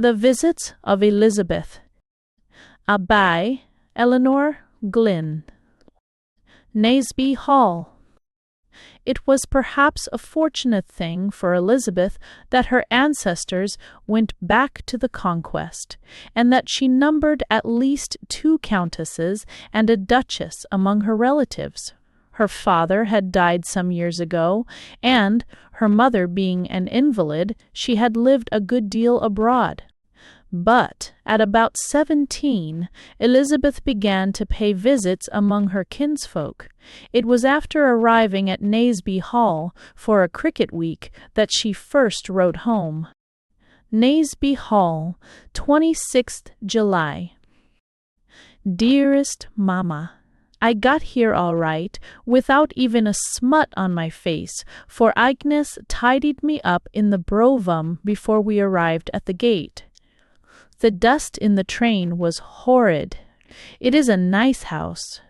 The Visits of Elizabeth. By Elinor, Glyn. Naseby Hall. It was perhaps a fortunate thing for Elizabeth that her ancestors went back to the Conquest, and that she numbered at least 2 countesses and a duchess among her relatives. Her father had died some years ago, and, her mother being an invalid, she had lived a good deal abroad. But at about 17, Elizabeth began to pay visits among her kinsfolk. It was after arriving at Naseby Hall for a cricket week that she first wrote home. Naseby Hall, 26th July. Dearest Mamma, I got here all right, without even a smut on my face, for Agnes tidied me up in the brougham before we arrived at the gate. The dust in the train was horrid. It is a nice house.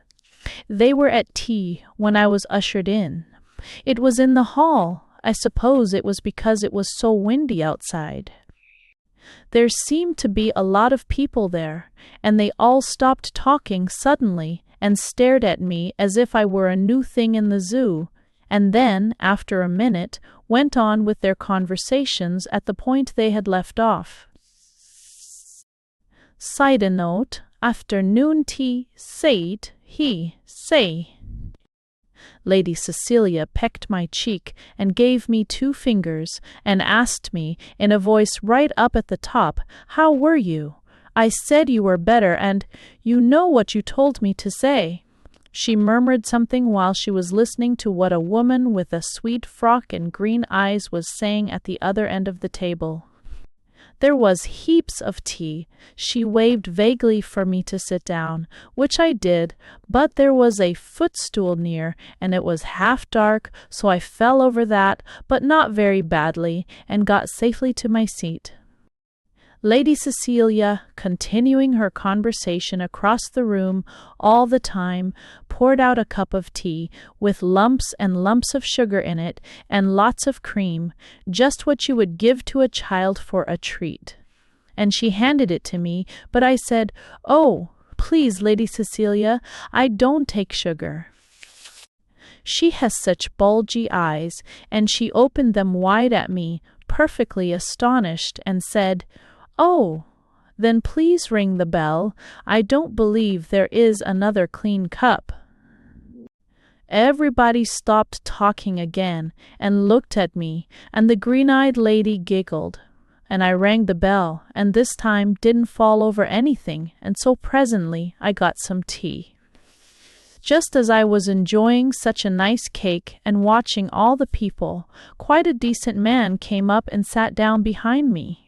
They were at tea when I was ushered in. It was in the hall. I suppose it was because it was so windy outside. There seemed to be a lot of people there, and they all stopped talking suddenly and stared at me as if I were a new thing in the zoo, and then, after a minute, went on with their conversations at the point they had left off. Side note, afternoon tea, said he, say. Lady Cecilia pecked my cheek and gave me 2 fingers, and asked me, in a voice right up at the top, how were you? I said you were better, and you know what you told me to say. She murmured something while she was listening to what a woman with a sweet frock and green eyes was saying at the other end of the table. There was heaps of tea. She waved vaguely for me to sit down, which I did, but there was a footstool near, and it was half dark, so I fell over that, but not very badly, and got safely to my seat. Lady Cecilia, continuing her conversation across the room all the time, poured out a cup of tea, with lumps and lumps of sugar in it, and lots of cream, just what you would give to a child for a treat. And she handed it to me, but I said, "Oh, please, Lady Cecilia, I don't take sugar." She has such bulgy eyes, and she opened them wide at me, perfectly astonished, and said, "Oh, then please ring the bell. I don't believe there is another clean cup." Everybody stopped talking again and looked at me, and the green-eyed lady giggled. And I rang the bell, and this time didn't fall over anything, and so presently I got some tea. Just as I was enjoying such a nice cake and watching all the people, quite a decent man came up and sat down behind me.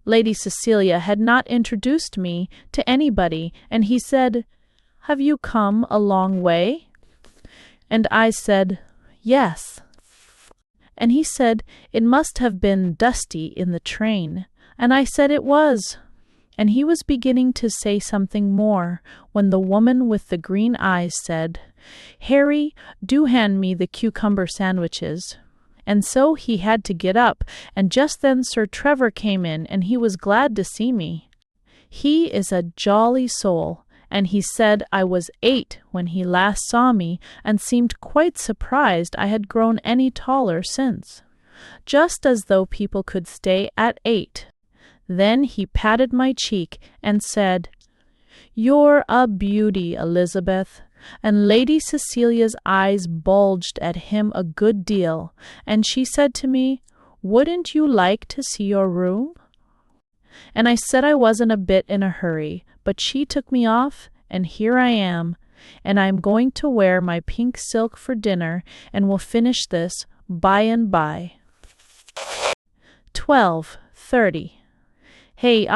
Lady Cecilia had not introduced me to anybody, and he said, "Have you come a long way?" And I said, "Yes." And he said it must have been dusty in the train, and I said it was. And he was beginning to say something more, when the woman with the green eyes said, "Harry, do hand me the cucumber sandwiches." And so he had to get up, and just then Sir Trevor came in, and he was glad to see me. He is a jolly soul, and he said I was 8 when he last saw me, and seemed quite surprised I had grown any taller since. Just as though people could stay at 8. Then he patted my cheek and said, "You're a beauty, Elizabeth." And Lady Cecilia's eyes bulged at him a good deal, and she said to me, "Wouldn't you like to see your room?" And I said I wasn't a bit in a hurry, but she took me off, and here I am, and I'm going to wear my pink silk for dinner, and will finish this by and by. 12:30. Hey,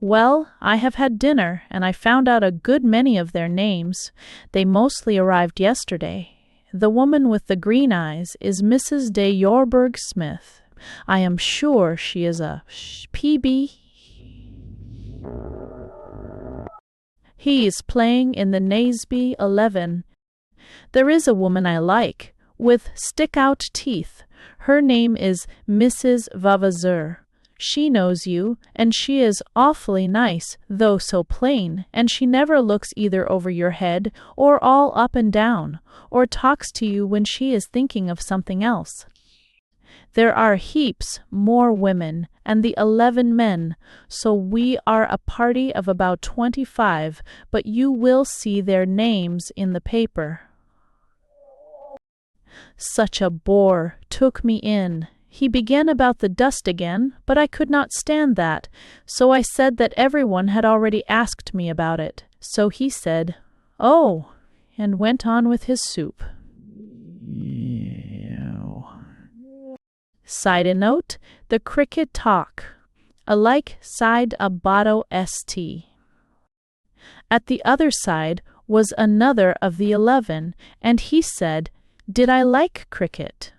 well, I have had dinner, and I found out a good many of their names. They mostly arrived yesterday. The woman with the green eyes is Mrs. de Yorburgh Smith. I am sure she is a PB. He is playing in the Naseby 11. There is a woman I like, with stick-out teeth. Her name is Mrs. Vavasour. She knows you, and she is awfully nice, though so plain, and she never looks either over your head or all up and down, or talks to you when she is thinking of something else. There are heaps more women, and the 11 men, so we are a party of about 25, but you will see their names in the paper. Such a bore took me in. He began about the dust again, but I could not stand that, so I said that everyone had already asked me about it. So he said, "Oh," and went on with his soup. Side note, the cricket talk. Alike side a botto st. At the other side was another of the 11, and he said, "Did I like cricket?"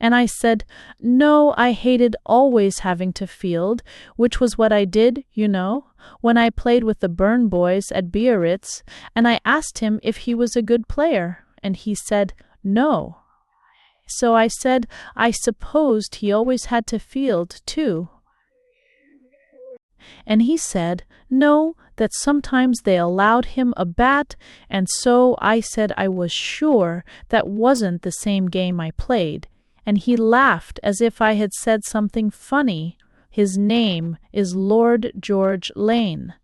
And I said, "No, I hated always having to field, which was what I did, you know, when I played with the Burn boys at Biarritz, and I asked him if he was a good player, and he said, no. So I said I supposed he always had to field, too. And he said, no, that sometimes they allowed him a bat, and so I said I was sure that wasn't the same game I played, and he laughed as if I had said something funny. His name is Lord George Lane.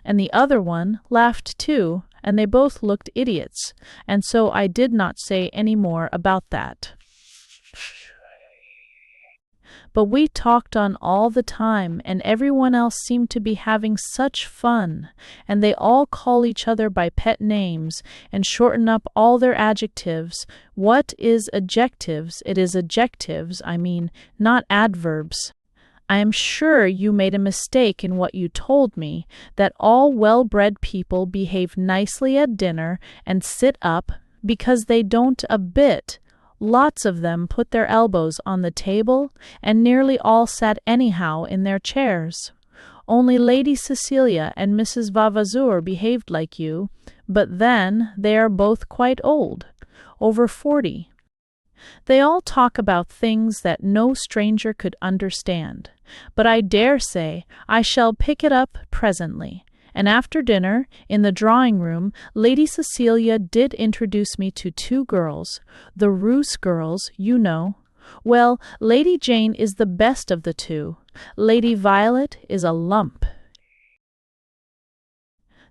And the other one laughed too, and they both looked idiots, and so I did not say any more about that. But we talked on all the time, and everyone else seemed to be having such fun, and they all call each other by pet names, and shorten up all their adjectives. What is adjectives? It is adjectives, I mean, not adverbs. I am sure you made a mistake in what you told me, that all well-bred people behave nicely at dinner and sit up, because they don't a bit. Lots of them put their elbows on the table, and nearly all sat anyhow in their chairs. Only Lady Cecilia and Mrs. Vavasour behaved like you, but then they are both quite old, over 40. They all talk about things that no stranger could understand, but I dare say I shall pick it up presently. And after dinner, in the drawing-room, Lady Cecilia did introduce me to 2 girls, the Roos girls, you know. Well, Lady Jane is the best of the 2. Lady Violet is a lump.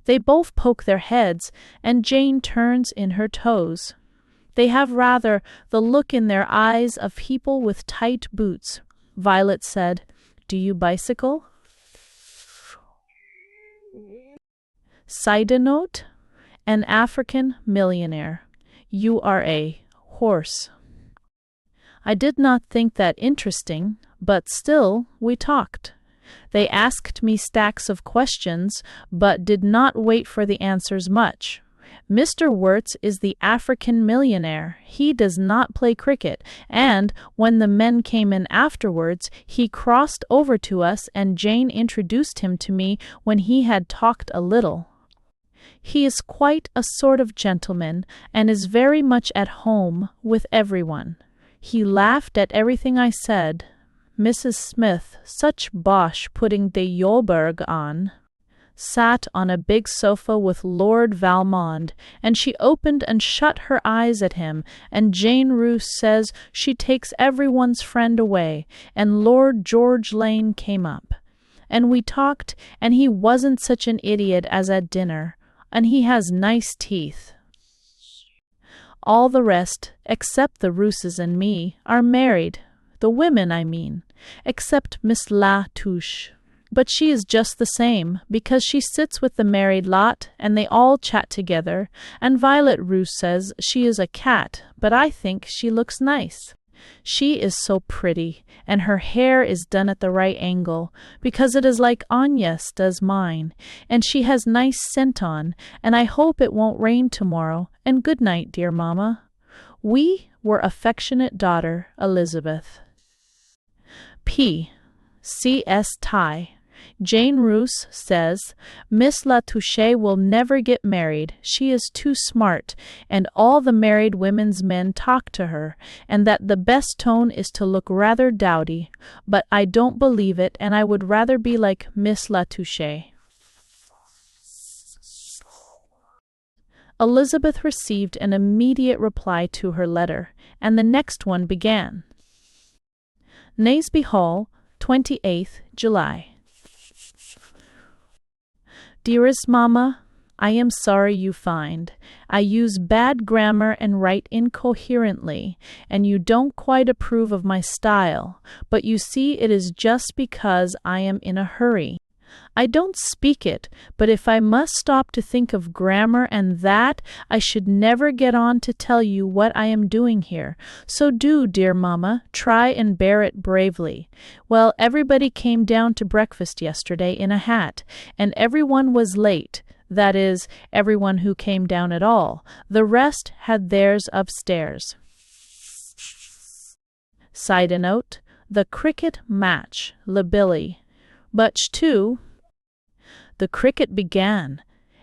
They both poke their heads, and Jane turns in her toes. They have rather the look in their eyes of people with tight boots. Violet said, "Do you bicycle?" Side note, an African millionaire. You are a horse. I did not think that interesting, but still we talked. They asked me stacks of questions, but did not wait for the answers much. Mr. Wirtz is the African millionaire. He does not play cricket, and when the men came in afterwards, he crossed over to us, and Jane introduced him to me when he had talked a little. He is quite a sort of gentleman, and is very much at home with everyone. He laughed at everything I said. Mrs. Smith, such bosh putting the Joburg on, sat on a big sofa with Lord Valmond, and she opened and shut her eyes at him, and Jane Roos says she takes everyone's friend away, and Lord George Lane came up. And we talked, and he wasn't such an idiot as at dinner, and he has nice teeth. All the rest, except the Rooses and me, are married, the women, I mean, except Miss La Touche. But she is just the same, because she sits with the married lot, and they all chat together, and Violet Roos says she is a cat, but I think she looks nice. She is so pretty, and her hair is done at the right angle, because it is like Agnes does mine, and she has nice scent on, and I hope it won't rain tomorrow, and good night, dear mamma. We were affectionate daughter, Elizabeth. P. C. S. Tie. Jane Roos says, Miss Latouche will never get married. She is too smart, and all the married women's men talk to her, and that the best tone is to look rather dowdy. But I don't believe it, and I would rather be like Miss Latouche. Elizabeth received an immediate reply to her letter, and the next one began. Naseby Hall, 28th July. Dearest Mamma, I am sorry you find I use bad grammar and write incoherently, and you don't quite approve of my style, but you see it is just because I am in a hurry. I don't speak it, but if I must stop to think of grammar and that, I should never get on to tell you what I am doing here. So do, dear Mamma, try and bear it bravely. Well, everybody came down to breakfast yesterday in a hat, and everyone was late. That is, everyone who came down at all. The rest had theirs upstairs. Side note, the cricket match, Le Billy. Butch, too. The cricket began,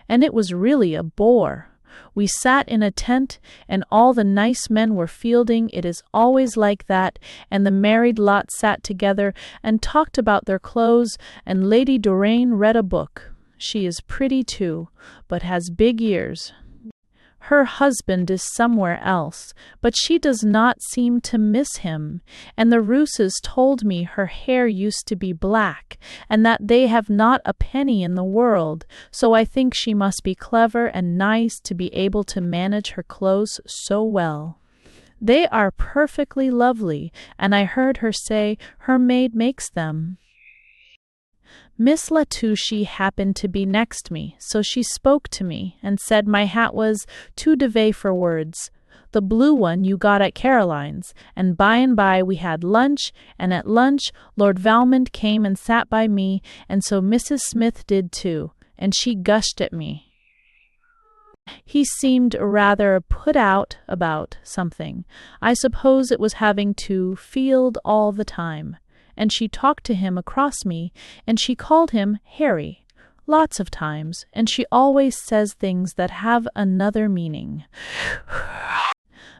and it was really a bore. We sat in a tent, and all the nice men were fielding. It is always like that, and the married lot sat together and talked about their clothes, and Lady Doraine read a book. She is pretty too, but has big ears. Her husband is somewhere else, but she does not seem to miss him, and the Rooses told me her hair used to be black, and that they have not a penny in the world, so I think she must be clever and nice to be able to manage her clothes so well. They are perfectly lovely, and I heard her say her maid makes them. Miss Latouche happened to be next me, so she spoke to me and said my hat was too duvet for words, the blue one you got at Caroline's, and by we had lunch, and at lunch Lord Valmond came and sat by me, and so Mrs. Smith did too, and she gushed at me. He seemed rather put out about something. I suppose it was having to field all the time. And she talked to him across me, and she called him Harry, lots of times, and she always says things that have another meaning.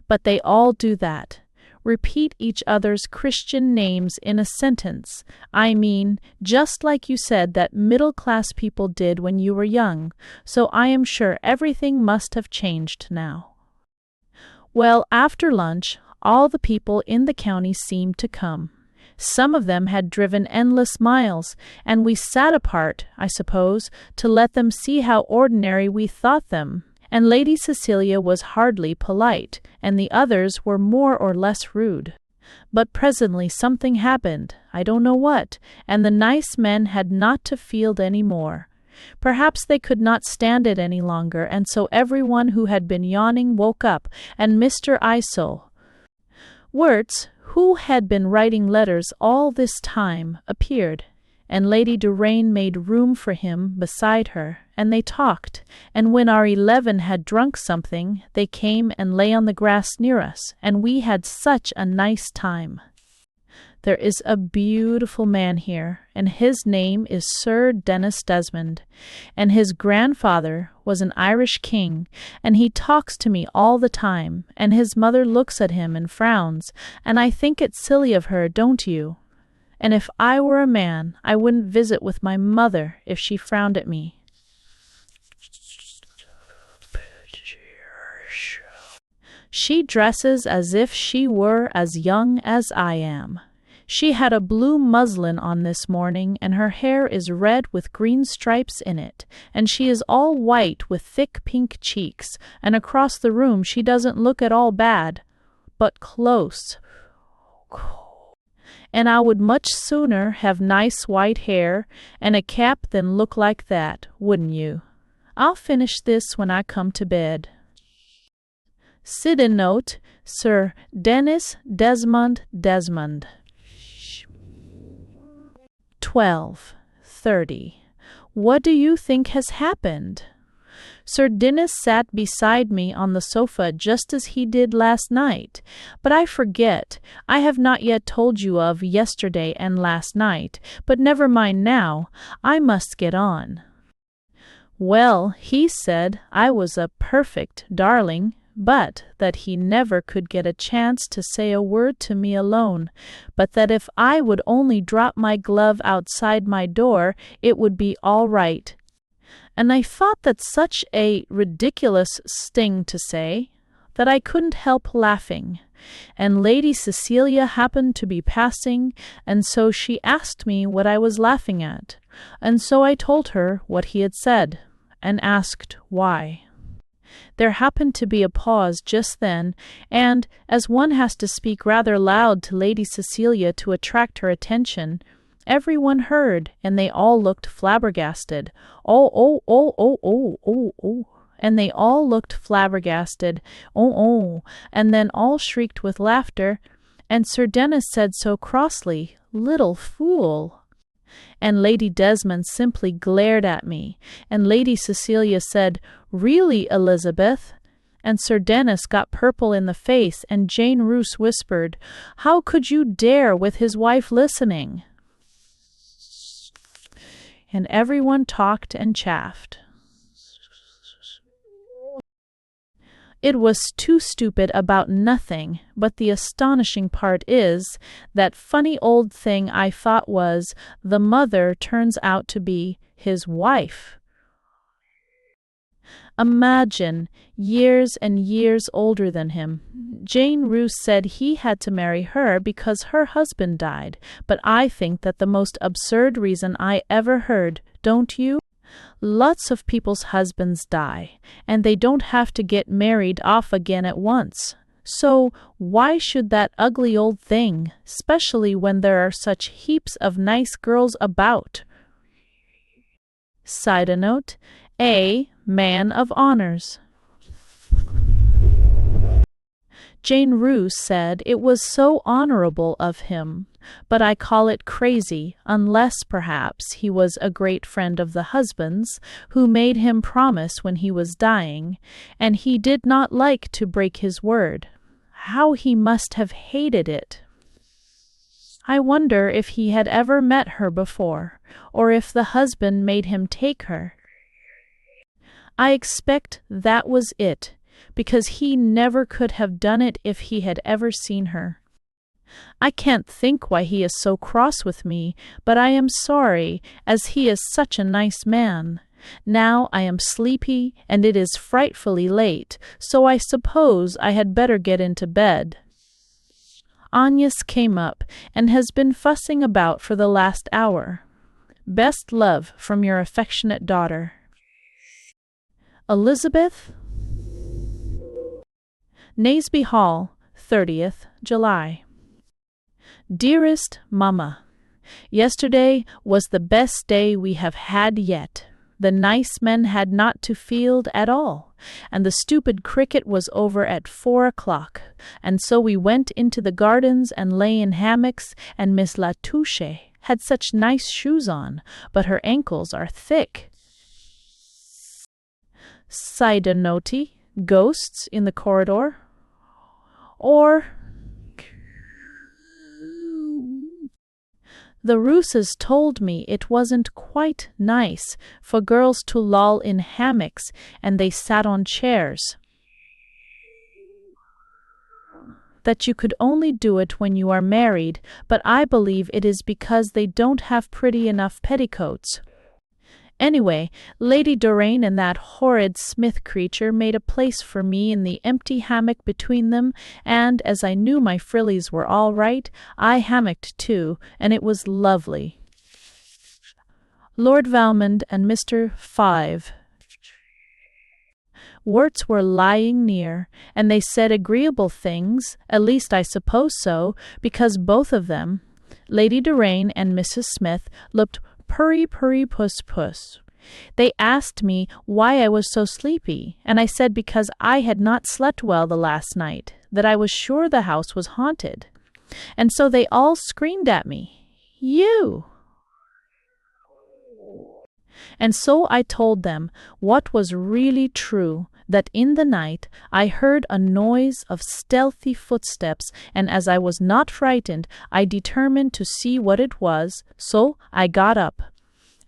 But they all do that. Repeat each other's Christian names in a sentence. I mean, just like you said that middle-class people did when you were young, so I am sure everything must have changed now. Well, after lunch, all the people in the county seemed to come. Some of them had driven endless miles, and we sat apart, I suppose, to let them see how ordinary we thought them. And Lady Cecilia was hardly polite, and the others were more or less rude. But presently something happened, I don't know what, and the nice men had not to field any more. Perhaps they could not stand it any longer, and so everyone who had been yawning woke up, and Mr. Isol, Wirtz, who had been writing letters all this time, appeared, and Lady Doraine made room for him beside her, and they talked, and when our 11 had drunk something, they came and lay on the grass near us, and we had such a nice time. There is a beautiful man here, and his name is Sir Denis Desmond, and his grandfather was an Irish king, and he talks to me all the time, and his mother looks at him and frowns, and I think it silly of her, don't you? And if I were a man, I wouldn't visit with my mother if she frowned at me. She dresses as if she were as young as I am. She had a blue muslin on this morning, and her hair is red with green stripes in it, and she is all white with thick pink cheeks, and across the room she doesn't look at all bad, but close. And I would much sooner have nice white hair and a cap than look like that, wouldn't you? I'll finish this when I come to bed. Side note, Sir Denis Desmond. 12:30. What do you think has happened? Sir Dennis sat beside me on the sofa just as he did last night, but I forget. I have not yet told you of yesterday and last night, but never mind now. I must get on. Well, he said I was a perfect darling, but that he never could get a chance to say a word to me alone, but that if I would only drop my glove outside my door, it would be all right. And I thought that such a ridiculous thing to say, that I couldn't help laughing. And Lady Cecilia happened to be passing, and so she asked me what I was laughing at, and so I told her what he had said, and asked why. There happened to be a pause just then, and, as one has to speak rather loud to Lady Cecilia to attract her attention, everyone heard, and they all looked flabbergasted. Oh, and they all looked flabbergasted. Oh, and then all shrieked with laughter, and Sir Dennis said so crossly, "Little fool!" And Lady Desmond simply glared at me, and Lady Cecilia said, "Really, Elizabeth?" And Sir Dennis got purple in the face, and Jane Roose whispered, "How could you dare with his wife listening?" And everyone talked and chaffed. It was too stupid about nothing, but the astonishing part is, that funny old thing I thought was, the mother turns out to be his wife. Imagine, years and years older than him. Jane Roose said he had to marry her because her husband died, but I think that the most absurd reason I ever heard, don't you? Lots of people's husbands die, and they don't have to get married off again at once. So why should that ugly old thing, especially when there are such heaps of nice girls about? Side note, A man of honors. Jane Roose said it was so honorable of him, but I call it crazy, unless perhaps he was a great friend of the husband's, who made him promise when he was dying, and he did not like to break his word. How he must have hated it! I wonder if he had ever met her before, or if the husband made him take her. I expect that was it, because he never could have done it if he had ever seen her. I can't think why he is so cross with me, but I am sorry, as he is such a nice man. Now I am sleepy, and it is frightfully late, so I suppose I had better get into bed. Agnes came up, and has been fussing about for the last hour. Best love from your affectionate daughter. Elizabeth? Naseby Hall, 30th July. Dearest Mamma, yesterday was the best day we have had yet. The nice men had not to field at all, and the stupid cricket was over at 4 o'clock, and so we went into the gardens and lay in hammocks, and Miss Latouche had such nice shoes on, but her ankles are thick. Side note, ghosts in the corridor, or the Rooses told me it wasn't quite nice for girls to loll in hammocks, and they sat on chairs. That you could only do it when you are married, but I believe it is because they don't have pretty enough petticoats. Anyway, Lady Doraine and that horrid Smith creature made a place for me in the empty hammock between them, and as I knew my frillies were all right, I hammocked too, and it was lovely. Lord Valmond and Mr. Five Worts were lying near, and they said agreeable things, at least I suppose so, because both of them, Lady Doraine and Mrs. Smith, looked purry puss. They asked me why I was so sleepy, and I said because I had not slept well the last night, that I was sure the house was haunted. And so they all screamed at me, "You!" And so I told them what was really true, that in the night I heard a noise of stealthy footsteps, and as I was not frightened, I determined to see what it was, so I got up.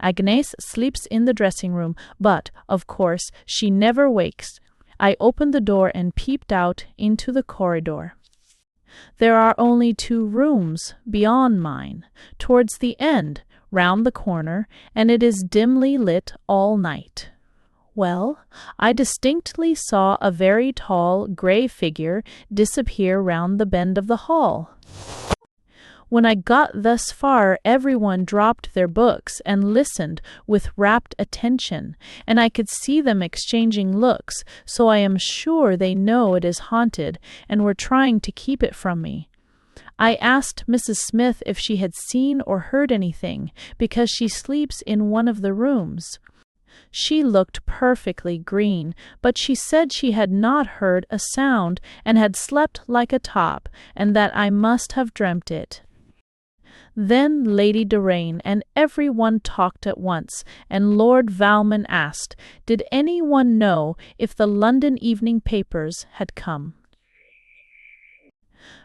Agnes sleeps in the dressing room, but, of course, she never wakes. I opened the door and peeped out into the corridor. There are only 2 rooms beyond mine, towards the end, round the corner, and it is dimly lit all night. Well, I distinctly saw a very tall, grey figure disappear round the bend of the hall. When I got thus far, everyone dropped their books and listened with rapt attention, and I could see them exchanging looks, so I am sure they know it is haunted and were trying to keep it from me. I asked Mrs. Smith if she had seen or heard anything, because she sleeps in one of the rooms. She looked perfectly green, but she said she had not heard a sound and had slept like a top, and that I must have dreamt it. Then Lady Doraine and every one talked at once, and Lord Valmond asked, did any one know if the London evening papers had come?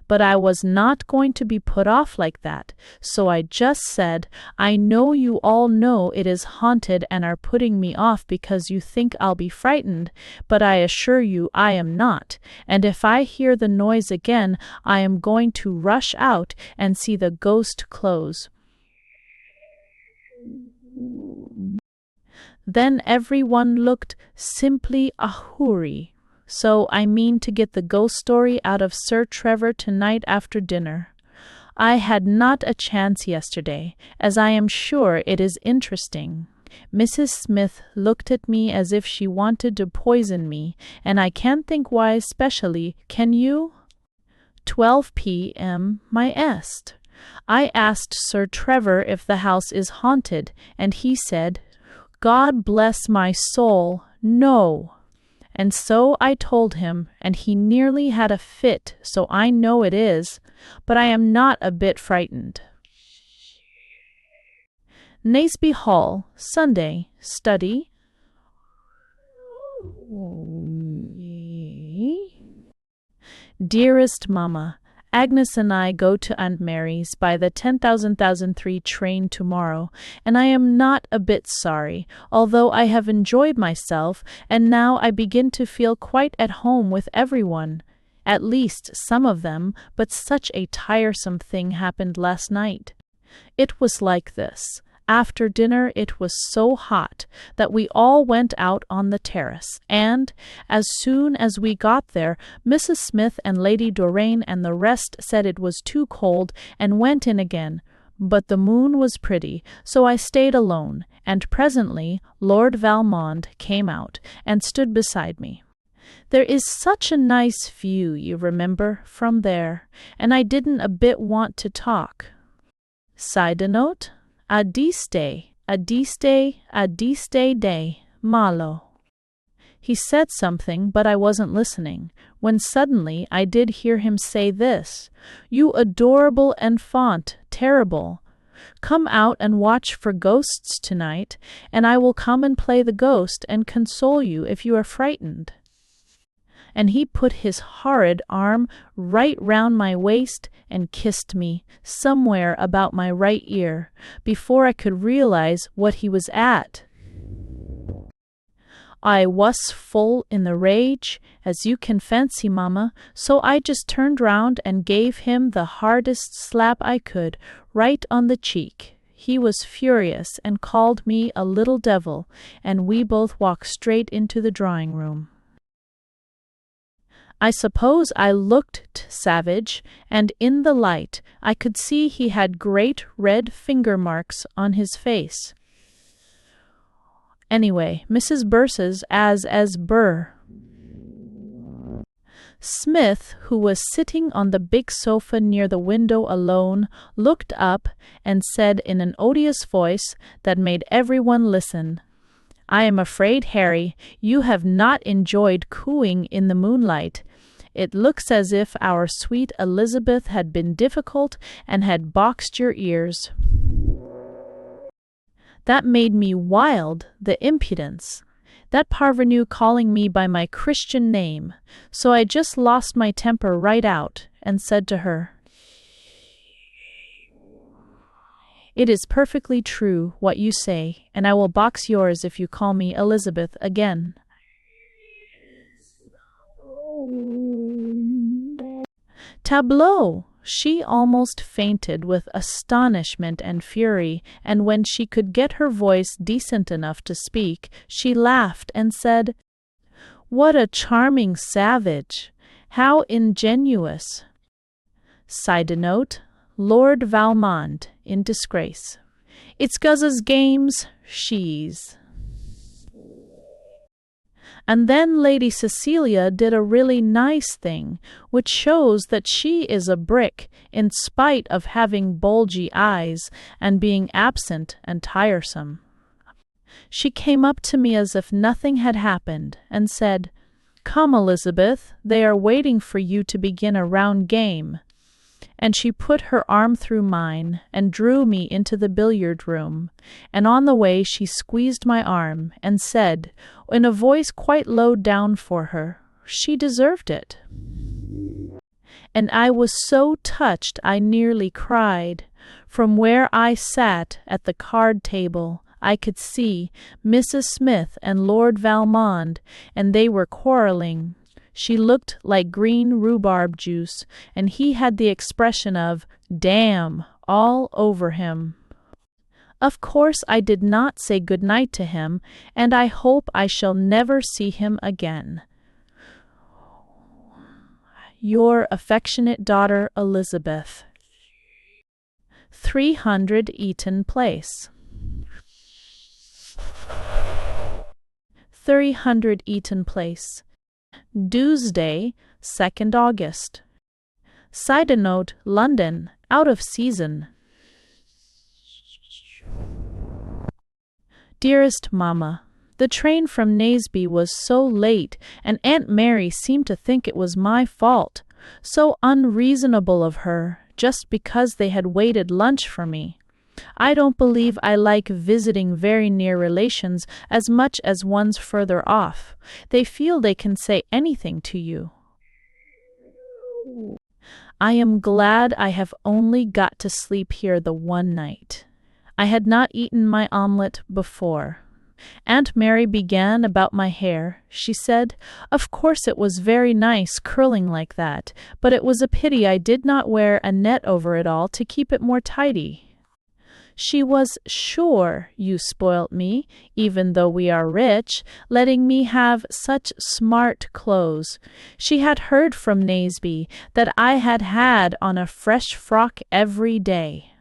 But I was not going to be put off like that, so I just said, I know you all know it is haunted and are putting me off because you think I'll be frightened, but I assure you I am not, and if I hear the noise again, I am going to rush out and see the ghost close. Then everyone looked simply ahuri. So I mean to get the ghost story out of Sir Trevor tonight after dinner. I had not a chance yesterday, as I am sure it is interesting. Mrs. Smith looked at me as if she wanted to poison me, and I can't think why especially, can you? 12 p.m. my est. I asked Sir Trevor if the house is haunted, and he said, God bless my soul, no. And so I told him, and he nearly had a fit, so I know it is, but I am not a bit frightened. Naseby Hall, Sunday, study. Dearest Mamma, Agnes and I go to Aunt Mary's by the 10,003 train tomorrow, and I am not a bit sorry, although I have enjoyed myself, and now I begin to feel quite at home with everyone, at least some of them, but such a tiresome thing happened last night. It was like this. After dinner it was so hot that we all went out on the terrace, and, as soon as we got there, Mrs. Smith and Lady Doraine and the rest said it was too cold and went in again. But the moon was pretty, so I stayed alone, and presently Lord Valmond came out and stood beside me. There is such a nice view, you remember, from there, and I didn't a bit want to talk. Side note? Adiste day, malo. He said something, but I wasn't listening, when suddenly I did hear him say this, You adorable enfant, terrible. Come out and watch for ghosts tonight, and I will come and play the ghost and console you if you are frightened. And he put his horrid arm right round my waist and kissed me, somewhere about my right ear, before I could realize what he was at. I was full in the rage, as you can fancy, Mamma, so I just turned round and gave him the hardest slap I could, right on the cheek. He was furious and called me a little devil, and we both walked straight into the drawing-room. I suppose I looked savage, and in the light I could see he had great red finger marks on his face. Anyway, Mrs. Burse's as Burr. Smith, who was sitting on the big sofa near the window alone, looked up and said in an odious voice that made everyone listen, I am afraid, Harry, you have not enjoyed cooing in the moonlight. It looks as if our sweet Elizabeth had been difficult and had boxed your ears. That made me wild, the impudence. That parvenu calling me by my Christian name, so I just lost my temper right out, and said to her, "It is perfectly true what you say, and I will box yours if you call me Elizabeth again." Tableau! She almost fainted with astonishment and fury, and when she could get her voice decent enough to speak, she laughed and said, "What a charming savage! How ingenuous!" Side note, Lord Valmond in disgrace. It's 'cause games, she's. And then Lady Cecilia did a really nice thing, which shows that she is a brick, in spite of having bulgy eyes and being absent and tiresome. She came up to me as if nothing had happened, and said, "Come, Elizabeth, they are waiting for you to begin a round game." And she put her arm through mine and drew me into the billiard room, and on the way she squeezed my arm and said, in a voice quite low down for her, she deserved it. And I was so touched I nearly cried. From where I sat at the card table, I could see Mrs. Smith and Lord Valmond, and they were quarrelling. She looked like green rhubarb juice, and he had the expression of "damn" all over him. Of course I did not say good night to him, and I hope I shall never see him again. Your affectionate daughter, Elizabeth. 300 Eaton Place. 300 Eaton Place. Tuesday, 2nd August. Side note, London, out of season. Dearest Mamma, the train from Naseby was so late, and Aunt Mary seemed to think it was my fault. So unreasonable of her, just because they had waited lunch for me. I don't believe I like visiting very near relations as much as ones further off. They feel they can say anything to you. I am glad I have only got to sleep here the one night. I had not eaten my omelette before. Aunt Mary began about my hair. She said, "Of course it was very nice curling like that, but it was a pity I did not wear a net over it all to keep it more tidy." She was sure you spoilt me, even though we are rich, letting me have such smart clothes. She had heard from Naseby that I had had on a fresh frock every day.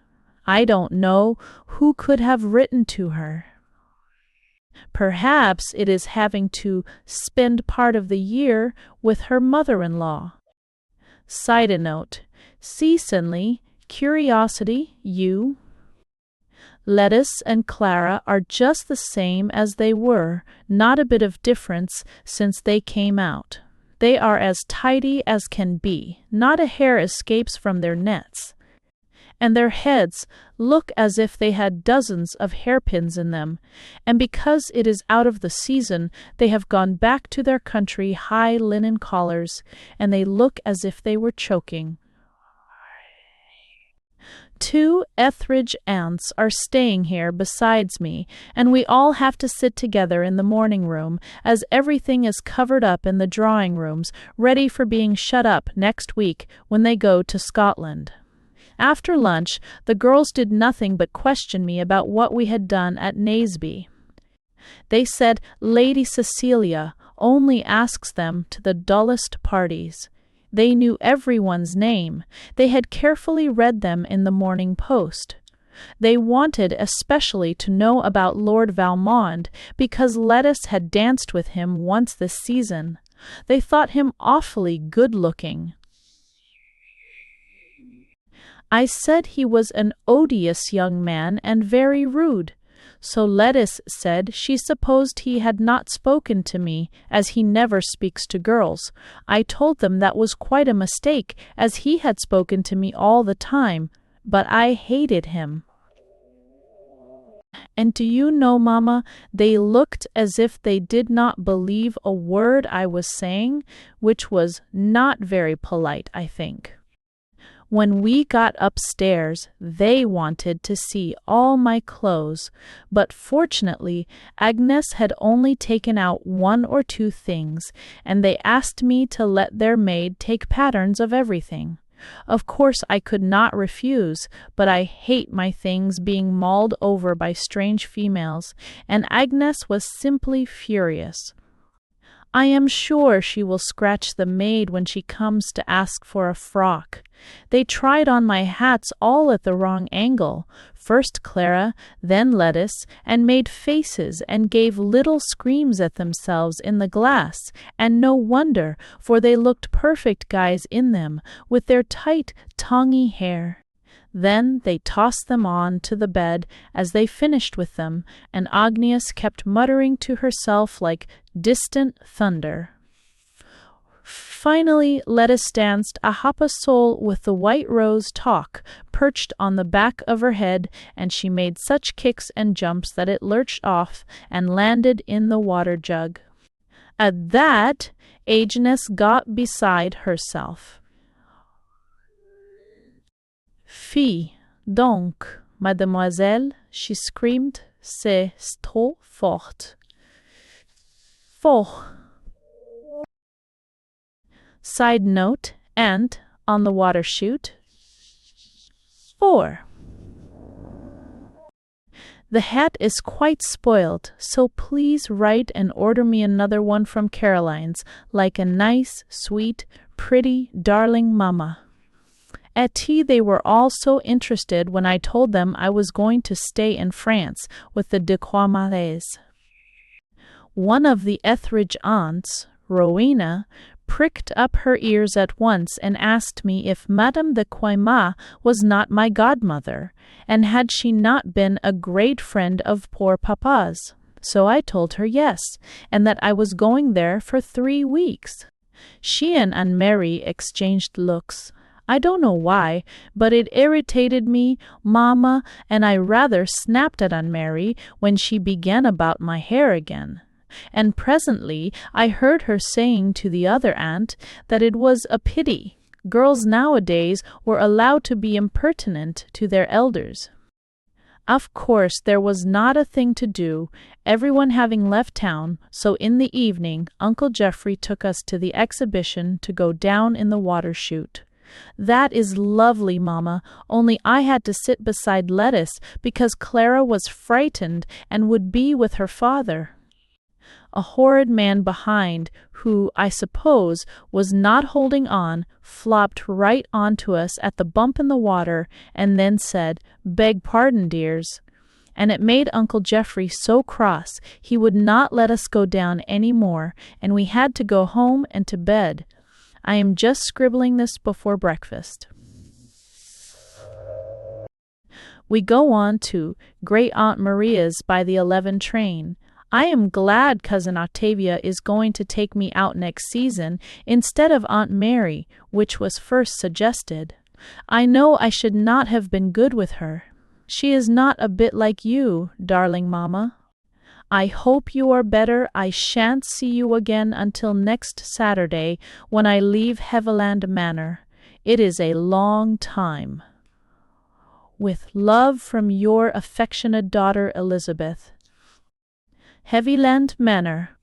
I don't know who could have written to her. Perhaps it is having to spend part of the year with her mother-in-law. Side note, ceaselessly, curiosity, you. Lettuce and Clara are just the same as they were, not a bit of difference since they came out. They are as tidy as can be, not a hair escapes from their nets. And their heads look as if they had dozens of hairpins in them, and because it is out of the season, they have gone back to their country high linen collars, and they look as if they were choking. 2 Etheridge aunts are staying here besides me, and we all have to sit together in the morning room, as everything is covered up in the drawing rooms, ready for being shut up next week when they go to Scotland. After lunch, the girls did nothing but question me about what we had done at Naseby. They said Lady Cecilia only asks them to the dullest parties. They knew everyone's name. They had carefully read them in the Morning Post. They wanted especially to know about Lord Valmond, because Lettuce had danced with him once this season. They thought him awfully good-looking. I said he was an odious young man and very rude. So Lettuce said she supposed he had not spoken to me, as he never speaks to girls. I told them that was quite a mistake, as he had spoken to me all the time, but I hated him. And do you know, Mamma, they looked as if they did not believe a word I was saying, which was not very polite, I think. When we got upstairs, they wanted to see all my clothes, but fortunately, Agnes had only taken out 1 or 2 things, and they asked me to let their maid take patterns of everything. Of course, I could not refuse, but I hate my things being mauled over by strange females, and Agnes was simply furious. I am sure she will scratch the maid when she comes to ask for a frock. They tried on my hats all at the wrong angle, first Clara, then Lettuce, and made faces and gave little screams at themselves in the glass, and no wonder, for they looked perfect guys in them, with their tight, tongy hair. Then they tossed them on to the bed as they finished with them, and Agnes kept muttering to herself like distant thunder. Finally, Lettuce danced a hoppa-sole with the white rose talk perched on the back of her head, and she made such kicks and jumps that it lurched off and landed in the water jug. At that, Agnes got beside herself. Fi, donc, mademoiselle, she screamed, c'est trop fort. Fort. Side note, and, on the water chute, 4. The hat is quite spoiled, so please write and order me another one from Caroline's, like a nice, sweet, pretty, darling mamma. At tea they were all so interested when I told them I was going to stay in France with the de Croixmarays. One of the Etheridge aunts, Rowena, pricked up her ears at once and asked me if Madame de Croixmare was not my godmother, and had she not been a great friend of poor papa's. So I told her yes, and that I was going there for 3 weeks. She and Anne-Marie exchanged looks. I don't know why, but it irritated me, Mamma, and I rather snapped at Anne-Marie when she began about my hair again. And presently I heard her saying to the other aunt that it was a pity girls nowadays were allowed to be impertinent to their elders. Of course, there was not a thing to do, everyone having left town, so in the evening Uncle Geoffrey took us to the exhibition to go down in the water chute. That is lovely, Mamma, only I had to sit beside Lettuce because Clara was frightened and would be with her father. A horrid man behind, who, I suppose, was not holding on, flopped right onto us at the bump in the water, and then said, "Beg pardon, dears." And it made Uncle Geoffrey so cross he would not let us go down any more, and we had to go home and to bed. I am just scribbling this before breakfast. We go on to Great Aunt Maria's by the 11 train. I am glad Cousin Octavia is going to take me out next season instead of Aunt Mary, which was first suggested. I know I should not have been good with her. She is not a bit like you, darling Mamma. I hope you are better. I shan't see you again until next Saturday, when I leave Heaviland Manor. It is a long time. With love from your affectionate daughter Elizabeth. Heaviland Manor.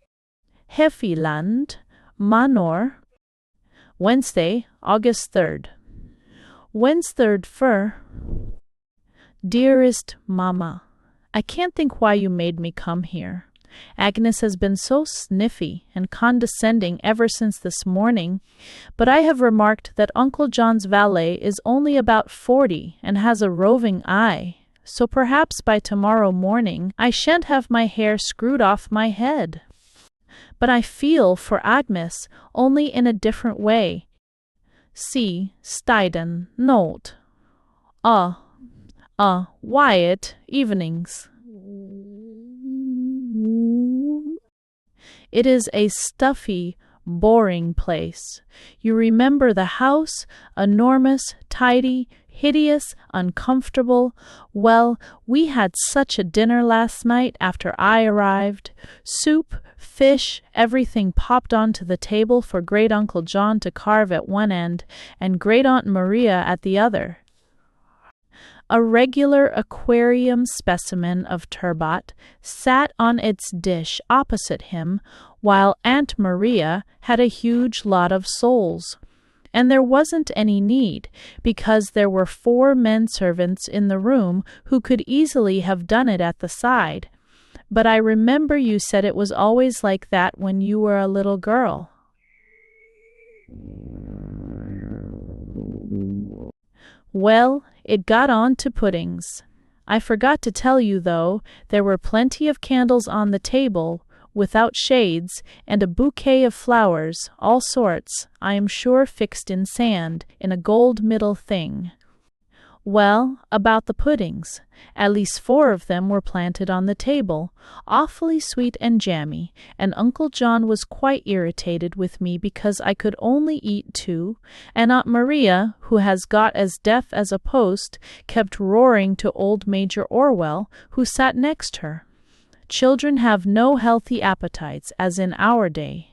Heaviland Manor. Wednesday, August 3rd. When's 3rd fur? Dearest Mamma, I can't think why you made me come here. Agnes has been so sniffy and condescending ever since this morning, but I have remarked that Uncle John's valet is only about 40 and has a roving eye, so perhaps by tomorrow morning I shan't have my hair screwed off my head. But I feel for Agnes, only in a different way. See, Stuyden, note. Wyatt, evenings. It is a stuffy, boring place. You remember the house, enormous, tidy, hideous, uncomfortable. Well, we had such a dinner last night after I arrived. Soup, fish, everything popped onto the table for Great-Uncle John to carve at one end and Great-Aunt Maria at the other. A regular aquarium specimen of turbot sat on its dish opposite him, while Aunt Maria had a huge lot of soles. And there wasn't any need, because there were 4 men servants in the room who could easily have done it at the side. But I remember you said it was always like that when you were a little girl. Well, it got on to puddings. I forgot to tell you, though, there were plenty of candles on the table, without shades, and a bouquet of flowers, all sorts, I am sure fixed in sand, in a gold middle thing. Well, about the puddings, at least 4 of them were planted on the table, awfully sweet and jammy, and Uncle John was quite irritated with me because I could only eat 2, and Aunt Maria, who has got as deaf as a post, kept roaring to old Major Orwell, who sat next her. Children have no healthy appetites, as in our day.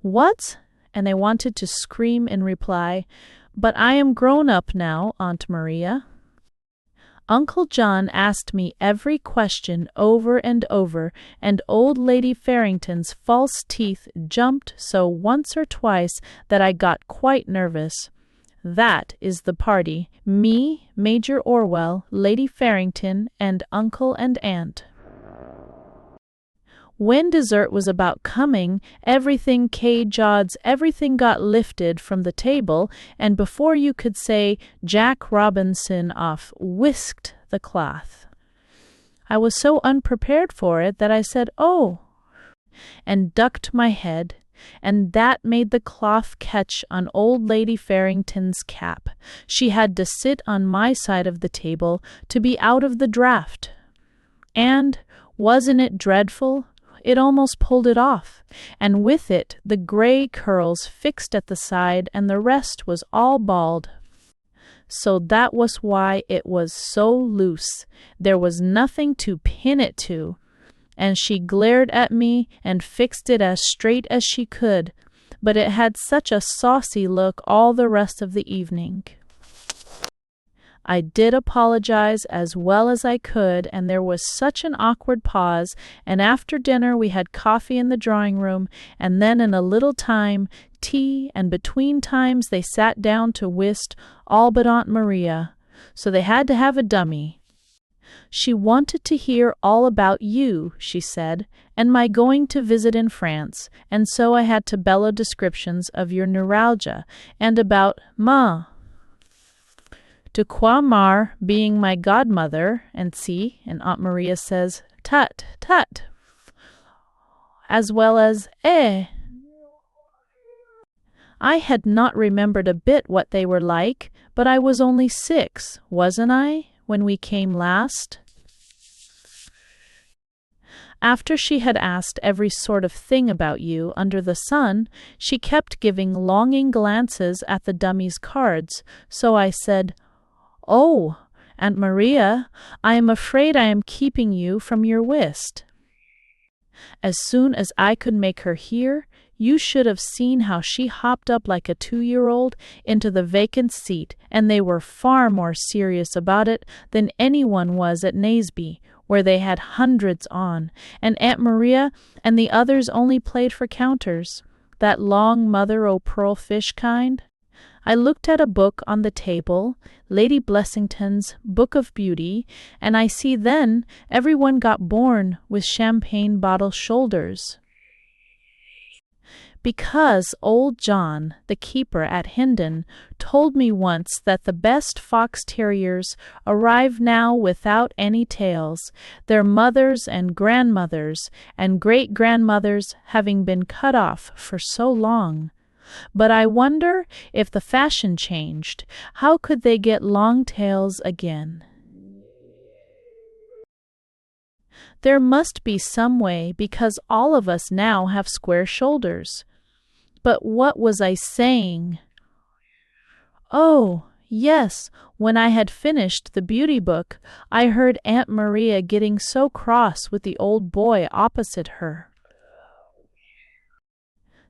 What? And they wanted to scream in reply, but I am grown up now, Aunt Maria. Uncle John asked me every question over and over, and old Lady Farrington's false teeth jumped so once or twice that I got quite nervous. That is the party, me, Major Orwell, Lady Farrington, and Uncle and Aunt. When dessert was about coming, everything got lifted from the table, and before you could say Jack Robinson off, whisked the cloth. I was so unprepared for it that I said, "Oh," and ducked my head, and that made the cloth catch on old Lady Farrington's cap. She had to sit on my side of the table to be out of the draught. And wasn't it dreadful? It almost pulled it off, and with it the gray curls fixed at the side, and the rest was all bald. So that was why it was so loose. There was nothing to pin it to, and she glared at me and fixed it as straight as she could, but it had such a saucy look all the rest of the evening. I did apologize as well as I could, and there was such an awkward pause, and after dinner we had coffee in the drawing-room, and then in a little time tea, and between times they sat down to whist, all but Aunt Maria, so they had to have a dummy. She wanted to hear all about you, she said, and my going to visit in France, and so I had to bellow descriptions of your neuralgia, and about Ma. De Croix-Mar being my godmother, and Aunt Maria says, "Tut, tut," as well as, "Eh." I had not remembered a bit what they were like, but I was only 6, wasn't I, when we came last? After she had asked every sort of thing about you under the sun, she kept giving longing glances at the dummy's cards, so I said, "Oh, Aunt Maria, I am afraid I am keeping you from your whist." As soon as I could make her hear, you should have seen how she hopped up like a 2-year-old into the vacant seat, and they were far more serious about it than anyone was at Naseby, where they had hundreds on, and Aunt Maria and the others only played for counters, that long mother-o'-pearl fish kind. I looked at a book on the table, Lady Blessington's Book of Beauty, and I see then everyone got born with champagne bottle shoulders. Because old John, the keeper at Hindon, told me once that the best fox terriers arrive now without any tails, their mothers and grandmothers and great-grandmothers having been cut off for so long. But I wonder if the fashion changed, how could they get long tails again? There must be some way, because all of us now have square shoulders. But what was I saying? Oh, yes, when I had finished the beauty book, I heard Aunt Maria getting so cross with the old boy opposite her.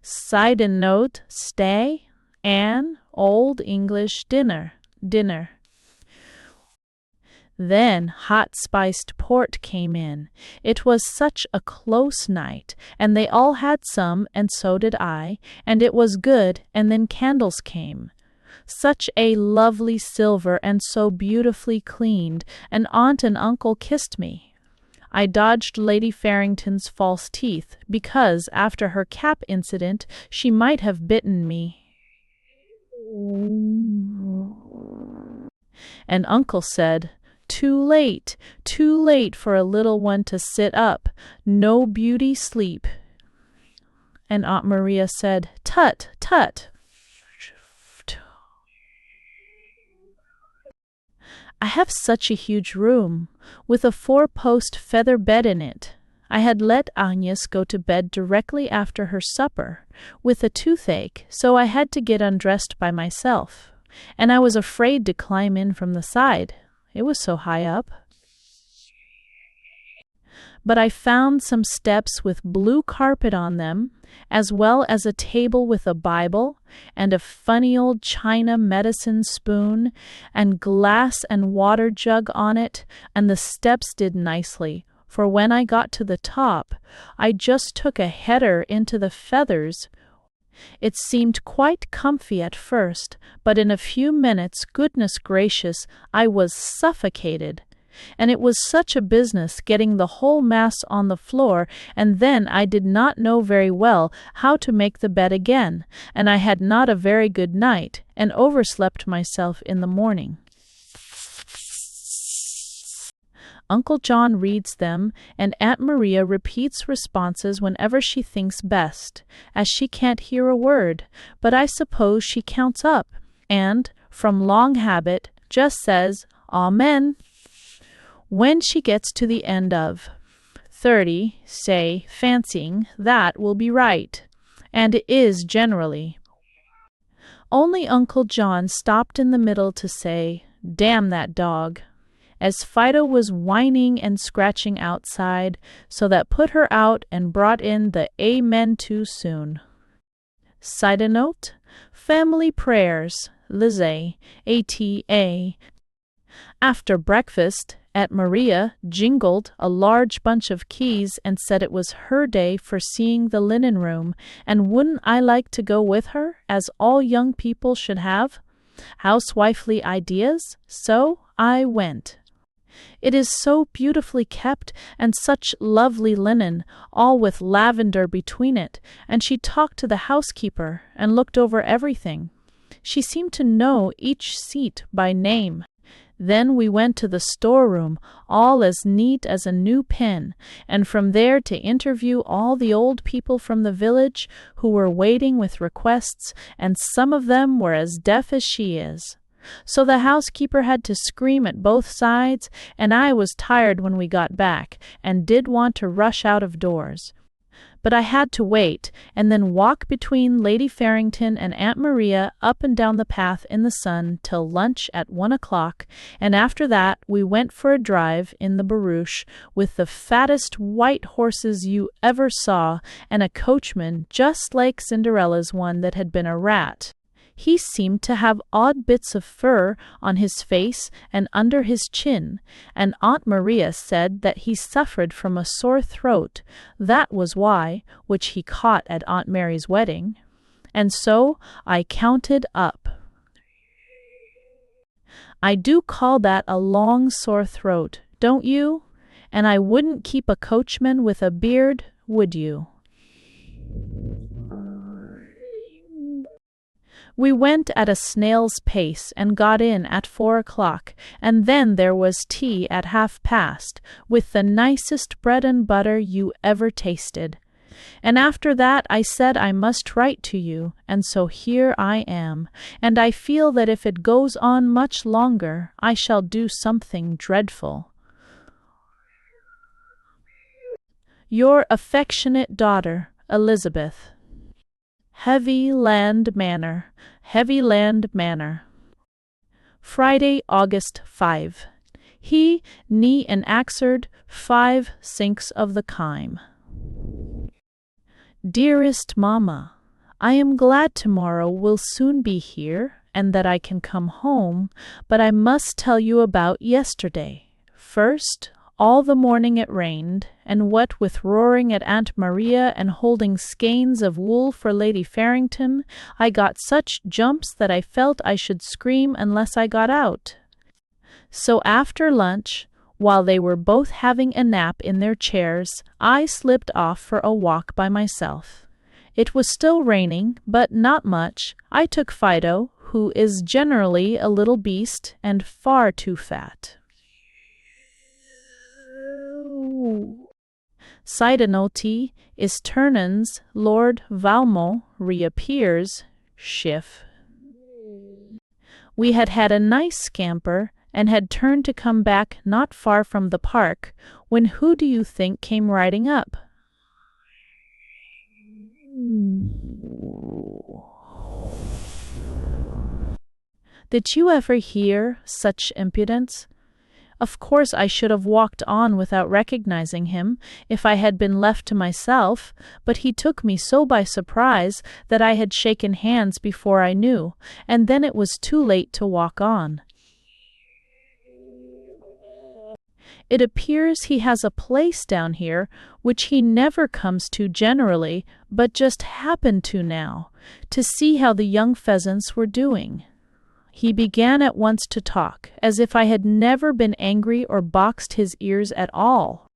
Side note, stay, an Old English dinner. Then hot spiced port came in. It was such a close night, and they all had some, and so did I, and it was good, and then candles came. Such a lovely silver and so beautifully cleaned, and Aunt and Uncle kissed me. I dodged Lady Farrington's false teeth, because, after her cap incident, she might have bitten me. And Uncle said, too late for a little one to sit up, no beauty sleep. And Aunt Maria said, tut, tut. I have such a huge room, with a 4-post feather bed in it. I had let Agnes go to bed directly after her supper, with a toothache, so I had to get undressed by myself, and I was afraid to climb in from the side. It was so high up. But I found some steps with blue carpet on them, as well as a table with a Bible, and a funny old china medicine spoon, and glass and water jug on it, and the steps did nicely, for when I got to the top, I just took a header into the feathers. It seemed quite comfy at first, but in a few minutes, goodness gracious, I was suffocated. And it was such a business getting the whole mass on the floor, and then I did not know very well how to make the bed again, and I had not a very good night, and overslept myself in the morning. Uncle John reads them, and Aunt Maria repeats responses whenever she thinks best, as she can't hear a word, but I suppose she counts up, and, from long habit, just says, Amen. When she gets to the end of 30, say, fancying that will be right, and it is generally. Only Uncle John stopped in the middle to say, damn that dog, as Fido was whining and scratching outside, so that put her out and brought in the amen too soon. Side note, family prayers, Lizzie, ATA. After breakfast, Aunt Maria jingled a large bunch of keys and said it was her day for seeing the linen room, and wouldn't I like to go with her, as all young people should have housewifely ideas? So I went. It is so beautifully kept, and such lovely linen, all with lavender between it, and she talked to the housekeeper and looked over everything. She seemed to know each seat by name. Then we went to the storeroom, all as neat as a new pin, and from there to interview all the old people from the village who were waiting with requests, and some of them were as deaf as she is. So the housekeeper had to scream at both sides, and I was tired when we got back, and did want to rush out of doors. But I had to wait, and then walk between Lady Farrington and Aunt Maria up and down the path in the sun till lunch at 1 o'clock, and after that we went for a drive in the barouche with the fattest white horses you ever saw, and a coachman just like Cinderella's one that had been a rat. He seemed to have odd bits of fur on his face and under his chin, and Aunt Maria said that he suffered from a sore throat. That was why, which he caught at Aunt Mary's wedding. And so I counted up. I do call that a long sore throat, don't you? And I wouldn't keep a coachman with a beard, would you? We went at a snail's pace and got in at 4 o'clock, and then there was tea at 1:30, with the nicest bread and butter you ever tasted. And after that I said I must write to you, and so here I am, and I feel that if it goes on much longer, I shall do something dreadful. Your affectionate daughter, Elizabeth. Heavy Land Manor, Heavy Land Manor. Friday, August 5. He, ni and axerd 5 sinks of the kime. Dearest Mamma, I am glad tomorrow will soon be here and that I can come home, but I must tell you about yesterday. First, all the morning it rained, and what with roaring at Aunt Maria and holding skeins of wool for Lady Farrington, I got such jumps that I felt I should scream unless I got out. So after lunch, while they were both having a nap in their chairs, I slipped off for a walk by myself. It was still raining, but not much. I took Fido, who is generally a little beast and far too fat. Sidenote is Turnan's Lord Valmont reappears, Schiff. We had had a nice scamper and had turned to come back not far from the park, when who do you think came riding up? Did you ever hear such impudence? Of course I should have walked on without recognizing him if I had been left to myself, but he took me so by surprise that I had shaken hands before I knew, and then it was too late to walk on. It appears he has a place down here which he never comes to generally, but just happened to now, to see how the young pheasants were doing. He began at once to talk, as if I had never been angry or boxed his ears at all.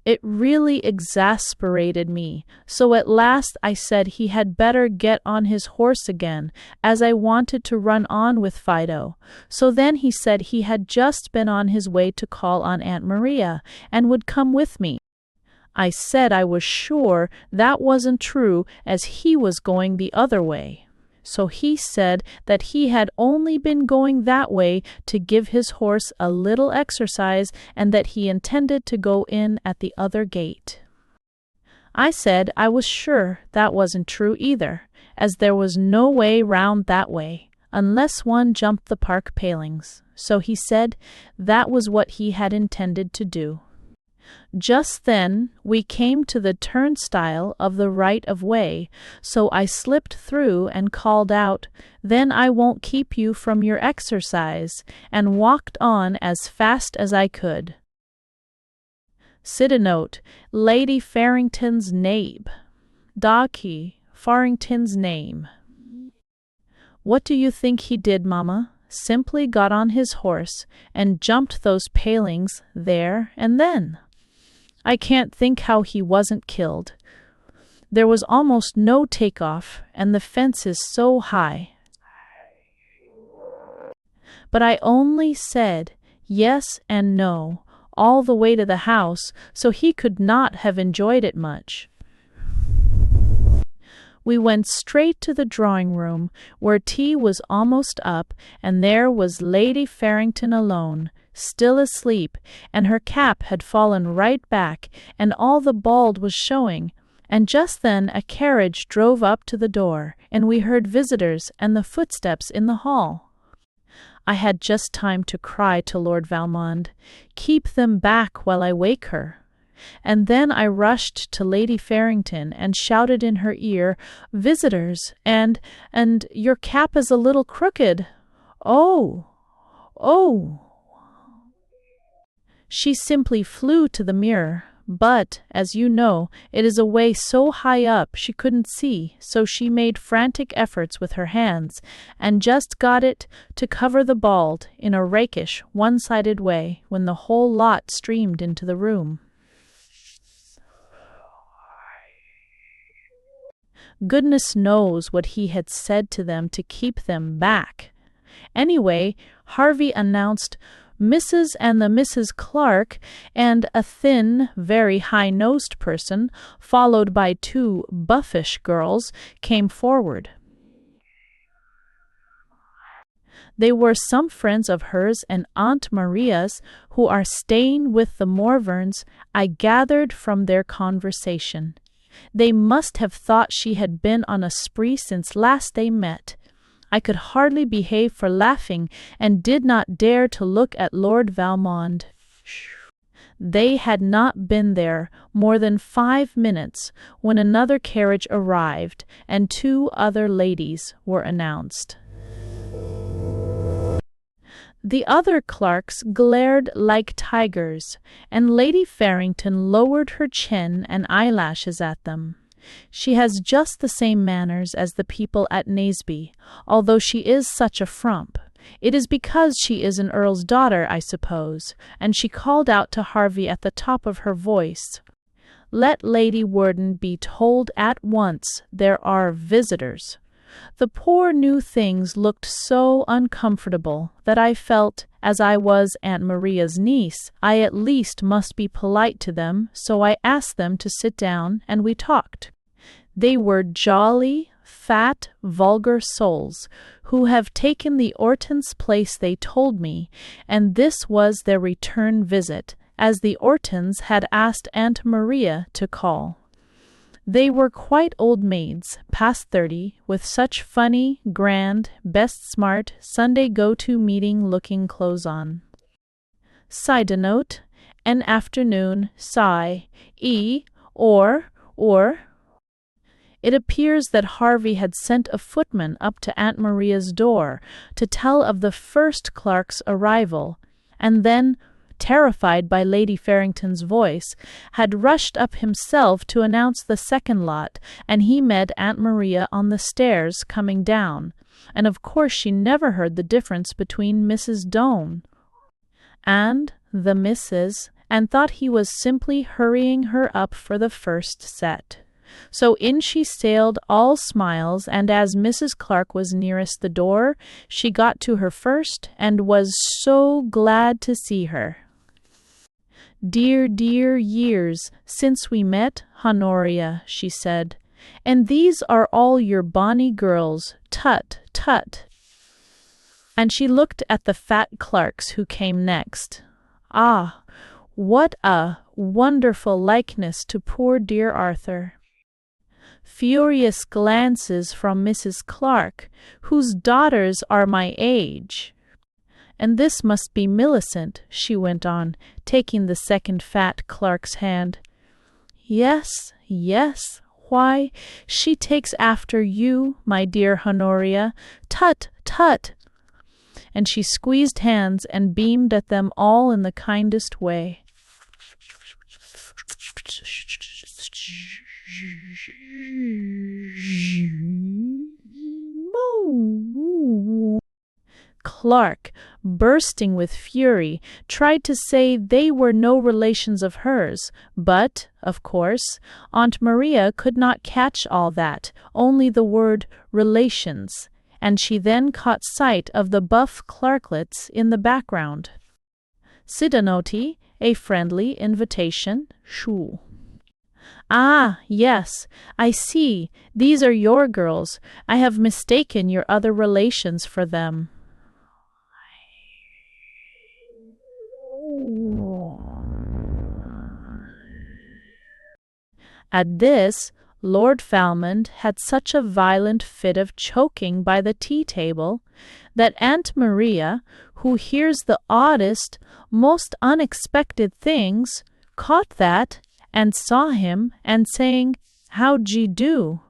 It really exasperated me, so at last I said he had better get on his horse again, as I wanted to run on with Fido. So then he said he had just been on his way to call on Aunt Maria, and would come with me. I said I was sure that wasn't true, as he was going the other way. So he said that he had only been going that way to give his horse a little exercise, and that he intended to go in at the other gate. I said I was sure that wasn't true either, as there was no way round that way, unless one jumped the park palings. So he said that was what he had intended to do. Just then we came to the turnstile of the right-of-way, so I slipped through and called out, "Then I won't keep you from your exercise," and walked on as fast as I could. Sidenote: Lady Farrington's name. Daki, Farrington's name. What do you think he did, Mamma? Simply got on his horse and jumped those palings there and then. I can't think how he wasn't killed. There was almost no takeoff, and the fence is so high. But I only said yes and no all the way to the house, so he could not have enjoyed it much. We went straight to the drawing-room, where tea was almost up, and there was Lady Farrington alone, still asleep, and her cap had fallen right back, and all the bald was showing. And just then a carriage drove up to the door, and we heard visitors and the footsteps in the hall. I had just time to cry to Lord Valmond, "Keep them back while I wake her." And then I rushed to Lady Farrington and shouted in her ear, "Visitors, and your cap is a little crooked." "Oh, oh." She simply flew to the mirror, but, as you know, it is away so high up she couldn't see, so she made frantic efforts with her hands, and just got it to cover the bald in a rakish, one-sided way, when the whole lot streamed into the room. Goodness knows what he had said to them to keep them back. Anyway, Harvey announced Mrs. and the Mrs. Clark, and a thin, very high-nosed person, followed by two buffish girls, came forward. They were some friends of hers and Aunt Maria's, who are staying with the Morverns, I gathered from their conversation. They must have thought she had been on a spree since last they met. I could hardly behave for laughing, and did not dare to look at Lord Valmond. They had not been there more than 5 minutes when another carriage arrived, and 2 other ladies were announced. The other clerks glared like tigers, and Lady Farrington lowered her chin and eyelashes at them. She has just the same manners as the people at Naseby, although she is such a frump. It is because she is an earl's daughter, I suppose, and she called out to Harvey at the top of her voice, "Let Lady Worden be told at once there are visitors." The poor new things looked so uncomfortable that I felt, as I was Aunt Maria's niece, I at least must be polite to them, so I asked them to sit down, and we talked. They were jolly, fat, vulgar souls, who have taken the Ortons' place, they told me, and this was their return visit, as the Ortons had asked Aunt Maria to call. They were quite old maids, past 30, with such funny, grand, best smart, Sunday go-to meeting-looking clothes on. Side note, an afternoon sigh, or. It appears that Harvey had sent a footman up to Aunt Maria's door to tell of the first clerk's arrival, and then, terrified by Lady Farrington's voice, had rushed up himself to announce the second lot, and he met Aunt Maria on the stairs coming down, and of course she never heard the difference between Mrs. Doane and the Mrs., and thought he was simply hurrying her up for the first set. So in she sailed, all smiles, and as Mrs. Clark was nearest the door, she got to her first, and was so glad to see her. "Dear, dear years since we met, Honoria," she said, "and these are all your bonny girls, tut, tut." And she looked at the fat clerks who came next. Ah, what a wonderful likeness to poor dear Arthur. Furious glances from Mrs. Clark, whose daughters are my age. "And this must be Millicent," she went on, taking the second fat clerk's hand. "Yes, yes, why, she takes after you, my dear Honoria. Tut, tut!" And she squeezed hands and beamed at them all in the kindest way. Clark, bursting with fury, tried to say they were no relations of hers, but, of course, Aunt Maria could not catch all that, only the word relations, and she then caught sight of the buff Clarklets in the background. Sidanoti, a friendly invitation, shoo. "Ah, yes, I see, these are your girls. I have mistaken your other relations for them." At this, Lord Valmond had such a violent fit of choking by the tea-table that Aunt Maria, who hears the oddest, most unexpected things, caught that, and saw him, and saying, "How d'ye do?"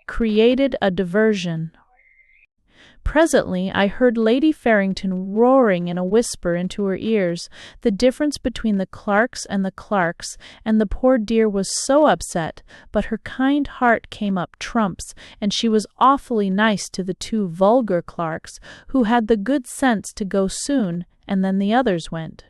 created a diversion. Presently I heard Lady Farrington roaring in a whisper into her ears the difference between the Clarks, and the poor dear was so upset, but her kind heart came up trumps, and she was awfully nice to the 2 vulgar Clarks, who had the good sense to go soon, and then the others went.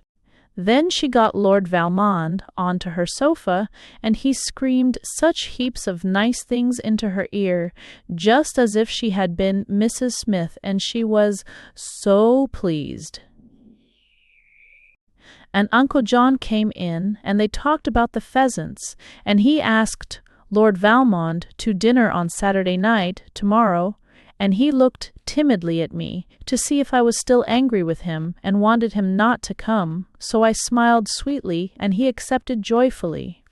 Then she got Lord Valmond onto her sofa, and he screamed such heaps of nice things into her ear, just as if she had been Mrs. Smith, and she was so pleased. And Uncle John came in, and they talked about the pheasants, and he asked Lord Valmond to dinner on Saturday night, tomorrow, and he looked timidly at me to see if I was still angry with him and wanted him not to come, so I smiled sweetly, and he accepted joyfully.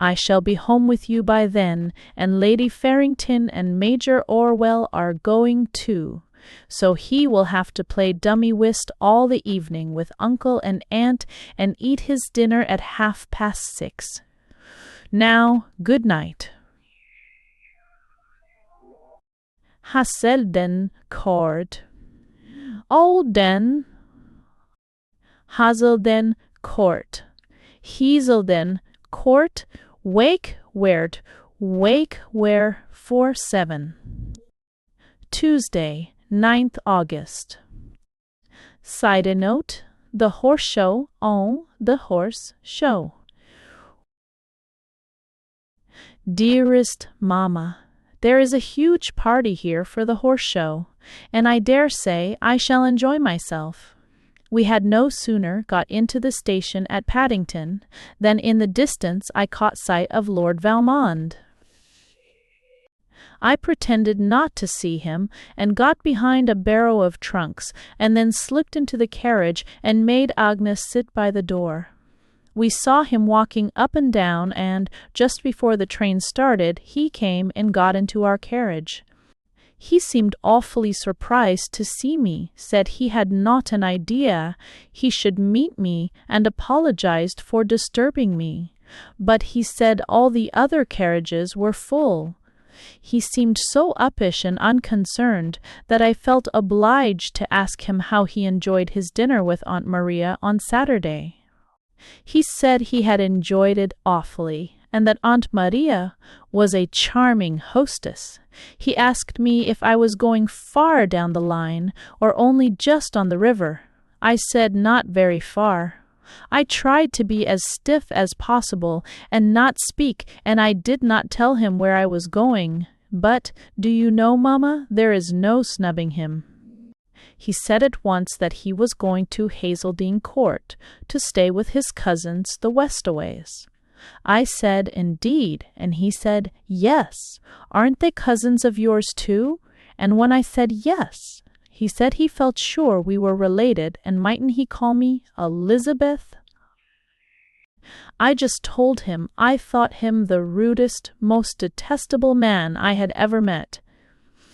I shall be home with you by then, and Lady Farrington and Major Orwell are going too. So he will have to play dummy whist all the evening with Uncle and Aunt and eat his dinner at 6:30. Now, good night. Haselden Court. Olden. Hazelden Court. Heselden Court. Wake where 47. Tuesday, 9th August. Side note, the horse show on the horse show. Dearest Mamma, there is a huge party here for the horse show, and I dare say I shall enjoy myself. We had no sooner got into the station at Paddington than in the distance I caught sight of Lord Valmond. I pretended not to see him and got behind a barrow of trunks and then slipped into the carriage and made Agnes sit by the door. We saw him walking up and down, and just before the train started, he came and got into our carriage. He seemed awfully surprised to see me, said he had not an idea he should meet me, and apologized for disturbing me. But he said all the other carriages were full. He seemed so uppish and unconcerned that I felt obliged to ask him how he enjoyed his dinner with Aunt Maria on Saturday. He said he had enjoyed it awfully, and that Aunt Maria was a charming hostess. He asked me if I was going far down the line, or only just on the river. I said not very far. I tried to be as stiff as possible and not speak, and I did not tell him where I was going. But, do you know, Mamma, there is no snubbing him. He said at once that he was going to Hazelden Court to stay with his cousins, the Westaways. I said, indeed, and he said, yes. Aren't they cousins of yours too? And when I said yes, he said he felt sure we were related, and mightn't he call me Elizabeth? I just told him I thought him the rudest, most detestable man I had ever met,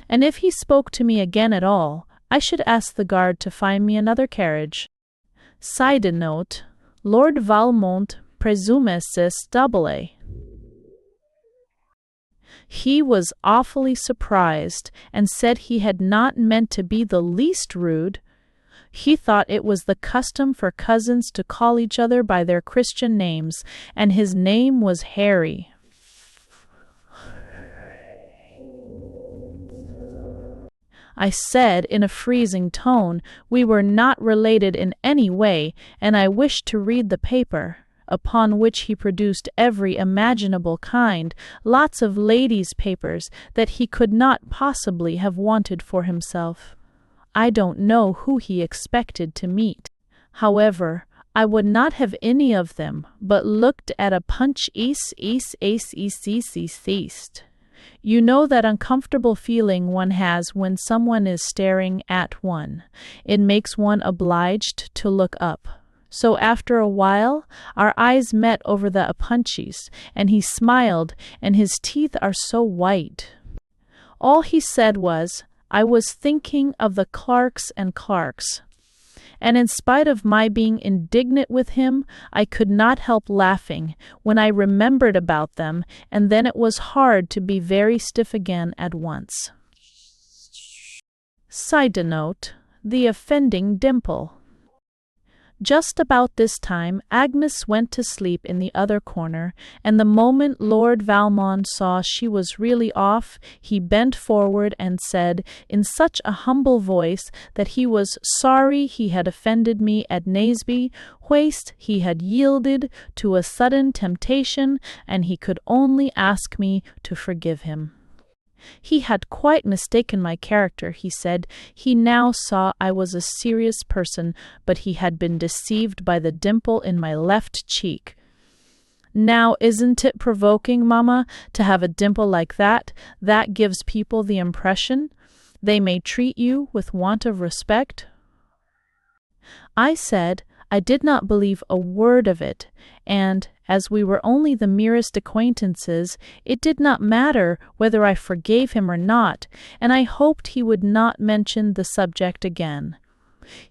and if he spoke to me again at all, I should ask the guard to find me another carriage. Side note, Lord Valmont presumesis double. He was awfully surprised and said he had not meant to be the least rude. He thought it was the custom for cousins to call each other by their Christian names, and his name was Harry. I said in a freezing tone we were not related in any way, and I wished to read the paper, upon which he produced every imaginable kind, lots of ladies' papers that he could not possibly have wanted for himself. I don't know who he expected to meet. However, I would not have any of them, but looked at a punch east. You know that uncomfortable feeling one has when someone is staring at one. It makes one obliged to look up. So after a while, our eyes met over the apunchis, and he smiled, and his teeth are so white. All he said was, I was thinking of the Clarks and Clarks. And in spite of my being indignant with him, I could not help laughing when I remembered about them, and then it was hard to be very stiff again at once. Side note, the offending dimple. Just about this time, Agnes went to sleep in the other corner, and the moment Lord Valmond saw she was really off, he bent forward and said, in such a humble voice, that he was sorry he had offended me at Naseby, whilst he had yielded to a sudden temptation, and he could only ask me to forgive him. He had quite mistaken my character, he said. He now saw I was a serious person, but he had been deceived by the dimple in my left cheek. Now, isn't it provoking, Mamma, to have a dimple like that? That gives people the impression they may treat you with want of respect. I said, I did not believe a word of it, and, as we were only the merest acquaintances, it did not matter whether I forgave him or not, and I hoped he would not mention the subject again.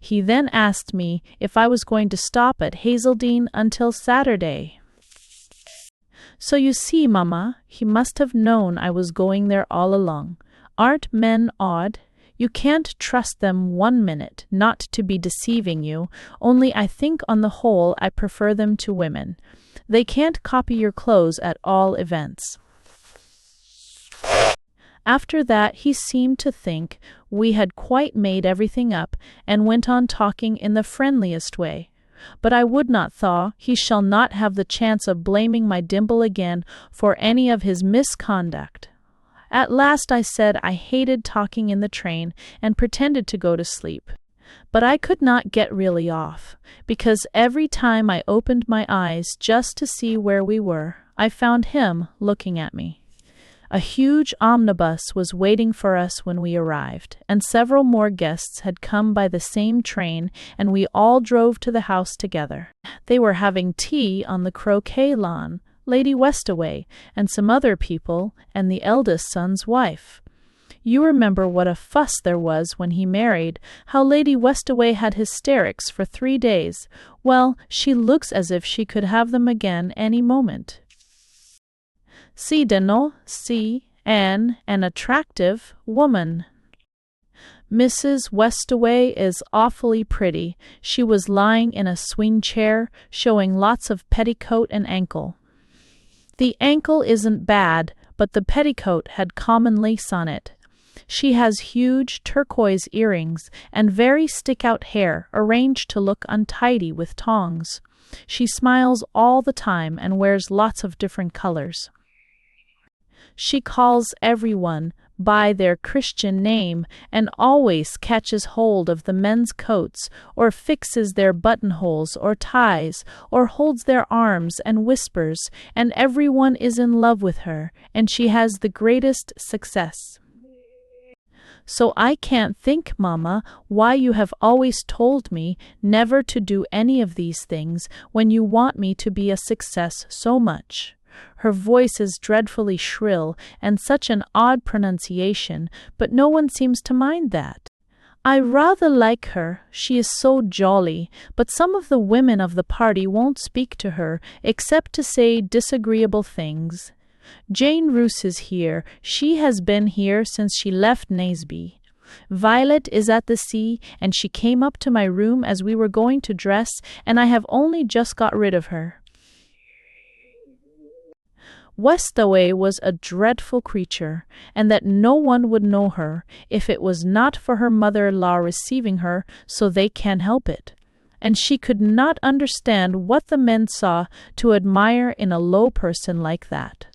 He then asked me if I was going to stop at Hazeldene until Saturday. So you see, Mamma, he must have known I was going there all along. Aren't men odd? You can't trust them 1 minute, not to be deceiving you, only I think on the whole I prefer them to women. They can't copy your clothes at all events. After that he seemed to think we had quite made everything up, and went on talking in the friendliest way. But I would not thaw, he shall not have the chance of blaming my Dimple again for any of his misconduct. At last I said I hated talking in the train, and pretended to go to sleep. But I could not get really off, because every time I opened my eyes just to see where we were, I found him looking at me. A huge omnibus was waiting for us when we arrived, and several more guests had come by the same train, and we all drove to the house together. They were having tea on the croquet lawn, Lady Westaway, and some other people, and the eldest son's wife. You remember what a fuss there was when he married, how Lady Westaway had hysterics for 3 days. Well, she looks as if she could have them again any moment. See, Deno, see, an attractive woman. Mrs. Westaway is awfully pretty. She was lying in a swing chair, showing lots of petticoat and ankle. The ankle isn't bad, but the petticoat had common lace on it. She has huge turquoise earrings and very stick-out hair arranged to look untidy with tongs. She smiles all the time and wears lots of different colors. She calls everyone by their Christian name and always catches hold of the men's coats, or fixes their buttonholes or ties, or holds their arms and whispers, and everyone is in love with her, and she has the greatest success. So I can't think, Mamma, why you have always told me never to do any of these things when you want me to be a success so much. Her voice is dreadfully shrill, and such an odd pronunciation, but no one seems to mind that. I rather like her, she is so jolly, but some of the women of the party won't speak to her, except to say disagreeable things. Jane Roos is here, she has been here since she left Naseby. Violet is at the sea, and she came up to my room as we were going to dress, and I have only just got rid of her. Westaway was a dreadful creature, and that no one would know her, if it was not for her mother-in-law receiving her, so they can't help it. And she could not understand what the men saw to admire in a low person like that.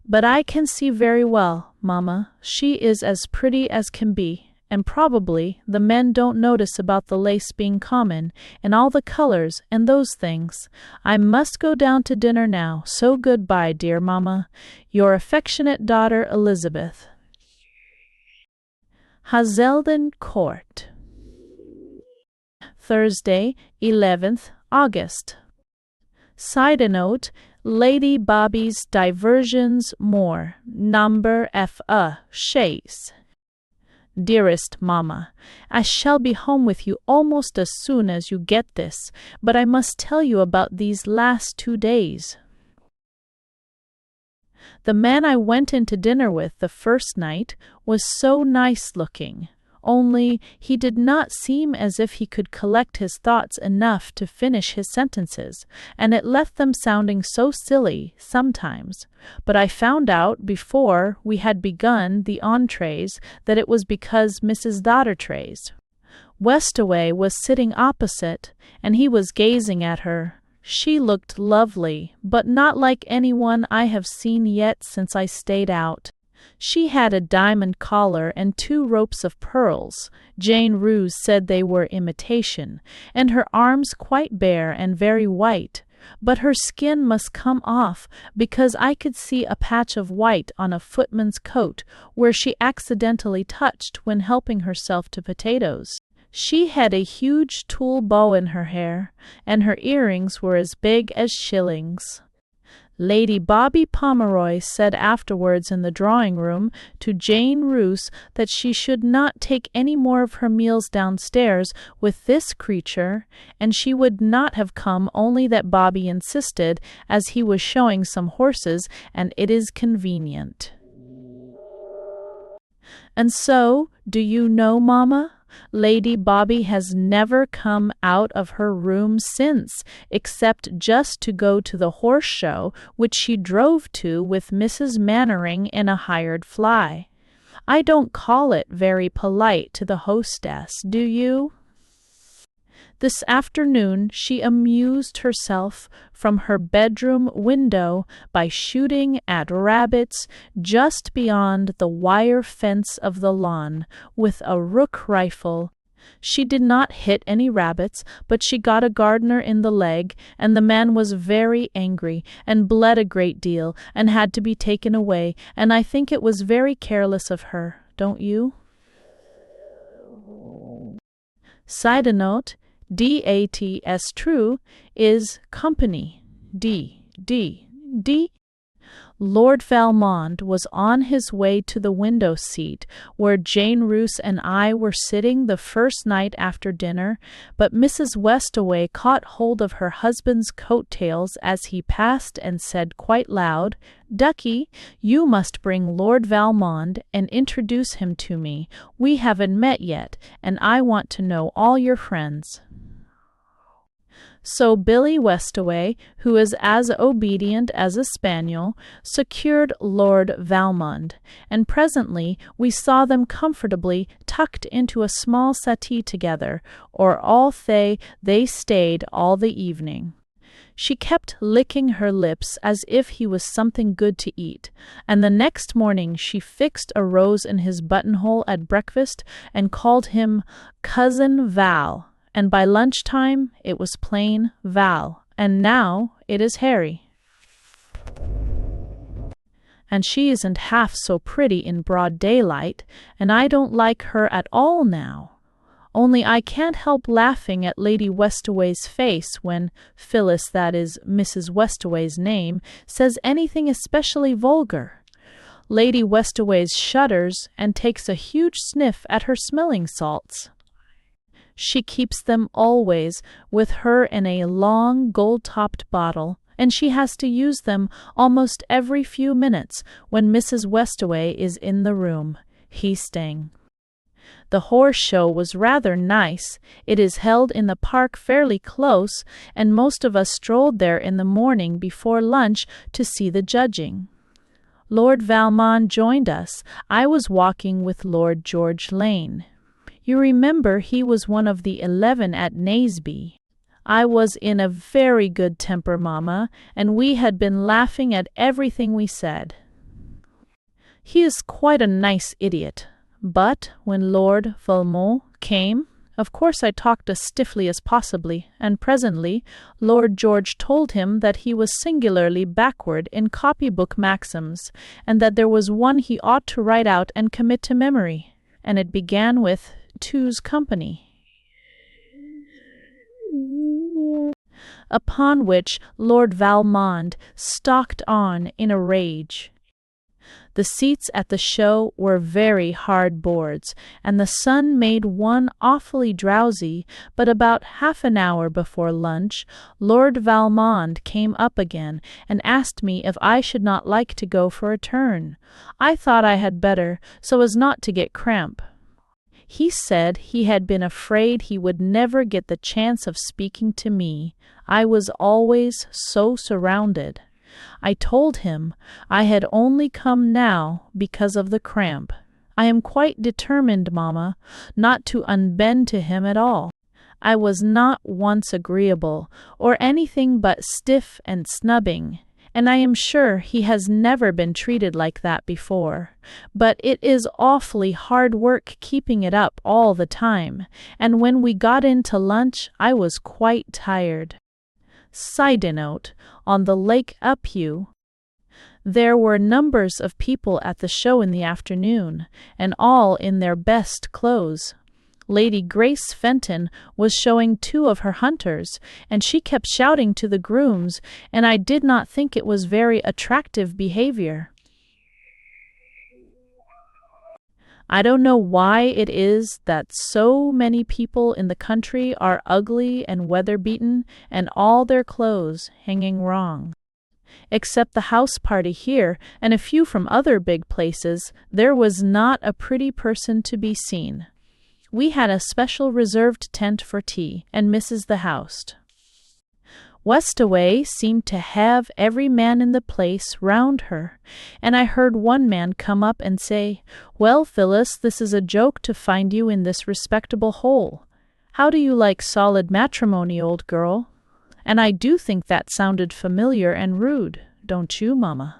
But I can see very well, Mamma, she is as pretty as can be, and probably the men don't notice about the lace being common, and all the colors, and those things. I must go down to dinner now, so good-bye, dear Mamma. Your affectionate daughter, Elizabeth. Hazelden Court, Thursday, 11th August. Side note, Lady Bobby's diversions more, number F.A. Chaise. Dearest Mamma, I shall be home with you almost as soon as you get this, but I must tell you about these last 2 days. The man I went in to dinner with the first night was so nice-looking, only he did not seem as if he could collect his thoughts enough to finish his sentences, and it left them sounding so silly sometimes. But I found out before we had begun the entrees that it was because Mrs. Dottertrays. Westaway was sitting opposite, and he was gazing at her. She looked lovely, but not like anyone I have seen yet since I stayed out. She had a diamond collar and 2 ropes of pearls. Jane Roos said they were imitation, and her arms quite bare and very white, but her skin must come off, because I could see a patch of white on a footman's coat where she accidentally touched when helping herself to potatoes. She had a huge tulle bow in her hair, and her earrings were as big as shillings. Lady Bobby Pomeroy said afterwards in the drawing-room to Jane Roose that she should not take any more of her meals downstairs with this creature, and she would not have come only that Bobby insisted, as he was showing some horses, and it is convenient. And so, do you know, Mamma? Lady Bobby has never come out of her room since, except just to go to the horse show, which she drove to with Mrs. Mannering in a hired fly. I don't call it very polite to the hostess, do you? This afternoon she amused herself from her bedroom window by shooting at rabbits just beyond the wire fence of the lawn with a rook rifle. She did not hit any rabbits, but she got a gardener in the leg, and the man was very angry, and bled a great deal, and had to be taken away, and I think it was very careless of her, don't you? Side note, DATS true is company. D. Lord Valmond was on his way to the window seat where Jane Roose and I were sitting the first night after dinner, but Mrs. Westaway caught hold of her husband's coat-tails as he passed and said quite loud, "Ducky, you must bring Lord Valmond and introduce him to me. We haven't met yet, and I want to know all your friends." So Billy Westaway, who is as obedient as a spaniel, secured Lord Valmond, and presently we saw them comfortably tucked into a small settee together, or all they stayed all the evening. She kept licking her lips as if he was something good to eat, and the next morning she fixed a rose in his buttonhole at breakfast and called him Cousin Val. And by lunchtime it was plain Val, and now it is Harry. And she isn't half so pretty in broad daylight, and I don't like her at all now. Only I can't help laughing at Lady Westaway's face when Phyllis, that is Mrs. Westaway's name, says anything especially vulgar. Lady Westaway shudders and takes a huge sniff at her smelling salts. She keeps them always with her in a long gold-topped bottle, and she has to use them almost every few minutes when Mrs. Westaway is in the room. Heasting. The horse show was rather nice. It is held in the park fairly close, and most of us strolled there in the morning before lunch to see the judging. Lord Valmond joined us. I was walking with Lord George Lane. You remember he was one of the 11 at Naseby. I was in a very good temper, Mamma, and we had been laughing at everything we said. He is quite a nice idiot, but when Lord Valmont came, of course I talked as stiffly as possibly, and presently Lord George told him that he was singularly backward in copybook maxims, and that there was one he ought to write out and commit to memory, and it began with two's company. Upon which Lord Valmond stalked on in a rage. The seats at the show were very hard boards, and the sun made one awfully drowsy, but about half an hour before lunch, Lord Valmond came up again and asked me if I should not like to go for a turn. I thought I had better, so as not to get cramp. He said he had been afraid he would never get the chance of speaking to me. I was always so surrounded. I told him I had only come now because of the cramp. I am quite determined, Mamma, not to unbend to him at all. I was not once agreeable, or anything but stiff and snubbing, and I am sure he has never been treated like that before. But it is awfully hard work keeping it up all the time, and when we got in to lunch I was quite tired. Side note, on the Lake Uphew, there were numbers of people at the show in the afternoon, and all in their best clothes. Lady Grace Fenton was showing 2 of her hunters, and she kept shouting to the grooms, and I did not think it was very attractive behavior. I don't know why it is that so many people in the country are ugly and weather-beaten and all their clothes hanging wrong. Except the house party here and a few from other big places, there was not a pretty person to be seen. We had a special reserved tent for tea, and Mrs. the housed. Westaway seemed to have every man in the place round her, and I heard one man come up and say, "Well, Phyllis, this is a joke to find you in this respectable hole. How do you like solid matrimony, old girl?" And I do think that sounded familiar and rude, don't you, Mamma?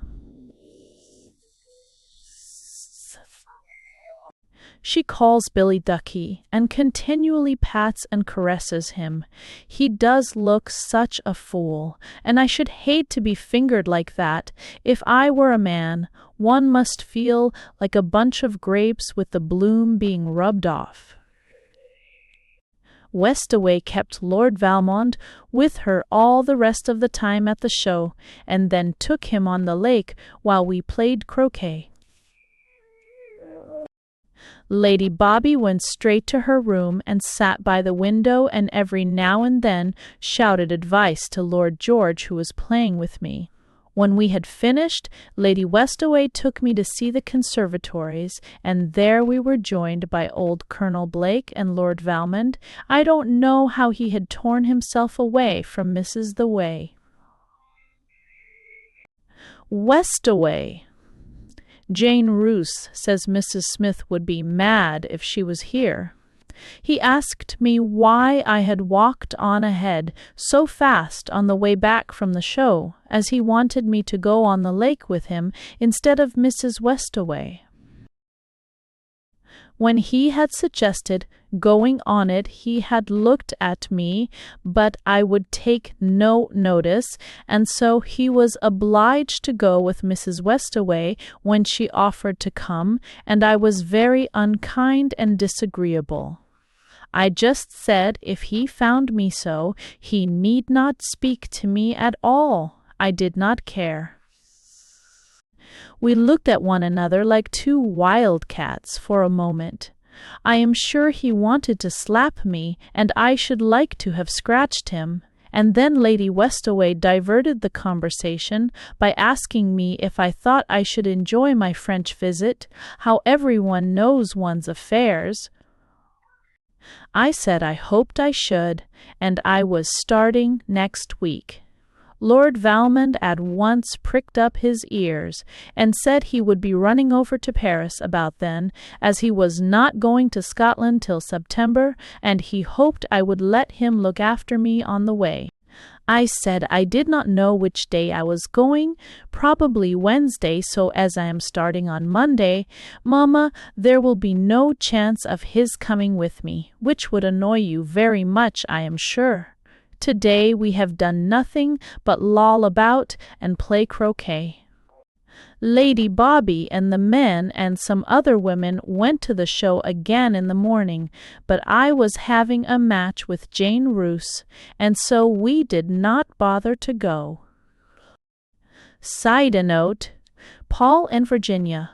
She calls Billy Ducky and continually pats and caresses him. He does look such a fool, and I should hate to be fingered like that. If I were a man, one must feel like a bunch of grapes with the bloom being rubbed off. Westaway kept Lord Valmond with her all the rest of the time at the show, and then took him on the lake while we played croquet. Lady Bobby went straight to her room and sat by the window and every now and then shouted advice to Lord George, who was playing with me. When we had finished, Lady Westaway took me to see the conservatories, and there we were joined by old Colonel Blake and Lord Valmond. I don't know how he had torn himself away from Mrs. the Way. Westaway. Jane Roos says Mrs. Smith would be mad if she was here. He asked me why I had walked on ahead so fast on the way back from the show, as he wanted me to go on the lake with him instead of Mrs. Westaway. When he had suggested going on it, he had looked at me, but I would take no notice, and so he was obliged to go with Mrs. Westaway when she offered to come, and I was very unkind and disagreeable. I just said if he found me so, he need not speak to me at all. I did not care. We looked at one another like 2 wildcats for a moment. I am sure he wanted to slap me, and I should like to have scratched him. And then Lady Westaway diverted the conversation by asking me if I thought I should enjoy my French visit, how everyone knows one's affairs. I said I hoped I should, and I was starting next week. Lord Valmond at once pricked up his ears and said he would be running over to Paris about then, as he was not going to Scotland till September, and he hoped I would let him look after me on the way. I said I did not know which day I was going, probably Wednesday, so as I am starting on Monday, Mamma, there will be no chance of his coming with me, which would annoy you very much, I am sure. Today we have done nothing but loll about and play croquet. Lady Bobby and the men and some other women went to the show again in the morning, but I was having a match with Jane Roos, and so we did not bother to go. Side note, Paul and Virginia.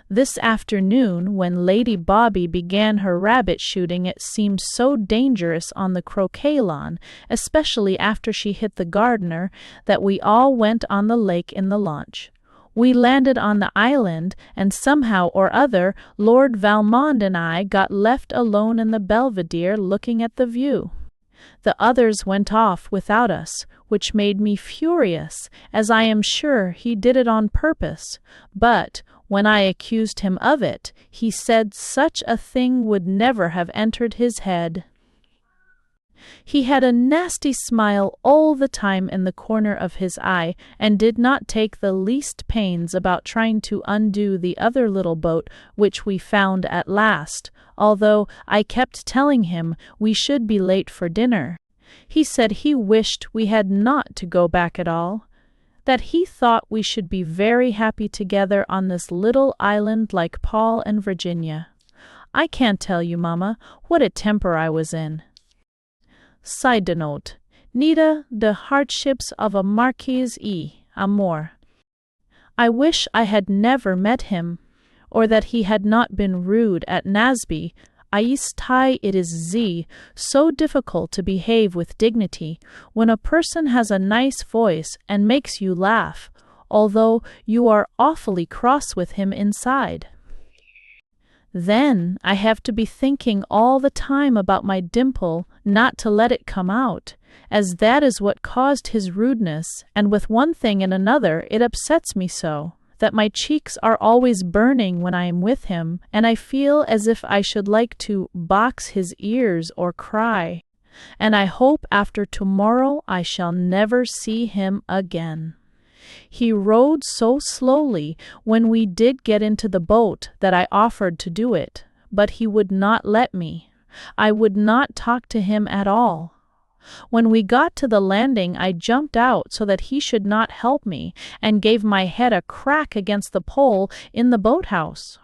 This afternoon, when Lady Bobby began her rabbit shooting, it seemed so dangerous on the croquet lawn, especially after she hit the gardener, that we all went on the lake in the launch. We landed on the island, and somehow or other Lord Valmond and I got left alone in the Belvedere looking at the view. The others went off without us, which made me furious, as I am sure he did it on purpose, but when I accused him of it, he said such a thing would never have entered his head. He had a nasty smile all the time in the corner of his eye, and did not take the least pains about trying to undo the other little boat which we found at last, although I kept telling him we should be late for dinner. He said he wished we had not to go back at all, that he thought we should be very happy together on this little island like Paul and Virginia. I can't tell you, Mama, what a temper I was in. Side note, Nita, the hardships of a Marquis Amor. I wish I had never met him, or that he had not been rude at Nasby. It is so difficult to behave with dignity when a person has a nice voice and makes you laugh, although you are awfully cross with him inside. Then I have to be thinking all the time about my dimple not to let it come out, as that is what caused his rudeness, and with one thing and another it upsets me so that my cheeks are always burning when I am with him, and I feel as if I should like to box his ears or cry, and I hope after tomorrow I shall never see him again. He rowed so slowly when we did get into the boat that I offered to do it, but he would not let me. I would not talk to him at all. When we got to the landing, I jumped out so that he should not help me, and gave my head a crack against the pole in the boathouse.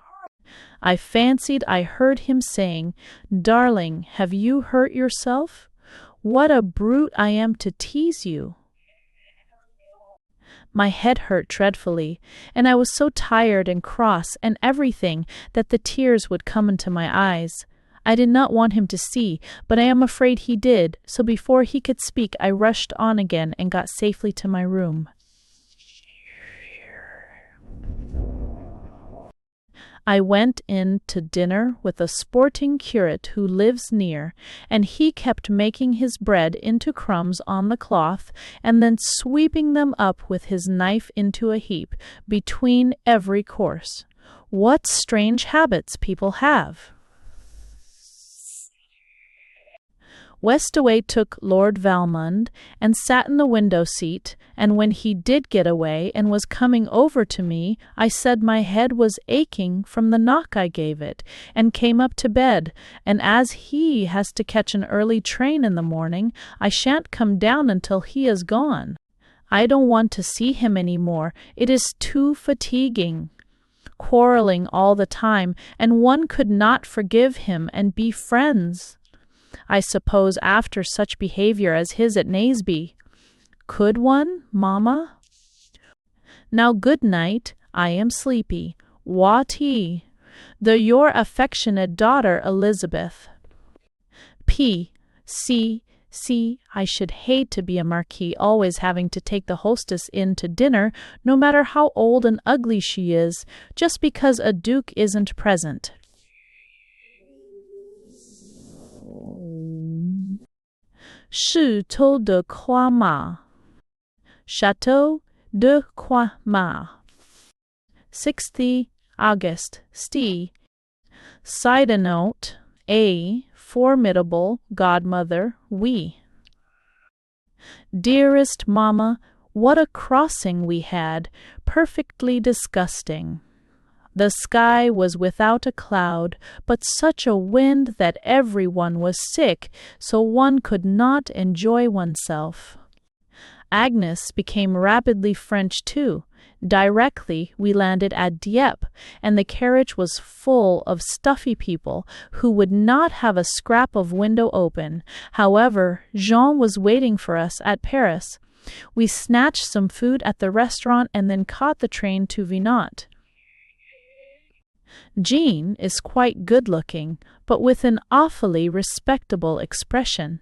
I fancied I heard him saying, "Darling, have you hurt yourself? What a brute I am to tease you." My head hurt dreadfully, and I was so tired and cross and everything that the tears would come into my eyes. I did not want him to see, but I am afraid he did, so before he could speak I rushed on again and got safely to my room. I went in to dinner with a sporting curate who lives near, and he kept making his bread into crumbs on the cloth, and then sweeping them up with his knife into a heap, between every course. What strange habits people have! Westaway took Lord Valmond and sat in the window seat, and when he did get away and was coming over to me, I said my head was aching from the knock I gave it, and came up to bed, and as he has to catch an early train in the morning, I shan't come down until he is gone. I don't want to see him any more. It is too fatiguing. Quarreling all the time, and one could not forgive him and be friends. I suppose after such behavior as his at Naseby. Could one, Mamma? Now good night, I am sleepy. Watty. Your affectionate daughter Elizabeth. P.C. I should hate to be a marquis, always having to take the hostess in to dinner, no matter how old and ugly she is, just because a duke isn't present. Château de Croix-Mare. Château de Croix-Mare. 6th August. Side note, a formidable godmother, we. Dearest Mamma, what a crossing we had, perfectly disgusting. The sky was without a cloud, but such a wind that everyone was sick, so one could not enjoy oneself. Agnes became rapidly French too. Directly we landed at Dieppe, and the carriage was full of stuffy people who would not have a scrap of window open. However, Jean was waiting for us at Paris. We snatched some food at the restaurant and then caught the train to Vinant. Jean is quite good-looking, but with an awfully respectable expression.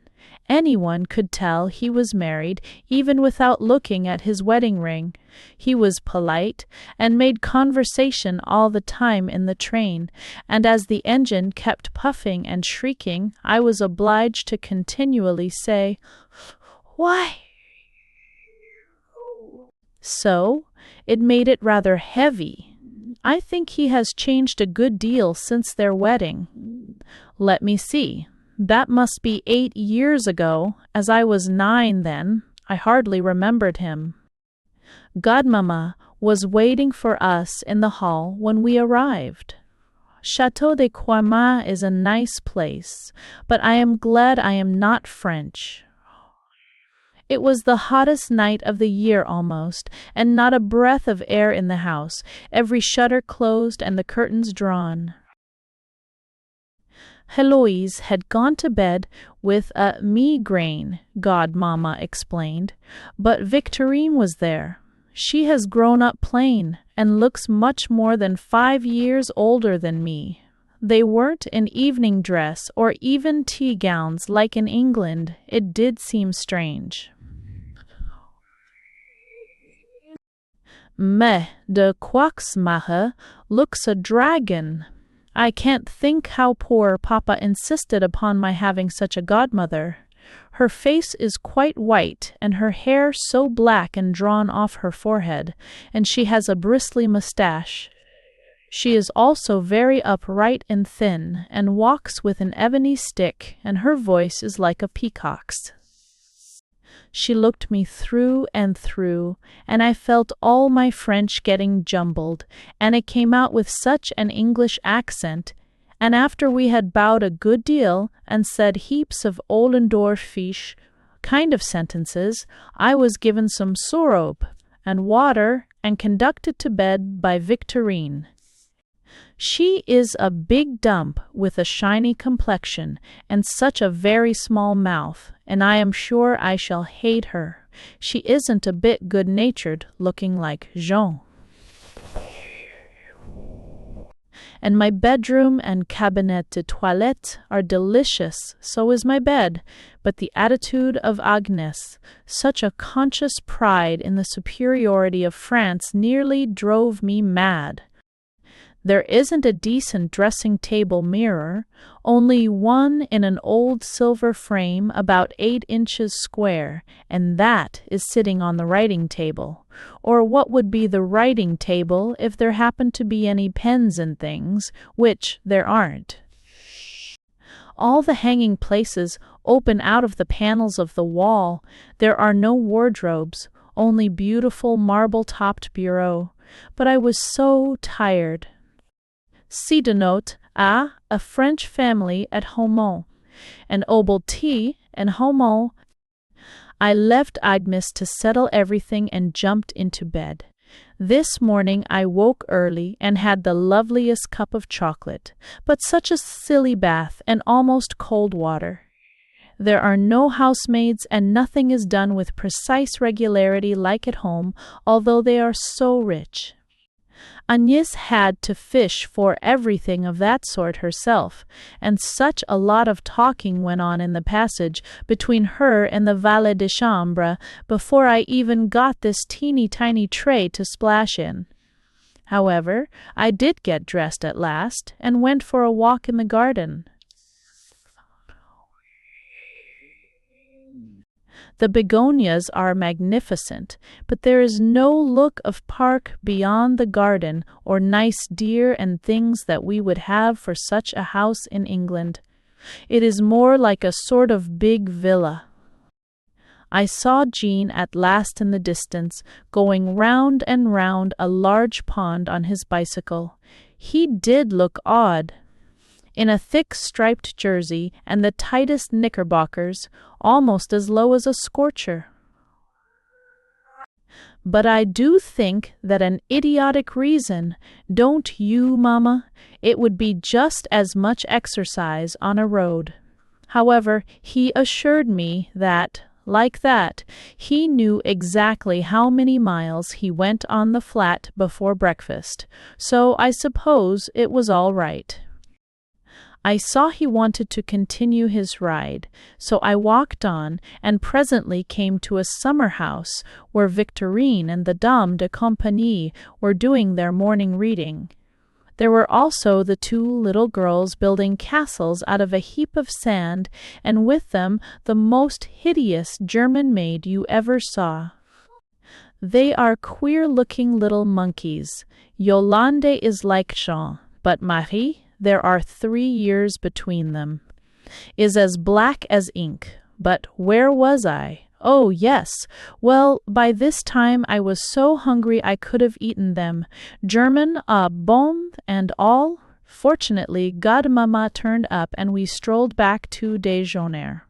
Anyone could tell he was married, even without looking at his wedding ring. He was polite, and made conversation all the time in the train, and as the engine kept puffing and shrieking, I was obliged to continually say, "Why?" So, it made it rather heavy. I think he has changed a good deal since their wedding. Let me see. That must be 8 years ago, as I was 9 then. I hardly remembered him. Godmamma was waiting for us in the hall when we arrived. Château de Croix-Mare is a nice place, but I am glad I am not French. It was the hottest night of the year almost, and not a breath of air in the house, every shutter closed and the curtains drawn. Heloise had gone to bed with a migraine, Godmamma explained, but Victorine was there. She has grown up plain and looks much more than 5 years older than me. They weren't in evening dress or even tea gowns like in England. It did seem strange. Mais de Quaxmacher looks a dragon. I can't think how poor Papa insisted upon my having such a godmother. Her face is quite white, and her hair so black and drawn off her forehead, and she has a bristly moustache. She is also very upright and thin, and walks with an ebony stick, and her voice is like a peacock's. She looked me through and through, and I felt all my French getting jumbled, and it came out with such an English accent, and after we had bowed a good deal and said heaps of Ollendorfish kind of sentences, I was given some sorope and water and conducted to bed by Victorine. She is a big dump with a shiny complexion and such a very small mouth, and I am sure I shall hate her. She isn't a bit good-natured, looking like Jean. And my bedroom and cabinet de toilette are delicious, so is my bed, but the attitude of Agnes, such a conscious pride in the superiority of France, nearly drove me mad. There isn't a decent dressing-table mirror, only one in an old silver frame about 8 inches square, and that is sitting on the writing-table, or what would be the writing-table if there happened to be any pens and things, which there aren't. All the hanging places open out of the panels of the wall. There are no wardrobes, only beautiful marble-topped bureaux, but I was so tired. See de note a French family at Haumont, and Obel tea and Haumont. I left Agnes to settle everything and jumped into bed. This morning I woke early and had the loveliest cup of chocolate, but such a silly bath and almost cold water. There are no housemaids and nothing is done with precise regularity like at home, although they are so rich. Agnès had to fish for everything of that sort herself, and such a lot of talking went on in the passage between her and the valet de chambre before I even got this teeny-tiny tray to splash in. However, I did get dressed at last, and went for a walk in the garden. The begonias are magnificent, but there is no look of park beyond the garden or nice deer and things that we would have for such a house in England. It is more like a sort of big villa. I saw Jean at last in the distance, going round and round a large pond on his bicycle. He did look odd. In a thick striped jersey and the tightest knickerbockers, almost as low as a scorcher. But I do think that an idiotic reason, don't you, Mamma? It would be just as much exercise on a road. However, he assured me that, like that, he knew exactly how many miles he went on the flat before breakfast, so I suppose it was all right. I saw he wanted to continue his ride, so I walked on and presently came to a summer house where Victorine and the dame de compagnie were doing their morning reading. There were also the 2 little girls building castles out of a heap of sand, and with them the most hideous German maid you ever saw. They are queer-looking little monkeys. Yolande is like Jean, but Marie, there are 3 years between them, is as black as ink. But where was I? Oh, yes. Well, by this time I was so hungry I could have eaten them, German à bon and all. Fortunately, Godmamma turned up and we strolled back to déjeuner.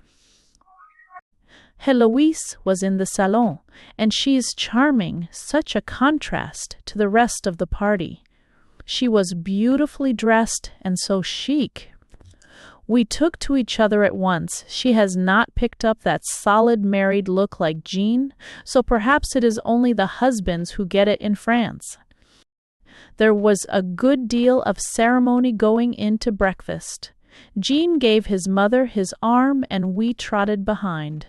Heloise was in the salon, and she is charming, such a contrast to the rest of the party. She was beautifully dressed and so chic. We took to each other at once. She has not picked up that solid married look like Jean, so perhaps it is only the husbands who get it in France. There was a good deal of ceremony going into breakfast. Jean gave his mother his arm and we trotted behind.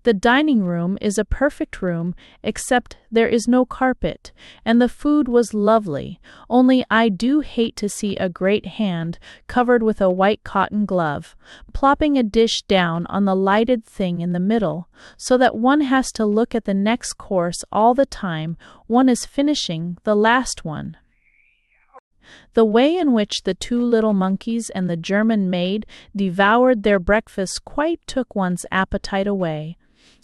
The dining room is a perfect room, except there is no carpet, and the food was lovely, only I do hate to see a great hand, covered with a white cotton glove, plopping a dish down on the lighted thing in the middle, so that one has to look at the next course all the time one is finishing the last one. The way in which the two little monkeys and the German maid devoured their breakfast quite took one's appetite away.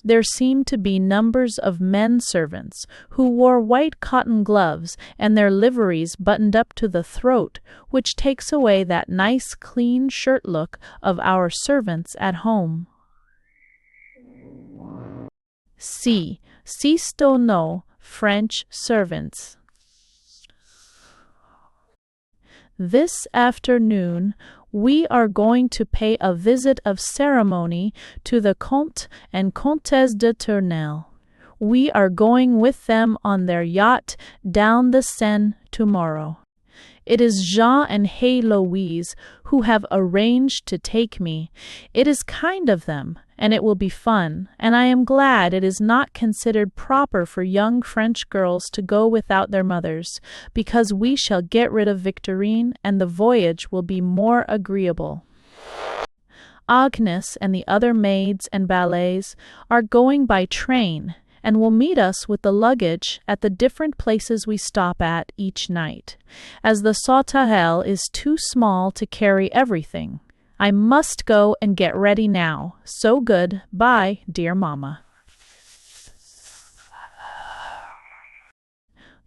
There seemed to be numbers of men servants who wore white cotton gloves and their liveries buttoned up to the throat, which takes away that nice clean shirt look of our servants at home. Si sto no, French servants. This afternoon we are going to pay a visit of ceremony to the Comte and Comtesse de Tournelle. We are going with them on their yacht down the Seine tomorrow. It is Jean and Héloïse who have arranged to take me. It is kind of them, and it will be fun, and I am glad it is not considered proper for young French girls to go without their mothers, because we shall get rid of Victorine, and the voyage will be more agreeable. Agnes and the other maids and valets are going by train, and will meet us with the luggage at the different places we stop at each night, as the Sauterelle is too small to carry everything. I must go and get ready now. So good. Bye, dear Mama.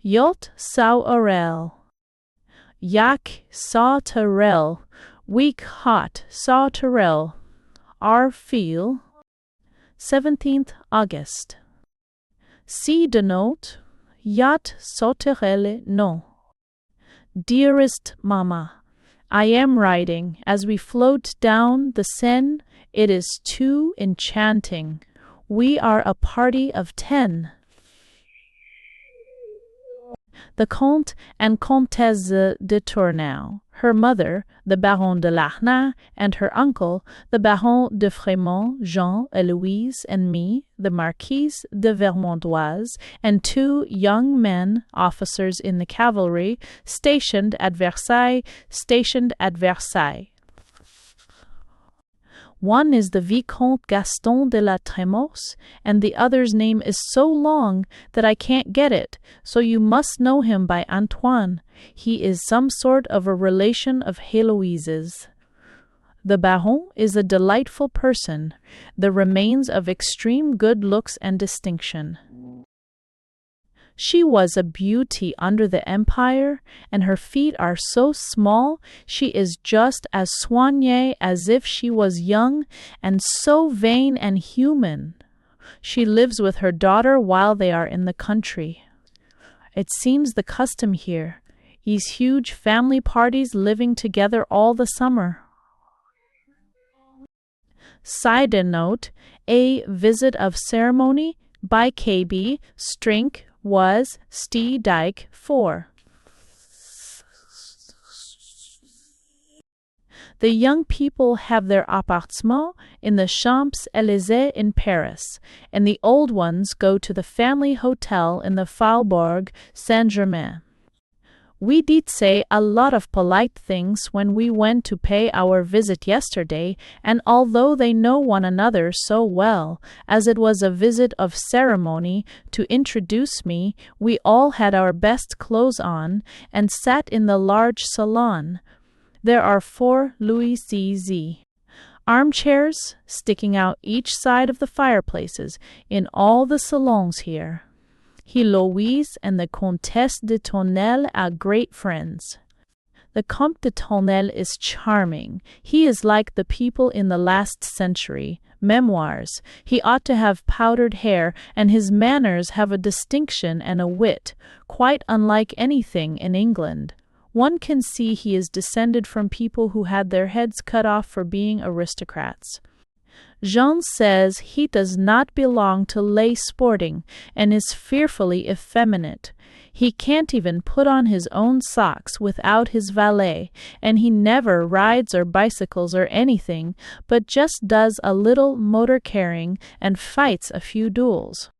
Yot Sauterelle. Yak Sauterelle. Week hot Sauterelle. Our feel. 17th August. Si de note, Yat Sauterelle no. Dearest Mama, I am writing as we float down the Seine. It is too enchanting. We are a party of 10. The Comte and Comtesse de Tournelle, her mother, the Baron de Larnat, and her uncle, the Baron de Frémont, Jean, Eloise, and me, the Marquise de Vermondoise, and 2 young men, officers in the cavalry, stationed at Versailles. One is the Vicomte Gaston de la Trémors, and the other's name is so long that I can't get it, so you must know him by Antoine. He is some sort of a relation of Héloïse's. The Baron is a delightful person, the remains of extreme good looks and distinction. She was a beauty under the Empire, and her feet are so small she is just as soignée as if she was young, and so vain and human. She lives with her daughter while they are in the country. It seems the custom here, these huge family parties living together all the summer. Side note, a visit of ceremony by KB Strink was Stiedijk 4. The young people have their appartement in the Champs-Élysées in Paris, and the old ones go to the family hotel in the Faubourg Saint-Germain. We did say a lot of polite things when we went to pay our visit yesterday, and although they know one another so well, as it was a visit of ceremony to introduce me, we all had our best clothes on, and sat in the large salon. There are 4 Louis CZ armchairs sticking out each side of the fireplaces in all the salons here. Héloïse and the Comtesse de Tournelle are great friends. The Comte de Tournelle is charming. He is like the people in the last century. Memoirs. He ought to have powdered hair, and his manners have a distinction and a wit, quite unlike anything in England. One can see he is descended from people who had their heads cut off for being aristocrats. Jean says he does not belong to lay sporting and is fearfully effeminate. He can't even put on his own socks without his valet, and he never rides or bicycles or anything, but just does a little motor carrying and fights a few duels.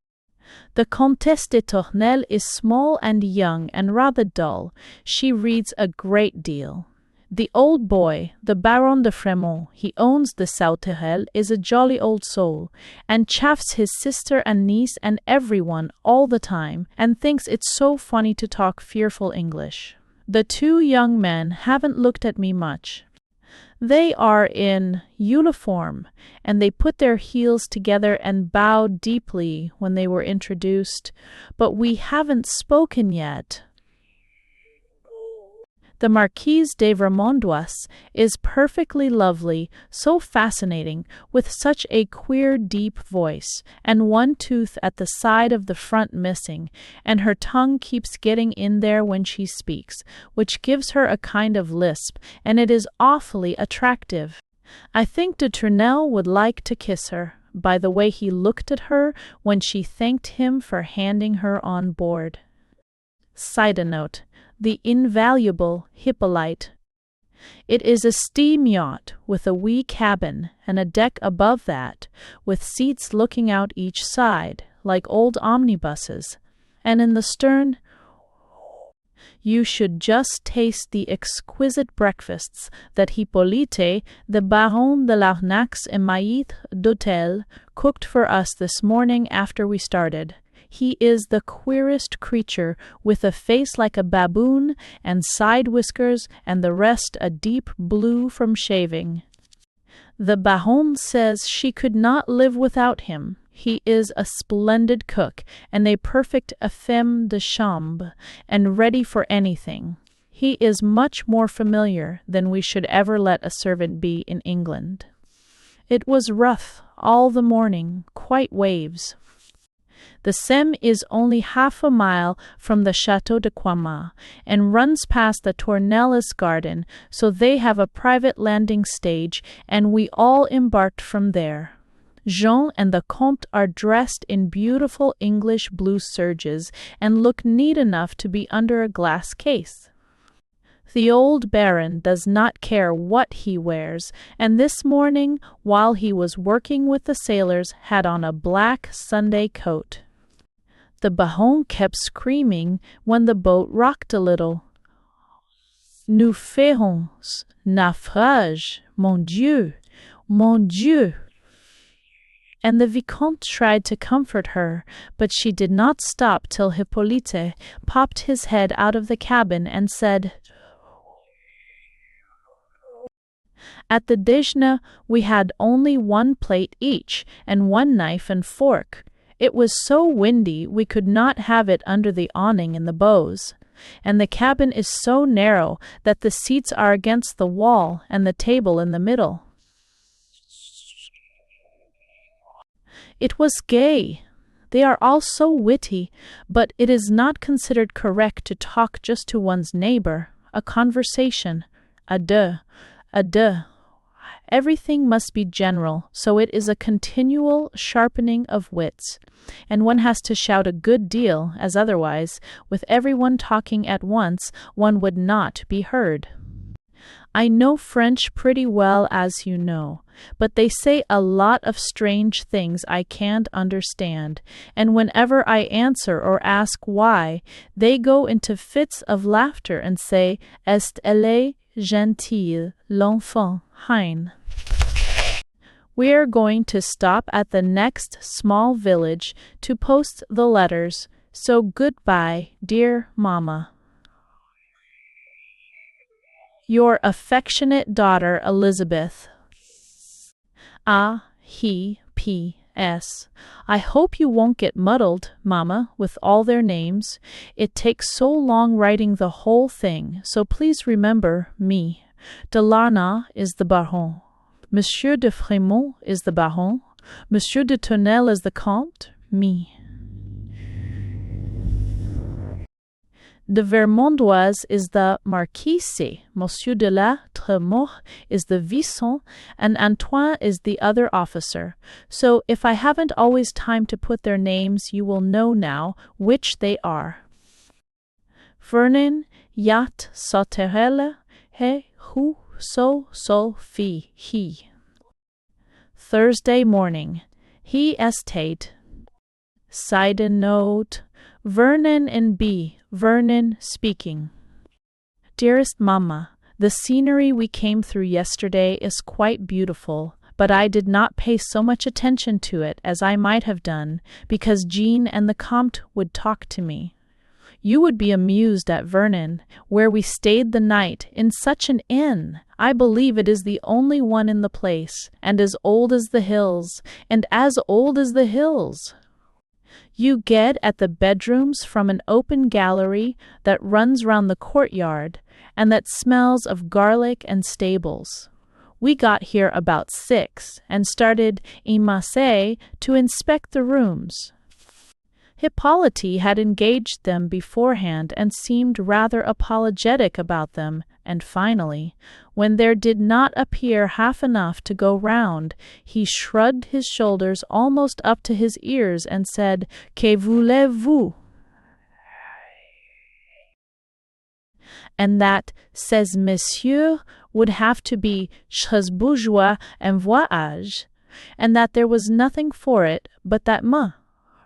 The Comtesse de Tournelle is small and young and rather dull. She reads a great deal. The old boy, the Baron de Fremont, he owns the Sauterelle, is a jolly old soul, and chaffs his sister and niece and everyone all the time, and thinks it's so funny to talk fearful English. The two young men haven't looked at me much. They are in uniform, and they put their heels together and bowed deeply when they were introduced, but we haven't spoken yet. The Marquise de Vermondois is perfectly lovely, so fascinating, with such a queer deep voice, and one tooth at the side of the front missing, and her tongue keeps getting in there when she speaks, which gives her a kind of lisp, and it is awfully attractive. I think de Tournelle would like to kiss her, by the way he looked at her when she thanked him for handing her on board. Side note. The invaluable Hippolyte. It is a steam yacht with a wee cabin and a deck above that, with seats looking out each side, like old omnibuses, and in the stern you should just taste the exquisite breakfasts that Hippolyte, the Baron de Larnac's maître d'hôtel, cooked for us this morning after we started. He is the queerest creature, with a face like a baboon, and side whiskers, and the rest a deep blue from shaving. The Baronne says she could not live without him. He is a splendid cook, and a perfect femme de chambre, and ready for anything. He is much more familiar than we should ever let a servant be in England. It was rough all the morning, quite waves. The Seine is only half a mile from the Château de Croixmare, and runs past the Tournelles' garden, so they have a private landing stage, and we all embarked from there. Jean and the Comte are dressed in beautiful English blue serges, and look neat enough to be under a glass case. The old Baron does not care what he wears, and this morning, while he was working with the sailors, had on a black Sunday coat. The Baron kept screaming when the boat rocked a little. Nous ferons naufrage, mon Dieu, mon Dieu. And the Vicomte tried to comfort her, but she did not stop till Hippolyte popped his head out of the cabin and said, At the déjeuner we had only one plate each, and one knife and fork. It was so windy we could not have it under the awning in the bows, and the cabin is so narrow that the seats are against the wall and the table in the middle. It was gay. They are all so witty, but it is not considered correct to talk just to one's neighbor. A conversation, à deux, à deux. Everything must be general, so it is a continual sharpening of wits, and one has to shout a good deal, as otherwise, with everyone talking at once, one would not be heard. I know French pretty well, as you know, but they say a lot of strange things I can't understand, and whenever I answer or ask why, they go into fits of laughter and say, Est elle gentille, l'enfant, hein? We are going to stop at the next small village to post the letters, so goodbye, dear Mamma. Your affectionate daughter, Elizabeth. P.S. I hope you won't get muddled, Mamma, with all their names. It takes so long writing the whole thing, so please remember me. De Larnach is the Baron. Monsieur de Fremont is the Baron. Monsieur de Tournelle is the Comte. Me. De Vermondoise is the Marquise, Monsieur de la Tremort is the Viscount, and Antoine is the other officer. So if I haven't always time to put their names, you will know now which they are. Vernon, Yat, Sauterelle, He, Hu, So, Fi, He. Thursday morning. He estate. Side note. Vernon and B. Vernon speaking. Dearest Mamma, the scenery we came through yesterday is quite beautiful, but I did not pay so much attention to it as I might have done, because Jean and the Comte would talk to me. You would be amused at Vernon, where we stayed the night, in such an inn. I believe it is the only one in the place, and as old as the hills, and as old as the hills. You get at the bedrooms from an open gallery that runs round the courtyard, and that smells of garlic and stables. We got here about 6, and started en masse to inspect the rooms. Hippolyte had engaged them beforehand and seemed rather apologetic about them, and finally, when there did not appear half enough to go round, he shrugged his shoulders almost up to his ears and said, Que voulez-vous? And that, says Monsieur, would have to be Strasbourgeois en voyage, and that there was nothing for it but that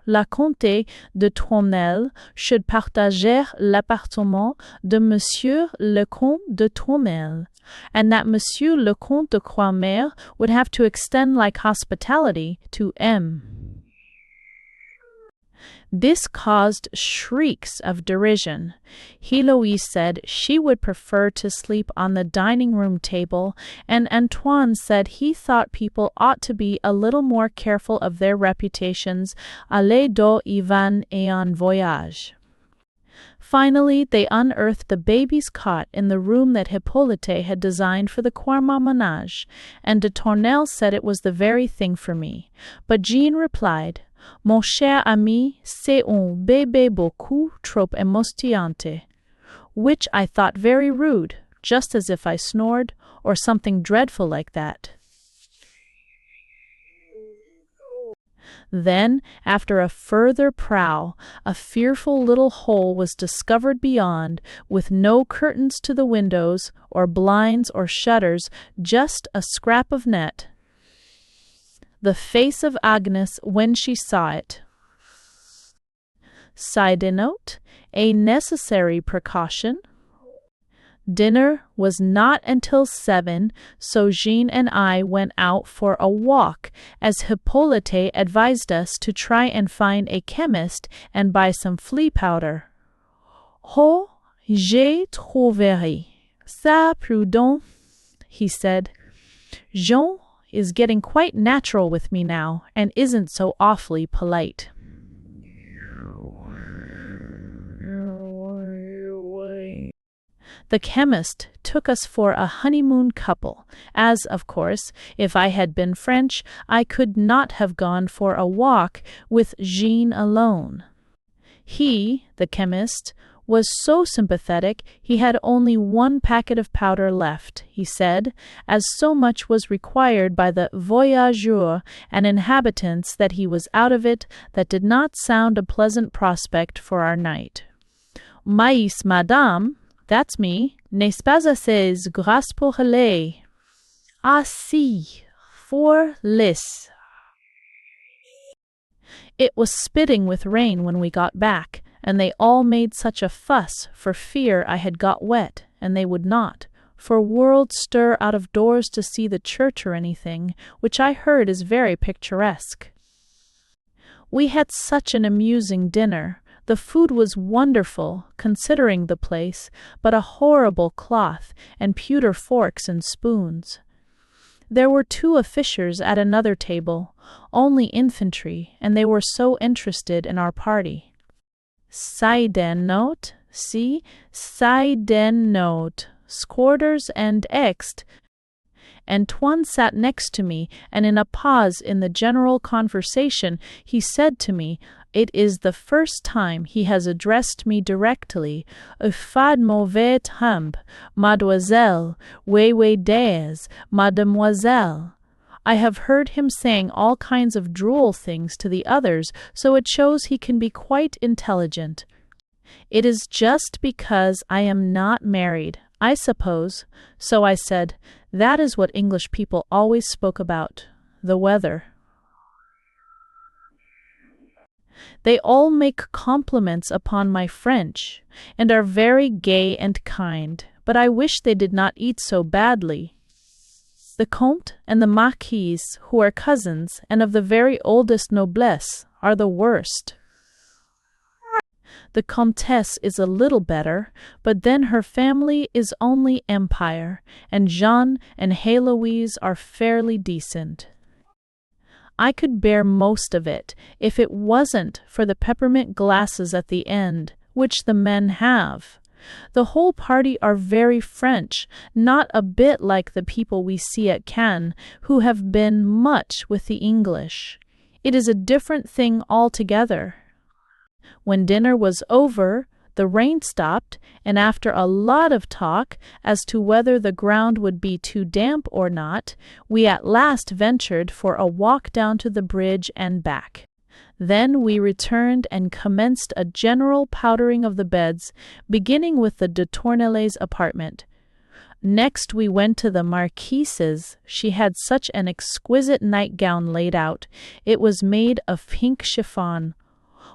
la Comte de Tournelle should partager l'appartement de Monsieur le Comte de Tournelle, and that Monsieur le Comte de Croixmare would have to extend like hospitality to M. This caused shrieks of derision. Héloïse said she would prefer to sleep on the dining-room table, and Antoine said he thought people ought to be a little more careful of their reputations, aller d'où ils vont et en voyage. Finally, they unearthed the baby's cot in the room that Hippolyte had designed for the Quarmammenage, and de Tournelle said it was the very thing for me. But Jean replied, Mon cher ami, c'est un bébé beaucoup trop émoustillante, which I thought very rude, just as if I snored, or something dreadful like that. Then, after a further prowl, a fearful little hole was discovered beyond, with no curtains to the windows, or blinds or shutters, just a scrap of net. The face of Agnes when she saw it. Side note, a necessary precaution. Dinner was not until 7, so Jean and I went out for a walk, as Hippolyte advised us to try and find a chemist and buy some flea powder. Oh, j'ai trouvé ça prudent, he said. Jean is getting quite natural with me now, and isn't so awfully polite. The chemist took us for a honeymoon couple, as, of course, if I had been French, I could not have gone for a walk with Jean alone. He, the chemist, was so sympathetic he had only 1 packet of powder left, he said, as so much was required by the voyageurs and inhabitants that he was out of it. That did not sound a pleasant prospect for our night. Mais, madame, that's me, n'est pas assez grasse pour aller. Ah, si, for lis. It was spitting with rain when we got back, and they all made such a fuss for fear I had got wet, and they would not, for worlds stir out of doors to see the church or anything, which I heard is very picturesque. We had such an amusing dinner. The food was wonderful, considering the place, but a horrible cloth, and pewter forks and spoons. There were 2 officers at another table, only infantry, and they were so interested in our party. Side note, see, side note, Squarters and ext, Antoine sat next to me, and in a pause in the general conversation, he said to me, it is the first time he has addressed me directly, "Fad mauvais temps, mademoiselle, way days, mademoiselle." I have heard him saying all kinds of droll things to the others, so it shows he can be quite intelligent. It is just because I am not married, I suppose. So I said, that is what English people always spoke about, the weather. They all make compliments upon my French, and are very gay and kind, but I wish they did not eat so badly. The Comte and the Marquise, who are cousins, and of the very oldest noblesse, are the worst. The Comtesse is a little better, but then her family is only empire, and Jean and Héloïse are fairly decent. I could bear most of it if it wasn't for the peppermint glasses at the end, which the men have. The whole party are very French, not a bit like the people we see at Cannes, who have been much with the English. It is a different thing altogether. When dinner was over, the rain stopped, and after a lot of talk as to whether the ground would be too damp or not, we at last ventured for a walk down to the bridge and back. Then we returned and commenced a general powdering of the beds, beginning with the de Tournelle's apartment. Next we went to the Marquise's. She had such an exquisite nightgown laid out. It was made of pink chiffon.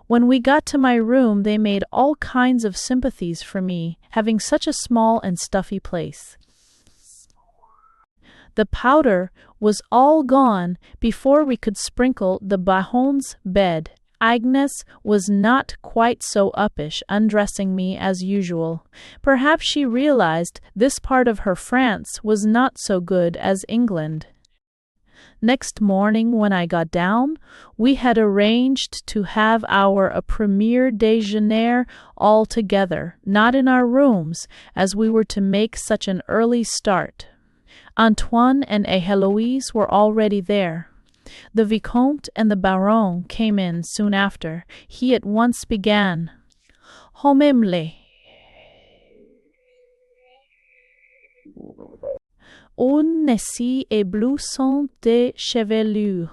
When we got to my room, they made all kinds of sympathies for me, having such a small and stuffy place. The powder was all gone before we could sprinkle the Baronne's bed. Agnes was not quite so uppish, undressing me as usual. Perhaps she realized this part of her France was not so good as England. Next morning when I got down, we had arranged to have our premier déjeuner all together, not in our rooms, as we were to make such an early start. Antoine and Héloïse were already there. The Vicomte and the Baron came in soon after. He at once began, "Homemle. Un nesi et blouson de chevelure."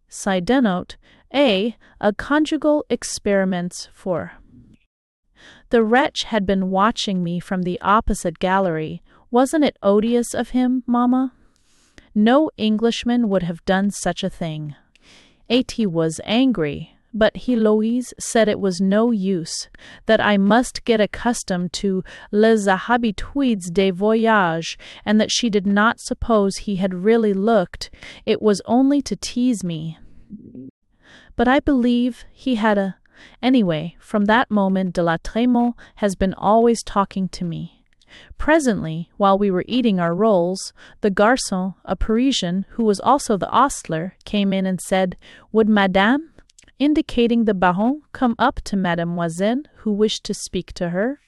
Side note, A conjugal experiments for. The wretch had been watching me from the opposite gallery. Wasn't it odious of him, Mamma? No Englishman would have done such a thing. A.T. was angry, but Héloïse said it was no use, that I must get accustomed to les habitudes de voyage, and that she did not suppose he had really looked. It was only to tease me. But I believe he had Anyway, from that moment de la Trémaux has been always talking to me. Presently, while we were eating our rolls, the garçon, a Parisian, who was also the ostler, came in and said, "Would Madame," indicating the Baron, "come up to Mademoiselle, who wished to speak to her?"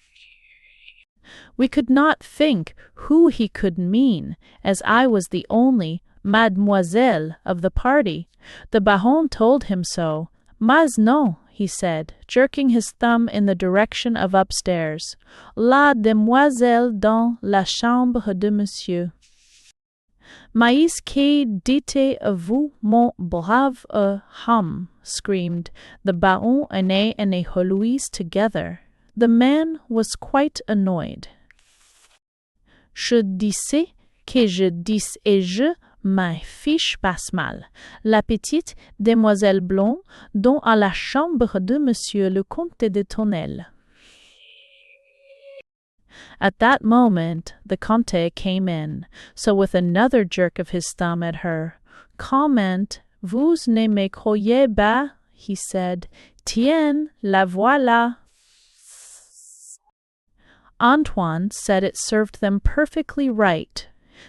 We could not think who he could mean, as I was the only Mademoiselle of the party. The Baron told him so. "Mais non," he said, jerking his thumb in the direction of upstairs. "La demoiselle dans la chambre de monsieur." "Mais que dites-vous, mon brave homme?" screamed the Baron and Héloïse together. The man was quite annoyed. "Je disais que je dis et je ma fiche passe mal. La petite demoiselle blonde dont à la chambre de monsieur le comte de Tournelle." At that moment, the Comte came in, so with another jerk of his thumb at her, "Comment, vous ne me croyez pas?" he said. "Tiens, la voilà." Antoine said it served them perfectly right,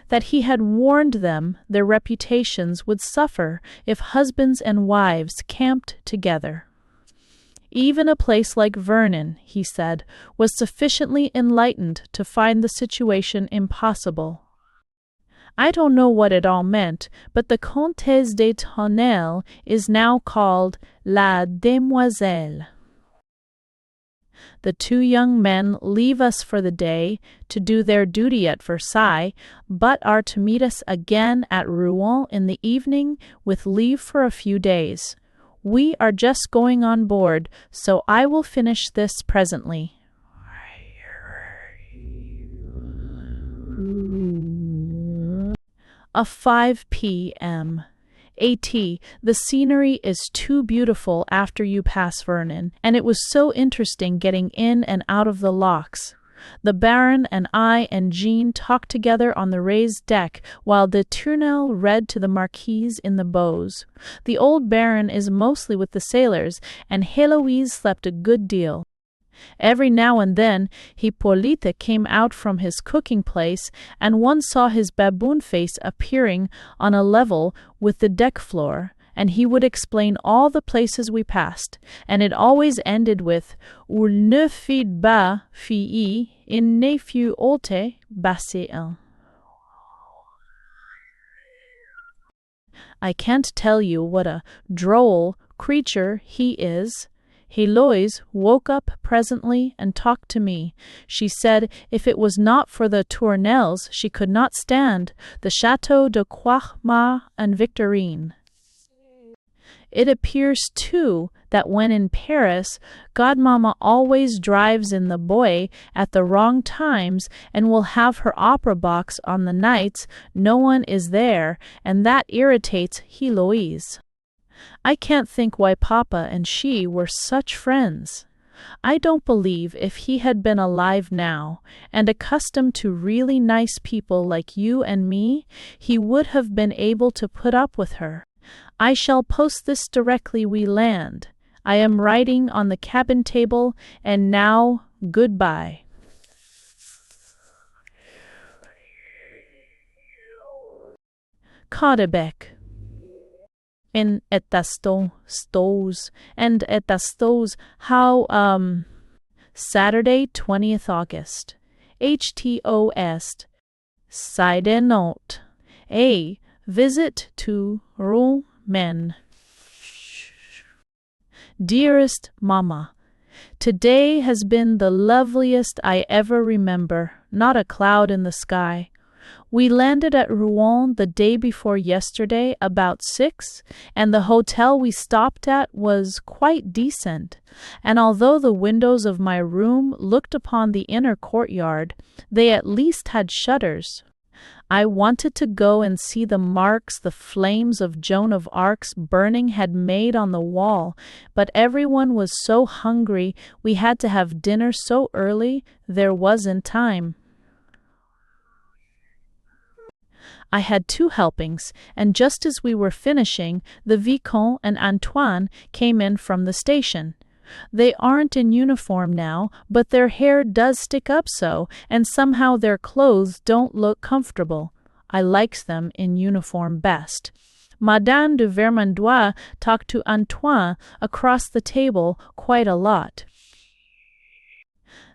that he had warned them their reputations would suffer if husbands and wives camped together. Even a place like Vernon, he said, was sufficiently enlightened to find the situation impossible. I don't know what it all meant, but the Comtesse de Tonnelle is now called La Demoiselle. The two young men leave us for the day to do their duty at Versailles, but are to meet us again at Rouen in the evening with leave for a few days. We are just going on board, so I will finish this presently. A 5 p.m. A.T. The scenery is too beautiful after you pass Vernon, and it was so interesting getting in and out of the locks. The Baron and I and Jean talked together on the raised deck while de Tournelle read to the Marquise in the bows. The old Baron is mostly with the sailors, and Héloïse slept a good deal. Every now and then Hippolyte came out from his cooking place, and one saw his baboon face appearing on a level with the deck floor, and he would explain all the places we passed, and it always ended with "Où ne fit bas fille, il ne fut haute bassin." I can't tell you what a droll creature he is. Héloïse woke up presently and talked to me. She said if it was not for the Tournelles she could not stand the Château de Croixmare and Victorine. It appears, too, that when in Paris, Godmamma always drives in the Bois at the wrong times and will have her opera box on the nights no one is there, and that irritates Héloïse. I can't think why Papa and she were such friends. I don't believe if he had been alive now, and accustomed to really nice people like you and me, he would have been able to put up with her. I shall post this directly we land. I am writing on the cabin table, and now goodbye. Caudebec. In Etastos, and Etastos, how, Saturday, 20th August. HTOS. Side note. A visit to Rouen. Dearest Mamma, today has been the loveliest I ever remember, not a cloud in the sky. We landed at Rouen the day before yesterday about 6, and the hotel we stopped at was quite decent, and although the windows of my room looked upon the inner courtyard, they at least had shutters. I wanted to go and see the marks the flames of Joan of Arc's burning had made on the wall, but everyone was so hungry we had to have dinner so early there wasn't time. I had 2 helpings, and just as we were finishing, the Vicomte and Antoine came in from the station. They aren't in uniform now, but their hair does stick up so, and somehow their clothes don't look comfortable. I likes them in uniform best. Madame de Vermandois talked to Antoine across the table quite a lot.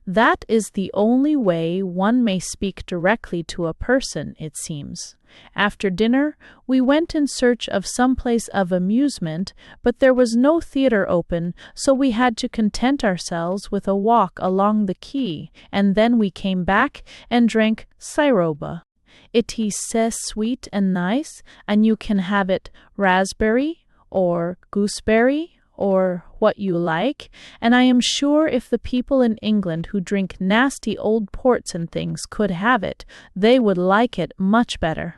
That is the only way one may speak directly to a person, it seems. After dinner, we went in search of some place of amusement, but there was no theatre open, so we had to content ourselves with a walk along the quay, and then we came back and drank syroba. It is so sweet and nice, and you can have it raspberry or gooseberry or what you like, and I am sure if the people in England who drink nasty old ports and things could have it, they would like it much better.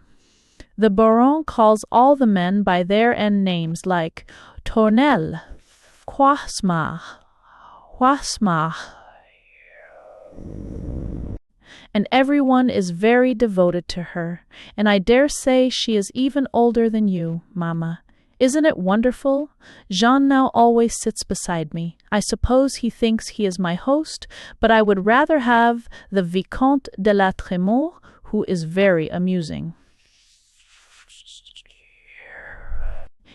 The Baron calls all the men by their end names like Tournelle, Croixmare, and everyone is very devoted to her, and I dare say she is even older than you, Mamma. Isn't it wonderful? Jean now always sits beside me. I suppose he thinks he is my host, but I would rather have the Vicomte de la Trémors, who is very amusing.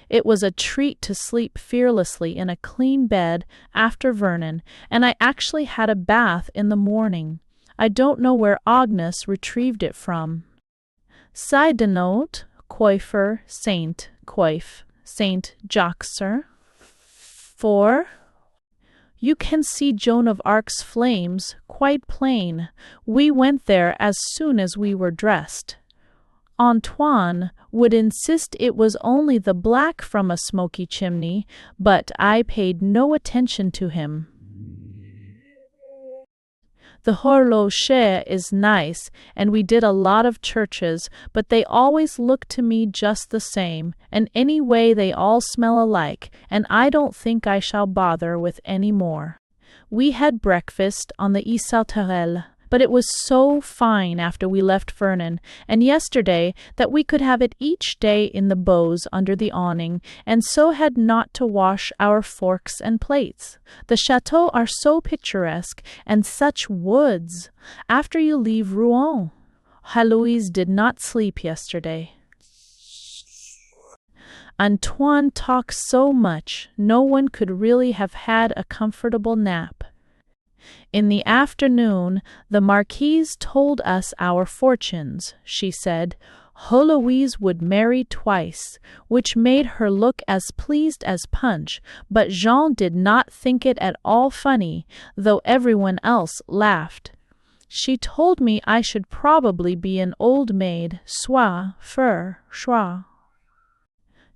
It was a treat to sleep fearlessly in a clean bed after Vernon, and I actually had a bath in the morning. I don't know where Agnes retrieved it from. Side note, coiffeur, Saint Coif, Saint Jacques, sir. 4. You can see Joan of Arc's flames, quite plain. We went there as soon as we were dressed. Antoine would insist it was only the black from a smoky chimney, but I paid no attention to him. The horloger is nice, and we did a lot of churches, but they always look to me just the same, and anyway they all smell alike, and I don't think I shall bother with any more. We had breakfast on the Sauterelle, but it was so fine after we left Vernon, and yesterday, that we could have it each day in the bows under the awning, and so had not to wash our forks and plates. The chateaux are so picturesque, and such woods, after you leave Rouen. Heloise did not sleep yesterday. Antoine talked so much, no one could really have had a comfortable nap. In the afternoon, the Marquise told us our fortunes. She said, Heloise would marry twice, which made her look as pleased as Punch, but Jean did not think it at all funny, though everyone else laughed. She told me I should probably be an old maid, soit faire choix.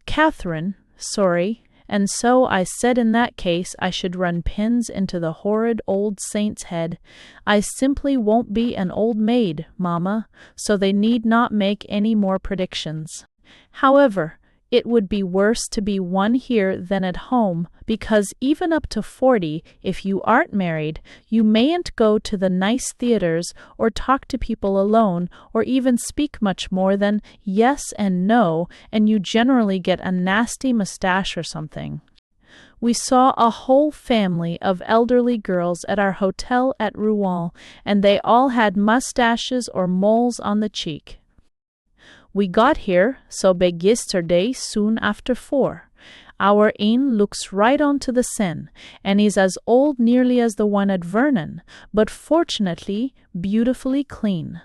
Catherine, sorry. And so I said in that case I should run pins into the horrid old saint's head. I simply won't be an old maid, mamma, so they need not make any more predictions. However, it would be worse to be one here than at home, because even up to 40, if you aren't married, you mayn't go to the nice theatres, or talk to people alone, or even speak much more than yes and no, and you generally get a nasty moustache or something. We saw a whole family of elderly girls at our hotel at Rouen, and they all had moustaches or moles on the cheek. We got here, so big yesterday, soon after 4. Our inn looks right onto the Seine, and is as old nearly as the one at Vernon, but fortunately beautifully clean.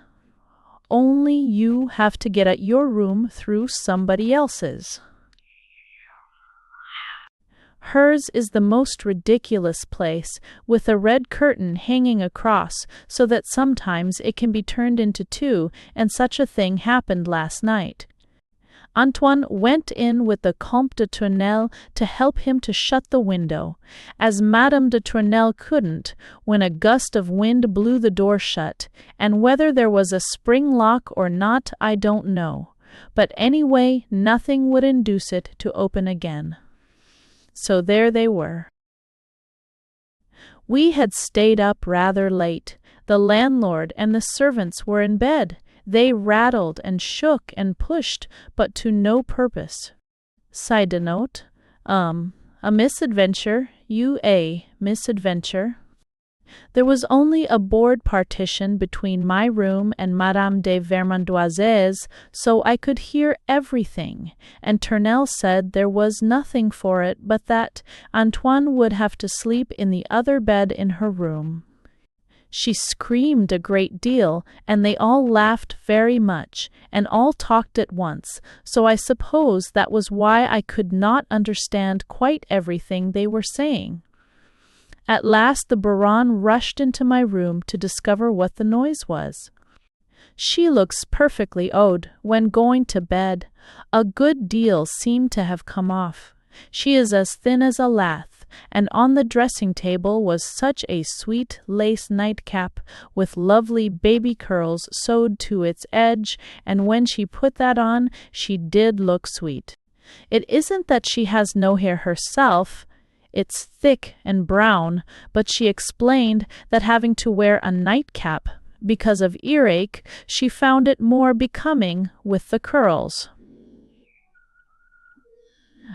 Only you have to get at your room through somebody else's. Hers is the most ridiculous place, with a red curtain hanging across, so that sometimes it can be turned into 2, and such a thing happened last night. Antoine went in with the Comte de Tournelle to help him to shut the window, as Madame de Tournelle couldn't, when a gust of wind blew the door shut, and whether there was a spring lock or not I don't know, but anyway nothing would induce it to open again. So there they were. We had stayed up rather late. The landlord and the servants were in bed. They rattled and shook and pushed, but to no purpose. Side note, a misadventure, misadventure. There was only a board partition between my room and Madame de Vermandoise's, so I could hear everything, and Tournelle said there was nothing for it but that Antoine would have to sleep in the other bed in her room. She screamed a great deal, and they all laughed very much, and all talked at once, so I suppose that was why I could not understand quite everything they were saying. At last the Baronne rushed into my room to discover what the noise was. She looks perfectly old when going to bed. A good deal seemed to have come off. She is as thin as a lath, and on the dressing-table was such a sweet lace nightcap with lovely baby curls sewed to its edge, and when she put that on, she did look sweet. It isn't that she has no hair herself. It's thick and brown, but she explained that having to wear a nightcap because of earache, she found it more becoming with the curls.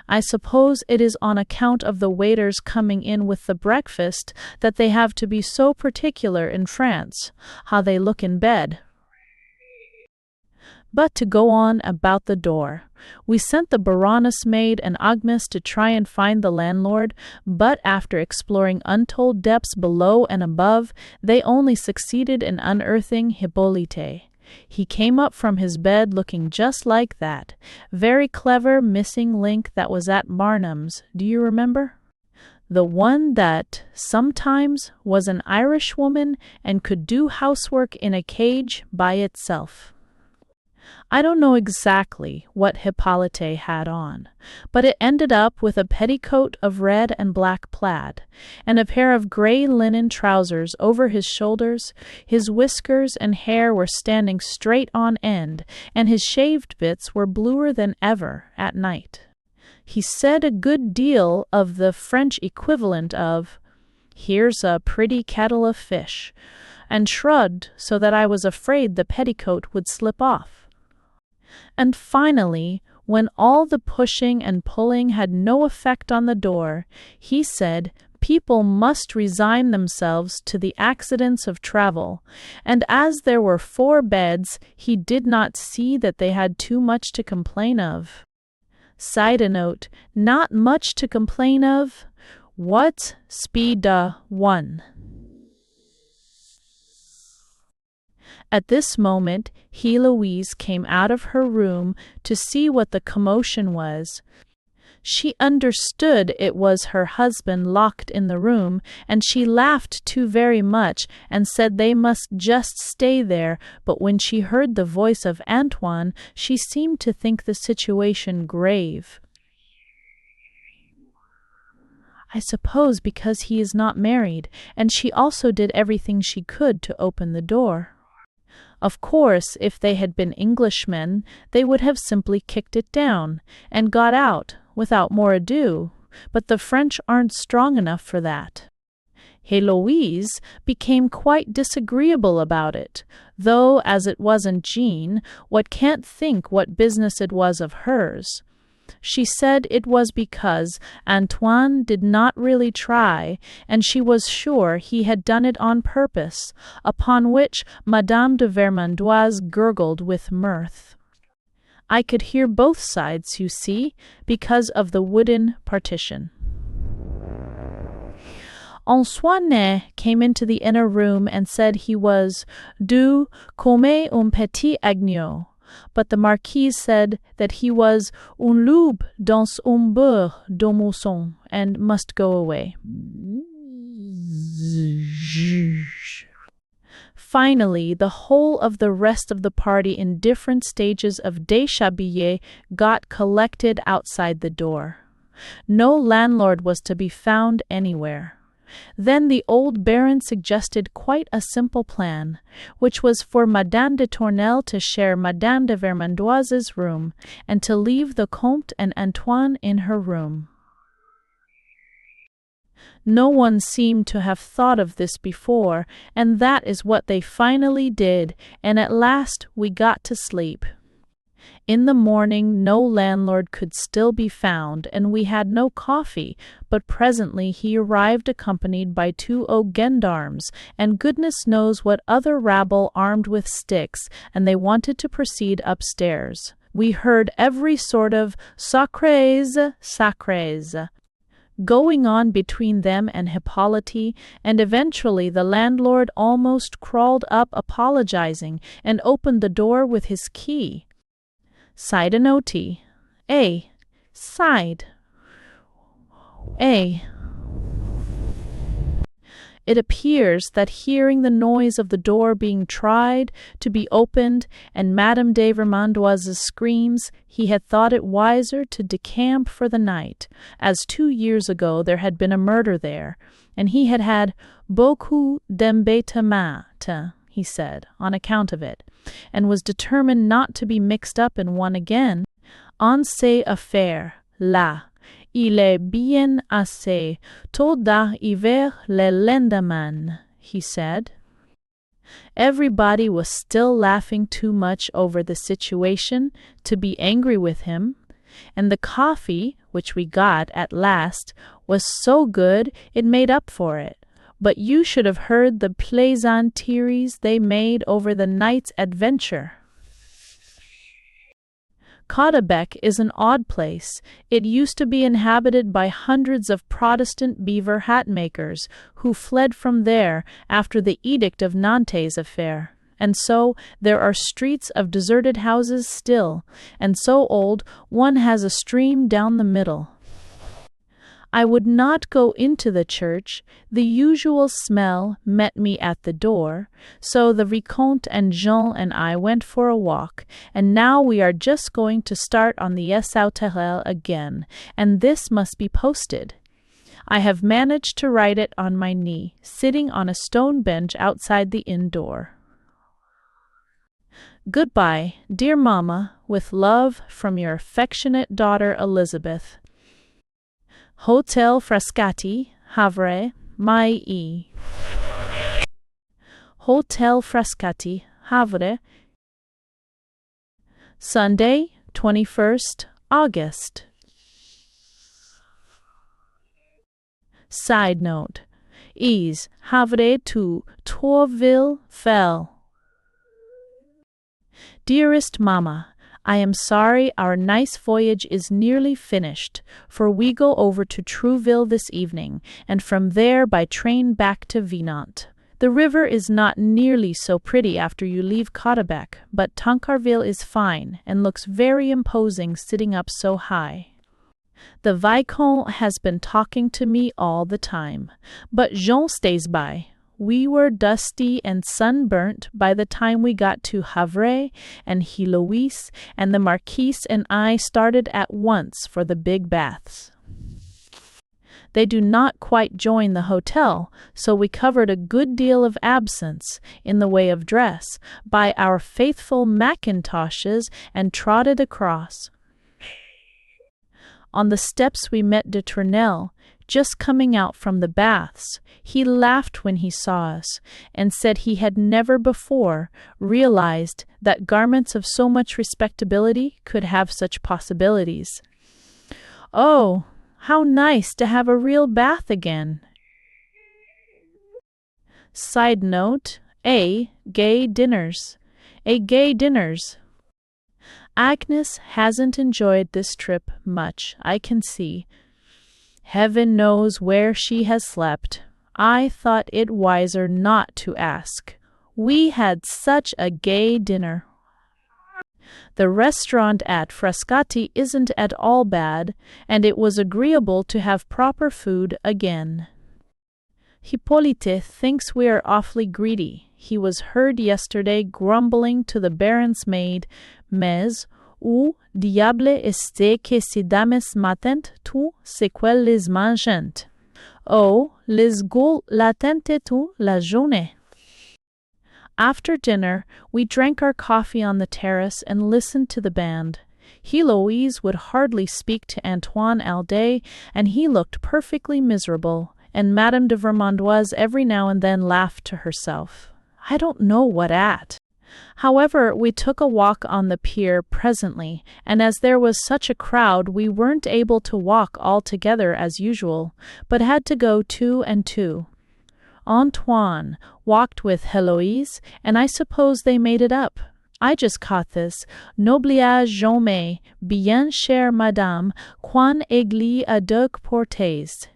I suppose it is on account of the waiters coming in with the breakfast that they have to be so particular in France, how they look in bed. But to go on about the door, we sent the Baroness maid and Agnes to try and find the landlord, but after exploring untold depths below and above, they only succeeded in unearthing Hippolyte. He came up from his bed looking just like that very clever missing link that was at Barnum's, do you remember? The one that sometimes was an Irish woman and could do housework in a cage by itself. I don't know exactly what Hippolyte had on, but it ended up with a petticoat of red and black plaid, and a pair of gray linen trousers over his shoulders. His whiskers and hair were standing straight on end, and his shaved bits were bluer than ever at night. He said a good deal of the French equivalent of, "Here's a pretty kettle of fish," and shrugged so that I was afraid the petticoat would slip off. And finally, when all the pushing and pulling had no effect on the door, he said people must resign themselves to the accidents of travel, and as there were 4 beds, he did not see that they had too much to complain of. Side note, not much to complain of? What? Speed 1. At this moment, Heloise came out of her room to see what the commotion was. She understood it was her husband locked in the room, and she laughed too very much and said they must just stay there, but when she heard the voice of Antoine, she seemed to think the situation grave. I suppose because he is not married, and she also did everything she could to open the door. Of course, if they had been Englishmen, they would have simply kicked it down and got out without more ado, but the French aren't strong enough for that. Héloïse became quite disagreeable about it, though, as it wasn't Jean, what can't think what business it was of hers. She said it was because Antoine did not really try, and she was sure he had done it on purpose, upon which Madame de Vermandoise gurgled with mirth. I could hear both sides, you see, because of the wooden partition. Antoine came into the inner room and said he was doux comme un petit agneau, but the Marquise said that he was un loup dans un beurre de mousson and must go away. Finally, the whole of the rest of the party in different stages of déshabillé got collected outside the door. No landlord was to be found anywhere. Then the old baron suggested quite a simple plan, which was for Madame de Tournelle to share Madame de Vermandoise's room, and to leave the Comte and Antoine in her room. No one seemed to have thought of this before, and that is what they finally did, and at last we got to sleep. In the morning no landlord could still be found, and we had no coffee, but presently he arrived accompanied by 2 gendarmes, and goodness knows what other rabble armed with sticks, and they wanted to proceed upstairs. We heard every sort of sacrés, sacrés going on between them and Hippolyte, and eventually the landlord almost crawled up apologizing and opened the door with his key. Side note, side. It appears that hearing the noise of the door being tried to be opened and Madame de Vermandoise's screams, he had thought it wiser to decamp for the night, as 2 years ago there had been a murder there, and he had had beaucoup d'embêtements, he said, on account of it, and was determined not to be mixed up in one again. En ces affaires-là, il est bien assez tôt d'arriver le lendemain, he said. Everybody was still laughing too much over the situation to be angry with him, and the coffee, which we got at last, was so good it made up for it. But you should have heard the plaisanteries they made over the night's adventure. Caudebec is an odd place. It used to be inhabited by hundreds of Protestant beaver hat makers, who fled from there after the Edict of Nantes affair, and so there are streets of deserted houses still, and so old one has a stream down the middle. I would not go into the church. The usual smell met me at the door, so the Vicomte and Jean and I went for a walk, and now we are just going to start on the Sauterelle again, and this must be posted. I have managed to write it on my knee, sitting on a stone bench outside the inn door. Goodbye, dear Mamma, with love from your affectionate daughter Elizabeth. Hotel Frascati, Havre, Mai. Hotel Frascati, Havre, Sunday, 21st August. Side note: Is Havre to Tourville fell. Dearest Mamma, I am sorry our nice voyage is nearly finished, for we go over to Trouville this evening, and from there by train back to Vinant. The river is not nearly so pretty after you leave Caudebec, but Tancarville is fine, and looks very imposing sitting up so high. The Vicomte has been talking to me all the time, but Jean stays by. We were dusty and sunburnt by the time we got to Havre, and Heloise and the Marquise and I started at once for the big baths. They do not quite join the hotel, so we covered a good deal of absence, in the way of dress, by our faithful mackintoshes and trotted across. On the steps we met de Tournelle, just coming out from the baths. He laughed when he saw us, and said he had never before realized that garments of so much respectability could have such possibilities. Oh, how nice to have a real bath again! Side note: gay dinners. Agnes hasn't enjoyed this trip much, I can see. Heaven knows where she has slept. I thought it wiser not to ask. We had such a gay dinner. The restaurant at Frascati isn't at all bad, and it was agreeable to have proper food again. Hippolyte thinks we are awfully greedy. He was heard yesterday grumbling to the Baron's maid, Mais, où diable est que ces dames matent tout ce qu'elles les mangent? Oh, les goules l'attente toute la journée. After dinner, we drank our coffee on the terrace and listened to the band. Heloise would hardly speak to Antoine all day, and he looked perfectly miserable, and Madame de Vermandoise every now and then laughed to herself. I don't know what at. However, we took a walk on the pier presently, and as there was such a crowd, we weren't able to walk all together as usual, but had to go two and two. Antoine walked with Heloise, and I suppose they made it up. I just caught this. N'oubliez jamais, bien chère madame, qu'on église à deux portes.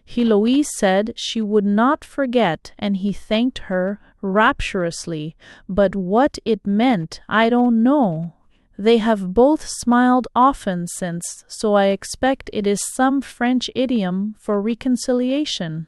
Heloise said she would not forget, and he thanked her rapturously, but what it meant I don't know. They have both smiled often since, so I expect it is some French idiom for reconciliation.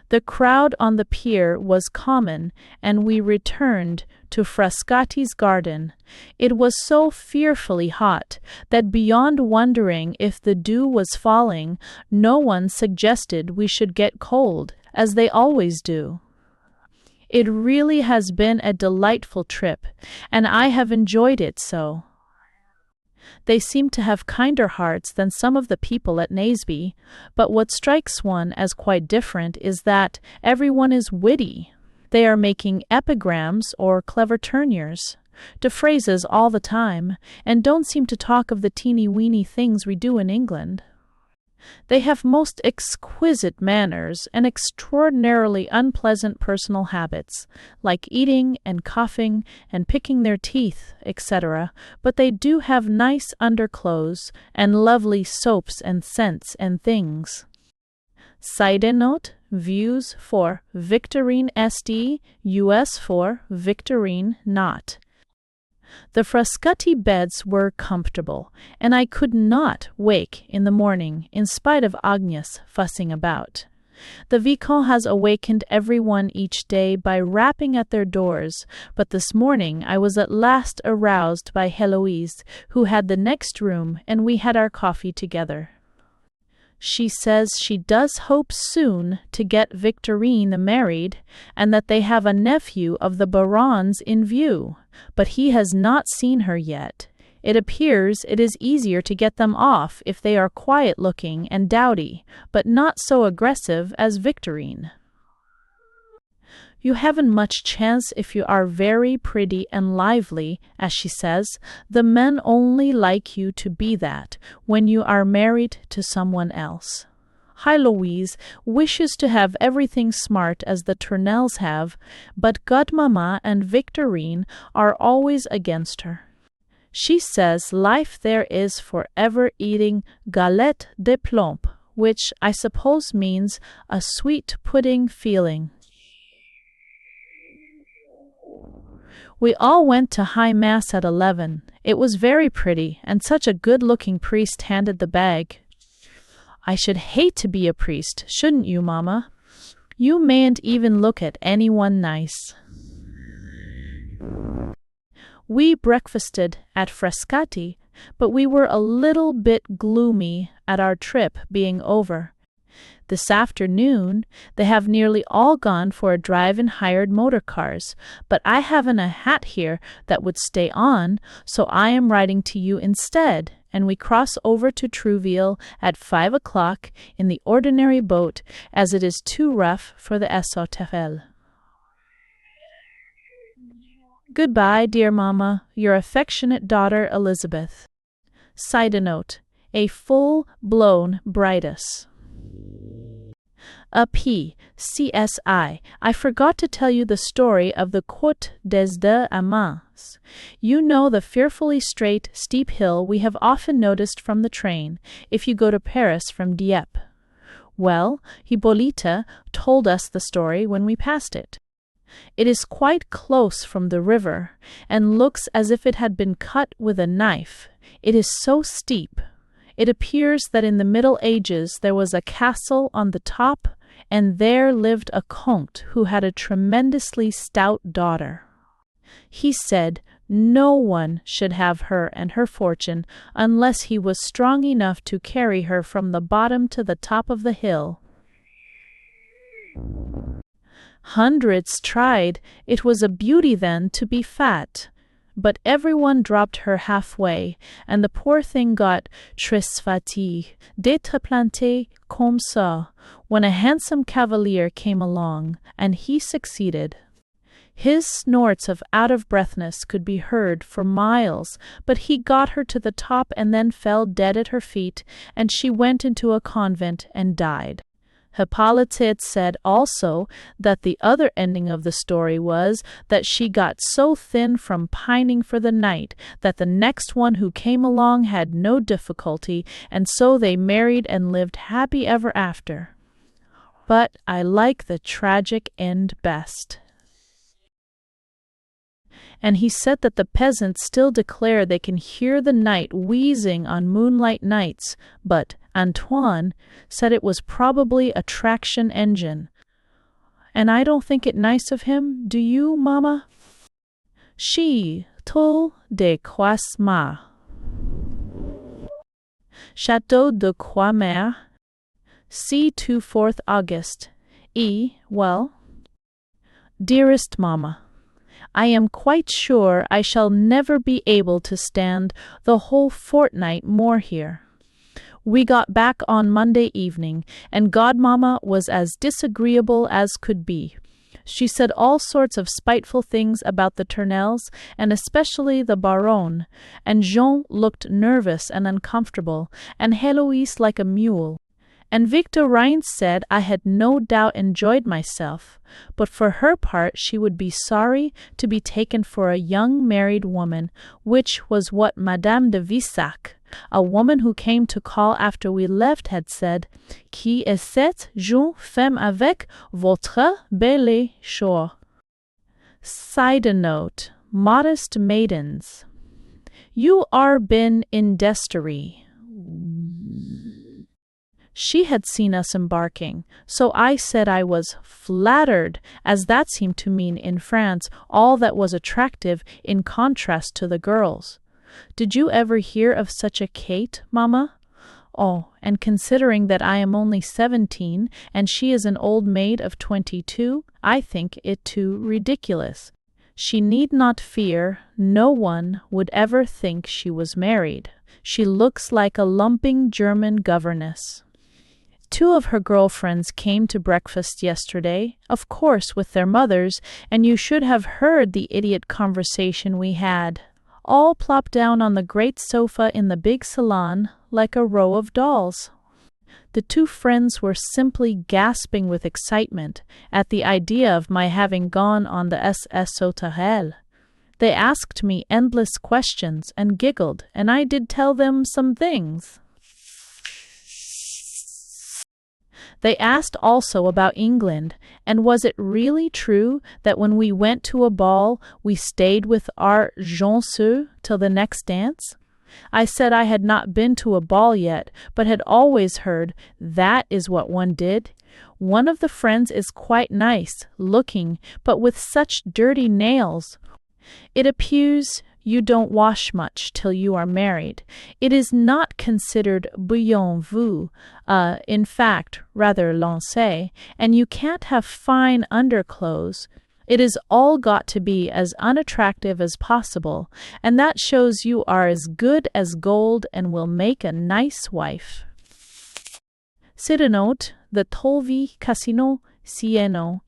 The crowd on the pier was common, and we returned to Frascati's garden. It was so fearfully hot that beyond wondering if the dew was falling, no one suggested we should get cold, as they always do. It really has been a delightful trip, and I have enjoyed it so. They seem to have kinder hearts than some of the people at Naseby, but what strikes one as quite different is that everyone is witty. They are making epigrams or clever tournures to phrases all the time, and don't seem to talk of the teeny-weeny things we do in England. They have most exquisite manners and extraordinarily unpleasant personal habits, like eating and coughing and picking their teeth, etc., but they do have nice underclothes and lovely soaps and scents and things. Side note: views for Victorine SD, US for Victorine not. The Frascati beds were comfortable, and I could not wake in the morning in spite of Agnes fussing about. The Vicomte has awakened everyone each day by rapping at their doors, but this morning I was at last aroused by Heloise, who had the next room, and we had our coffee together. She says she does hope soon to get Victorine married, and that they have a nephew of the Baron's in view, but he has not seen her yet. It appears it is easier to get them off if they are quiet-looking and dowdy, but not so aggressive as Victorine. You haven't much chance if you are very pretty and lively, as she says. The men only like you to be that when you are married to someone else. Heloise wishes to have everything smart as the Tournelles have, but Godmamma and Victorine are always against her. She says life there is forever eating galette de plomb, which I suppose means a sweet pudding feeling. We all went to High Mass at 11. It was very pretty, and such a good-looking priest handed the bag. I should hate to be a priest, shouldn't you, Mamma? You mayn't even look at anyone nice. We breakfasted at Frascati, but we were a little bit gloomy at our trip being over. This afternoon, they have nearly all gone for a drive in hired motor cars, but I haven't a hat here that would stay on, so I am writing to you instead, and we cross over to Trouville at 5 o'clock in the ordinary boat, as it is too rough for the Sauterelle. Goodbye, dear Mamma, your affectionate daughter Elizabeth. Side note, a full-blown Britus. A P. CSI. I forgot to tell you the story of the Côte des Deux Amants. You know the fearfully straight, steep hill we have often noticed from the train, if you go to Paris from Dieppe. Well, Hippolyte told us the story when we passed it. It is quite close from the river, and looks as if it had been cut with a knife. It is so steep. It appears that in the Middle Ages there was a castle on the top, and there lived a comte who had a tremendously stout daughter. He said no one should have her and her fortune unless he was strong enough to carry her from the bottom to the top of the hill. Hundreds tried. It was a beauty then to be fat. But everyone dropped her halfway, and the poor thing got très fatiguée d'être plantée comme ça, when a handsome cavalier came along, and he succeeded. His snorts of out-of-breathness could be heard for miles, but he got her to the top and then fell dead at her feet, and she went into a convent and died. Hippolyte said also that the other ending of the story was that she got so thin from pining for the night that the next one who came along had no difficulty, and so they married and lived happy ever after. But I like the tragic end best. And he said that the peasants still declare they can hear the night wheezing on moonlight nights, but Antoine said it was probably a traction engine. And I don't think it nice of him, do you, Mamma? Château de Croismar. Château de Croismar. C. 4th August. Well, dearest Mamma, I am quite sure I shall never be able to stand the whole fortnight more here. We got back on Monday evening, and Godmamma was as disagreeable as could be. She said all sorts of spiteful things about the Tournelles, and especially the Baronne, and Jean looked nervous and uncomfortable, and Heloise like a mule. And Victorine said I had no doubt enjoyed myself, but for her part she would be sorry to be taken for a young married woman, which was what Madame de Vissac, A woman who came to call after we left had said, Qui est cette jeune femme avec votre belle shore? Side note, modest maidens. You are been in desterry. She had seen us embarking, so I said I was flattered, as that seemed to mean in France all that was attractive in contrast to the girls. Did you ever hear of such a Kate, Mamma? Oh, and considering that I am only 17 and she is an old maid of 22, I think it too ridiculous. She need not fear, no one would ever think she was married. She looks like a lumping German governess. 2 of her girlfriends came to breakfast yesterday, of course with their mothers, and you should have heard the idiot conversation we had. All plopped down on the great sofa in the big salon, like a row of dolls. The 2 friends were simply gasping with excitement at the idea of my having gone on the SS Sauterelle. They asked me endless questions and giggled, and I did tell them some things. They asked also about England, and was it really true that when we went to a ball we stayed with our jounseux till the next dance? I said I had not been to a ball yet, but had always heard that is what one did. One of the friends is quite nice looking, but with such dirty nails. It appears you don't wash much till you are married. It is not considered bien vu, in fact, rather lancé, and you can't have fine underclothes. It is all got to be as unattractive as possible, and that shows you are as good as gold and will make a nice wife. Sidenote, the Tolvi Casino Sieno.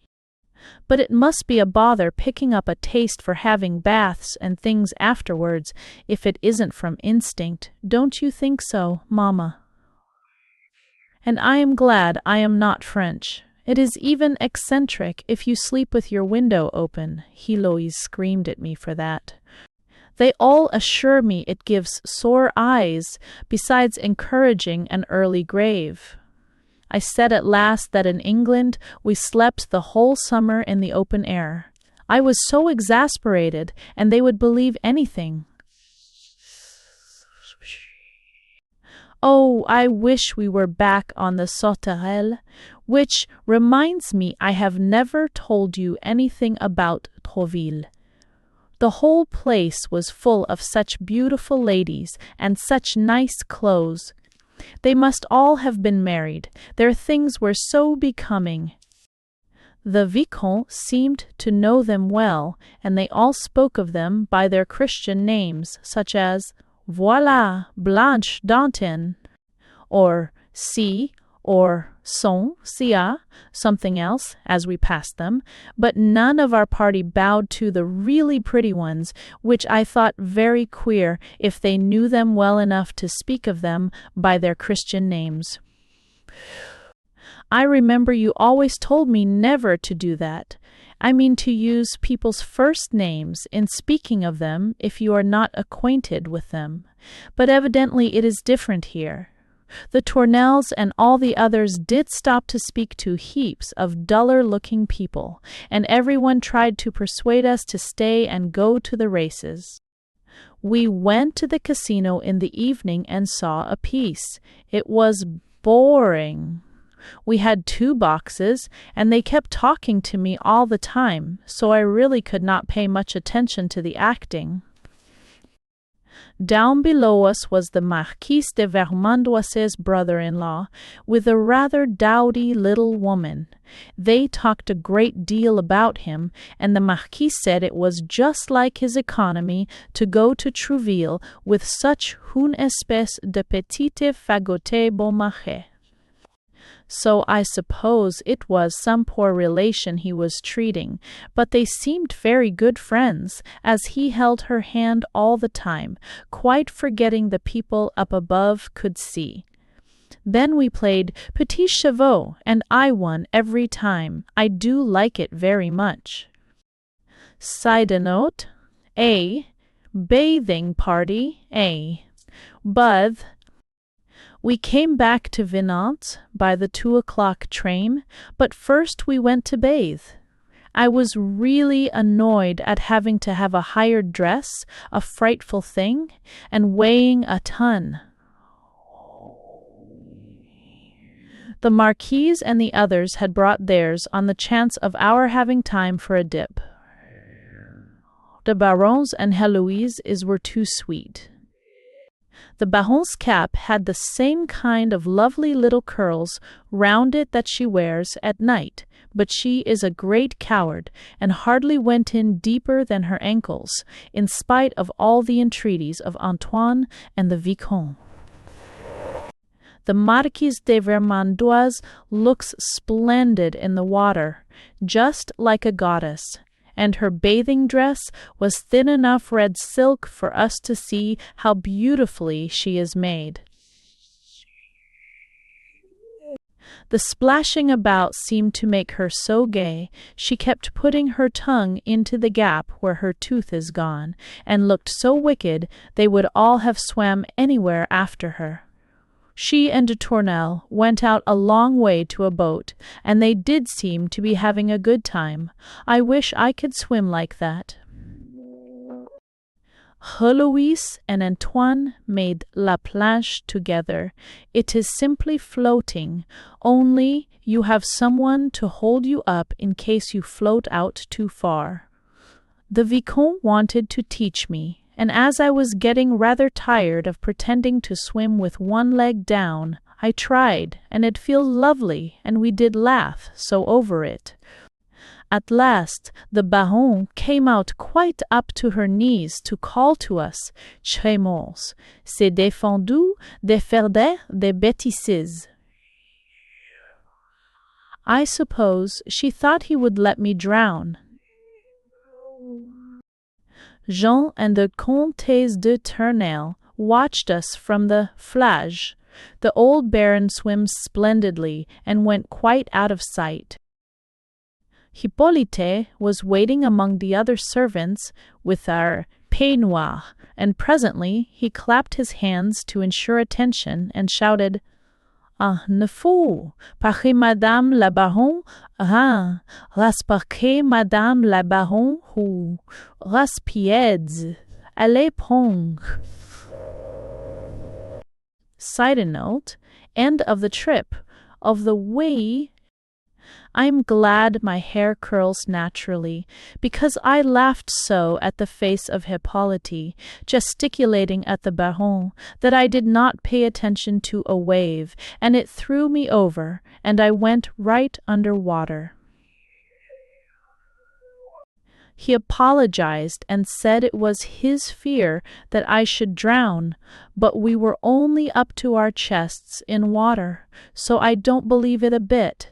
But it must be a bother picking up a taste for having baths and things afterwards, if it isn't from instinct. Don't you think so, Mamma? And I am glad I am not French. It is even eccentric if you sleep with your window open. Heloise screamed at me for that. They all assure me it gives sore eyes, besides encouraging an early grave. I said at last that in England we slept the whole summer in the open air. I was so exasperated, and they would believe anything. Oh, I wish we were back on the Sauterelle, which reminds me I have never told you anything about Trouville. The whole place was full of such beautiful ladies and such nice clothes. They must all have been married. Their things were so becoming. The Vicomte seemed to know them well, and they all spoke of them by their Christian names, such as Voilà, Blanche Danton, or Si, or Son, Sia, something else, as we passed them, but none of our party bowed to the really pretty ones, which I thought very queer if they knew them well enough to speak of them by their Christian names. I remember you always told me never to do that. I mean to use people's first names in speaking of them if you are not acquainted with them. But evidently it is different here. The Tournelles and all the others did stop to speak to heaps of duller-looking people, and everyone tried to persuade us to stay and go to the races. We went to the casino in the evening and saw a piece. It was boring. We had 2 boxes, and they kept talking to me all the time, so I really could not pay much attention to the acting. Down below us was the Marquis de Vermandoise's brother-in-law, with a rather dowdy little woman. They talked a great deal about him, and the Marquis said it was just like his economy to go to Trouville with such une espèce de petite fagoté bon marché. So I suppose it was some poor relation he was treating, but they seemed very good friends, as he held her hand all the time, quite forgetting the people up above could see. Then we played Petit Chevaux, and I won every time. I do like it very much. Side note, A. Bathing party, A. But we came back to Vinant by the 2 o'clock train, but first we went to bathe. I was really annoyed at having to have a hired dress, a frightful thing, and weighing a ton. The Marquise and the others had brought theirs on the chance of our having time for a dip. The Baron's and Heloise's were too sweet. The Baron's cap had the same kind of lovely little curls round it that she wears at night, but she is a great coward, and hardly went in deeper than her ankles, in spite of all the entreaties of Antoine and the Vicomte. The Marquise de Vermandoise looks splendid in the water, just like a goddess, and her bathing dress was thin enough red silk for us to see how beautifully she is made. The splashing about seemed to make her so gay, she kept putting her tongue into the gap where her tooth is gone, and looked so wicked they would all have swam anywhere after her. She and de Tournelle went out a long way to a boat, and they did seem to be having a good time. I wish I could swim like that. Heloise and Antoine made La Planche together. It is simply floating, only you have someone to hold you up in case you float out too far. The Vicomte wanted to teach me, and as I was getting rather tired of pretending to swim with one leg down, I tried, and it feels lovely, and we did laugh so over it. At last, the Baronne came out quite up to her knees to call to us, Trémors, c'est défendu de faire des bêtises. I suppose she thought he would let me drown. Jean and the Comtesse de Tournelle watched us from the flage. The old Baron swims splendidly and went quite out of sight. Hippolyte was waiting among the other servants with our peignoir, and presently he clapped his hands to ensure attention and shouted, "Ah, ne faut pas Madame la Baronne, rasparquer Madame la Baronne, ou raspieds, allez pong." Side note, end of the trip, of the way. I am glad my hair curls naturally, because I laughed so at the face of Hippolyte, gesticulating at the Baron, that I did not pay attention to a wave, and it threw me over, and I went right under water. He apologized and said it was his fear that I should drown, but we were only up to our chests in water, so I don't believe it a bit.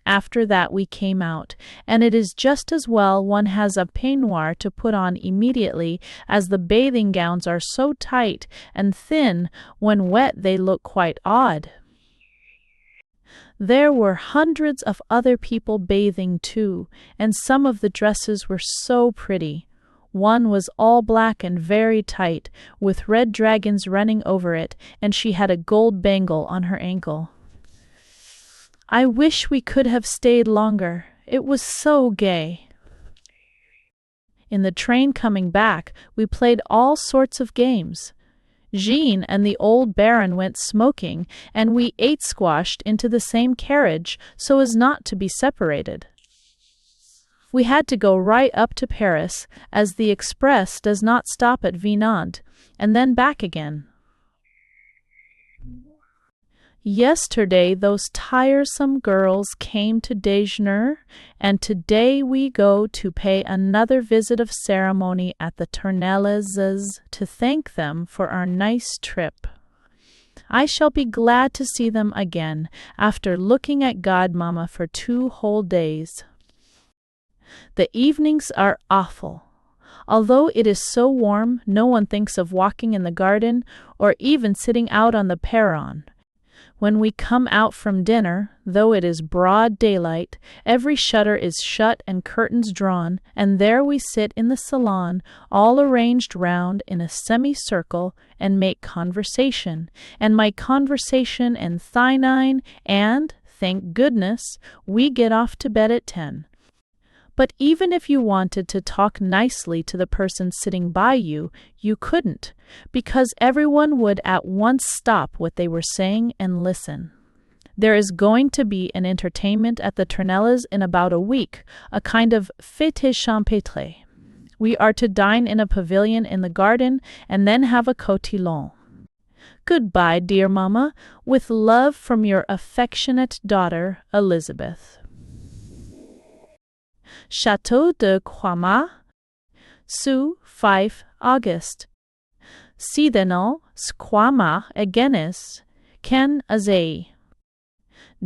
After that we came out, and it is just as well one has a peignoir to put on immediately, as the bathing gowns are so tight and thin, when wet they look quite odd. There were hundreds of other people bathing too, and some of the dresses were so pretty. One was all black and very tight, with red dragons running over it, and she had a gold bangle on her ankle. I wish we could have stayed longer. It was so gay. In the train coming back, we played all sorts of games. Jean and the old Baron went smoking, and we ate squashed into the same carriage so as not to be separated. We had to go right up to Paris, as the express does not stop at Vinant, and then back again. Yesterday those tiresome girls came to Déjeuner, and today we go to pay another visit of ceremony at the Tournelles' to thank them for our nice trip. I shall be glad to see them again after looking at Godmamma for 2 whole days. The evenings are awful. Although it is so warm, no one thinks of walking in the garden or even sitting out on the perron. When we come out from dinner, though it is broad daylight, every shutter is shut and curtains drawn, and there we sit in the salon, all arranged round in a semicircle, and make conversation, and my conversation and thynine, and, thank goodness, we get off to bed at 10. But even if you wanted to talk nicely to the person sitting by you, you couldn't, because everyone would at once stop what they were saying and listen. There is going to be an entertainment at the Turnellas in about a week, a kind of fête champêtre. We are to dine in a pavilion in the garden and then have a cotillon. Goodbye, dear Mamma, with love from your affectionate daughter, Elizabeth. Château de Croixmare, Sous 5 August. Sídenal Squama Agenis, Ken Azei.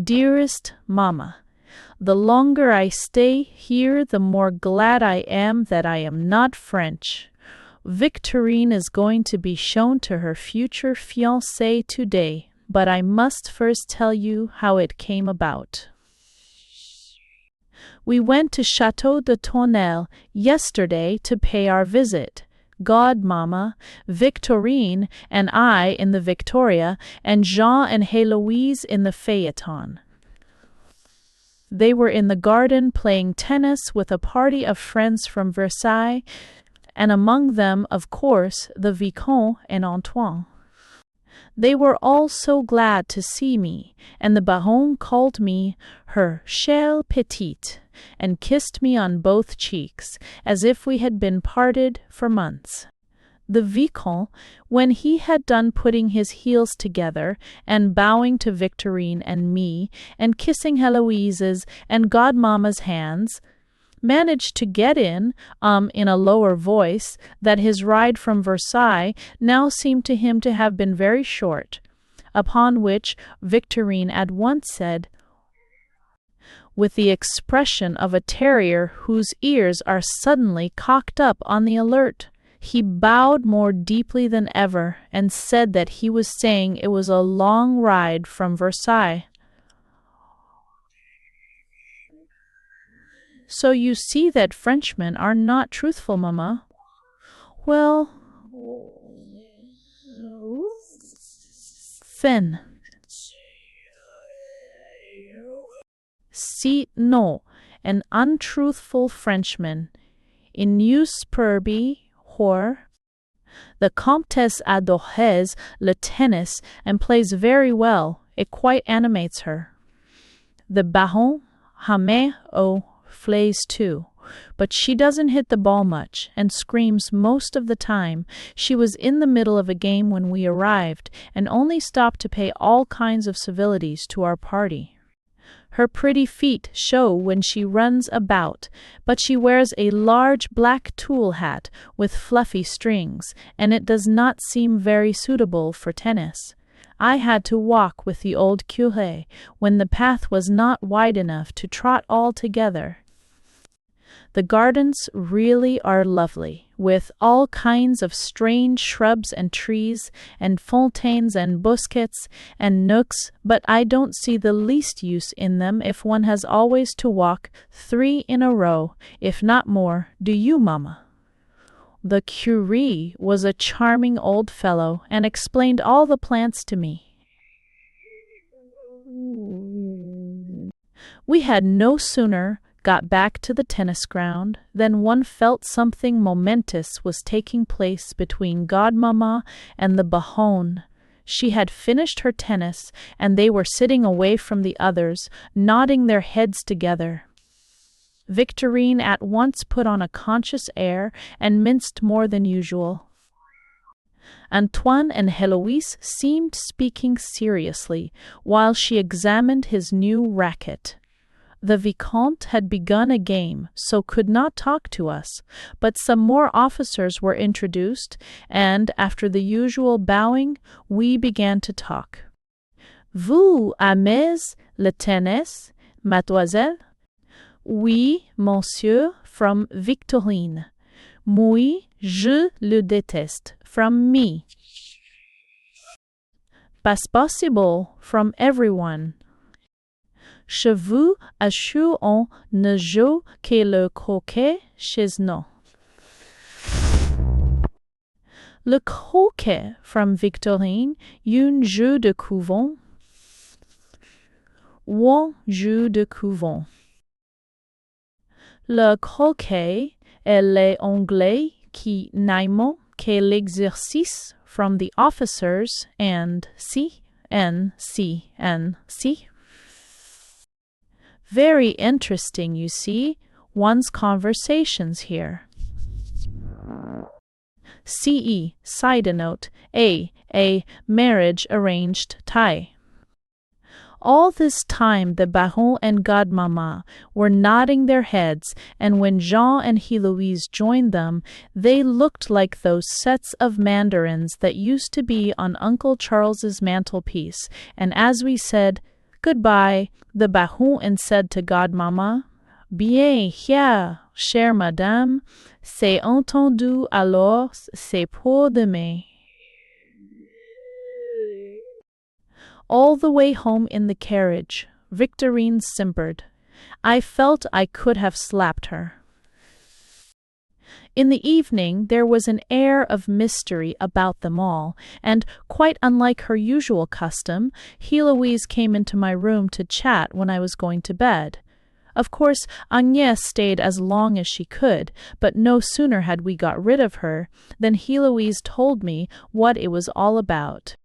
Dearest Mamma, the longer I stay here, the more glad I am that I am not French. Victorine is going to be shown to her future fiancé today, but I must first tell you how it came about. We went to Château de Tournelle yesterday to pay our visit. Godmamma, Victorine, and I in the Victoria, and Jean and Héloïse in the phaeton. They were in the garden playing tennis with a party of friends from Versailles, and among them, of course, the Vicomte and Antoine. They were all so glad to see me, and the Baronne called me her chère petite, and kissed me on both cheeks, as if we had been parted for months. The Vicomte, when he had done putting his heels together, and bowing to Victorine and me, and kissing Héloïse's and Godmamma's hands, managed to get in a lower voice, that his ride from Versailles now seemed to him to have been very short, upon which Victorine at once said, with the expression of a terrier whose ears are suddenly cocked up on the alert, he bowed more deeply than ever, and said that he was saying it was a long ride from Versailles. So you see that Frenchmen are not truthful, Mamma. Well, fin. Si, no, an untruthful Frenchman. In Usperby, hor. The Comtesse adores le tennis and plays very well. It quite animates her. The Baron Hamé plays too, but she doesn't hit the ball much and screams most of the time. She was in the middle of a game when we arrived and only stopped to pay all kinds of civilities to our party. Her pretty feet show when she runs about, but she wears a large black tulle hat with fluffy strings, and it does not seem very suitable for tennis. I had to walk with the old curé when the path was not wide enough to trot all together. The gardens really are lovely, with all kinds of strange shrubs and trees, and fontaines and bosquets and nooks, but I don't see the least use in them if one has always to walk 3 in a row, if not more. Do you, Mamma? The curé was a charming old fellow, and explained all the plants to me. We had no sooner got back to the tennis ground than one felt something momentous was taking place between Godmamma and the Baronne. She had finished her tennis, and they were sitting away from the others, nodding their heads together. Victorine at once put on a conscious air and minced more than usual. Antoine and Héloïse seemed speaking seriously, while she examined his new racket. The Vicomte had begun a game, so could not talk to us, but some more officers were introduced, and, after the usual bowing, we began to talk. Vous aimez le tennis, mademoiselle? Oui, monsieur, from Victorine. Moi, je le déteste, from me. pas possible from everyone. Je vous assure on ne joue que le croquet chez nous. Le croquet from Victorine, un jeu de couvent. Un jeu de couvent. Le croquet est l'anglais qui n'aime que l'exercice from the officers and CNC. Very interesting, you see, one's conversations here. CE, side note, A marriage arranged tie. All this time the Baron and Godmamma were nodding their heads, and when Jean and Heloise joined them, they looked like those sets of mandarins that used to be on Uncle Charles's mantelpiece, and as we said goodbye, the Baron said to Godmamma, Bien, here, chère madame, c'est entendu alors, c'est pour demain. All the way home in the carriage, Victorine simpered. I felt I could have slapped her. In the evening there was an air of mystery about them all, and, quite unlike her usual custom, Heloise came into my room to chat when I was going to bed. Of course, Agnès stayed as long as she could, but no sooner had we got rid of her than Heloise told me what it was all about.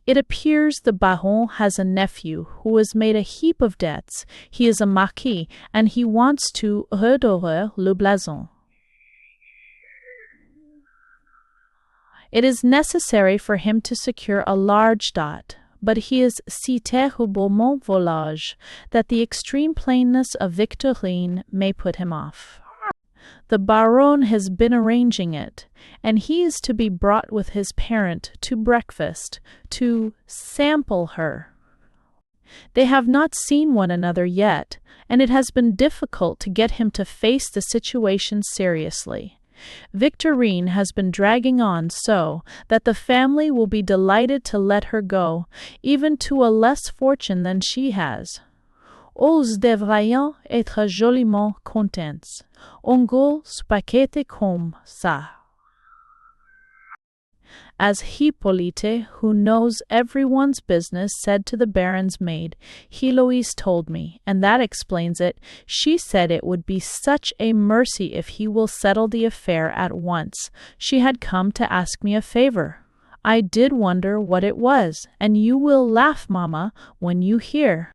It appears the Baron has a nephew who has made a heap of debts. He is a marquis, and he wants to redorer le blason. It is necessary for him to secure a large dot, but he is si terriblement volage that the extreme plainness of Victorine may put him off. The Baron has been arranging it, and he is to be brought with his parent to breakfast, to sample her. They have not seen one another yet, and it has been difficult to get him to face the situation seriously. Victorine has been dragging on so that the family will be delighted to let her go, even to a less fortune than she has. Ils devraient être joliment contents. Un gros spaghetti comme ça. As Hippolyte, who knows everyone's business, said to the Baron's maid, Heloise told me, and that explains it. She said it would be such a mercy if he will settle the affair at once. She had come to ask me a favor. I did wonder what it was, and you will laugh, Mamma, when you hear.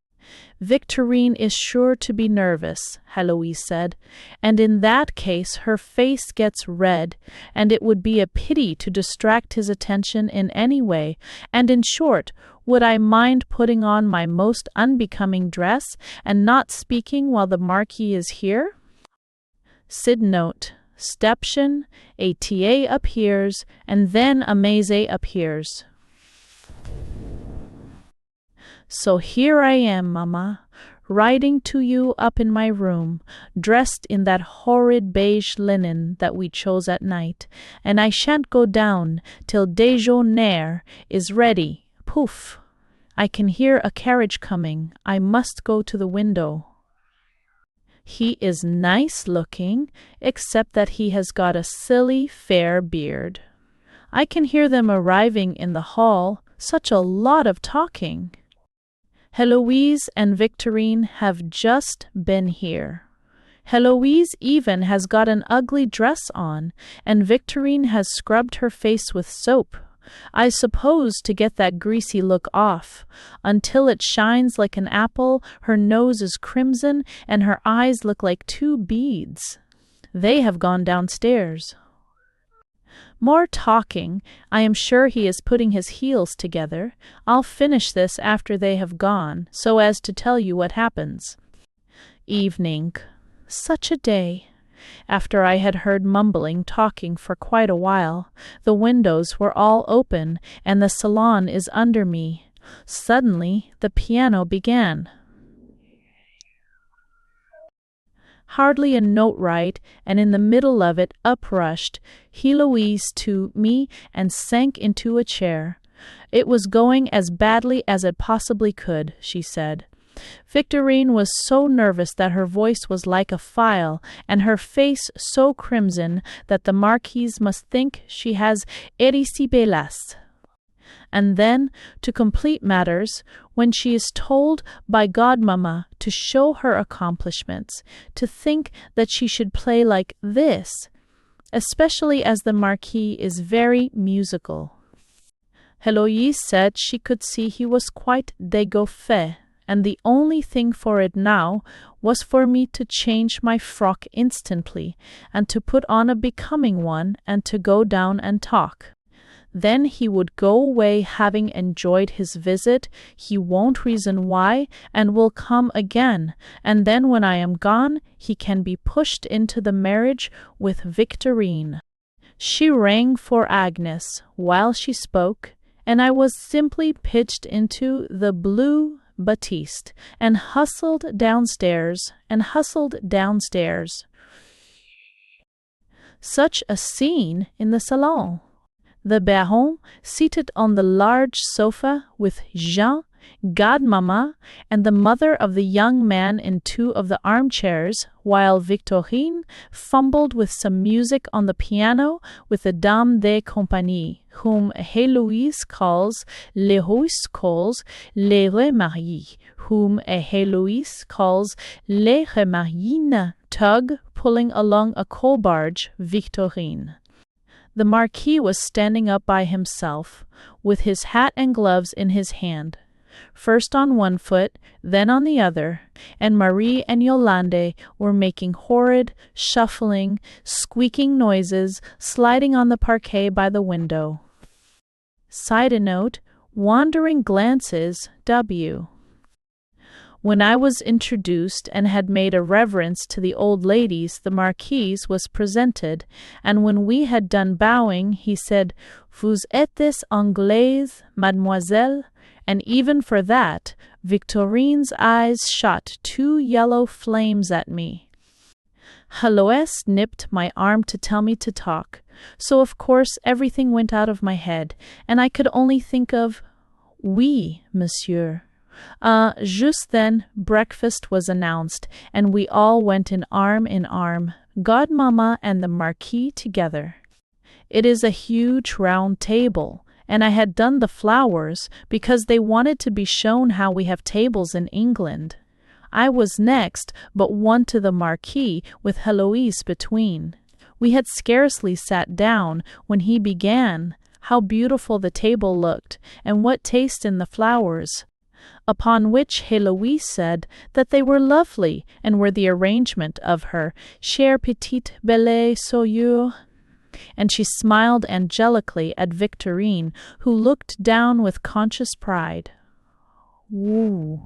Victorine is sure to be nervous, Heloise said, and in that case her face gets red, and it would be a pity to distract his attention in any way, and in short, would I mind putting on my most unbecoming dress and not speaking while the Marquis is here? Sid note. Stepchen, a TA appears, and then a Maze appears. So here I am, Mamma, writing to you up in my room, dressed in that horrid beige linen that we chose at night, and I shan't go down till déjeuner is ready. Poof! I can hear a carriage coming. I must go to the window. He is nice looking, except that he has got a silly, fair beard. I can hear them arriving in the hall. Such a lot of talking. Heloise and Victorine have just been here. Heloise even has got an ugly dress on, and Victorine has scrubbed her face with soap, I suppose to get that greasy look off. Until it shines like an apple, her nose is crimson, and her eyes look like two beads. They have gone downstairs. More talking. I am sure he is putting his heels together. I'll finish this after they have gone, so as to tell you what happens. Evening. Such a day. After I had heard mumbling, talking for quite a while, the windows were all open, and the salon is under me. Suddenly the piano began. Hardly a note right, and in the middle of it up rushed Heloise to me and sank into a chair. It was going as badly as it possibly could, she said. Victorine was so nervous that her voice was like a file, and her face so crimson that the Marquise must think she has erysipelas. And then, to complete matters, when she is told by Godmamma to show her accomplishments, to think that she should play like this, especially as the Marquis is very musical. Héloïse said she could see he was quite dégoffé, and the only thing for it now was for me to change my frock instantly, and to put on a becoming one, and to go down and talk. Then he would go away having enjoyed his visit, he won't reason why, and will come again, and then when I am gone, he can be pushed into the marriage with Victorine. She rang for Agnes while she spoke, and I was simply pitched into the blue batiste, and hustled downstairs. Such a scene in the salon! The Baron, seated on the large sofa with Jean, Godmamma, and the mother of the young man in two of the armchairs, while Victorine fumbled with some music on the piano with the dame de compagnie, whom Héloïse calls les remariés, whom Héloïse calls les remariines, tug pulling along a coal barge, Victorine. The Marquis was standing up by himself, with his hat and gloves in his hand, first on one foot, then on the other, and Marie and Yolande were making horrid, shuffling, squeaking noises, sliding on the parquet by the window. Side note, wandering glances, W. When I was introduced and had made a reverence to the old ladies, the Marquise was presented, and when we had done bowing, he said, "Vous êtes Anglaise, mademoiselle?" And even for that, Victorine's eyes shot two yellow flames at me. Héloïse nipped my arm to tell me to talk, so of course everything went out of my head, and I could only think of, "Oui, monsieur." Just then breakfast was announced, and we all went in arm, Godmamma and the Marquis together. It is a huge round table, and I had done the flowers because they wanted to be shown how we have tables in England. I was next, but one to the Marquis, with Héloïse between. We had scarcely sat down when he began. How beautiful the table looked, and what taste in the flowers! Upon which Héloïse said that they were lovely, and were the arrangement of her chère petite belle sœur, and she smiled angelically at Victorine, who looked down with conscious pride. Woo!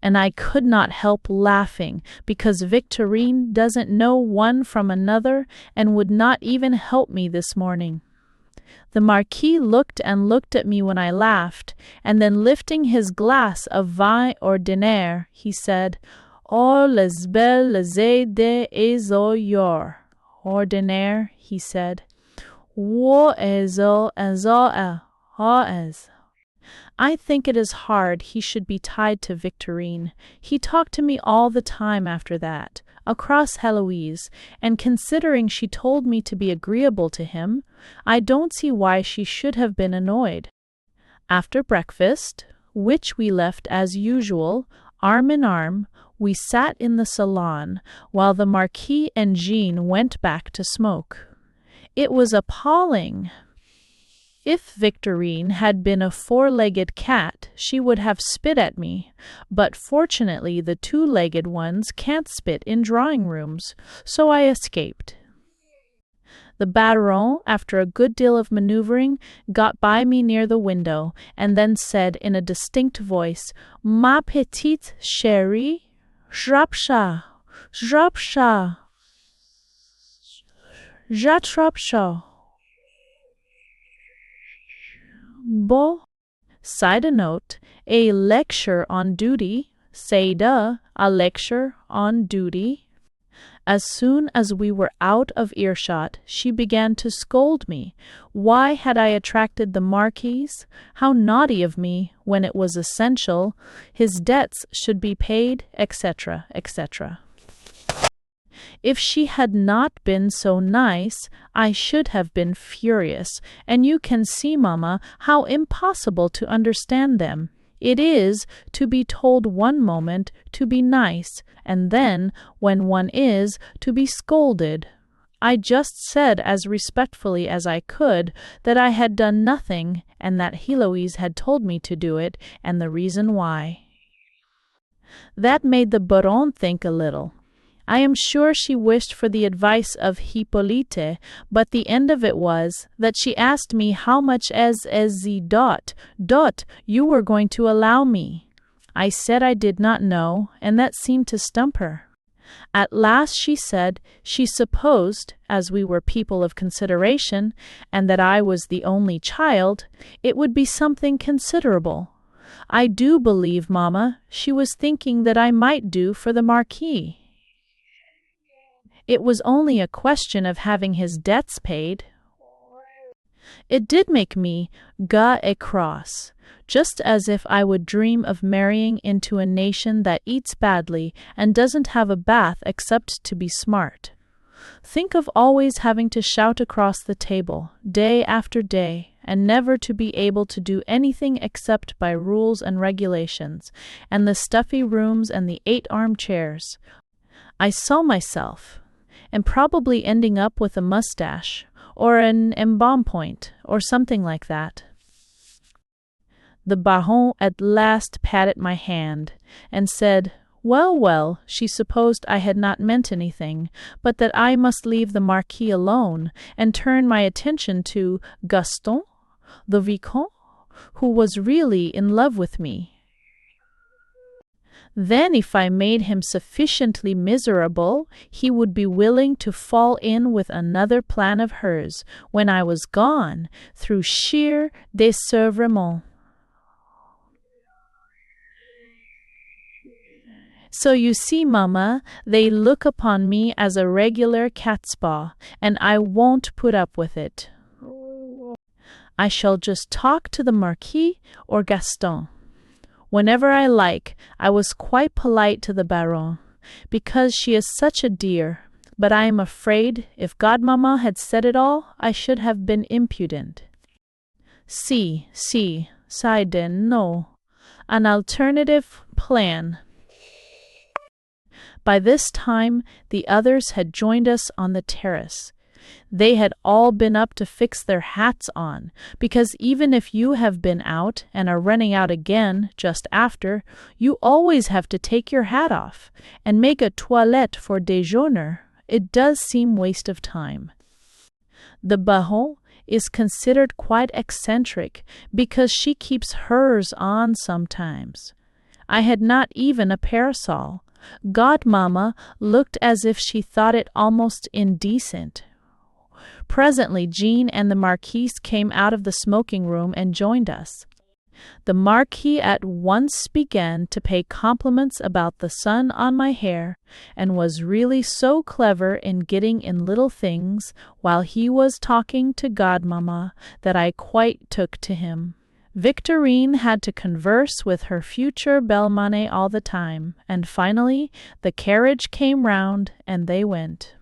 And I could not help laughing, because Victorine doesn't know one from another, and would not even help me this morning. The Marquis looked and looked at me when I laughed, and then lifting his glass of vin ordinaire, he said, "Oh, les belles aides et your ordinaire," he said. "Wo ezo I think it is hard he should be tied to Victorine. He talked to me all the time after that, across Héloïse, and considering she told me to be agreeable to him, I don't see why she should have been annoyed. After breakfast, which we left as usual, arm in arm, we sat in the salon, while the Marquis and Jean went back to smoke. It was appalling. If Victorine had been a four-legged cat, she would have spit at me, but fortunately the two-legged ones can't spit in drawing-rooms, so I escaped. The Baron, after a good deal of manoeuvring, got by me near the window, and then said in a distinct voice, "Ma petite chérie, j'attrape ça." Bo. Side note, a lecture on duty, a lecture on duty. As soon as we were out of earshot, she began to scold me. Why had I attracted the Marquis? How naughty of me, when it was essential. His debts should be paid, etc., etc. If she had not been so nice, I should have been furious, and you can see, Mamma, how impossible to understand them. It is to be told one moment to be nice, and then, when one is, to be scolded. I just said as respectfully as I could that I had done nothing, and that Heloise had told me to do it, and the reason why. That made the Baronne think a little. I am sure she wished for the advice of Hippolyte, but the end of it was that she asked me how much as the dot you were going to allow me. I said I did not know, and that seemed to stump her. At last she said she supposed, as we were people of consideration, and that I was the only child, it would be something considerable. I do believe, Mamma, she was thinking that I might do for the Marquis. It was only a question of having his debts paid. It did make me cross, just as if I would dream of marrying into a nation that eats badly and doesn't have a bath except to be smart. Think of always having to shout across the table, day after day, and never to be able to do anything except by rules and regulations, and the stuffy rooms and the 8 armchairs. I saw myself, and probably ending up with a mustache, or an embonpoint, or something like that. The Baronne at last patted my hand, and said, well, she supposed I had not meant anything, but that I must leave the Marquis alone, and turn my attention to Gaston, the Vicomte, who was really in love with me. Then if I made him sufficiently miserable, he would be willing to fall in with another plan of hers when I was gone, through sheer désœuvrement. So you see, Mamma, they look upon me as a regular catspaw, and I won't put up with it. I shall just talk to the Marquis or Gaston. Whenever I like, I was quite polite to the Baronne, because she is such a dear, but I am afraid if Godmamma had said it all, I should have been impudent. Si, ça den no. An alternative plan. By this time, the others had joined us on the terrace. They had all been up to fix their hats on, because even if you have been out and are running out again just after, you always have to take your hat off and make a toilette for déjeuner. It does seem waste of time. The Baronne is considered quite eccentric because she keeps hers on sometimes. I had not even a parasol. Godmamma looked as if she thought it almost indecent. Presently Jean and the Marquise came out of the smoking room and joined us. The Marquis at once began to pay compliments about the sun on my hair, and was really so clever in getting in little things while he was talking to Godmamma that I quite took to him. Victorine had to converse with her future belle-monnaie all the time, and finally the carriage came round and they went.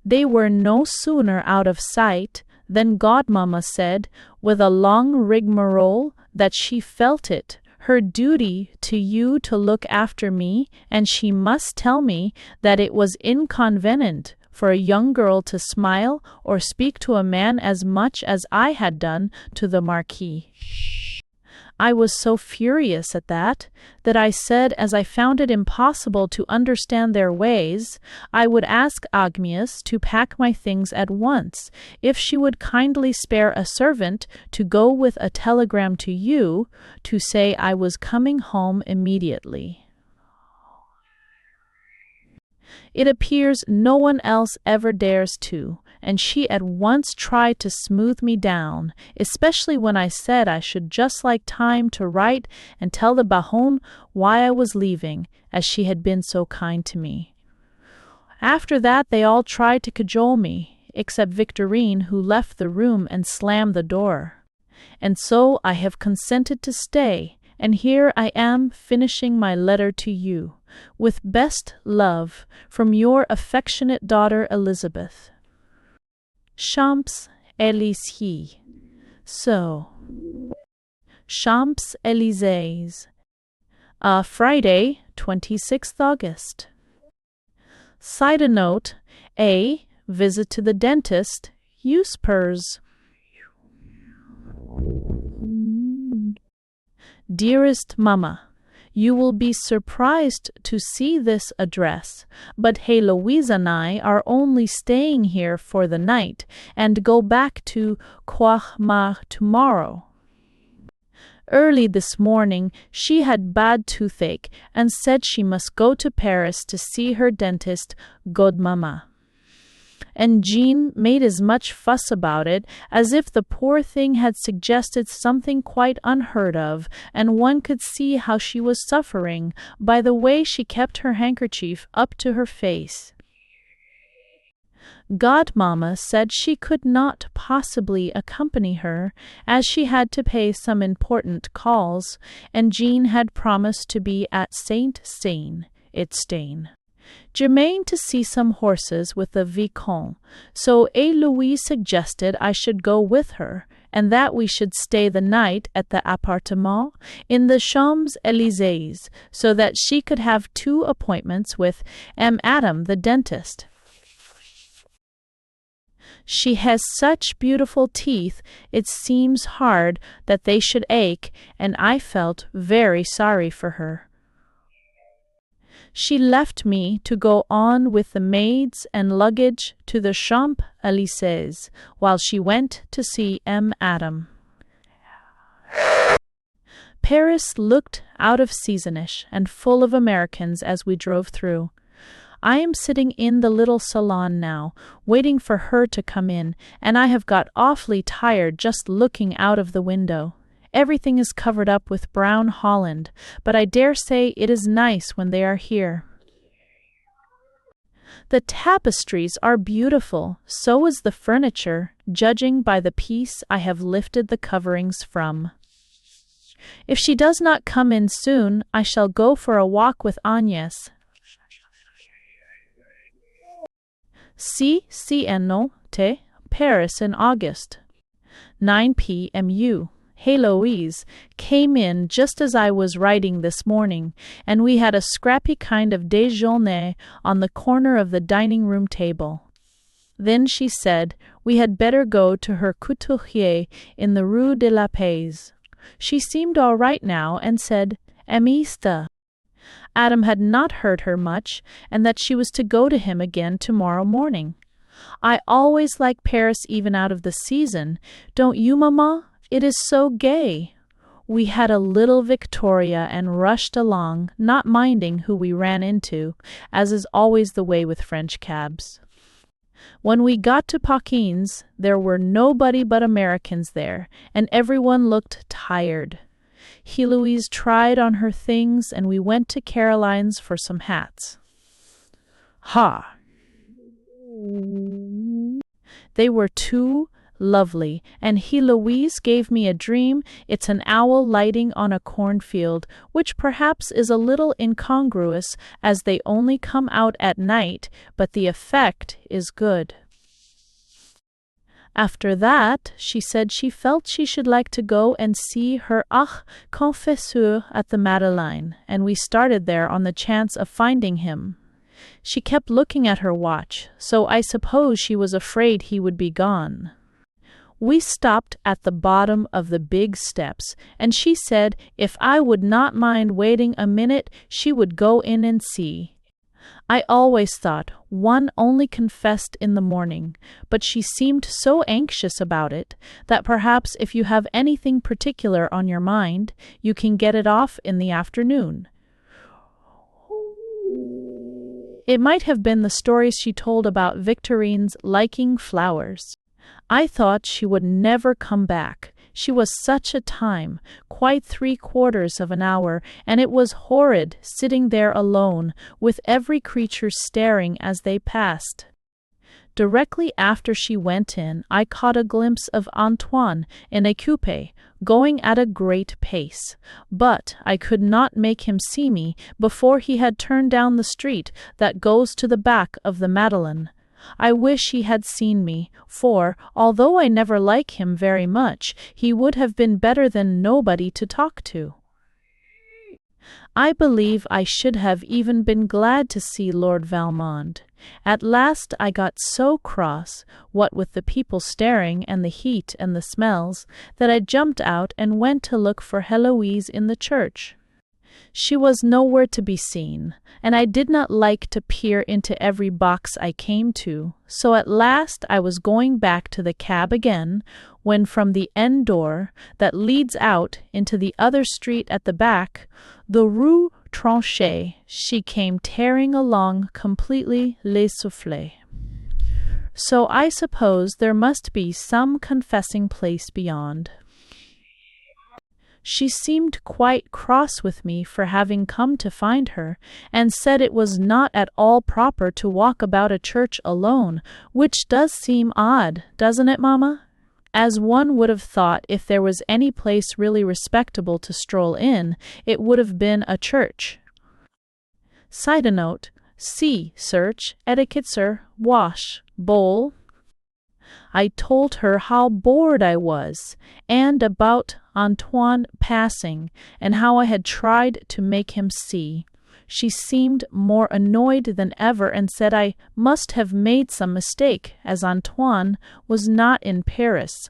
They were no sooner out of sight than Godmamma said, with a long rigmarole, that she felt it her duty to you to look after me, and she must tell me that it was inconvenient for a young girl to smile or speak to a man as much as I had done to the Marquis. I was so furious at that I said, as I found it impossible to understand their ways, I would ask Agnes to pack my things at once, if she would kindly spare a servant to go with a telegram to you, to say I was coming home immediately. It appears no one else ever dares to, and she at once tried to smooth me down, especially when I said I should just like time to write and tell the Baronne why I was leaving, as she had been so kind to me. After that they all tried to cajole me, except Victorine, who left the room and slammed the door. And so I have consented to stay, and here I am finishing my letter to you, with best love from your affectionate daughter Elizabeth. Champs-Élysées. So, Champs-Élysées. Friday, 26th August. Side note, A. Visit to the dentist. Use PERS. Dearest Mama, you will be surprised to see this address, but Heloise and I are only staying here for the night and go back to Croix-Mar tomorrow. Early this morning she had bad toothache and said she must go to Paris to see her dentist, Godmamma. And Jean made as much fuss about it as if the poor thing had suggested something quite unheard of, and one could see how she was suffering by the way she kept her handkerchief up to her face. Godmamma said she could not possibly accompany her, as she had to pay some important calls, and Jean had promised to be at Saint-Seine, Germain to see some horses with the Vicomte, so Héloïse suggested I should go with her, and that we should stay the night at the appartement in the Champs-Élysées, so that she could have 2 appointments with Adam the dentist. She has such beautiful teeth, it seems hard that they should ache, and I felt very sorry for her. She left me to go on with the maids and luggage to the Champs-Élysées, while she went to see Adam. Paris looked out of seasonish and full of Americans as we drove through. I am sitting in the little salon now, waiting for her to come in, and I have got awfully tired just looking out of the window. Everything is covered up with brown holland, but I dare say it is nice when they are here. The tapestries are beautiful, so is the furniture, judging by the piece I have lifted the coverings from. If she does not come in soon, I shall go for a walk with Agnès. C.N.O.T. Paris in August. 9 p.m. Héloïse came in just as I was writing this morning, and we had a scrappy kind of déjeuner on the corner of the dining-room table. Then she said we had better go to her couturier in the Rue de la Paix. She seemed all right now and said, Amista. Adam had not heard her much, and that she was to go to him again tomorrow morning. I always like Paris even out of the season. Don't you, Mamma? It is so gay. We had a little victoria and rushed along, not minding who we ran into, as is always the way with French cabs. When we got to Paquin's, there were nobody but Americans there, and everyone looked tired. Héloïse tried on her things, and we went to Caroline's for some hats. Ha! They were too lovely, and Héloïse gave me a dream. It's an owl lighting on a cornfield, which perhaps is a little incongruous, as they only come out at night, but the effect is good. After that, she said she felt she should like to go and see her confesseur at the Madeleine, and we started there on the chance of finding him. She kept looking at her watch, so I suppose she was afraid he would be gone. We stopped at the bottom of the big steps, and she said if I would not mind waiting a minute, she would go in and see. I always thought one only confessed in the morning, but she seemed so anxious about it that perhaps if you have anything particular on your mind, you can get it off in the afternoon. It might have been the stories she told about Victorine's liking flowers. I thought she would never come back. She was such a time, quite 3/4 of an hour, and it was horrid sitting there alone, with every creature staring as they passed. Directly after she went in, I caught a glimpse of Antoine in a coupe, going at a great pace, but I could not make him see me before he had turned down the street that goes to the back of the Madeleine. I wish he had seen me, for, although I never like him very much, he would have been better than nobody to talk to. I believe I should have even been glad to see Lord Valmond. At last I got so cross, what with the people staring and the heat and the smells, that I jumped out and went to look for Heloise in the church. She was nowhere to be seen, and I did not like to peer into every box I came to, so at last I was going back to the cab again, when from the end door, that leads out into the other street at the back, the Rue Tronchet, she came tearing along completely l'essoufflée. So I suppose there must be some confessing place beyond. She seemed quite cross with me for having come to find her, and said it was not at all proper to walk about a church alone, which does seem odd, doesn't it, Mamma? As one would have thought if there was any place really respectable to stroll in, it would have been a church. Side note, see, search, etiquette, sir, wash, bowl. I told her how bored I was, and about Antoine passing, and how I had tried to make him see. She seemed more annoyed than ever and said I must have made some mistake, as Antoine was not in Paris.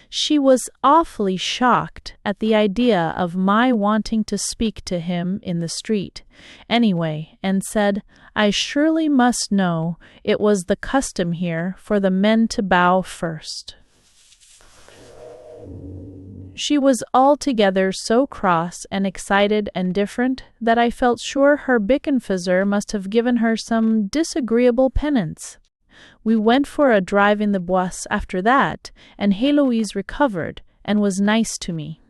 She was awfully shocked at the idea of my wanting to speak to him in the street, anyway, and said I surely must know it was the custom here for the men to bow first. She was altogether so cross and excited and different that I felt sure her Bickenfizzer must have given her some disagreeable penance. We went for a drive in the Bois after that, and Héloïse recovered and was nice to me.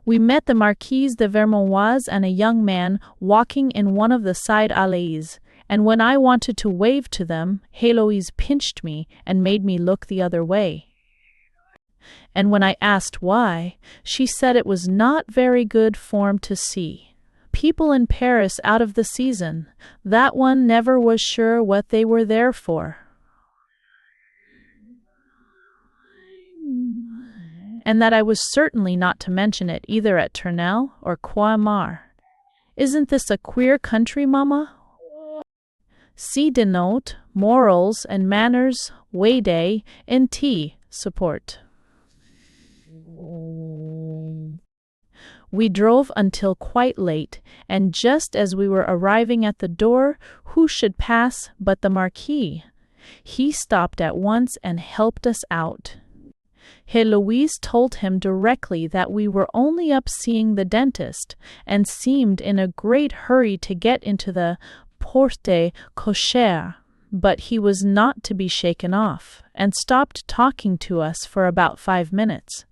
We met the Marquise de Vermoise and a young man walking in one of the side allées, and when I wanted to wave to them, Héloïse pinched me and made me look the other way. And when I asked why, she said it was not very good form to see. People in Paris out of the season, that one never was sure what they were there for. And that I was certainly not to mention it either at Tournelle or Croix-Mare. Isn't this a queer country, Mamma? C denote morals and manners, way day, and T support. We drove until quite late, and just as we were arriving at the door, who should pass but the Marquis? He stopped at once and helped us out. Héloïse told him directly that we were only up seeing the dentist, and seemed in a great hurry to get into the porte cochère, but he was not to be shaken off, and stopped talking to us for about 5 minutes.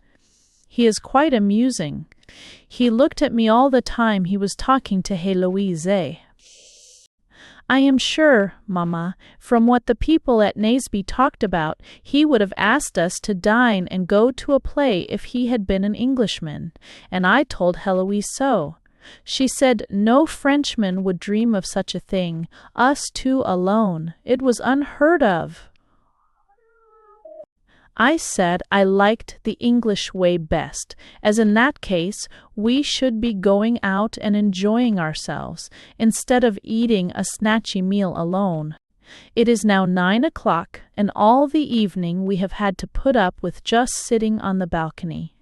He is quite amusing. He looked at me all the time he was talking to Héloïse. I am sure, Mamma, from what the people at Naseby talked about, he would have asked us to dine and go to a play if he had been an Englishman, and I told Héloïse so. She said no Frenchman would dream of such a thing, us two alone. It was unheard of. I said I liked the English way best, as in that case we should be going out and enjoying ourselves, instead of eating a snatchy meal alone. It is now 9 o'clock, and all the evening we have had to put up with just sitting on the balcony.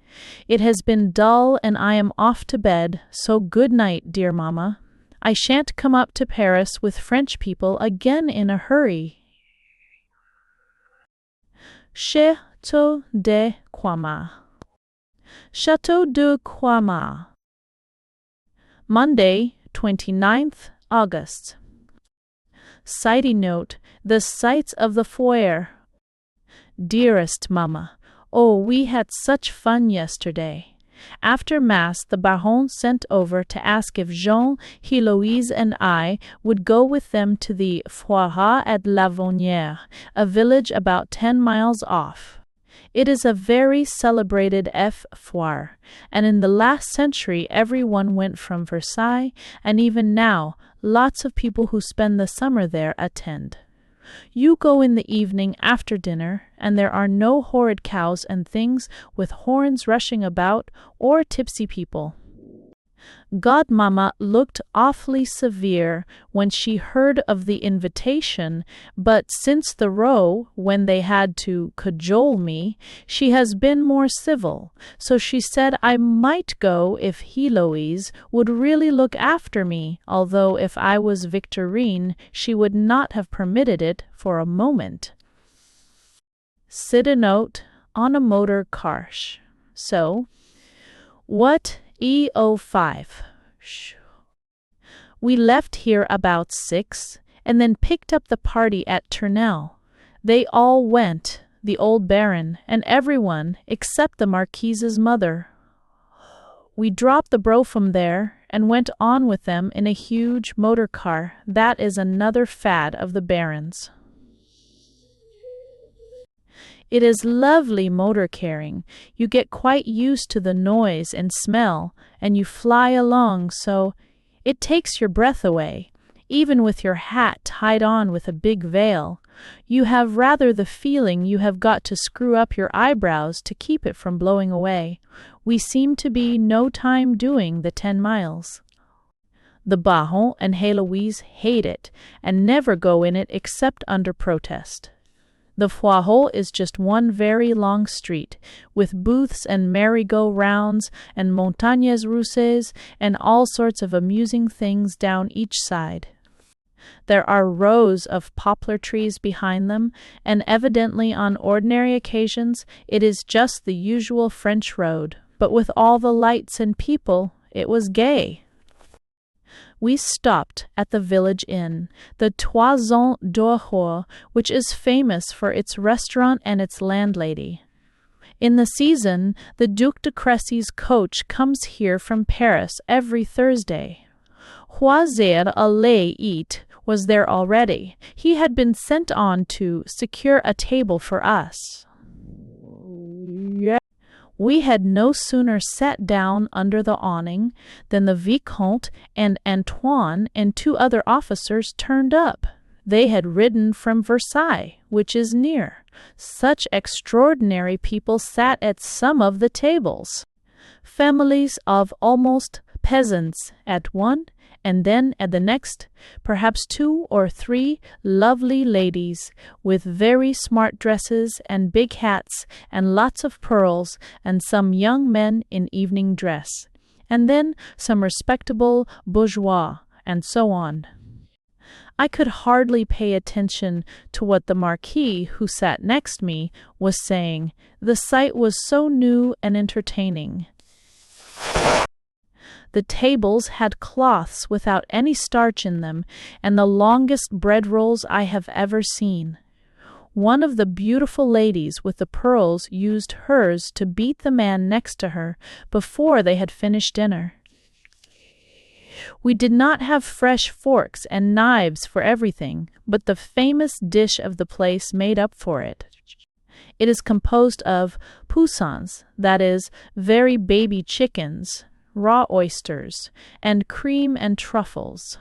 It has been dull, and I am off to bed, so good night, dear Mamma. I shan't come up to Paris with French people again in a hurry. Château de Croix-Mare. Château de Croix-Mare. Monday, 29th August. Side note, the sights of the foyer. Dearest Mamma, Oh, we had such fun yesterday. After Mass, the Baron sent over to ask if Jean, Héloïse, and I would go with them to the Foire at Lavonnière, a village about 10 miles off. It is a very celebrated foire, and in the last century everyone went from Versailles, and even now lots of people who spend the summer there attend. You go in the evening after dinner, and there are no horrid cows and things with horns rushing about, or tipsy people. Godmamma looked awfully severe when she heard of the invitation, but since the row, when they had to cajole me, she has been more civil, so she said I might go if Héloïse would really look after me, although if I was Victorine she would not have permitted it for a moment. Sit a note on a motor carsh. So, what E05. We left here about 6, and then picked up the party at Tournelle. They all went, the old Baron, and everyone, except the Marquise's mother. We dropped the brougham there, and went on with them in a huge motor car. That is another fad of the Baron's. It is lovely motor carrying. You get quite used to the noise and smell, and you fly along so it takes your breath away, even with your hat tied on with a big veil. You have rather the feeling you have got to screw up your eyebrows to keep it from blowing away. We seem to be no time doing the 10 miles. The Baron and Héloïse hate it, and never go in it except under protest. The Foire is just one very long street, with booths and merry-go-rounds and montagnes russes and all sorts of amusing things down each side. There are rows of poplar trees behind them, and evidently on ordinary occasions it is just the usual French road, but with all the lights and people it was gay. We stopped at the village inn, the Toison d'Or, which is famous for its restaurant and its landlady. In the season, the Duc de Cressy's coach comes here from Paris every Thursday. Hoiser Alais was there already. He had been sent on to secure a table for us. We had no sooner sat down under the awning than the Vicomte and Antoine and 2 other officers turned up. They had ridden from Versailles, which is near. Such extraordinary people sat at some of the tables. Families of almost peasants at one, and then at the next, perhaps 2 or 3 lovely ladies with very smart dresses and big hats and lots of pearls, and some young men in evening dress, and then some respectable bourgeois, and so on. I could hardly pay attention to what the Marquis, who sat next me, was saying. The sight was so new and entertaining. The tables had cloths without any starch in them, and the longest bread rolls I have ever seen. One of the beautiful ladies with the pearls used hers to beat the man next to her before they had finished dinner. We did not have fresh forks and knives for everything, but the famous dish of the place made up for it. It is composed of poussins, that is, very baby chickens, raw oysters, and cream and truffles.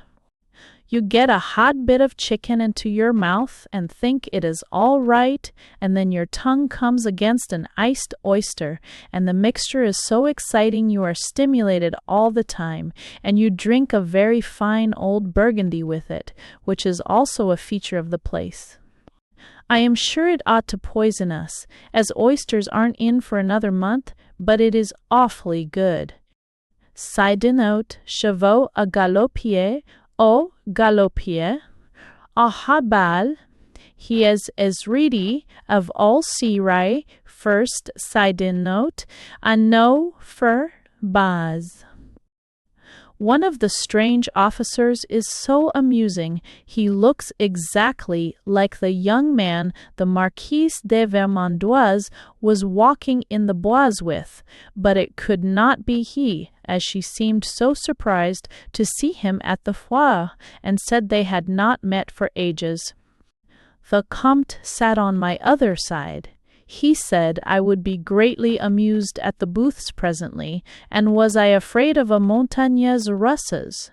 You get a hot bit of chicken into your mouth and think it is all right, and then your tongue comes against an iced oyster, and the mixture is so exciting you are stimulated all the time, and you drink a very fine old Burgundy with it, which is also a feature of the place. I am sure it ought to poison us, as oysters aren't in for another month, but it is awfully good. Side note, chevaux à galopier, au galopier, a habal, he is as ready of all sea rai, first side note, a no for baz. One of the strange officers is so amusing. He looks exactly like the young man the Marquise de Vermandoise was walking in the bois with, but it could not be he, as she seemed so surprised to see him at the foire, and said they had not met for ages. The Comte sat on my other side. He said I would be greatly amused at the booths presently, and was I afraid of a Montagne's Russes?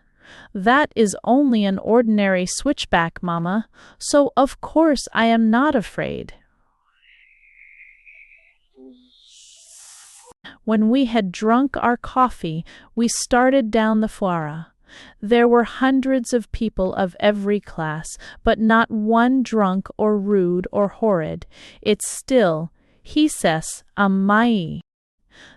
That is only an ordinary switchback, mamma, so of course I am not afraid. When we had drunk our coffee, we started down the foire. There were hundreds of people of every class, but not one drunk or rude or horrid. It's still hisses a mai.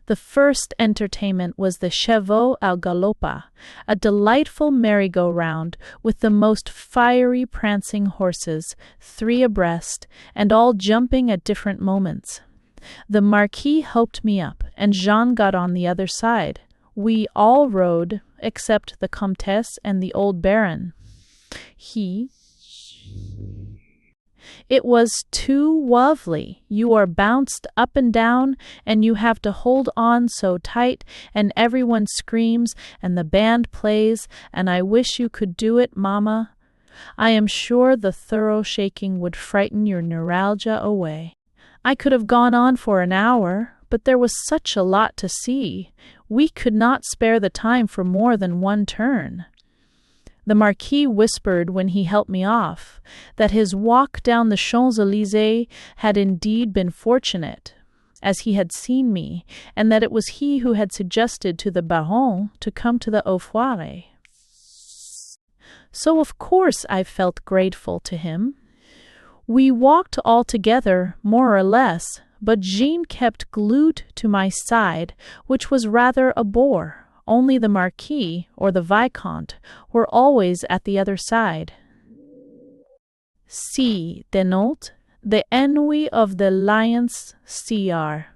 The first entertainment was the chevaux à galop, a delightful merry-go-round with the most fiery prancing horses, 3 abreast, and all jumping at different moments. The Marquis helped me up, and Jean got on the other side. We all rode, except the Comtesse and the old Baron. It was too lovely. You are bounced up and down, and you have to hold on so tight, and everyone screams, and the band plays, and I wish you could do it, mamma. I am sure the thorough shaking would frighten your neuralgia away. I could have gone on for an hour, but there was such a lot to see. We could not spare the time for more than one turn. The Marquis whispered when he helped me off that his walk down the Champs-Élysées had indeed been fortunate, as he had seen me, and that it was he who had suggested to the Baron to come to the Foire. So of course I felt grateful to him. We walked all together, more or less, but Jean kept glued to my side, which was rather a bore. Only the Marquis or the Vicomte were always at the other side. C. denote the ennui of the lions CR,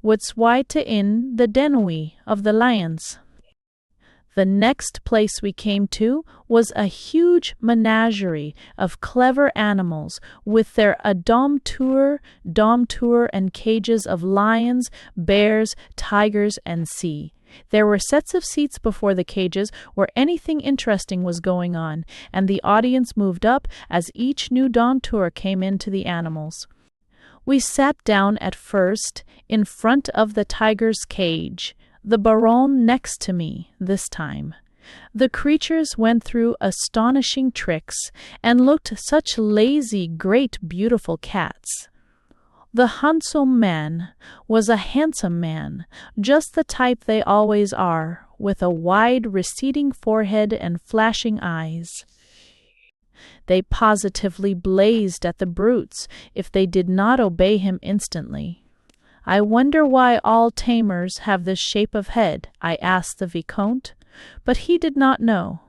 what's white in the denui of the lions. The next place we came to was a huge menagerie of clever animals with their dompteur, and cages of lions, bears, tigers, and sea. There were sets of seats before the cages where anything interesting was going on, and the audience moved up as each new dompteur came into the animals. We sat down at first in front of the tiger's cage, the Baron next to me this time. The creatures went through astonishing tricks and looked such lazy, great, beautiful cats. The handsome man was a handsome man, just the type they always are, with a wide, receding forehead and flashing eyes. They positively blazed at the brutes if they did not obey him instantly. I wonder why all tamers have this shape of head, I asked the Vicomte, but he did not know.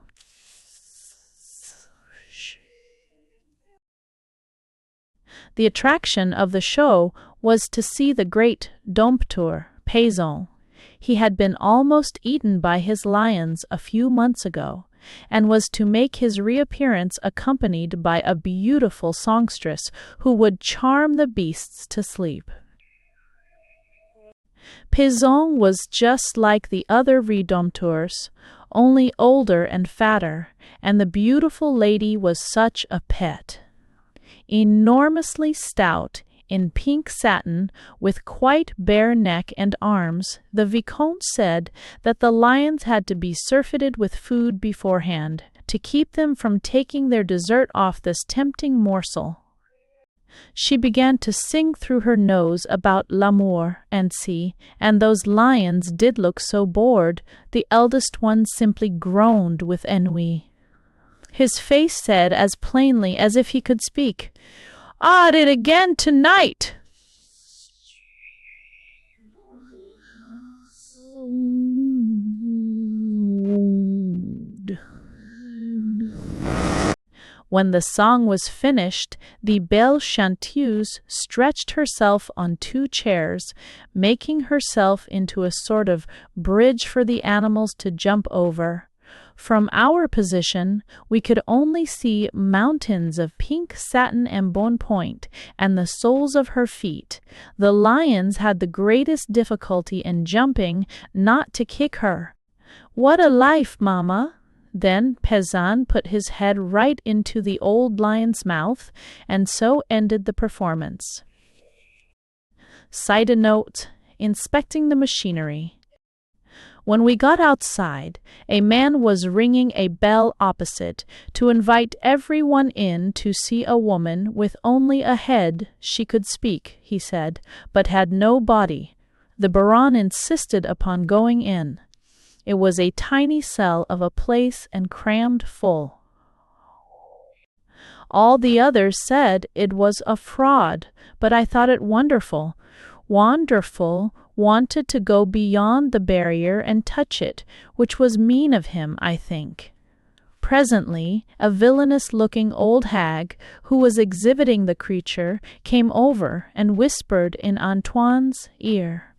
The attraction of the show was to see the great dompteur, Payson. He had been almost eaten by his lions a few months ago, and was to make his reappearance accompanied by a beautiful songstress who would charm the beasts to sleep. Payson was just like the other redompteurs, only older and fatter, and the beautiful lady was such a pet. Enormously stout, in pink satin, with quite bare neck and arms, the Vicomte said that the lions had to be surfeited with food beforehand, to keep them from taking their dessert off this tempting morsel. She began to sing through her nose about l'amour and those lions did look so bored, the eldest one simply groaned with ennui. His face said as plainly as if he could speak, "At it again tonight!" When the song was finished, the belle chanteuse stretched herself on 2 chairs, making herself into a sort of bridge for the animals to jump over. From our position, we could only see mountains of pink satin and bone point, and the soles of her feet. The lions had the greatest difficulty in jumping, not to kick her. "What a life, Mamma!" Then Pezan put his head right into the old lion's mouth, and so ended the performance. Side note: inspecting the machinery. When we got outside, a man was ringing a bell opposite to invite everyone in to see a woman with only a head. She could speak, he said, but had no body. The Baron insisted upon going in. It was a tiny cell of a place and crammed full. All the others said it was a fraud, but I thought it wonderful. Wonderful, wanted to go beyond the barrier and touch it, which was mean of him, I think. Presently, a villainous-looking old hag, who was exhibiting the creature, came over and whispered in Antoine's ear.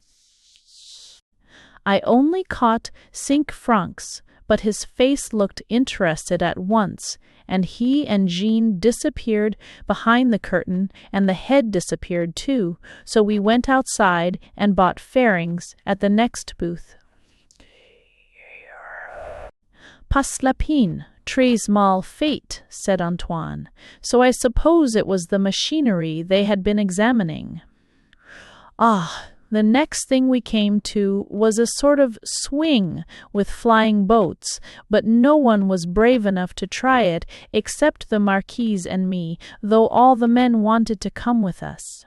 I only caught 5 francs, but his face looked interested at once, and he and Jean disappeared behind the curtain, and the head disappeared too, so we went outside and bought fairings at the next booth. Pas la peine, très mal fait, said Antoine, so I suppose it was the machinery they had been examining. Ah! The next thing we came to was a sort of swing with flying boats, but no one was brave enough to try it except the Marquise and me, though all the men wanted to come with us.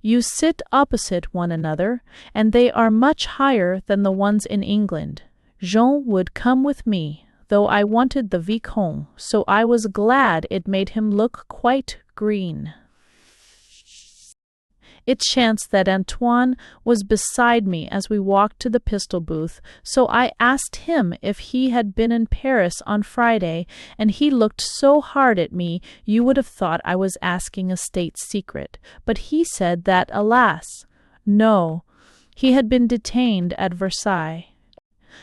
You sit opposite one another, and they are much higher than the ones in England. Jean would come with me, though I wanted the Vicomte, so I was glad it made him look quite green. It chanced that Antoine was beside me as we walked to the pistol booth, so I asked him if he had been in Paris on Friday, and he looked so hard at me you would have thought I was asking a state secret. But he said that, alas, no, he had been detained at Versailles.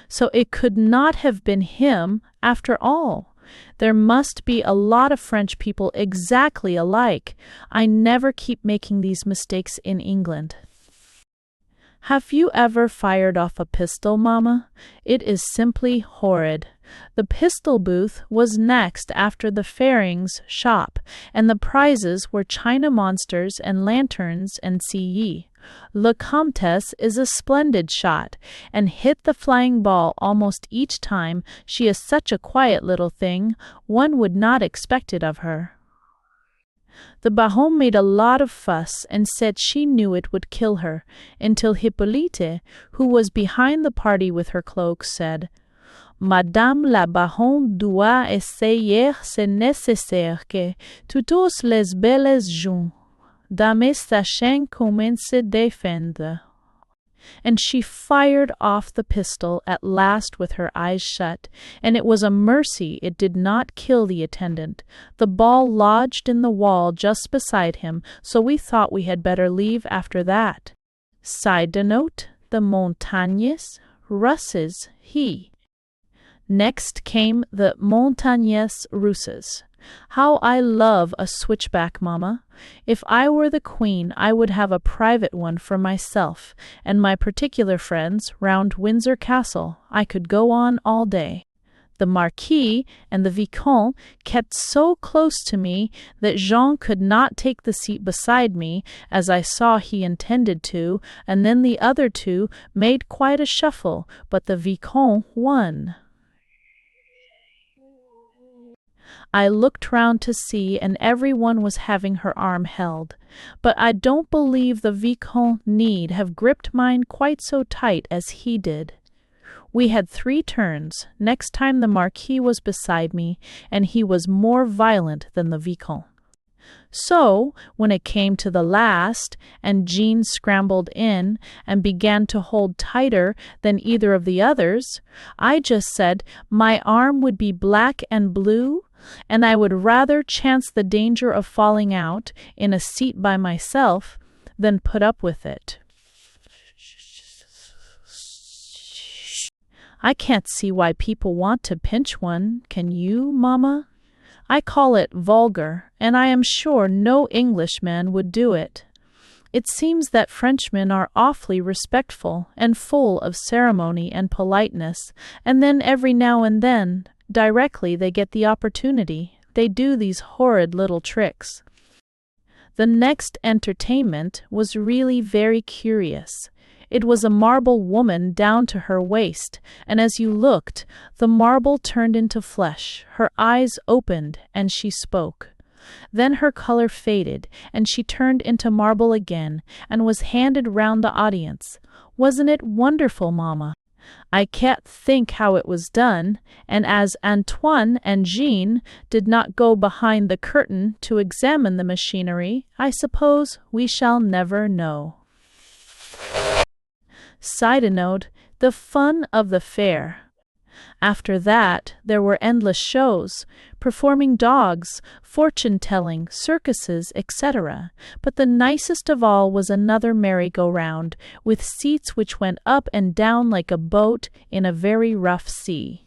So it could not have been him after all. There must be a lot of French people exactly alike. I never keep making these mistakes in England. Have you ever fired off a pistol, Mamma? It is simply horrid. The pistol booth was next after the fairings shop, and the prizes were china monsters and lanterns and silly. La Comtesse is a splendid shot, and hit the flying ball almost each time. She is such a quiet little thing, one would not expect it of her. The Baron made a lot of fuss and said she knew it would kill her, until Hippolyte, who was behind the party with her cloak, said, Madame la Baronne doit essayer, c'est nécessaire que toutes les belles gens dames sachant comment se défendre. And she fired off the pistol at last with her eyes shut, and it was a mercy it did not kill the attendant. The ball lodged in the wall just beside him, so we thought we had better leave after that. Side note: the Montagnes, Russes, he. Next came the Montagnes Russes. How I love a switchback, Mamma. If I were the Queen, I would have a private one for myself, and my particular friends round Windsor Castle. I could go on all day. The Marquis and the Vicomte kept so close to me that Jean could not take the seat beside me, as I saw he intended to, and then the other two made quite a shuffle, but the Vicomte won. I looked round to see, and every one was having her arm held. But I don't believe the Vicomte need have gripped mine quite so tight as he did. We had 3 turns. Next time the Marquis was beside me, and he was more violent than the Vicomte. So, when it came to the last, and Jean scrambled in and began to hold tighter than either of the others, I just said my arm would be black and blue, and I would rather chance the danger of falling out in a seat by myself than put up with it. I can't see why people want to pinch one, can you, Mamma? I call it vulgar, and I am sure no Englishman would do it. It seems that Frenchmen are awfully respectful and full of ceremony and politeness, and then every now and then, directly they get the opportunity, they do these horrid little tricks. The next entertainment was really very curious. It was a marble woman down to her waist, and as you looked, the marble turned into flesh, her eyes opened, and she spoke. Then her color faded, and she turned into marble again, and was handed round the audience. Wasn't it wonderful, Mamma? I can't think how it was done, and as Antoine and Jean did not go behind the curtain to examine the machinery, I suppose we shall never know. Side note, the fun of the fair. After that, there were endless shows, performing dogs, fortune-telling, circuses, etc. But the nicest of all was another merry-go-round, with seats which went up and down like a boat in a very rough sea.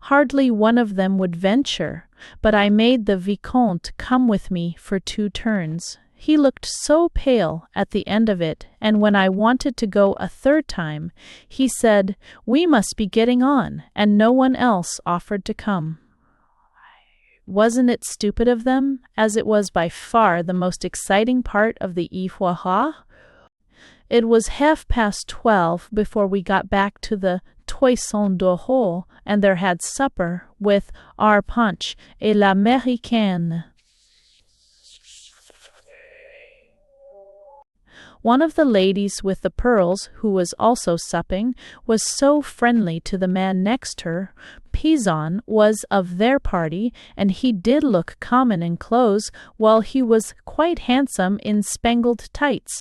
Hardly one of them would venture, but I made the Vicomte come with me for 2 turns. He looked so pale at the end of it, and when I wanted to go a 3rd time, he said, "We must be getting on," and no one else offered to come. Wasn't it stupid of them, as it was by far the most exciting part of the foire? It was 12:30 before we got back to the Toison d'Oro, and there had supper with our punch et l'américaine. One of the ladies with the pearls, who was also supping, was so friendly to the man next her. Pizon was of their party, and he did look common in clothes, while he was quite handsome in spangled tights.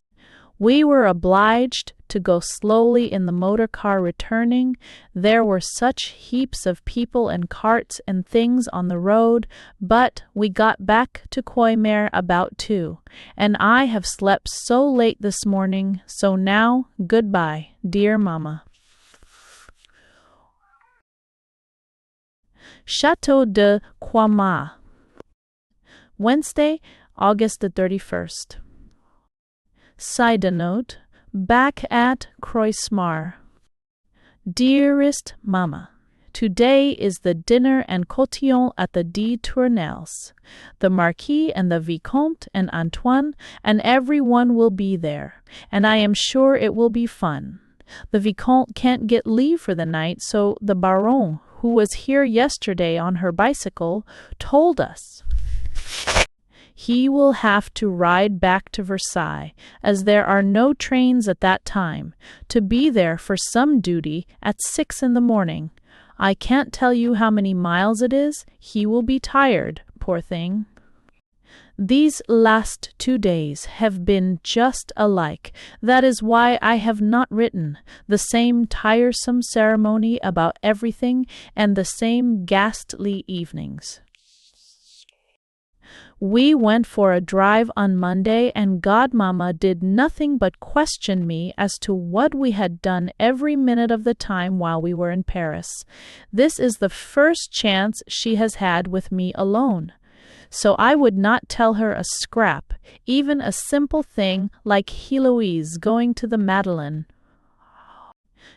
We were obliged to go slowly in the motor car returning. There were such heaps of people and carts and things on the road, but we got back to Coimer about 2, and I have slept so late this morning, so now goodbye, dear Mamma. Château de Croixmare, Wednesday, August the 31st. Side note, back at Croixmare. Dearest Mamma, today is the dinner and cotillon at the de Tournelles. The Marquis and the Vicomte and Antoine and everyone will be there, and I am sure it will be fun. The Vicomte can't get leave for the night, so the Baronne, who was here yesterday on her bicycle, told us he will have to ride back to Versailles, as there are no trains at that time, to be there for some duty at 6 in the morning. I can't tell you how many miles it is. He will be tired, poor thing. These last 2 days have been just alike. That is why I have not written. The same tiresome ceremony about everything, and the same ghastly evenings. We went for a drive on Monday, and Godmamma did nothing but question me as to what we had done every minute of the time while we were in Paris. This is the first chance she has had with me alone. So I would not tell her a scrap, even a simple thing like Heloise going to the Madeleine.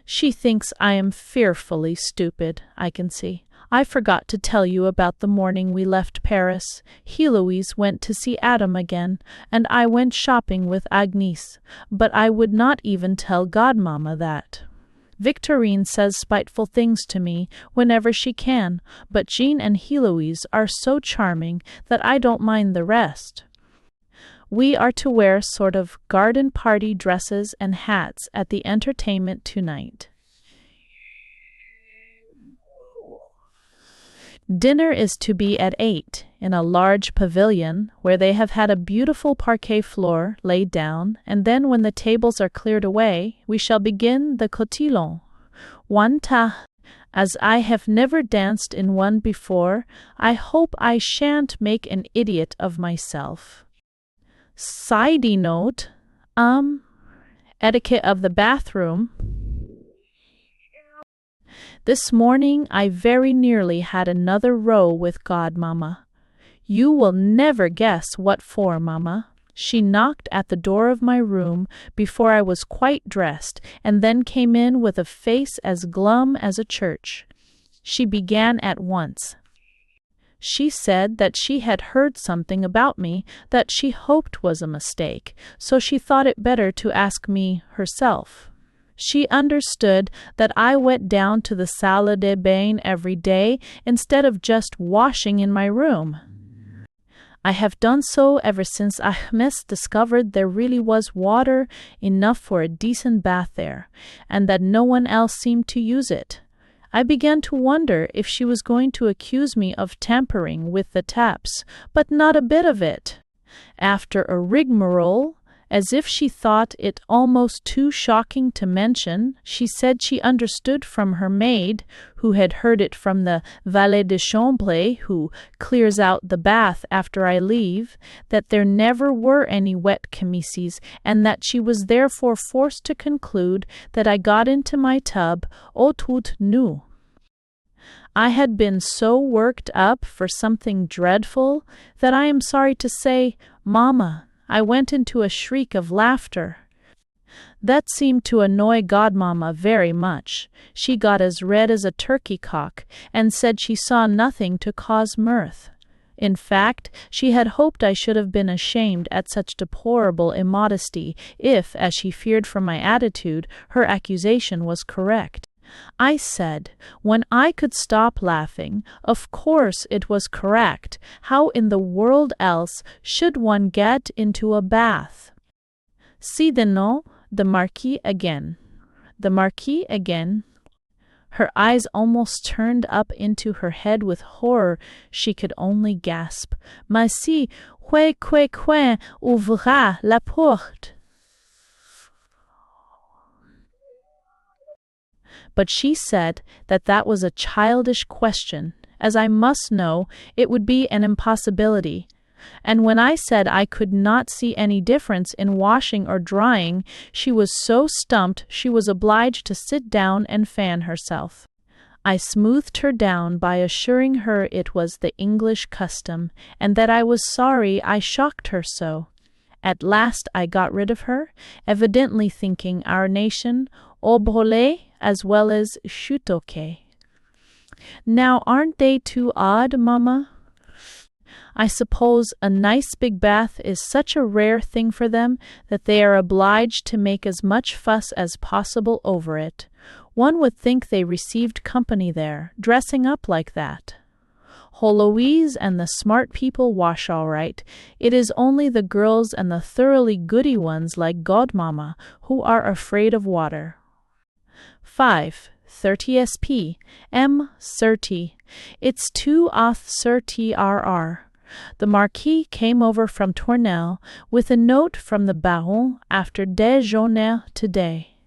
She thinks I am fearfully stupid, I can see. I forgot to tell you about the morning we left Paris. Heloise went to see Adam again, and I went shopping with Agnès, but I would not even tell Godmamma that. Victorine says spiteful things to me whenever she can, but Jean and Heloise are so charming that I don't mind the rest. We are to wear sort of garden party dresses and hats at the entertainment tonight. Dinner is to be at 8 in a large pavilion where they have had a beautiful parquet floor laid down, and then when the tables are cleared away, we shall begin the cotillon. One tas. As I have never danced in one before, I hope I shan't make an idiot of myself. Side note, etiquette of the bathroom. This morning I very nearly had another row with Godmamma. You will never guess what for, Mamma. She knocked at the door of my room before I was quite dressed, and then came in with a face as glum as a church. She began at once. She said that she had heard something about me that she hoped was a mistake, so she thought it better to ask me herself. She understood that I went down to the salle de bain every day instead of just washing in my room. I have done so ever since Ahmes discovered there really was water enough for a decent bath there, and that no one else seemed to use it. I began to wonder if she was going to accuse me of tampering with the taps, but not a bit of it. After a rigmarole, as if she thought it almost too shocking to mention, she said she understood from her maid, who had heard it from the valet de chambre who clears out the bath after I leave, that there never were any wet chemises, and that she was therefore forced to conclude that I got into my tub au tout nu. I had been so worked up for something dreadful that I am sorry to say, Mamma, I went into a shriek of laughter. That seemed to annoy Godmamma very much. She got as red as a turkey cock, and said she saw nothing to cause mirth. In fact, she had hoped I should have been ashamed at such deplorable immodesty if, as she feared from my attitude, her accusation was correct. I said, when I could stop laughing, of course it was correct. How in the world else should one get into a bath? See the Marquis again. The Marquis again. Her eyes almost turned up into her head with horror. She could only gasp, Mais si, que ouvrira la porte? But she said that that was a childish question, as I must know it would be an impossibility. And when I said I could not see any difference in washing or drying, she was so stumped she was obliged to sit down and fan herself. I smoothed her down by assuring her it was the English custom, and that I was sorry I shocked her so. At last I got rid of her, evidently thinking our nation au brûlé as well as chutoque. Now aren't they too odd, Mamma? I suppose a nice big bath is such a rare thing for them that they are obliged to make as much fuss as possible over it. One would think they received company there, dressing up like that. Heloise and the smart people wash all right. It is only the girls and the thoroughly goody ones like Godmamma who are afraid of water. 5. 30 sp. M. Certi. It's 2 auth certi RR. The Marquis came over from Tournelle with a note from the Baron after déjeuner today.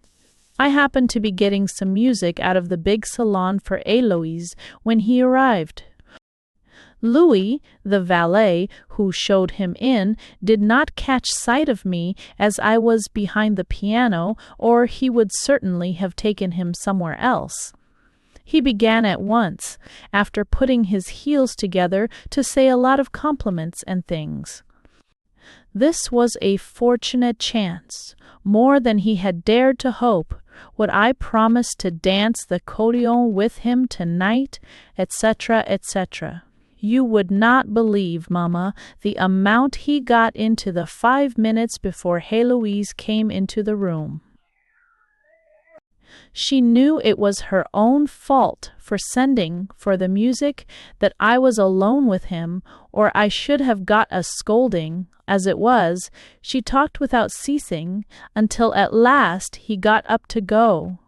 I happened to be getting some music out of the big salon for Héloïse when he arrived. Louis, the valet who showed him in, did not catch sight of me as I was behind the piano, or he would certainly have taken him somewhere else. He began at once, after putting his heels together, to say a lot of compliments and things. This was a fortunate chance, more than he had dared to hope. Would I promise to dance the cotillon with him tonight, etc., etc. You would not believe, Mamma, the amount he got into the 5 minutes before Héloïse came into the room. She knew it was her own fault for sending for the music, that I was alone with him, or I should have got a scolding. As it was, she talked without ceasing, until at last he got up to go.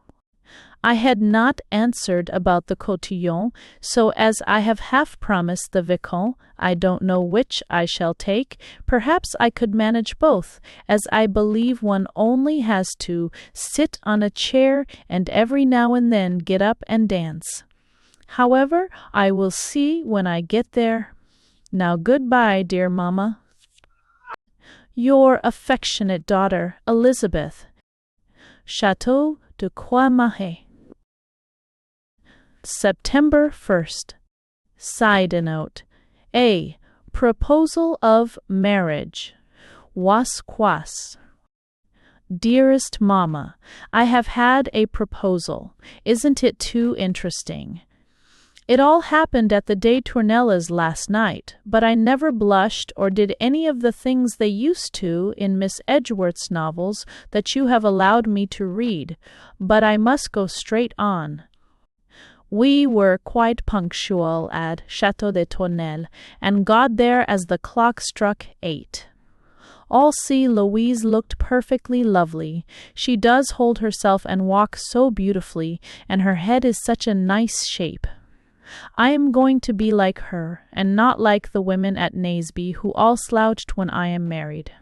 I had not answered about the cotillon, so as I have half promised the Vicomte, I don't know which I shall take. Perhaps I could manage both, as I believe one only has to sit on a chair and every now and then get up and dance. However, I will see when I get there. Now goodbye, dear Mamma. Your affectionate daughter, Elizabeth. Château de Croix-Marais. September 1st. Side note. A. Proposal of marriage. Was quas. Dearest Mama, I have had a proposal. Isn't it too interesting? It all happened at the de Tournella's last night, but I never blushed or did any of the things they used to in Miss Edgeworth's novels that you have allowed me to read, but I must go straight on. We were quite punctual at Château de Tournelle, and got there as the clock struck 8. Also, Louise looked perfectly lovely. She does hold herself and walk so beautifully, and her head is such a nice shape. I am going to be like her, and not like the women at Naseby who all slouched when I am married.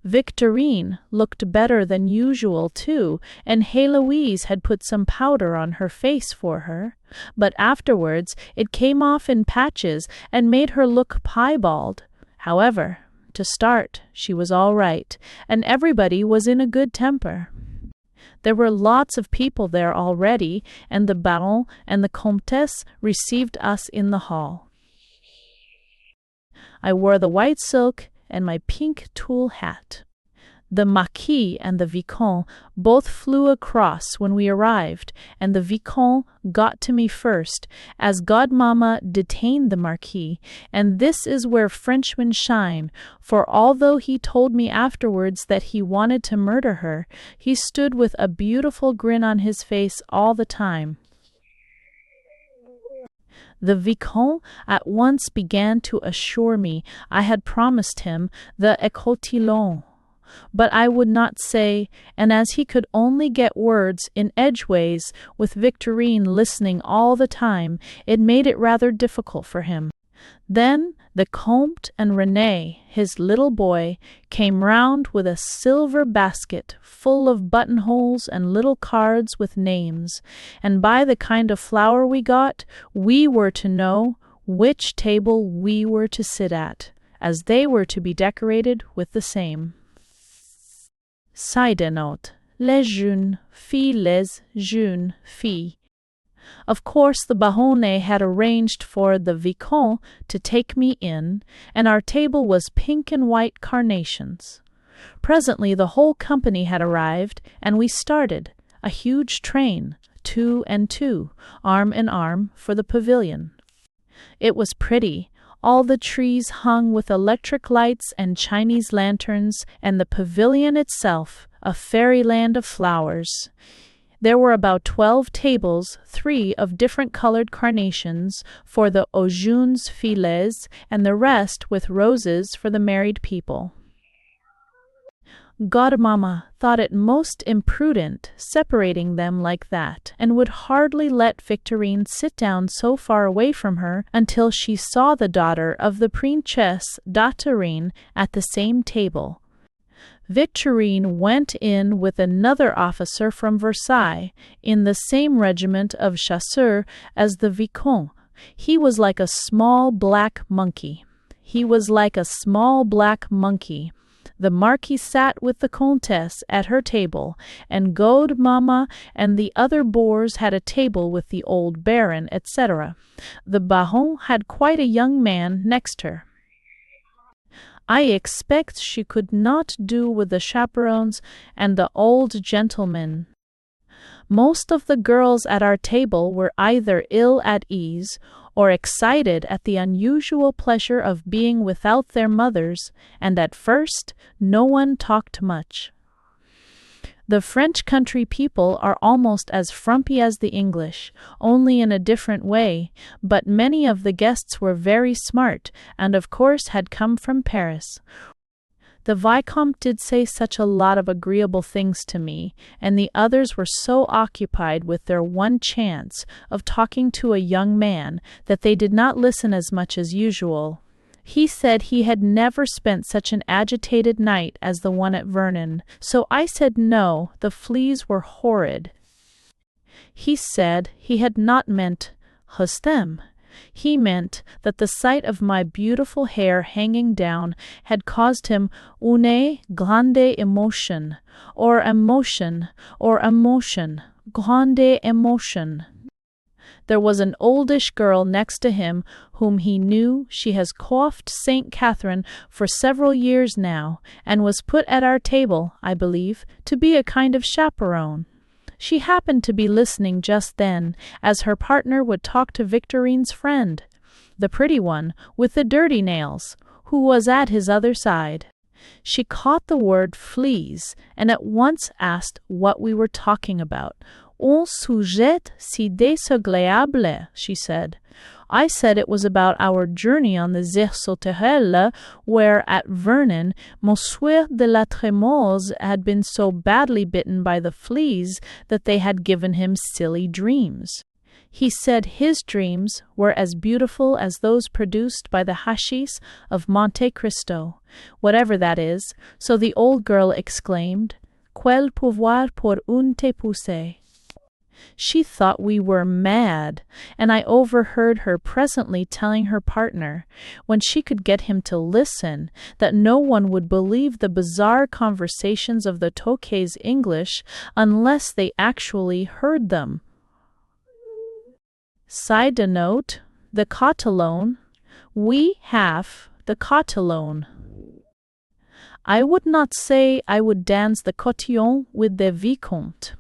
Victorine looked better than usual, too, and Héloise had put some powder on her face for her, but afterwards it came off in patches and made her look piebald. However, to start, she was all right, and everybody was in a good temper. There were lots of people there already, and the Baron and the Comtesse received us in the hall. I wore the white silk and my pink tulle hat. The Marquis and the Vicomte both flew across when we arrived, and the Vicomte got to me first, as Godmamma detained the Marquis, and this is where Frenchmen shine, for although he told me afterwards that he wanted to murder her, he stood with a beautiful grin on his face all the time. The Vicomte at once began to assure me I had promised him the écotillon, but I would not say, and as he could only get words in edgeways with Victorine listening all the time, it made it rather difficult for him. Then the Comte and René, his little boy, came round with a silver basket full of buttonholes and little cards with names, and by the kind of flower we got, we were to know which table we were to sit at, as they were to be decorated with the same. Side note. Les jeunes filles, les jeunes filles. Of course, the Baronne had arranged for the Vicomte to take me in, and our table was pink and white carnations. Presently the whole company had arrived, and we started, a huge train, 2 and 2, arm in arm, for the pavilion. It was pretty. All the trees hung with electric lights and Chinese lanterns, and the pavilion itself, a fairyland of flowers. There were about 12 tables, 3 of different colored carnations for the aux jeunes filles, and the rest with roses for the married people. Godmamma thought it most imprudent separating them like that, and would hardly let Victorine sit down so far away from her until she saw the daughter of the Princesse d'Atarine at the same table. Victorine went in with another officer from Versailles, in the same regiment of chasseurs as the Vicomte. He was like a small black monkey. The Marquis sat with the Comtesse at her table, and Godmamma and the other boors had a table with the old Baron, etc. The Baron had quite a young man next her. I expect she could not do with the chaperons and the old gentlemen. Most of the girls at our table were either ill at ease or excited at the unusual pleasure of being without their mothers, and at first no one talked much. The French country people are almost as frumpy as the English, only in a different way, but many of the guests were very smart, and of course had come from Paris. The Vicomte did say such a lot of agreeable things to me, and the others were so occupied with their one chance of talking to a young man that they did not listen as much as usual. He said he had never spent such an agitated night as the one at Vernon, so I said no, the fleas were horrid. He said he had not meant hustem. He meant that the sight of my beautiful hair hanging down had caused him une grande emotion, grande emotion. There was an oldish girl next to him whom he knew. She has coiffed St. Catherine for several years now, and was put at our table, I believe, to be a kind of chaperone. She happened to be listening just then, as her partner would talk to Victorine's friend, the pretty one with the dirty nails, who was at his other side. She caught the word fleas, and at once asked what we were talking about. Un sujet si désagréable, she said. I said it was about our journey on the Zère Sauterelle, where at Vernon, Monsieur de la Trémors had been so badly bitten by the fleas that they had given him silly dreams. He said his dreams were as beautiful as those produced by the hashish of Monte Cristo, whatever that is, so the old girl exclaimed, Quel pouvoir pour un te pousser. She thought we were mad, and I overheard her presently telling her partner, when she could get him to listen, that no one would believe the bizarre conversations of the Tokay's English unless they actually heard them. Side note, the cotillon. We have the cotillon. I would not say I would dance the cotillon with the Vicomte.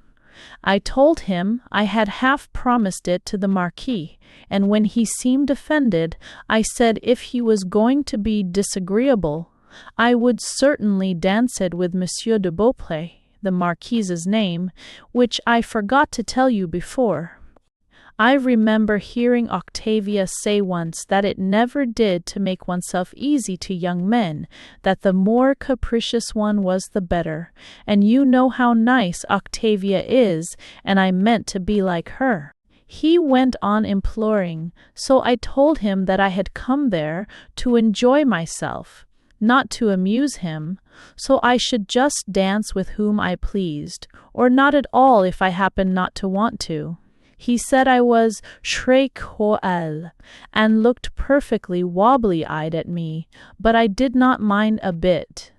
I told him I had half promised it to the Marquis, and when he seemed offended, I said if he was going to be disagreeable, I would certainly dance it with Monsieur de Beaupré, the Marquis's name, which I forgot to tell you before. I remember hearing Octavia say once that it never did to make oneself easy to young men, that the more capricious one was the better, and you know how nice Octavia is, and I meant to be like her. He went on imploring, so I told him that I had come there to enjoy myself, not to amuse him, so I should just dance with whom I pleased, or not at all if I happened not to want to. He said I was très coel, and looked perfectly wobbly-eyed at me, but I did not mind a bit.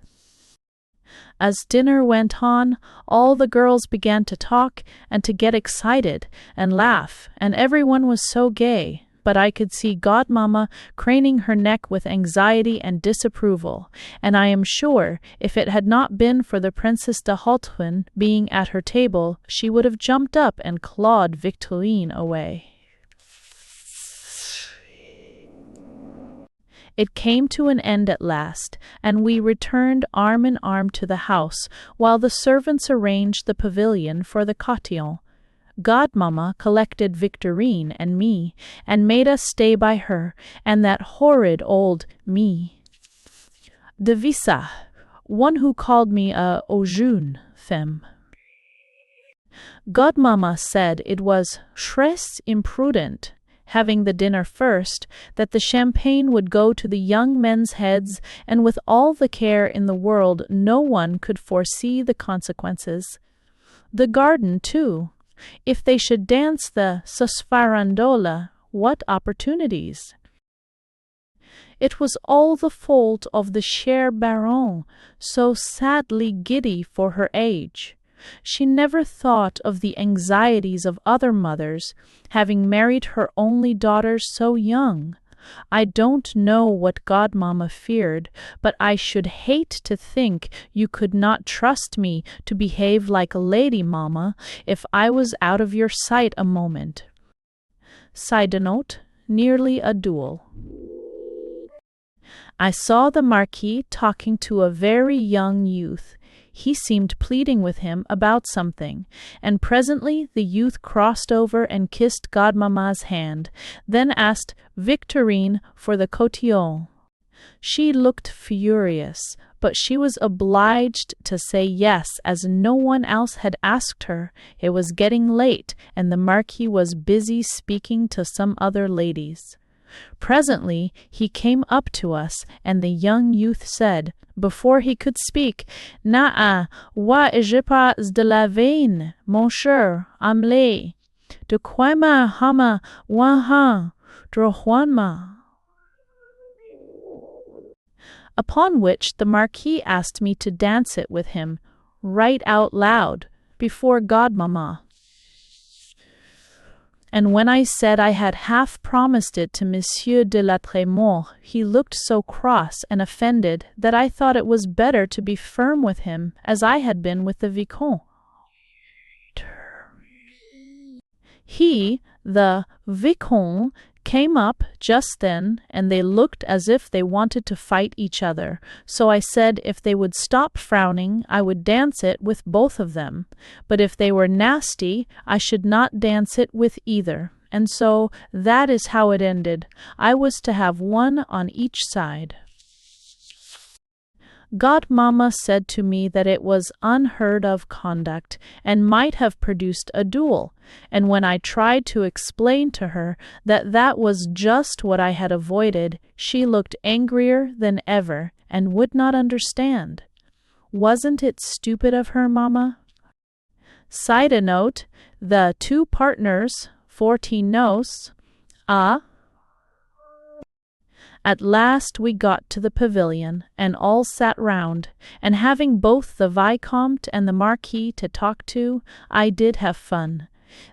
As dinner went on, all the girls began to talk and to get excited and laugh, and everyone was so gay. But I could see Godmamma craning her neck with anxiety and disapproval, and I am sure if it had not been for the Princess de Hautevin being at her table, she would have jumped up and clawed Victorine away. It came to an end at last, and we returned arm in arm to the house, while the servants arranged the pavilion for the cotillon. Godmamma collected Victorine and me, and made us stay by her, and that horrid old de Vissa, one who called me a jeune femme. Godmamma said it was très imprudent, having the dinner first, that the champagne would go to the young men's heads, and with all the care in the world no one could foresee the consequences. The garden, too. If they should dance the sfarandola, what opportunities! It was all the fault of the chère Baronne, so sadly giddy for her age. She never thought of the anxieties of other mothers, having married her only daughter so young. I don't know what Godmamma feared, but I should hate to think you could not trust me to behave like a lady, mamma, if I was out of your sight a moment. Side note, nearly a duel. I saw the Marquis talking to a very young youth. He seemed pleading with him about something, and presently the youth crossed over and kissed Godmamma's hand, then asked Victorine for the cotillon. She looked furious, but she was obliged to say yes, as no one else had asked her. It was getting late, and the Marquis was busy speaking to some other ladies. Presently he came up to us, and the young youth said, before he could speak, "Naa, wa je pas de la veine, mon cher Amlé, de quima hama wahan, drohuanma." Upon which the Marquis asked me to dance it with him, right out loud, before Godmamma. and when I said I had half promised it to Monsieur de la Trémors, he looked so cross and offended that I thought it was better to be firm with him, as I had been with the Vicomte. He, the Vicomte, came up just then, and they looked as if they wanted to fight each other, so I said if they would stop frowning, I would dance it with both of them, but if they were nasty, I should not dance it with either, and so that is how it ended. I was to have one on each side. Godmamma said to me that it was unheard-of conduct, and might have produced a duel, and when I tried to explain to her that that was just what I had avoided, she looked angrier than ever, and would not understand. Wasn't it stupid of her, Mamma? Side note, the 2 partners, 14 nos, At last we got to the pavilion, and all sat round, and having both the Vicomte and the Marquis to talk to, I did have fun.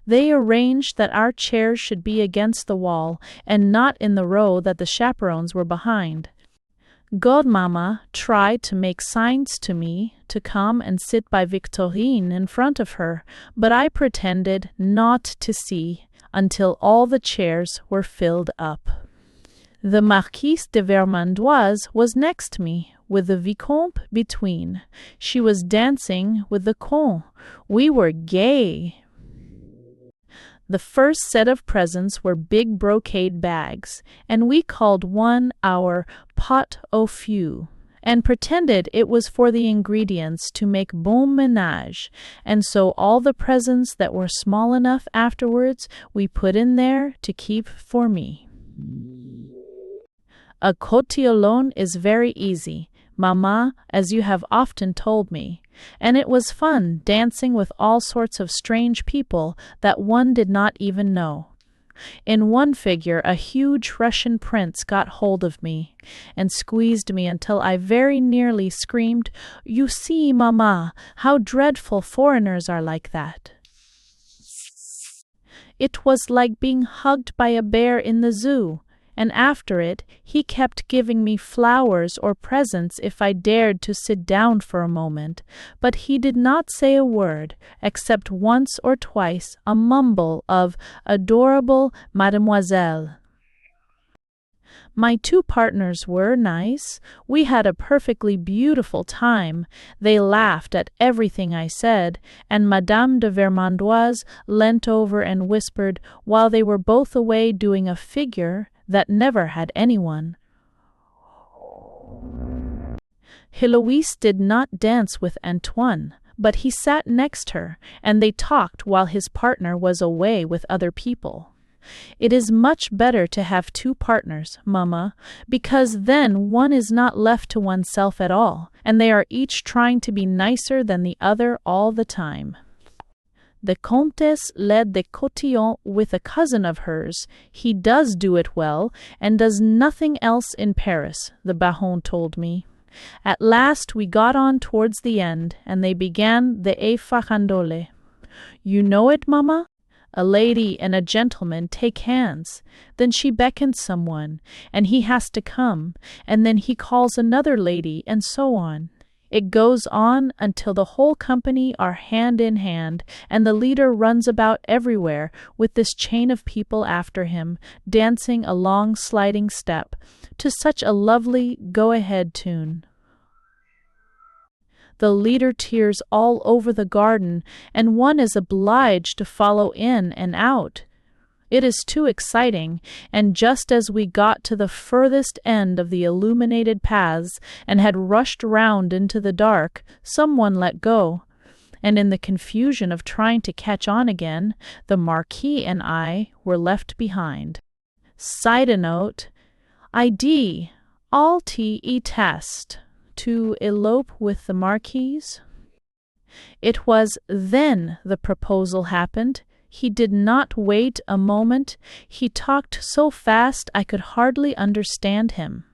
They arranged that our chairs should be against the wall, and not in the row that the chaperons were behind. Godmamma tried to make signs to me to come and sit by Victorine in front of her, but I pretended not to see until all the chairs were filled up. The Marquise de Vermandoise was next me, with the Vicomte between. She was dancing with the Comte. We were gay. The first set of presents were big brocade bags, and we called one our pot au feu, and pretended it was for the ingredients to make bon ménage, and so all the presents that were small enough afterwards we put in there to keep for me. A cotillon is very easy, Mamma, as you have often told me, and it was fun dancing with all sorts of strange people that one did not even know. In one figure a huge Russian prince got hold of me, and squeezed me until I very nearly screamed, "You see, Mamma, how dreadful foreigners are like that." It was like being hugged by a bear in the zoo, and after it he kept giving me flowers or presents if I dared to sit down for a moment, but he did not say a word, except once or twice a mumble of "adorable mademoiselle." My 2 partners were nice. We had a perfectly beautiful time. They laughed at everything I said, and Madame de Vermandoise leant over and whispered, while they were both away doing a figure that never had anyone. Heloise did not dance with Antoine, but he sat next her, and they talked while his partner was away with other people. It is much better to have 2 partners, Mamma, because then one is not left to oneself at all, and they are each trying to be nicer than the other all the time. The Comtesse led the cotillon with a cousin of hers. He does do it well, and does nothing else in Paris, the Baron told me. At last we got on towards the end, and they began the farandole. You know it, Mamma? A lady and a gentleman take hands. Then she beckons someone, and he has to come, and then he calls another lady, and so on. It goes on until the whole company are hand in hand, and the leader runs about everywhere with this chain of people after him, dancing a long sliding step, to such a lovely go-ahead tune. The leader tears all over the garden, and one is obliged to follow in and out. It is too exciting, and just as we got to the furthest end of the illuminated paths and had rushed round into the dark, someone let go, and in the confusion of trying to catch on again, the Marquis and I were left behind. Side note, ID, alt test, to elope with the Marquise. It was then the proposal happened. He did not wait a moment. He talked so fast I could hardly understand him.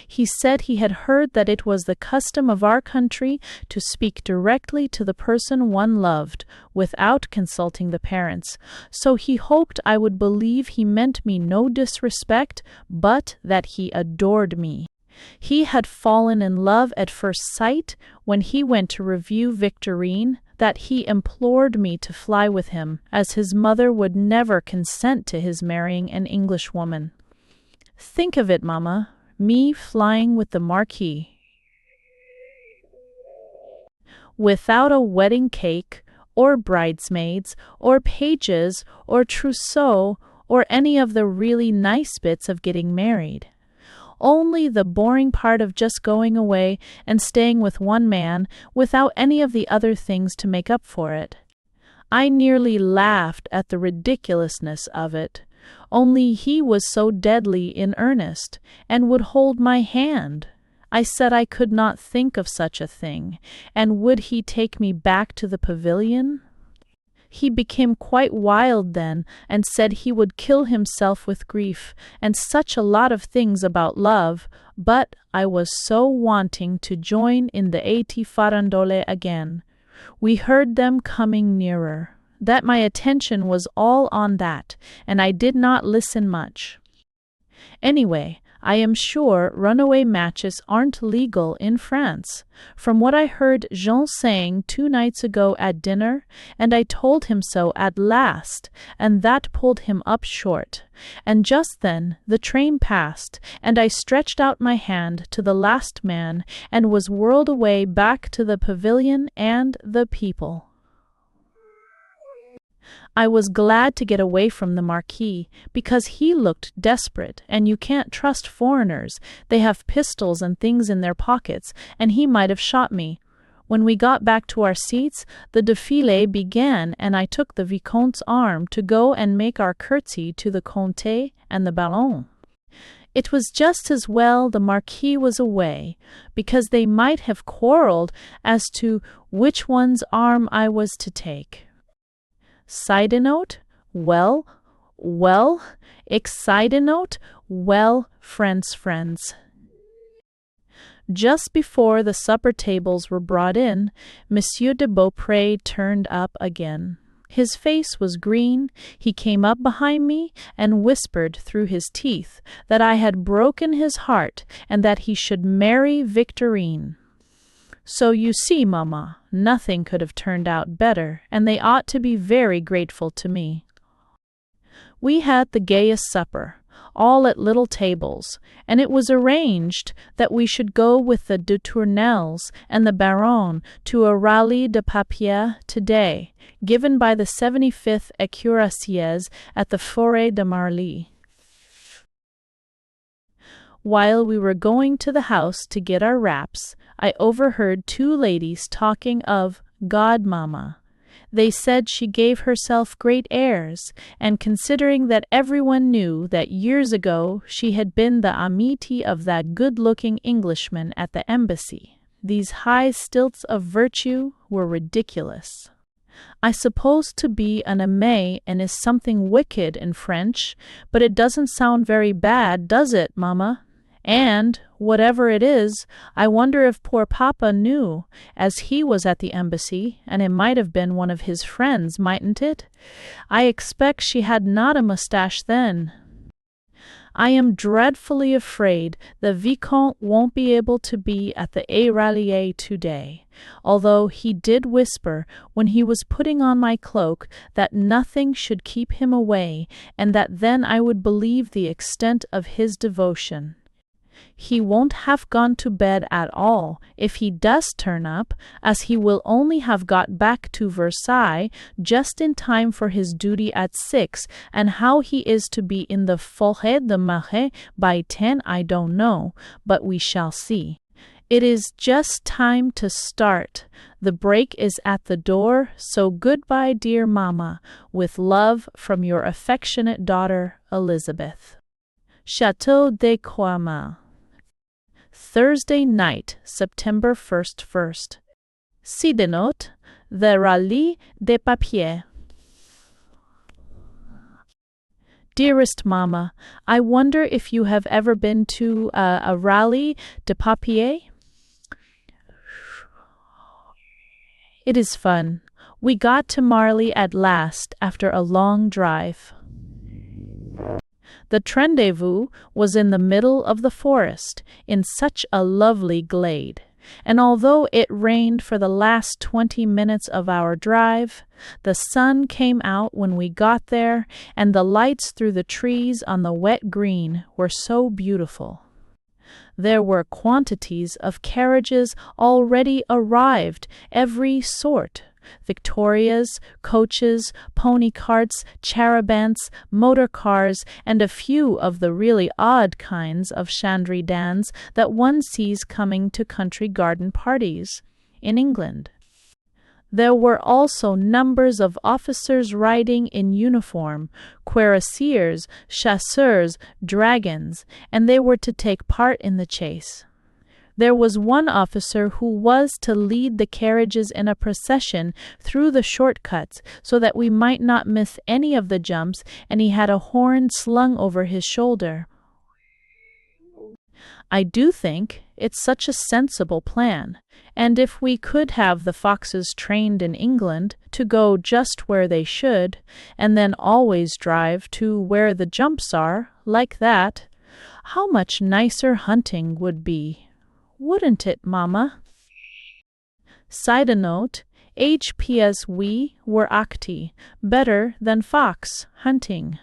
He said he had heard that it was the custom of our country to speak directly to the person one loved, without consulting the parents, so he hoped I would believe he meant me no disrespect, but that he adored me. He had fallen in love at first sight when he went to review Victorine, that he implored me to fly with him, as his mother would never consent to his marrying an Englishwoman. Think of it, Mamma, me flying with the Marquis, without a wedding cake, or bridesmaids, or pages, or trousseau, or any of the really nice bits of getting married. Only the boring part of just going away and staying with one man without any of the other things to make up for it. I nearly laughed at the ridiculousness of it, only he was so deadly in earnest, and would hold my hand. I said I could not think of such a thing, and would he take me back to the pavilion? He became quite wild then, and said he would kill himself with grief, and such a lot of things about love, but I was so wanting to join in the 80 farandole again. We heard them coming nearer, that my attention was all on that, and I did not listen much. Anyway, I am sure runaway matches aren't legal in France, from what I heard Jean saying 2 nights ago at dinner, and I told him so at last, and that pulled him up short. And just then the train passed, and I stretched out my hand to the last man, and was whirled away back to the pavilion and the people. I was glad to get away from the Marquis, because he looked desperate, and you can't trust foreigners. They have pistols and things in their pockets, and he might have shot me. When we got back to our seats, the défilé began, and I took the Vicomte's arm to go and make our curtsy to the Comte and the Baron. It was just as well the Marquis was away, because they might have quarrelled as to which one's arm I was to take. Side note, well, side note, friends. Just before the supper tables were brought in, Monsieur de Beaupré turned up again. His face was green. He came up behind me and whispered through his teeth that I had broken his heart and that he should marry Victorine. So you see, Mamma, nothing could have turned out better, and they ought to be very grateful to me. We had the gayest supper, all at little tables, and it was arranged that we should go with the de Tournelles and the Baron to a rallye de papier today, given by the 75th Écurassiers at the Forêt de Marly. While we were going to the house to get our wraps, I overheard 2 ladies talking of Godmamma. They said she gave herself great airs, and considering that everyone knew that years ago she had been the amie of that good-looking Englishman at the embassy, these high stilts of virtue were ridiculous. I suppose to be an amie and is something wicked in French, but it doesn't sound very bad, does it, Mamma? And, whatever it is, I wonder if poor Papa knew, as he was at the embassy, and it might have been one of his friends, mightn't it? I expect she had not a moustache then. I am dreadfully afraid the Vicomte won't be able to be at the Rallier today, although he did whisper when he was putting on my cloak that nothing should keep him away, and that then I would believe the extent of his devotion. He won't have gone to bed at all if he does turn up, as he will only have got back to Versailles just in time for his duty at 6, and how he is to be in the Forêt de Marais by 10 I don't know, but we shall see. It is just time to start. The break is at the door, so goodbye, dear Mamma, with love from your affectionate daughter, Elizabeth. Château de Croixmare. Thursday night, September 1st. Side note, the Rallye des Papiers. Dearest Mamma, I wonder if you have ever been to a rally de papier? It is fun. We got to Marly at last after a long drive. The rendezvous was in the middle of the forest, in such a lovely glade, and although it rained for the last 20 minutes of our drive, the sun came out when we got there, and the lights through the trees on the wet green were so beautiful. There were quantities of carriages already arrived, every sort. Victorias, coaches, pony carts, charabancs, motor cars, and a few of the really odd kinds of chandridans that one sees coming to country garden parties in England. There were also numbers of officers riding in uniform, cuirassiers, chasseurs, dragons, and they were to take part in the chase. There was one officer who was to lead the carriages in a procession through the shortcuts so that we might not miss any of the jumps, and he had a horn slung over his shoulder. I do think it's such a sensible plan, and if we could have the foxes trained in England to go just where they should, and then always drive to where the jumps are, like that, how much nicer hunting would be. Wouldn't it, Mamma? Side note, HPS we were acti, better than fox hunting.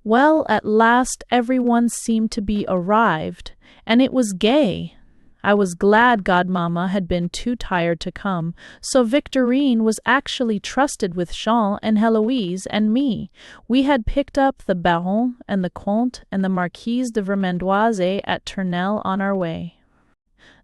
Well, at last everyone seemed to be arrived, and it was gay. I was glad Godmamma had been too tired to come, so Victorine was actually trusted with Jean and Heloise and me. We had picked up the Baron and the Comte and the Marquise de Vermandoise at Tournelle on our way.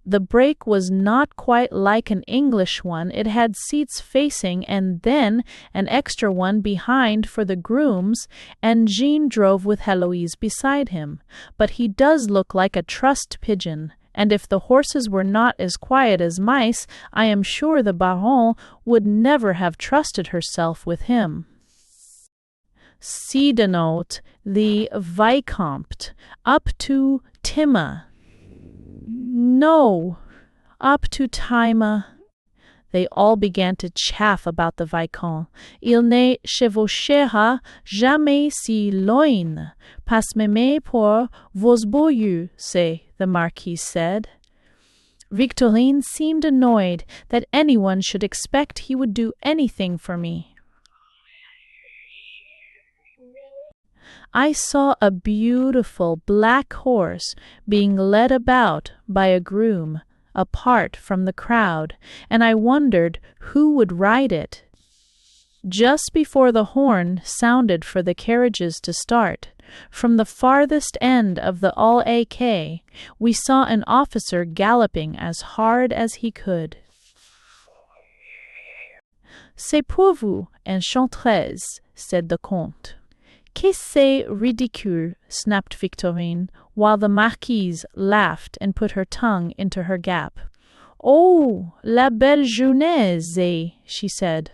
The brake was not quite like an English one. It had seats facing and then an extra one behind for the grooms, and Jean drove with Heloise beside him. But he does look like a trussed pigeon, and if the horses were not as quiet as mice, I am sure the Baron would never have trusted herself with him. Side note, the Vicomte, up to Timma. No, up to Tima. They all began to chaff about the Vicomte. Il ne chevauchera jamais si loin, pas même pour vos beaux yeux, the Marquise said. Victorine seemed annoyed that anyone should expect he would do anything for me. I saw a beautiful black horse being led about by a groom, apart from the crowd, and I wondered who would ride it. Just before the horn sounded for the carriages to start, from the farthest end of the All-AK, we saw an officer galloping as hard as he could. C'est pour vous, enchantresse, said the Comte. Qu'est-ce ridicule, snapped Victorine, while the Marquise laughed and put her tongue into her gap. Oh, la belle jeunesse, she said.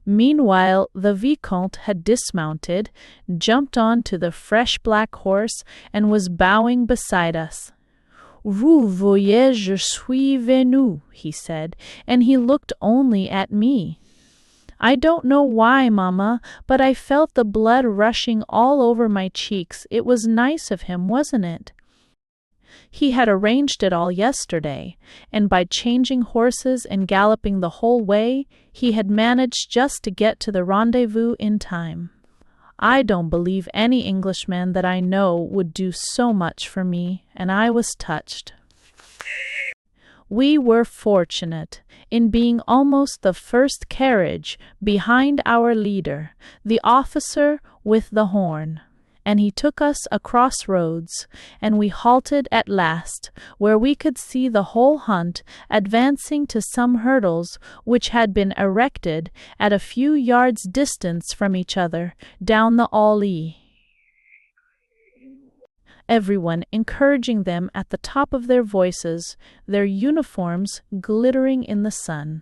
Meanwhile, the Vicomte had dismounted, jumped on to the fresh black horse, and was bowing beside us. Vous voyez, je suis venu, he said, and he looked only at me. I don't know why, Mamma, but I felt the blood rushing all over my cheeks. It was nice of him, wasn't it? He had arranged it all yesterday, and by changing horses and galloping the whole way, he had managed just to get to the rendezvous in time. I don't believe any Englishman that I know would do so much for me, and I was touched. We were fortunate in being almost the first carriage behind our leader, the officer with the horn, and he took us across roads, and we halted at last, where we could see the whole hunt advancing to some hurdles which had been erected at a few yards' distance from each other down the allée. Everyone encouraging them at the top of their voices, their uniforms glittering in the sun.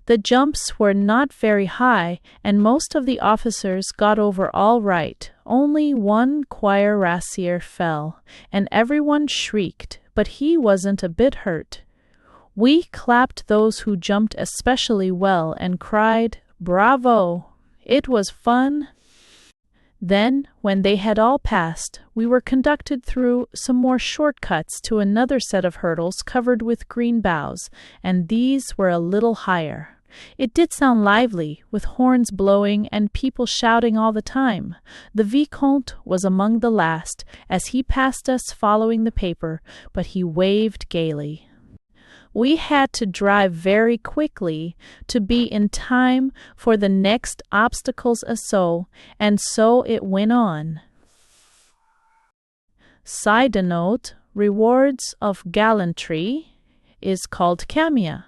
The jumps were not very high, and most of the officers got over all right. Only one cuirassier fell, and everyone shrieked, but he wasn't a bit hurt. We clapped those who jumped especially well and cried, "Bravo! It was fun!" Then, when they had all passed, we were conducted through some more shortcuts to another set of hurdles covered with green boughs, and these were a little higher. It did sound lively, with horns blowing and people shouting all the time. The Vicomte was among the last, as he passed us following the paper, but he waved gaily. We had to drive very quickly to be in time for the next obstacles assault, and so it went on. Side note, rewards of gallantry is called camia.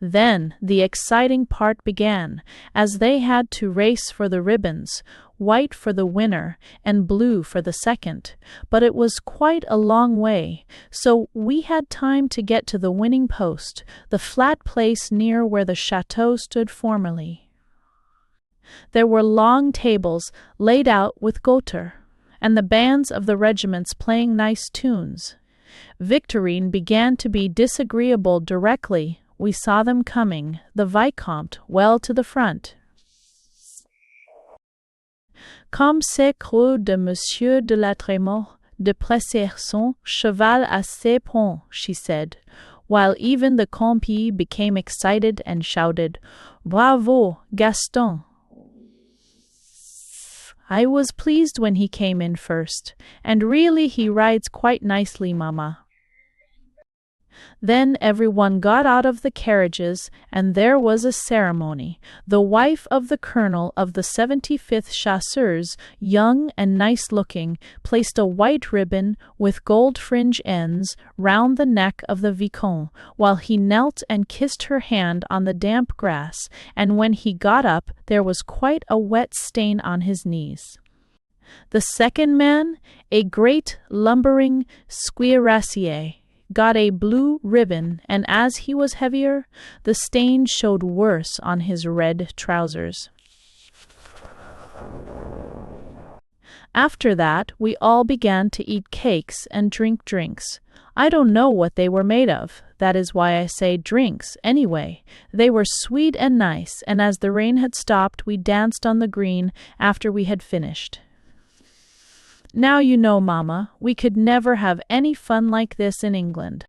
Then the exciting part began, as they had to race for the ribbons, white for the winner and blue for the second, but it was quite a long way, so we had time to get to the winning post, the flat place near where the chateau stood formerly. There were long tables laid out with guitar, and the bands of the regiments playing nice tunes. Victorine began to be disagreeable directly we saw them coming, the Vicomte well to the front. Comme c'est cru de Monsieur de la Trémors de presser son cheval à ses poings, she said, while even the compis became excited and shouted, "Bravo, Gaston!" I was pleased when he came in first, and really he rides quite nicely, Mamma. Then everyone got out of the carriages, and there was a ceremony. The wife of the colonel of the 75th Chasseurs, young and nice-looking, placed a white ribbon with gold fringe ends round the neck of the Vicomte, while he knelt and kissed her hand on the damp grass, and when he got up there was quite a wet stain on his knees. The second man, a great lumbering cuirassier, got a blue ribbon, and as he was heavier, the stain showed worse on his red trousers. After that, we all began to eat cakes and drink drinks. I don't know what they were made of. That is why I say drinks, anyway. They were sweet and nice, and as the rain had stopped, we danced on the green after we had finished. Now you know, Mamma, we could never have any fun like this in England.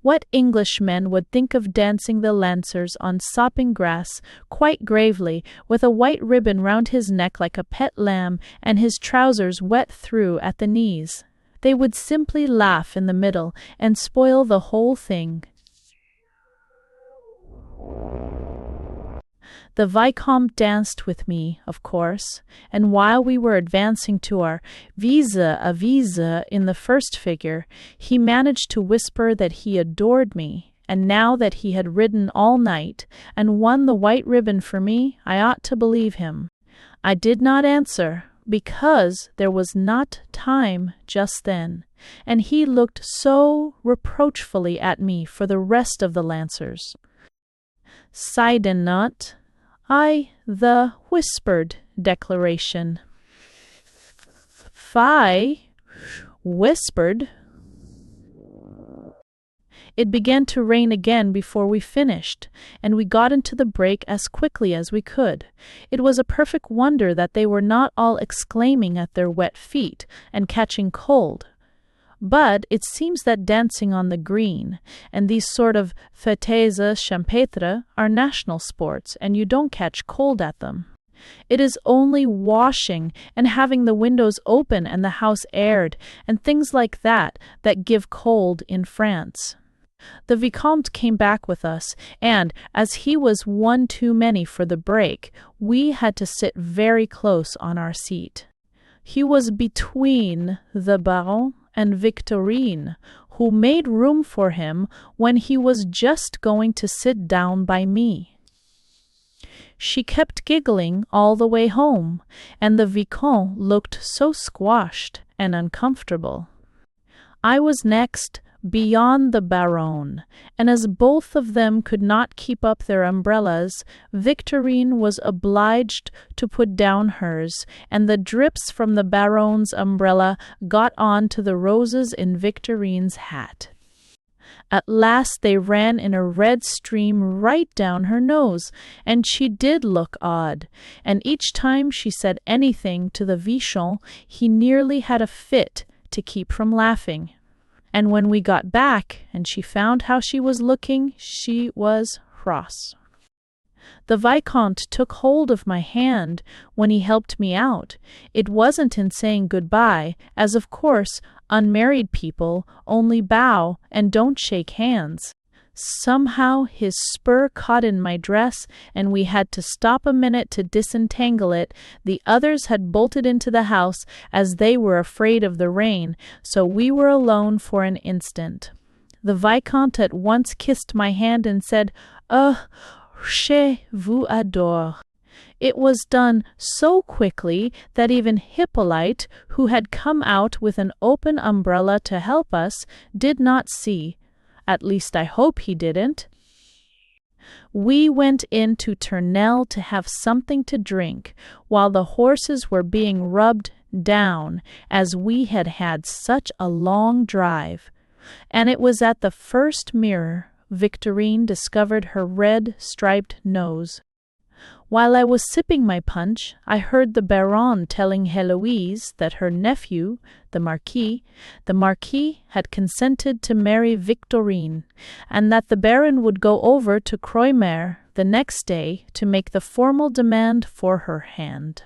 What Englishman would think of dancing the Lancers on sopping grass, quite gravely, with a white ribbon round his neck like a pet lamb, and his trousers wet through at the knees? They would simply laugh in the middle and spoil the whole thing. The Vicomte danced with me, of course, and while we were advancing to our vis-a-vis in the first figure, he managed to whisper that he adored me, and now that he had ridden all night and won the white ribbon for me, I ought to believe him. I did not answer, because there was not time just then, and he looked so reproachfully at me for the rest of the Lancers. Side note, the whispered declaration. Fie, whispered. It began to rain again before we finished, and we got into the break as quickly as we could. It was a perfect wonder that they were not all exclaiming at their wet feet and catching cold. But it seems that dancing on the green and these sort of fêtes champêtres are national sports, and you don't catch cold at them. It is only washing and having the windows open and the house aired and things like that that give cold in France. The Vicomte came back with us, and as he was one too many for the break, we had to sit very close on our seat. He was between the Baron and Victorine, who made room for him when he was just going to sit down by me. She kept giggling all the way home, and the Vicomte looked so squashed and uncomfortable. I was next, beyond the Baronne, and as both of them could not keep up their umbrellas, Victorine was obliged to put down hers, and the drips from the Baronne's umbrella got on to the roses in Victorine's hat. At last they ran in a red stream right down her nose, and she did look odd, and each time she said anything to the Vichon, he nearly had a fit to keep from laughing. And when we got back and she found how she was looking, she was cross. The Vicomte took hold of my hand when he helped me out. It wasn't in saying goodbye, as of course unmarried people only bow and don't shake hands. Somehow his spur caught in my dress, and we had to stop a minute to disentangle it. The others had bolted into the house as they were afraid of the rain, so we were alone for an instant. The Vicomte at once kissed my hand and said, "Oh, je vous adore." It was done so quickly that even Hippolyte, who had come out with an open umbrella to help us, did not see. At least I hope he didn't. We went into Tournelle to have something to drink, while the horses were being rubbed down, as we had had such a long drive. And it was at the first mirror Victorine discovered her red striped nose. While I was sipping my punch, I heard the Baronne telling Heloise that her nephew, the Marquis had consented to marry Victorine, and that the Baron would go over to Croixmare the next day to make the formal demand for her hand.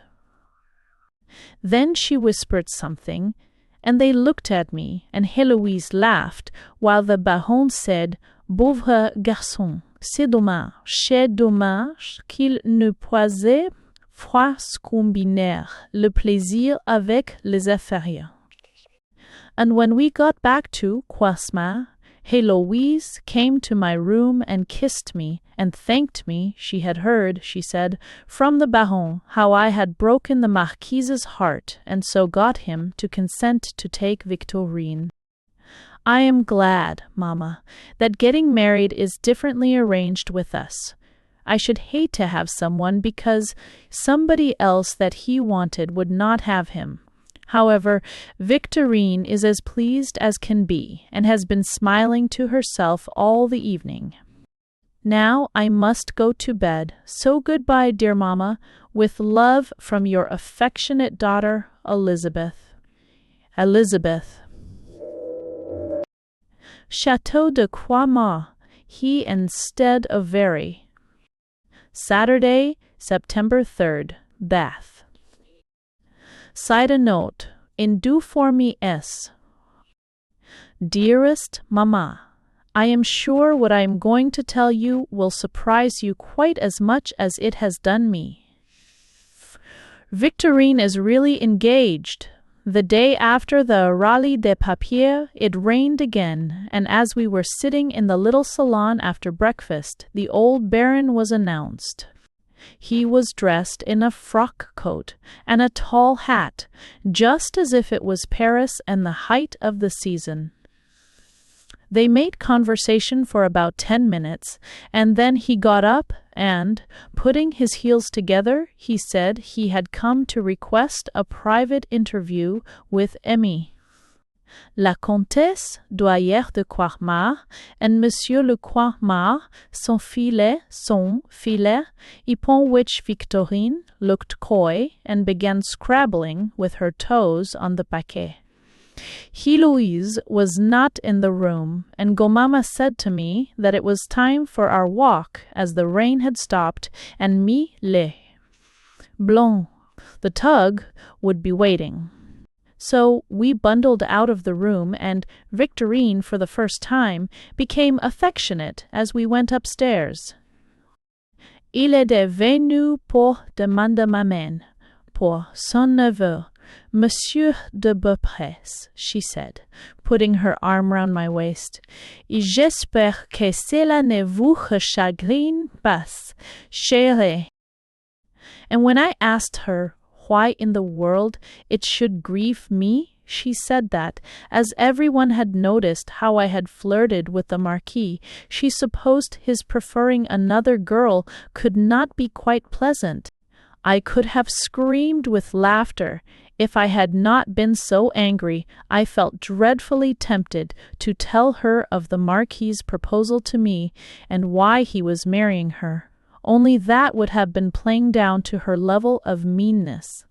Then she whispered something, and they looked at me, and Heloise laughed, while the Baronne said, "Pauvre garçon, c'est dommage qu'il ne puisse pas combiner le plaisir avec les affaires." And when we got back to Croixmare, Heloise came to my room and kissed me, and thanked me. She had heard, she said, from the Baron how I had broken the Marquise's heart, and so got him to consent to take Victorine. I am glad, Mamma, that getting married is differently arranged with us. I should hate to have someone because somebody else that he wanted would not have him. However, Victorine is as pleased as can be, and has been smiling to herself all the evening. Now I must go to bed, so goodbye, dear Mamma, with love from your affectionate daughter, Elizabeth. Elizabeth. Château de Croixmare, he instead of very. Saturday, September 3rd, Bath. Side note, in due for me s. Dearest Mamma, I am sure what I am going to tell you will surprise you quite as much as it has done me. Victorine is really engaged. The day after the Rallye des Papiers, it rained again, and as we were sitting in the little salon after breakfast, the old Baron was announced. He was dressed in a frock coat and a tall hat, just as if it was Paris and the height of the season. They made conversation for about 10 minutes, and then he got up and, putting his heels together, he said he had come to request a private interview with Emmy. La Comtesse Douairière de Croixmare and Monsieur le Croixmare son filet, upon which Victorine looked coy and began scrabbling with her toes on the paquet. Heloise was not in the room, and Gomama said to me that it was time for our walk, as the rain had stopped, and Blon, the tug, would be waiting. So we bundled out of the room, and Victorine, for the first time, became affectionate as we went upstairs. Il est venu pour demander ma main, pour son neveu, Monsieur de Beaupré, she said, putting her arm round my waist. J'espère que cela ne vous chagrine pas, chérie. And when I asked her why in the world it should grieve me, she said that, as everyone had noticed how I had flirted with the Marquis, she supposed his preferring another girl could not be quite pleasant. I could have screamed with laughter. If I had not been so angry, I felt dreadfully tempted to tell her of the Marquis's proposal to me, and why he was marrying her. Only that would have been playing down to her level of meanness.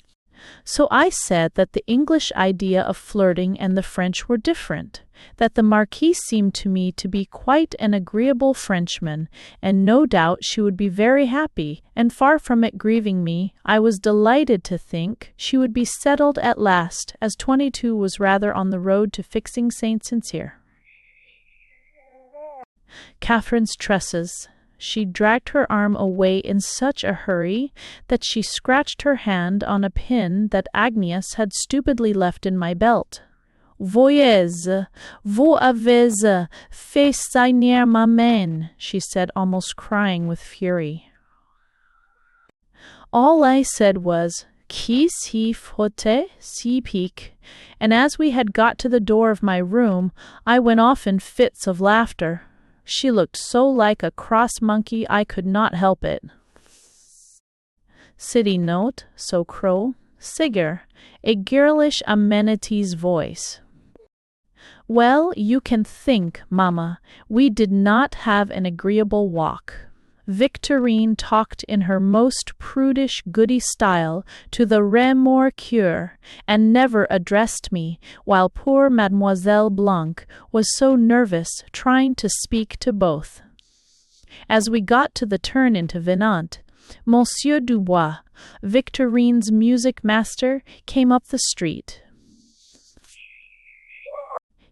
So I said that the English idea of flirting and the French were different, that the Marquis seemed to me to be quite an agreeable Frenchman, and no doubt she would be very happy, and far from it grieving me, I was delighted to think she would be settled at last, as 22 was rather on the road to fixing Saint Sincere. Catherine's tresses. She dragged her arm away in such a hurry that she scratched her hand on a pin that Agnes had stupidly left in my belt. Voyez, vous avez fait saigner ma main, she said, almost crying with fury. All I said was, Qui s'y frotte, s'y pique, and as we had got to the door of my room, I went off in fits of laughter. She looked so like a cross monkey I could not help it. City note, so crow, Sigger, a girlish amenities voice. Well, you can think, Mamma, we did not have an agreeable walk. Victorine talked in her most prudish goody style to the remorqueur, and never addressed me, while poor Mademoiselle Blanc was so nervous trying to speak to both. As we got to the turn into Venant, Monsieur Dubois, Victorine's music master, came up the street.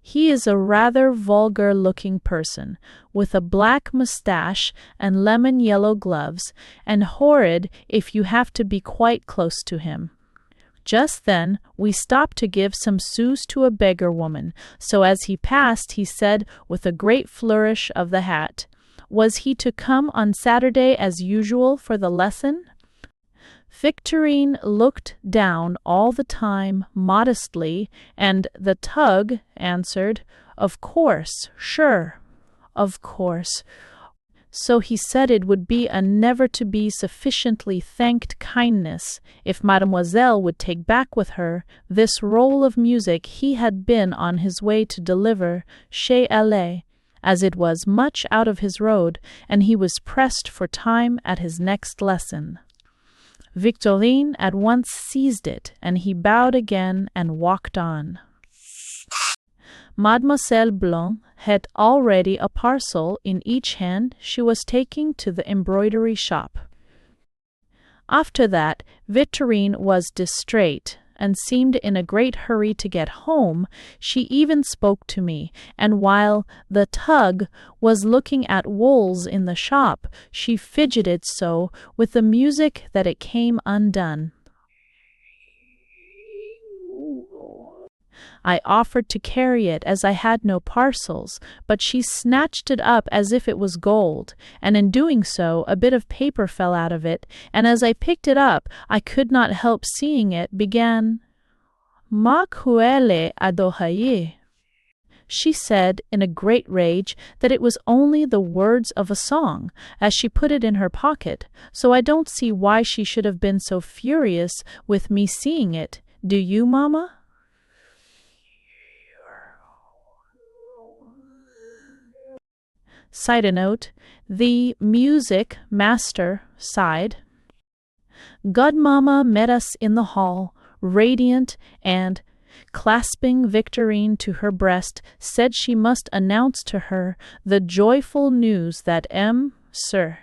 He is a rather vulgar-looking person, with a black moustache and lemon-yellow gloves, and horrid if you have to be quite close to him. Just then we stopped to give some sous to a beggar woman, so as he passed he said, with a great flourish of the hat, was he to come on Saturday as usual for the lesson? Victorine looked down all the time modestly, and the tug answered, Of course, sure, of course. So he said it would be a never-to-be sufficiently thanked kindness if Mademoiselle would take back with her this roll of music he had been on his way to deliver chez Elle, as it was much out of his road, and he was pressed for time at his next lesson. Victorine at once seized it, and he bowed again and walked on. Mademoiselle Blanc had already a parcel in each hand she was taking to the embroidery shop. After that, Victorine was distrait, and seemed in a great hurry to get home. She even spoke to me, and while the tug was looking at wools in the shop, she fidgeted so with the music that it came undone. I offered to carry it as I had no parcels, but she snatched it up as if it was gold, and in doing so a bit of paper fell out of it, and as I picked it up I could not help seeing it began, Ma cruelle adoraille. She said in a great rage that it was only the words of a song, as she put it in her pocket, so I don't see why she should have been so furious with me seeing it. Do you, Mamma? Side note, the music master sighed. Godmamma met us in the hall, radiant, and, clasping Victorine to her breast, said she must announce to her the joyful news that Sir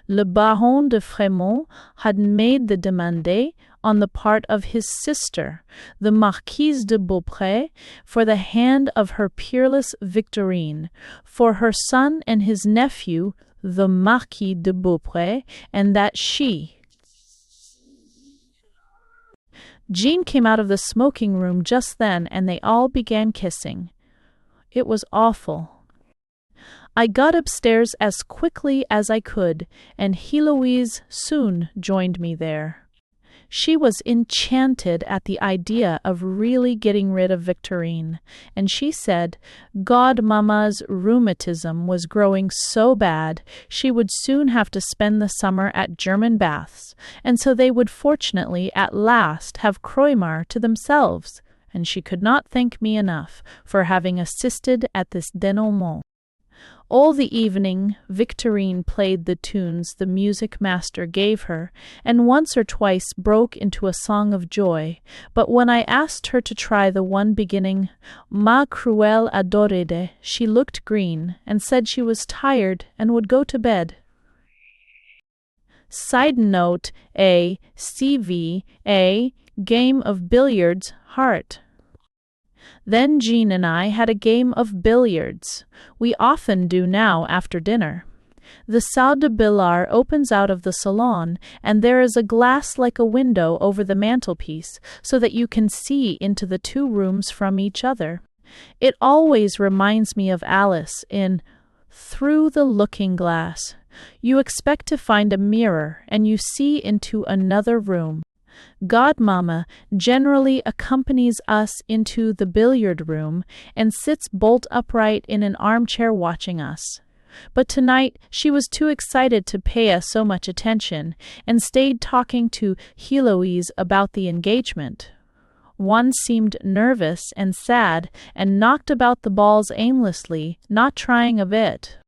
le Baron de Fremont had made the demande on the part of his sister, the Marquise de Beaupré, for the hand of her peerless Victorine, for her son and his nephew, the Marquis de Beaupré, and that she. Jean came out of the smoking room just then, and they all began kissing. It was awful. I got upstairs as quickly as I could, and Heloise soon joined me there. She was enchanted at the idea of really getting rid of Victorine, and she said Godmamma's rheumatism was growing so bad she would soon have to spend the summer at German baths, and so they would fortunately at last have Croymar to themselves, and she could not thank me enough for having assisted at this denouement. All the evening Victorine played the tunes the music master gave her, and once or twice broke into a song of joy, but when I asked her to try the one beginning Ma cruelle adorée, she looked green and said she was tired and would go to bed. Side note A CV A game of billiards heart. Then Jean and I had a game of billiards. We often do now after dinner. The salle de billard opens out of the salon, and there is a glass like a window over the mantelpiece, so that you can see into the two rooms from each other. It always reminds me of Alice in Through the Looking Glass. You expect to find a mirror, and you see into another room. Godmamma generally accompanies us into the billiard room and sits bolt upright in an armchair watching us. But tonight she was too excited to pay us so much attention and stayed talking to Heloise about the engagement. One seemed nervous and sad and knocked about the balls aimlessly, not trying a bit.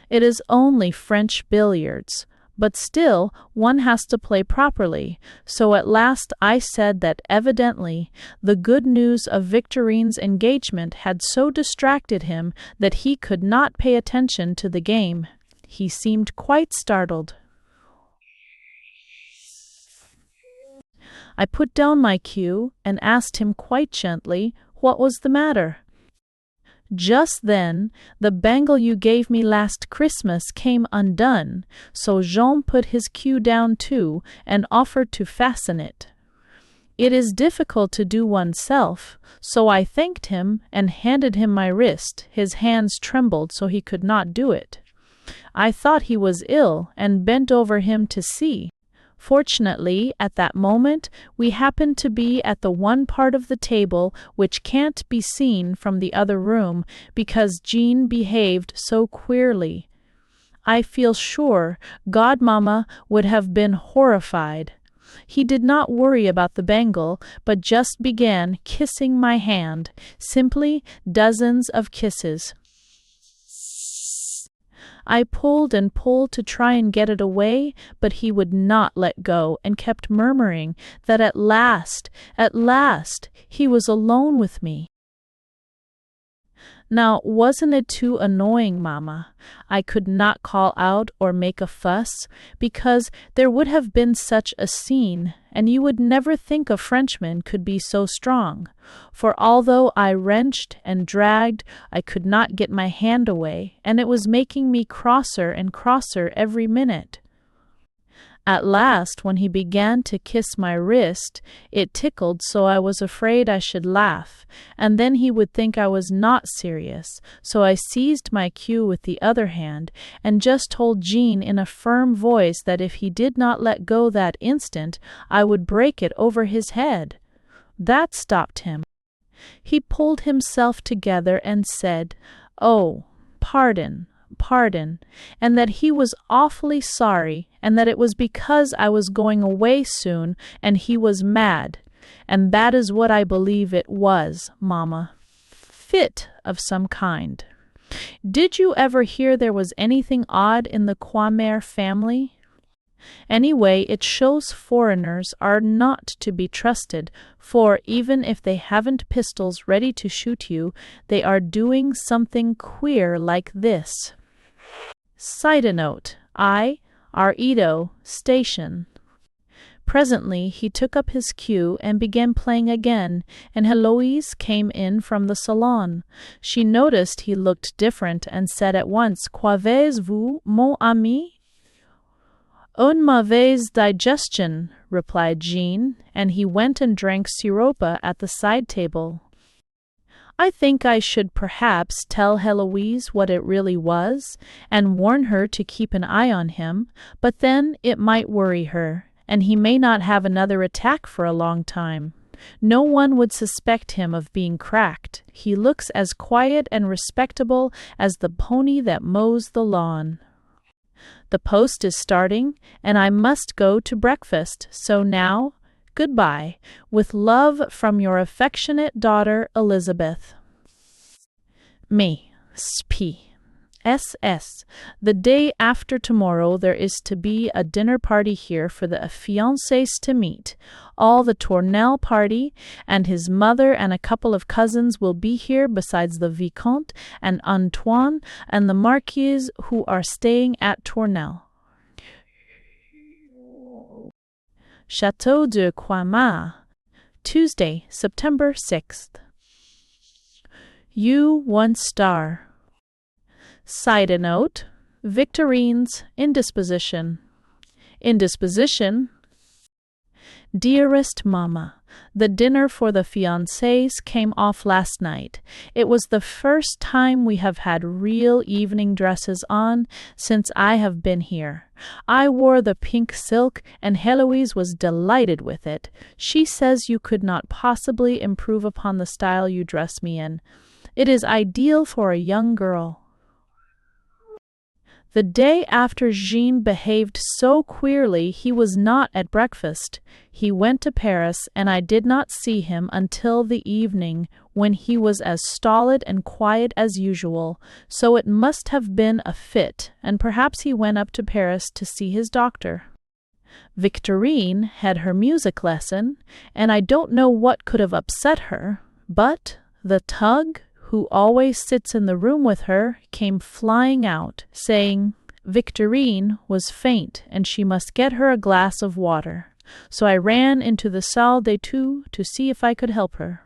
It is only French billiards. But still, one has to play properly, so at last I said that evidently the good news of Victorine's engagement had so distracted him that he could not pay attention to the game. He seemed quite startled. I put down my cue and asked him quite gently what was the matter. Just then, the bangle you gave me last Christmas came undone, so Jean put his cue down too and offered to fasten it. It is difficult to do oneself, so I thanked him and handed him my wrist. His hands trembled so he could not do it. I thought he was ill and bent over him to see. Fortunately, at that moment, we happened to be at the one part of the table which can't be seen from the other room because Jean behaved so queerly. I feel sure Godmamma would have been horrified. He did not worry about the bangle, but just began kissing my hand, simply dozens of kisses. I pulled and pulled to try and get it away, but he would not let go and kept murmuring that at last, he was alone with me. Now, wasn't it too annoying, Mamma? I could not call out or make a fuss, because there would have been such a scene, and you would never think a Frenchman could be so strong. For although I wrenched and dragged, I could not get my hand away, and it was making me crosser and crosser every minute. At last, when he began to kiss my wrist, it tickled so I was afraid I should laugh, and then he would think I was not serious, so I seized my cue with the other hand, and just told Jean in a firm voice that if he did not let go that instant, I would break it over his head. That stopped him. He pulled himself together and said, "Oh, pardon, and that he was awfully sorry, and that it was because I was going away soon, and he was mad. And that is what I believe it was, Mamma. Fit of some kind. Did you ever hear there was anything odd in the Croymar family? Anyway, it shows foreigners are not to be trusted, for even if they haven't pistols ready to shoot you, they are doing something queer like this. Side note, Edo, station." Presently he took up his cue and began playing again, and Heloise came in from the salon. She noticed he looked different and said at once, "Qu'avez-vous, mon ami?" "Une mauvaise digestion," replied Jean, and he went and drank siropa at the side table. I think I should perhaps tell Heloise what it really was, and warn her to keep an eye on him, but then it might worry her, and he may not have another attack for a long time. No one would suspect him of being cracked. He looks as quiet and respectable as the pony that mows the lawn. The post is starting, and I must go to breakfast, so now, goodbye, with love from your affectionate daughter, Elizabeth. Me, Sp. SS. The day after tomorrow there is to be a dinner party here for the fiancés to meet. All the Tournelle party, and his mother and a couple of cousins will be here besides the Vicomte and Antoine and the Marquise who are staying at Tournelle. Château de Croixmare, Tuesday, September 6th. You 1 star. Side note, Victorine's indisposition. Indisposition? Dearest Mama, the dinner for the fiancés came off last night. It was the first time we have had real evening dresses on since I have been here. I wore the pink silk, and Heloise was delighted with it. She says you could not possibly improve upon the style you dress me in. It is ideal for a young girl. The day after Jean behaved so queerly, he was not at breakfast. He went to Paris, and I did not see him until the evening, when he was as stolid and quiet as usual, so it must have been a fit, and perhaps he went up to Paris to see his doctor. Victorine had her music lesson, and I don't know what could have upset her, but the Tug, who always sits in the room with her, came flying out, saying Victorine was faint and she must get her a glass of water. So I ran into the salle des deux to see if I could help her.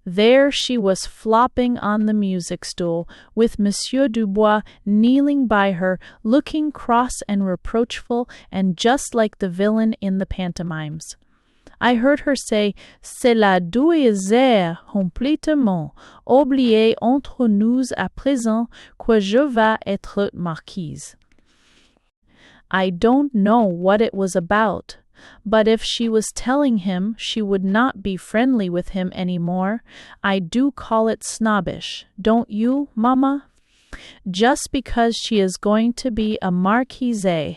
There she was flopping on the music stool, with Monsieur Dubois kneeling by her, looking cross and reproachful, and just like the villain in the pantomimes. I heard her say, C'est la douairière complètement oubliée entre nous à présent que je vais être marquise. I don't know what it was about, but if she was telling him she would not be friendly with him any more, I do call it snobbish, don't you, Mamma? Just because she is going to be a marquise.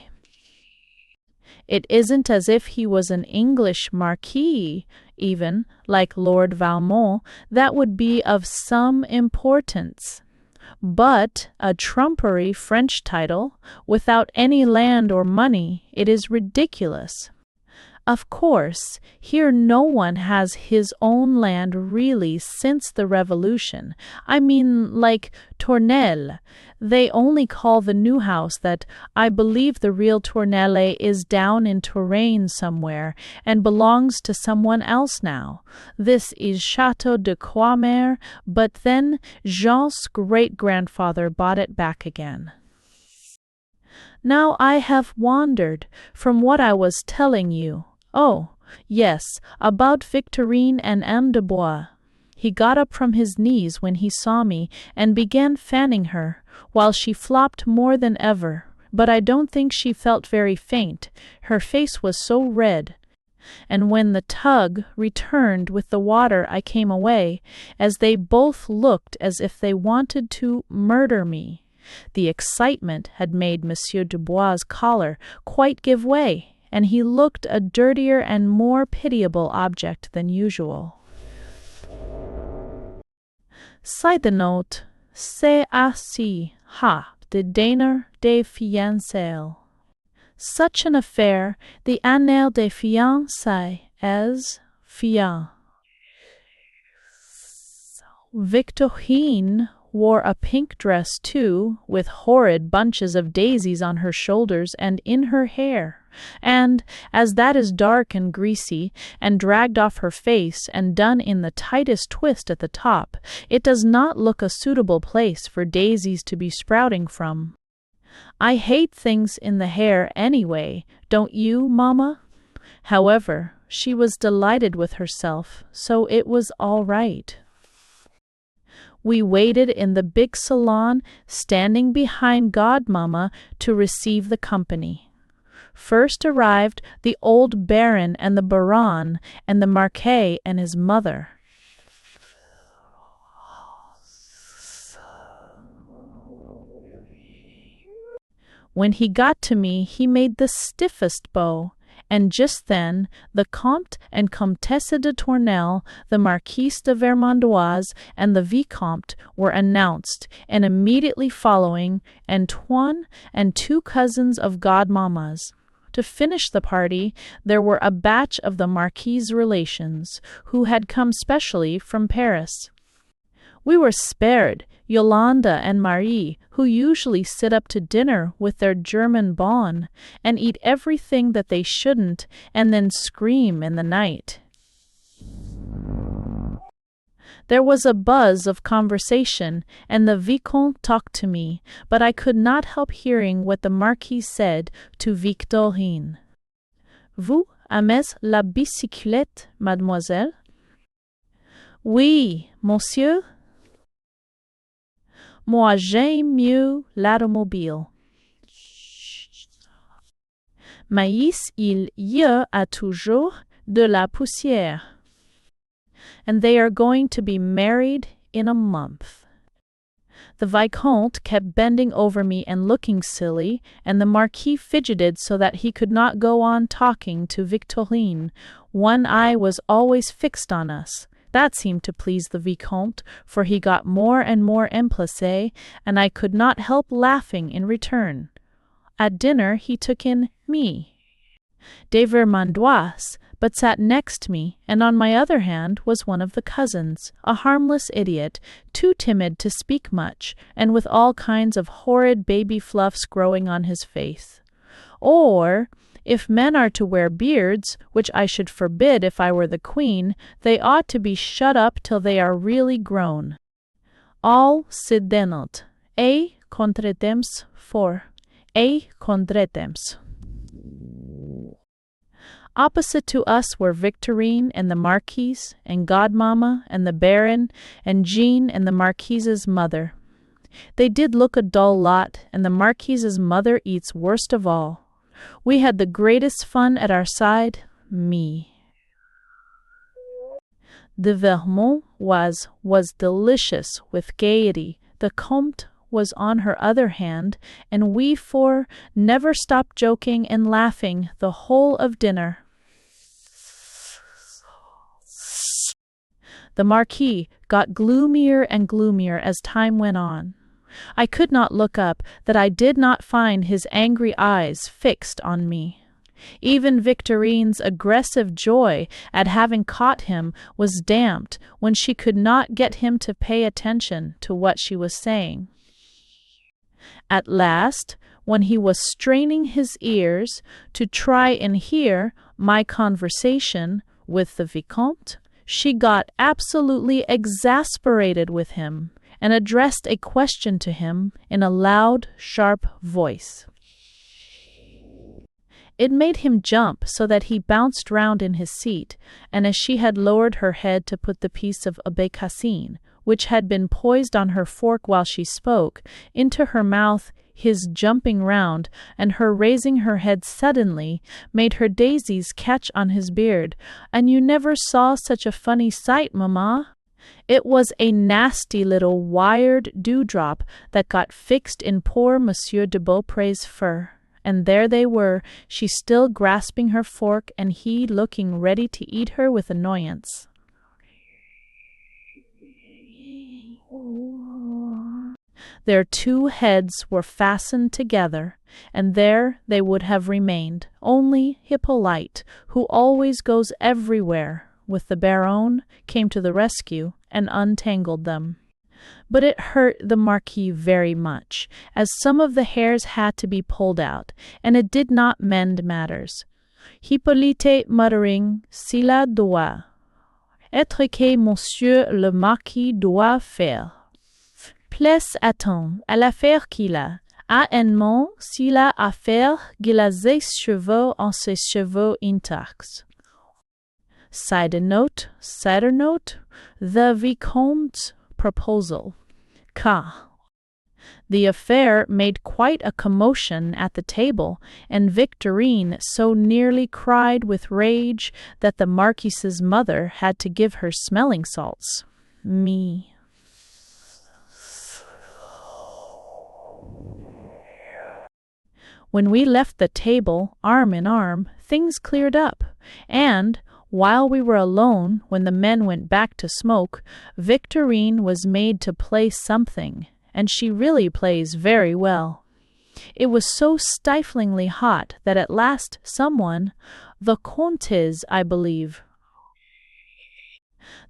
It isn't as if he was an English marquis, even, like Lord Valmont, that would be of some importance. But a trumpery French title, without any land or money, it is ridiculous. Of course, here no one has his own land really since the Revolution. I mean, like Tournelle. They only call the new house that. I believe the real Tournelle is down in Touraine somewhere, and belongs to someone else now. This is Château de Croixmare, but then Jean's great-grandfather bought it back again. Now I have wandered from what I was telling you. Oh, yes, about Victorine and Anne de Bois. He got up from his knees when he saw me and began fanning her, while she flopped more than ever, but I don't think she felt very faint. Her face was so red. And when the Tug returned with the water I came away, as they both looked as if they wanted to murder me. The excitement had made Monsieur Dubois' collar quite give way, and he looked a dirtier and more pitiable object than usual. Side note, c'est ainsi, the dîner des fiançailles. Such an affair, the année des fiançailles as fiancé. Victorine wore a pink dress too, with horrid bunches of daisies on her shoulders and in her hair, and, as that is dark and greasy, and dragged off her face, and done in the tightest twist at the top, it does not look a suitable place for daisies to be sprouting from. I hate things in the hair anyway, don't you, Mamma? However, she was delighted with herself, so it was all right. We waited in the big salon, standing behind Godmamma to receive the company. First arrived the old Baron and the Baron, and the Marquis and his mother. When he got to me, he made the stiffest bow, and just then the Comte and Comtesse de Tournelle, the Marquise de Vermandoise, and the Vicomte were announced, and immediately following, Antoine and two cousins of godmammas. To finish the party, there were a batch of the Marquis's relations, who had come specially from Paris. We were spared, Yolanda and Marie, who usually sit up to dinner with their German bonne and eat everything that they shouldn't and then scream in the night. There was a buzz of conversation, and the Vicomte talked to me, but I could not help hearing what the Marquis said to Victorine. Vous aimez la bicyclette, mademoiselle? Oui, monsieur. Moi j'aime mieux l'automobile. Mais il y a toujours de la poussière. And they are going to be married in a month. The Vicomte kept bending over me and looking silly, and the Marquis fidgeted so that he could not go on talking to Victorine. One eye was always fixed on us. That seemed to please the Vicomte, for he got more and more emplacé, and I could not help laughing in return. At dinner he took in me, de Vermandoise, but sat next me, and on my other hand was one of the cousins, a harmless idiot, too timid to speak much, and with all kinds of horrid baby fluffs growing on his face. Or, if men are to wear beards, which I should forbid if I were the queen, they ought to be shut up till they are really grown. All se dénote, et contretemps for, et contretemps. Opposite to us were Victorine and the Marquise, and Godmamma, and the Baron, and Jean and the Marquise's mother. They did look a dull lot, and the Marquise's mother eats worst of all. We had the greatest fun at our side, me. De Vermont was delicious with gaiety. The Comte was on her other hand, and we four never stopped joking and laughing the whole of dinner. The Marquis got gloomier and gloomier as time went on. I could not look up, that I did not find his angry eyes fixed on me. Even Victorine's aggressive joy at having caught him was damped when she could not get him to pay attention to what she was saying. At last, when he was straining his ears to try and hear my conversation with the Vicomte, she got absolutely exasperated with him, and addressed a question to him in a loud, sharp voice. It made him jump so that he bounced round in his seat, and as she had lowered her head to put the piece of bécassine, which had been poised on her fork while she spoke, into her mouth, his jumping round, and her raising her head suddenly, made her daisies catch on his beard. And you never saw such a funny sight, mamma. It was a nasty little wired dewdrop that got fixed in poor Monsieur de Beaupré's fur. And there they were, she still grasping her fork, and he looking ready to eat her with annoyance. Their two heads were fastened together, and there they would have remained, only Hippolyte, who always goes everywhere with the Baron, came to the rescue and untangled them. But it hurt the Marquis very much, as some of the hairs had to be pulled out, and it did not mend matters. Hippolyte muttering, "Cela doit être que Monsieur le Marquis doit faire. Place attend à l'affaire qu'il a. Hainement, s'il a affaire qu'il a ses cheveux en ses cheveux intacts." Side note, the Vicomte's proposal. Car The affair made quite a commotion at the table, and Victorine so nearly cried with rage that the Marquis's mother had to give her smelling salts. Me. When we left the table, arm in arm, things cleared up, and, while we were alone, when the men went back to smoke, Victorine was made to play something, and she really plays very well. It was so stiflingly hot that at last someone, the Comtesse, I believe.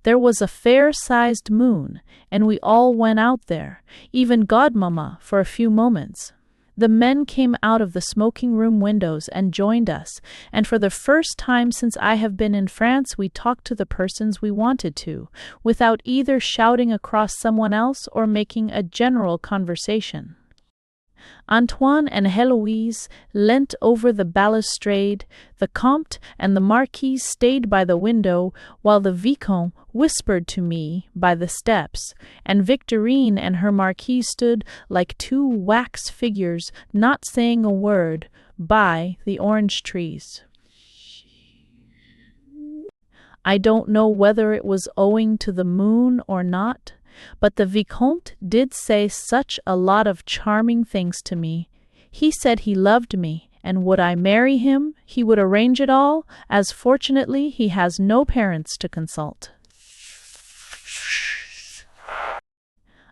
There was a fair-sized moon, and we all went out there, even Godmamma, for a few moments. The men came out of the smoking-room windows and joined us, and for the first time since I have been in France we talked to the persons we wanted to, without either shouting across someone else or making a general conversation. Antoine and Héloïse leant over the balustrade, the Comte and the Marquise stayed by the window, while the Vicomte whispered to me by the steps, and Victorine and her Marquis stood like two wax figures, not saying a word, by the orange trees. I don't know whether it was owing to the moon or not, but the Vicomte did say such a lot of charming things to me. He said he loved me, and would I marry him, he would arrange it all, as fortunately he has no parents to consult.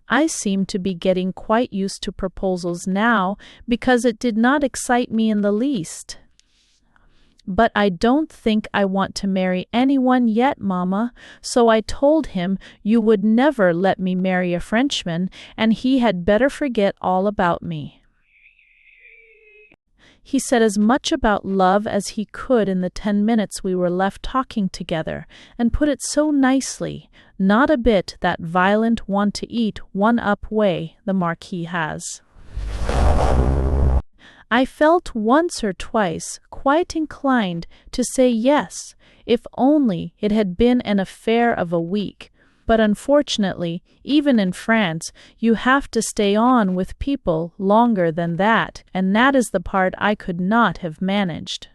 I seem to be getting quite used to proposals now, because it did not excite me in the least. But I don't think I want to marry anyone yet, Mamma, so I told him you would never let me marry a Frenchman, and he had better forget all about me. He said as much about love as he could in the 10 minutes we were left talking together, and put it so nicely, not a bit that violent want-to-eat one-up way the Marquis has. I felt once or twice quite inclined to say yes, if only it had been an affair of a week, but unfortunately, even in France, you have to stay on with people longer than that, and that is the part I could not have managed.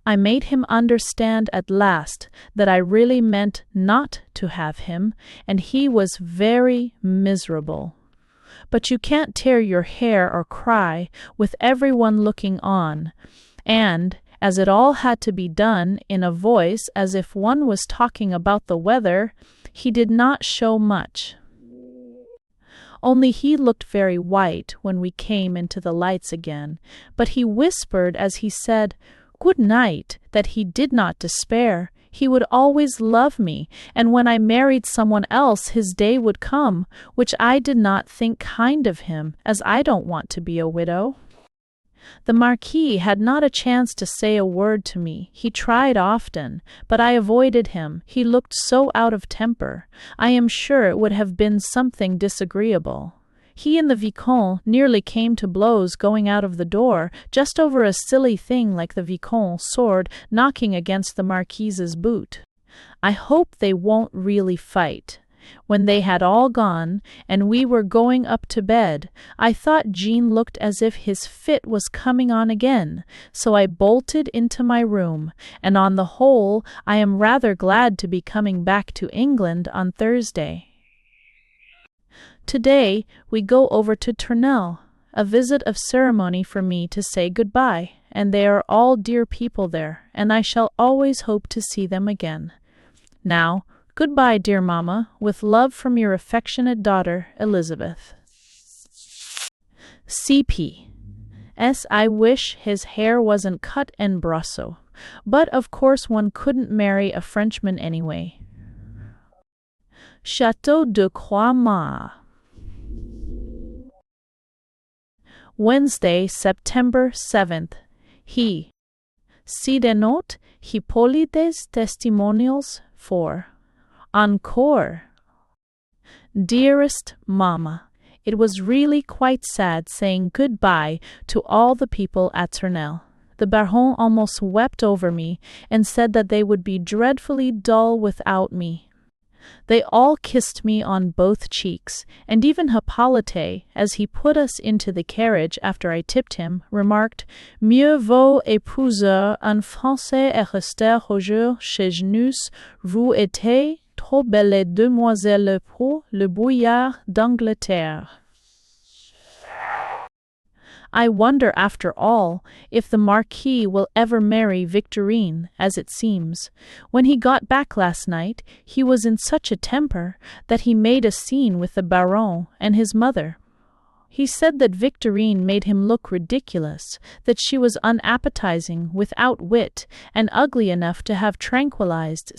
I made him understand at last that I really meant not to have him, and he was very miserable. But you can't tear your hair or cry with everyone looking on, and, as it all had to be done in a voice as if one was talking about the weather, he did not show much. Only he looked very white when we came into the lights again, but he whispered as he said, "Good night," that he did not despair. He would always love me, and when I married someone else his day would come, which I did not think kind of him, as I don't want to be a widow. The Marquis had not a chance to say a word to me. He tried often, but I avoided him. He looked so out of temper. I am sure it would have been something disagreeable. He and the Vicomte nearly came to blows going out of the door, just over a silly thing like the Vicomte's sword knocking against the Marquise's boot. I hope they won't really fight. When they had all gone, and we were going up to bed, I thought Jean looked as if his fit was coming on again, so I bolted into my room, and on the whole I am rather glad to be coming back to England on Thursday. Today we go over to Tournelle, a visit of ceremony for me to say goodbye, and they are all dear people there, and I shall always hope to see them again. Now, goodbye, dear Mamma, with love from your affectionate daughter, Elizabeth. C.P. S. I wish his hair wasn't cut en brosso, but of course one couldn't marry a Frenchman anyway. Château de Croix-Mare. Wednesday, September 7th. He. Si de note, Hippolyte's testimonials for. Encore. Dearest Mamma, it was really quite sad saying goodbye to all the people at Tournelle. The Baron almost wept over me and said that they would be dreadfully dull without me. They all kissed me on both cheeks, and even Hippolyte, as he put us into the carriage after I tipped him, remarked, Mieux vaut épouser un Français et rester toujours chez nous, vous étiez trop belle demoiselle pour le brouillard d'Angleterre. I wonder, after all, if the Marquis will ever marry Victorine, as it seems. When he got back last night, he was in such a temper that he made a scene with the Baron and his mother. He said that Victorine made him look ridiculous, that she was unappetizing, without wit, and ugly enough to have tranquilized.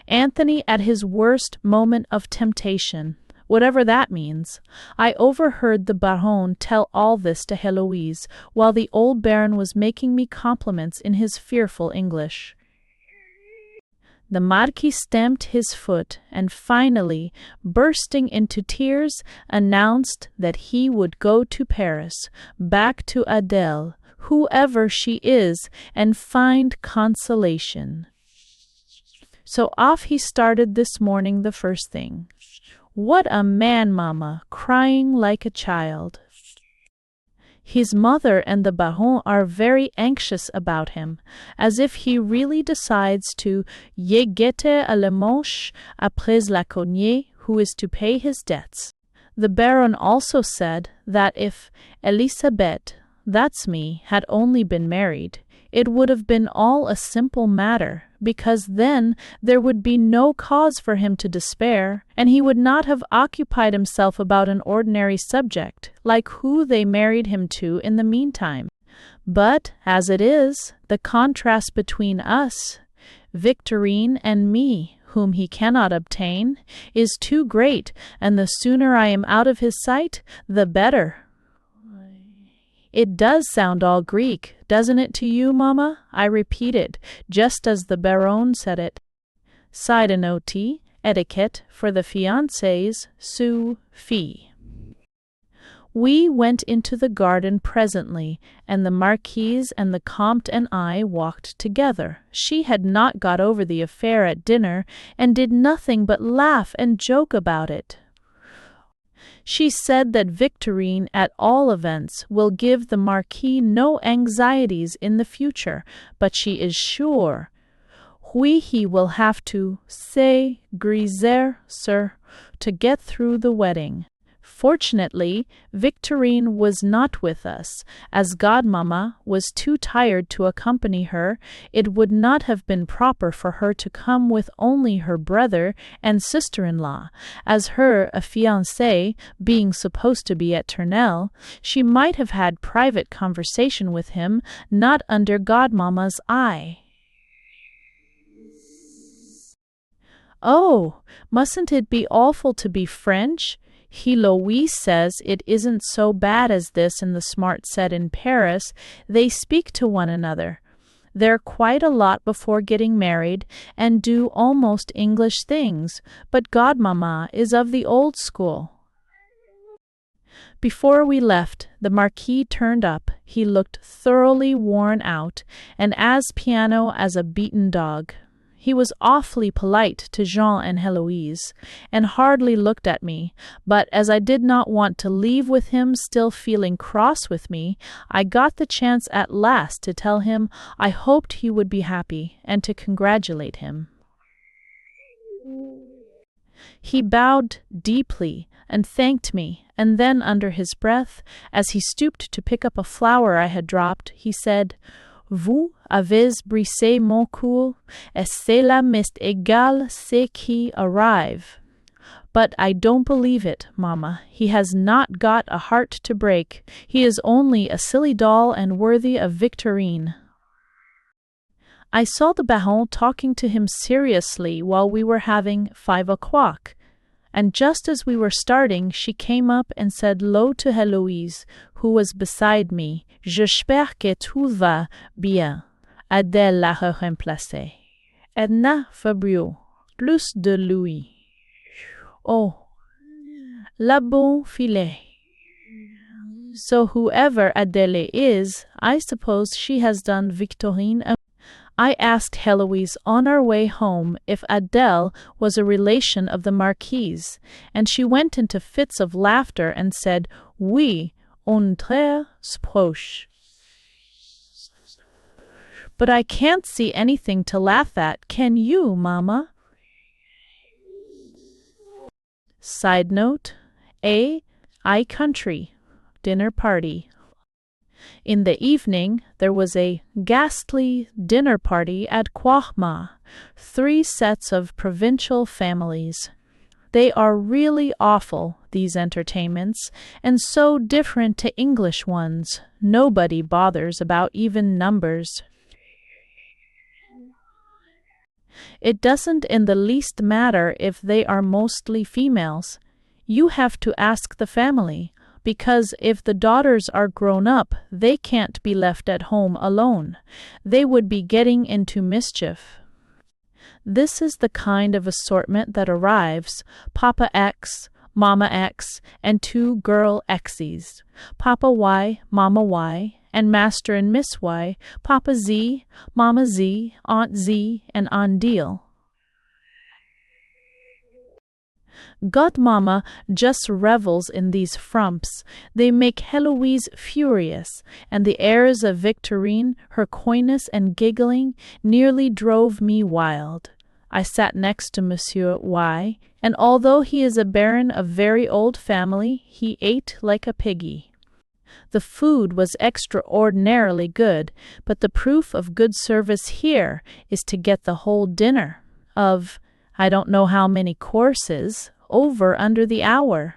Anthony at his worst moment of temptation. Whatever that means. I overheard the Baron tell all this to Heloise, while the old Baron was making me compliments in his fearful English. The Marquis stamped his foot, and finally, bursting into tears, announced that he would go to Paris, back to Adèle, whoever she is, and find consolation. So off he started this morning the first thing. What a man, Mamma, crying like a child. His mother and the Baron are very anxious about him, as if he really decides to y guetter à la manche après la cognée, who is to pay his debts. The Baron also said that if Elisabeth, that's me, had only been married, it would have been all a simple matter, because then there would be no cause for him to despair, and he would not have occupied himself about an ordinary subject, like who they married him to in the meantime. But, as it is, the contrast between us, Victorine and me, whom he cannot obtain, is too great, and the sooner I am out of his sight, the better. It does sound all Greek, doesn't it to you, Mamma? I repeated, just as the Baron said it. Side note, etiquette for the fiancés, sous fille. We went into the garden presently, and the Marquise and the Comte and I walked together. She had not got over the affair at dinner, and did nothing but laugh and joke about it. She said that Victorine, at all events, will give the Marquis no anxieties in the future, but she is sure he will have to se griser, sir, to get through the wedding. Fortunately, Victorine was not with us. As Godmamma was too tired to accompany her, it would not have been proper for her to come with only her brother and sister-in-law. As her affianced, being supposed to be at Tournelle, she might have had private conversation with him, not under Godmamma's eye. Oh, mustn't it be awful to be French? Heloise says it isn't so bad as this in the smart set in Paris. They speak to one another. They're quite a lot before getting married and do almost English things, but Godmamma is of the old school. Before we left, the Marquis turned up. He looked thoroughly worn out and as piano as a beaten dog. He was awfully polite to Jean and Heloise, and hardly looked at me, but as I did not want to leave with him still feeling cross with me, I got the chance at last to tell him I hoped he would be happy, and to congratulate him. He bowed deeply and thanked me, and then under his breath, as he stooped to pick up a flower I had dropped, he said, Vous avez brisé mon cœur, et cela m'est égal ce qui arrive. But I don't believe it, Mamma. He has not got a heart to break. He is only a silly doll and worthy of Victorine. I saw the Baron talking to him seriously while we were having 5 o'clock, and just as we were starting, she came up and said low to Heloise, who was beside me, J'espère que tout va bien. Adèle l'a remplacé. Edna Fabrieux, plus de lui. Oh, la bonne fille. So whoever Adèle is, I suppose she has done Victorine. I asked Heloise on our way home if Adele was a relation of the Marquise, and she went into fits of laughter and said, Oui, on très proche. But I can't see anything to laugh at, can you, Mamma? Side note, I country, dinner party. In the evening, there was a ghastly dinner party at Quahma, 3 sets of provincial families. They are really awful, these entertainments, and so different to English ones. Nobody bothers about even numbers. It doesn't in the least matter if they are mostly females. You have to ask the family, because if the daughters are grown up, they can't be left at home alone. They would be getting into mischief. This is the kind of assortment that arrives: Papa X, Mama X, and 2 girl X's, Papa Y, Mama Y, and Master and Miss Y, Papa Z, Mama Z, Aunt Z, and Andil. Godmama just revels in these frumps. They make Heloise furious, and the airs of Victorine, her coyness and giggling, nearly drove me wild. I sat next to Monsieur Y, and although he is a baron of very old family, he ate like a piggy. The food was extraordinarily good, but the proof of good service here is to get the whole dinner, of I don't know how many courses, over under the hour.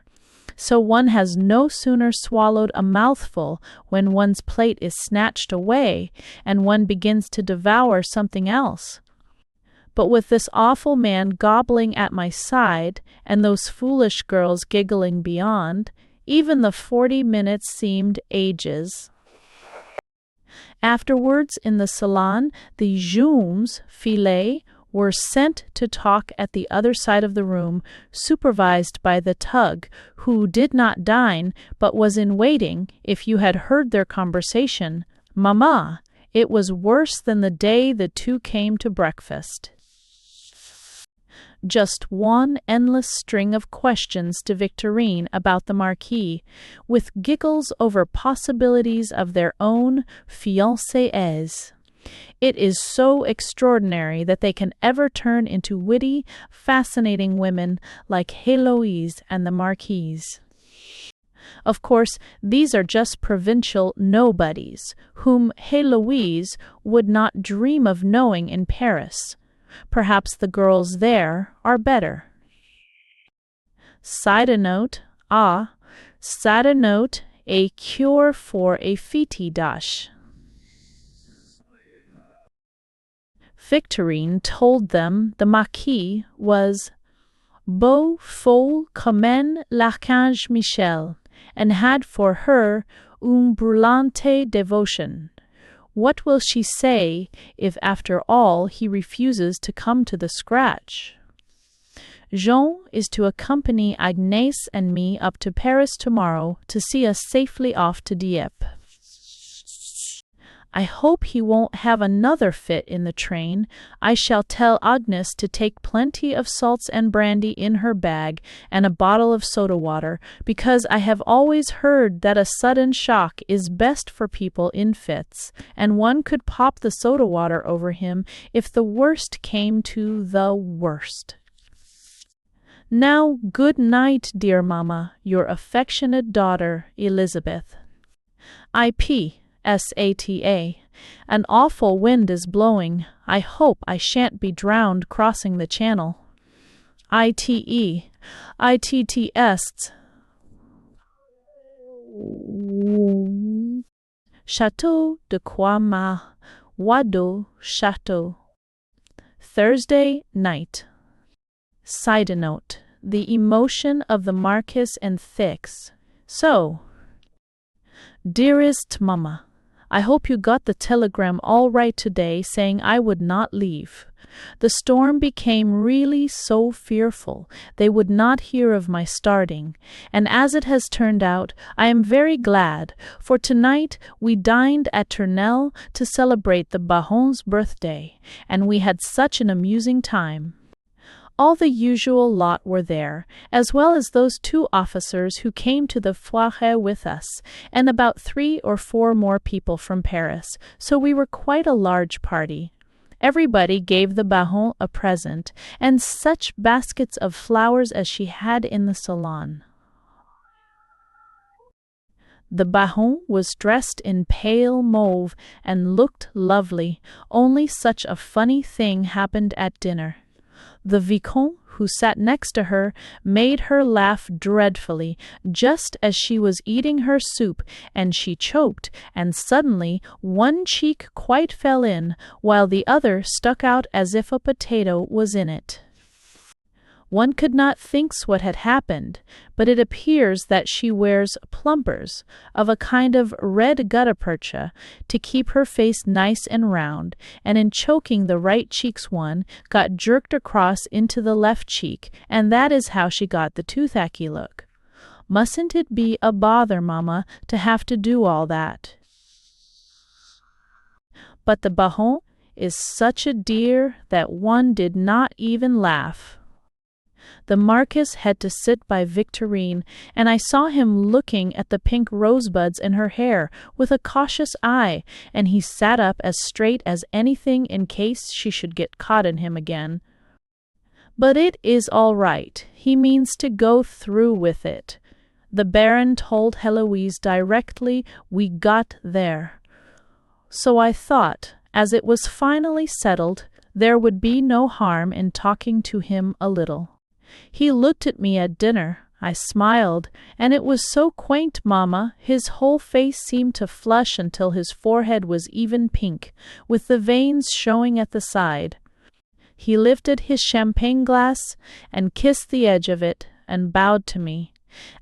So one has no sooner swallowed a mouthful when one's plate is snatched away, and one begins to devour something else. But with this awful man gobbling at my side, and those foolish girls giggling beyond, even the 40 minutes seemed ages. Afterwards, in the salon, the jeunes filles were sent to talk at the other side of the room, supervised by the Tug, who did not dine, but was in waiting. If you had heard their conversation, Mamma, it was worse than the day the 2 came to breakfast. Just one endless string of questions to Victorine about the Marquis, with giggles over possibilities of their own fiancés. It is so extraordinary that they can ever turn into witty, fascinating women like Heloise and the Marquise. Of course, these are just provincial nobodies, whom Heloise would not dream of knowing in Paris. Perhaps the girls there are better. Side note, a cure for a fetidash. Victorine told them the Marquis was beau folle comme l'Archange Michel, and had for her une brûlante devotion. What will she say if, after all, he refuses to come to the scratch? Jean is to accompany Agnès and me up to Paris tomorrow to see us safely off to Dieppe. I hope he won't have another fit in the train. I shall tell Agnes to take plenty of salts and brandy in her bag and a bottle of soda water, because I have always heard that a sudden shock is best for people in fits, and one could pop the soda water over him if the worst came to the worst. Now, good night, dear Mamma, your affectionate daughter, Elizabeth. I.P. SATA. An awful wind is blowing. I hope I shan't be drowned crossing the channel. ITE. ITTS. Chateau de Quama. Wado Chateau. Thursday night. Side note. The emotion of the Marquis and Thix. So, dearest Mamma, I hope you got the telegram all right today saying I would not leave. The storm became really so fearful they would not hear of my starting, and as it has turned out, I am very glad, for tonight we dined at Tournelle to celebrate the Baron's birthday, and we had such an amusing time. All the usual lot were there, as well as those 2 officers who came to the foire with us, and about 3 or 4 more people from Paris, so we were quite a large party. Everybody gave the Baron a present, and such baskets of flowers as she had in the salon. The Baron was dressed in pale mauve and looked lovely, only such a funny thing happened at dinner. The Vicomte, who sat next to her, made her laugh dreadfully, just as she was eating her soup, and she choked, and suddenly one cheek quite fell in, while the other stuck out as if a potato was in it. One could not think what had happened, but it appears that she wears plumpers of a kind of red gutta-percha to keep her face nice and round, and in choking the right cheek's one got jerked across into the left cheek, and that is how she got the toothache look. Mustn't it be a bother, Mamma, to have to do all that? But the Baron is such a dear that one did not even laugh. The Marquis had to sit by Victorine, and I saw him looking at the pink rosebuds in her hair with a cautious eye, and he sat up as straight as anything in case she should get caught in him again. But it is all right. He means to go through with it. The Baron told Heloise directly we got there. So I thought, as it was finally settled, there would be no harm in talking to him a little. He looked at me at dinner. I smiled, and it was so quaint, Mamma. His whole face seemed to flush until his forehead was even pink, with the veins showing at the side. He lifted his champagne glass and kissed the edge of it and bowed to me,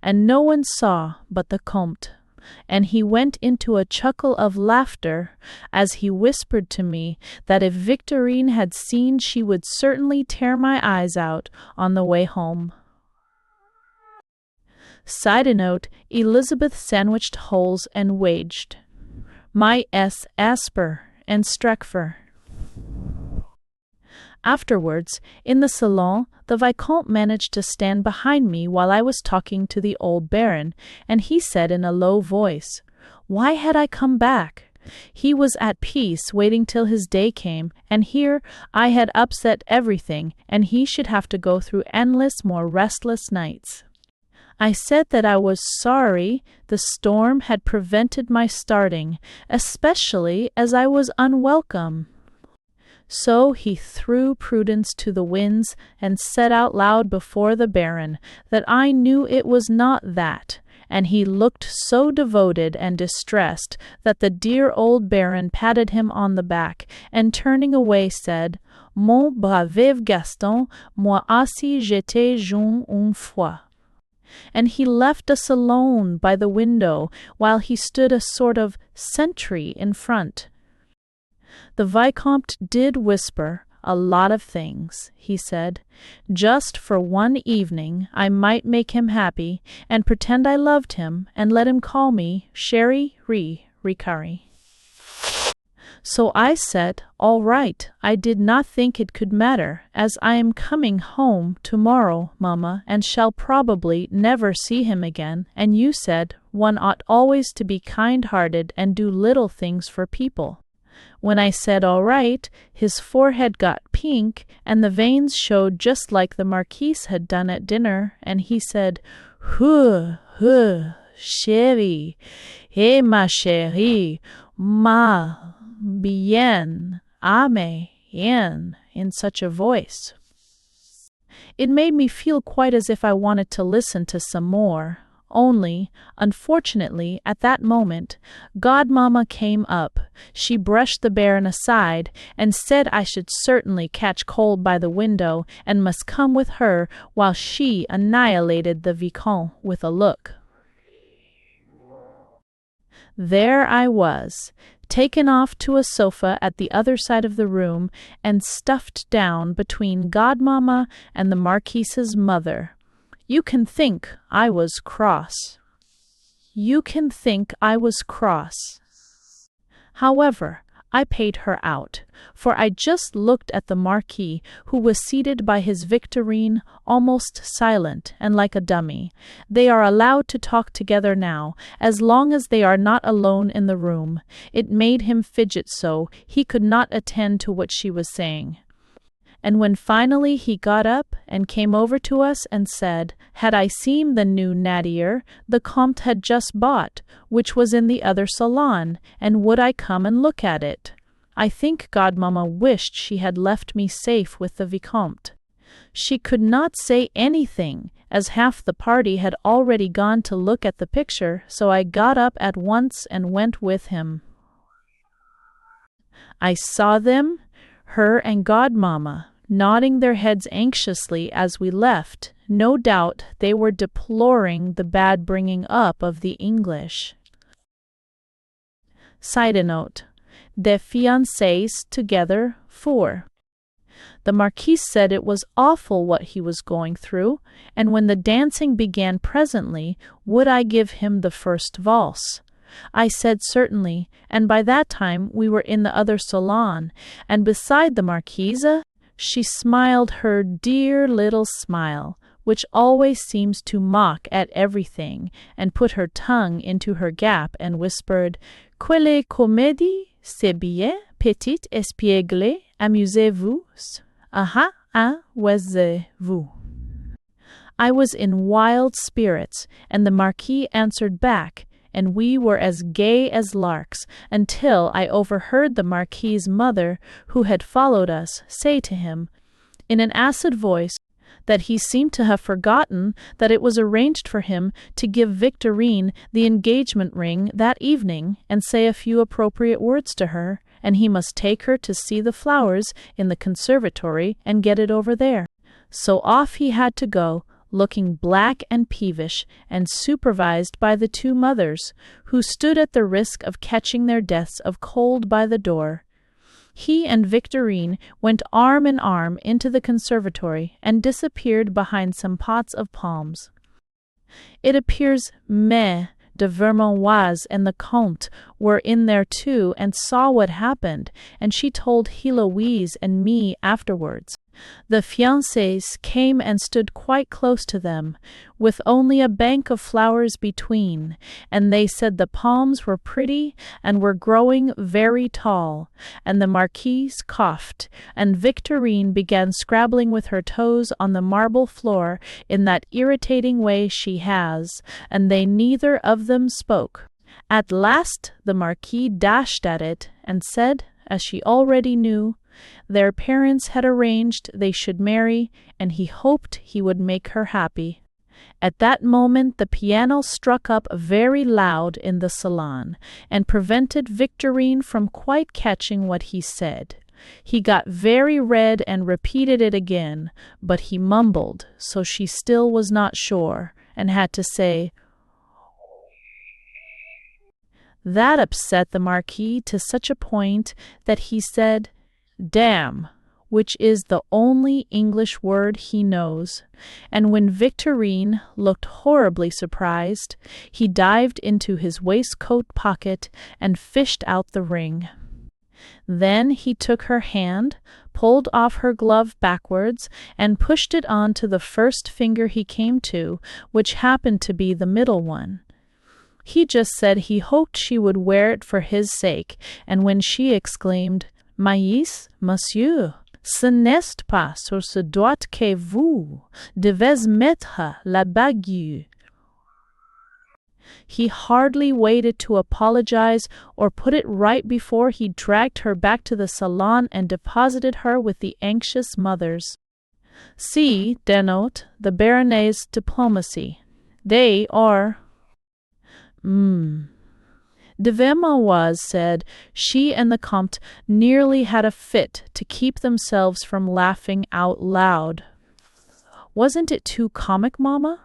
and no one saw but the Comte. And he went into a chuckle of laughter as he whispered to me that if Victorine had seen she would certainly tear my eyes out on the way home. Side note, Elizabeth sandwiched holes and waged. My S. Asper and Streckfer. Afterwards, in the salon, the Vicomte managed to stand behind me while I was talking to the old Baron, and he said in a low voice, "Why had I come back? He was at peace, waiting till his day came, and here I had upset everything, and he should have to go through endless, more restless nights." I said that I was sorry the storm had prevented my starting, especially as I was unwelcome. So he threw prudence to the winds and said out loud before the Baron that I knew it was not that, and he looked so devoted and distressed that the dear old Baron patted him on the back, and turning away said, "Mon brave Gaston, moi aussi j'étais jeune une fois." And he left us alone by the window while he stood a sort of sentry in front. The Vicomte did whisper a lot of things, he said. Just for one evening I might make him happy, and pretend I loved him, and let him call me Sherry Ricari. So I said, all right, I did not think it could matter, as I am coming home tomorrow, Mamma, and shall probably never see him again, and you said one ought always to be kind-hearted and do little things for people. When I said all right, his forehead got pink, and the veins showed just like the Marquise had done at dinner, and he said, chérie, ma chérie, bien, in such a voice. It made me feel quite as if I wanted to listen to some more. Only, unfortunately, at that moment, Godmamma came up. She brushed the Baron aside, and said I should certainly catch cold by the window, and must come with her, while she annihilated the Vicomte with a look. There I was, taken off to a sofa at the other side of the room, and stuffed down between Godmamma and the Marquise's mother. You can think I was cross. However, I paid her out, for I just looked at the Marquis, who was seated by his Victorine, almost silent and like a dummy. They are allowed to talk together now, as long as they are not alone in the room. It made him fidget so he could not attend to what she was saying. And when finally he got up and came over to us and said, had I seen the new Nadier the Comte had just bought, which was in the other salon, and would I come and look at it? I think Godmamma wished she had left me safe with the Vicomte. She could not say anything, as half the party had already gone to look at the picture, so I got up at once and went with him. I saw them, her and Godmamma, nodding their heads anxiously as we left. No doubt they were deploring the bad bringing up of the English. Side note: des fiancés together 4. The Marquis said it was awful what he was going through, and when the dancing began presently, would I give him the first valse? I said certainly, and by that time we were in the other salon, and beside the Marquise. She smiled her dear little smile, which always seems to mock at everything, and put her tongue into her gap and whispered, Quelle comédie, c'est bien, petite espiègle, amusez-vous? Aha, vous. I was in wild spirits, and the Marquis answered back, and we were as gay as larks, until I overheard the Marquis's mother, who had followed us, say to him, in an acid voice, that he seemed to have forgotten that it was arranged for him to give Victorine the engagement ring that evening, and say a few appropriate words to her, and he must take her to see the flowers in the conservatory and get it over there. So off he had to go, looking black and peevish, and supervised by the 2 mothers, who stood at the risk of catching their deaths of cold by the door. He and Victorine went arm in arm into the conservatory and disappeared behind some pots of palms. It appears Mère de Vermandoise and the Comte were in there too and saw what happened, and she told Heloise and me afterwards. The fiancés came and stood quite close to them, with only a bank of flowers between, and they said the palms were pretty and were growing very tall, and the Marquise coughed, and Victorine began scrabbling with her toes on the marble floor in that irritating way she has, and they neither of them spoke. At last the Marquis dashed at it, and said, as she already knew, their parents had arranged they should marry, and he hoped he would make her happy. At that moment the piano struck up very loud in the salon, and prevented Victorine from quite catching what he said. He got very red and repeated it again, but he mumbled, so she still was not sure, and had to say, That upset the Marquis to such a point that he said, Damn, which is the only English word he knows, and when Victorine looked horribly surprised, he dived into his waistcoat pocket and fished out the ring. Then he took her hand, pulled off her glove backwards, and pushed it on to the first finger he came to, which happened to be the middle one. He just said he hoped she would wear it for his sake, and when she exclaimed, Mais, monsieur, ce n'est pas sur ce doigt que vous devez mettre la bague. He hardly waited to apologize or put it right before he dragged her back to the salon and deposited her with the anxious mothers. See, denote the Baronet's diplomacy. They are... De Vermandoise said she and the Comte nearly had a fit to keep themselves from laughing out loud. Wasn't it too comic, Mamma?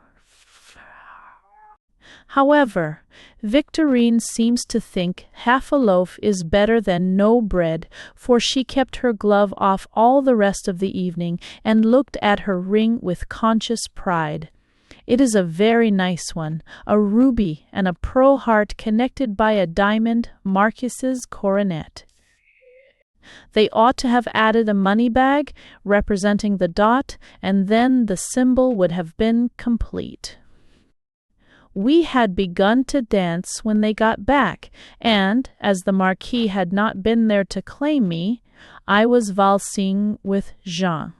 However, Victorine seems to think half a loaf is better than no bread, for she kept her glove off all the rest of the evening and looked at her ring with conscious pride. It is a very nice one, a ruby and a pearl heart connected by a diamond marquis's coronet. They ought to have added a money bag representing the dot, and then the symbol would have been complete. We had begun to dance when they got back, and, as the Marquis had not been there to claim me, I was valsing with Jean.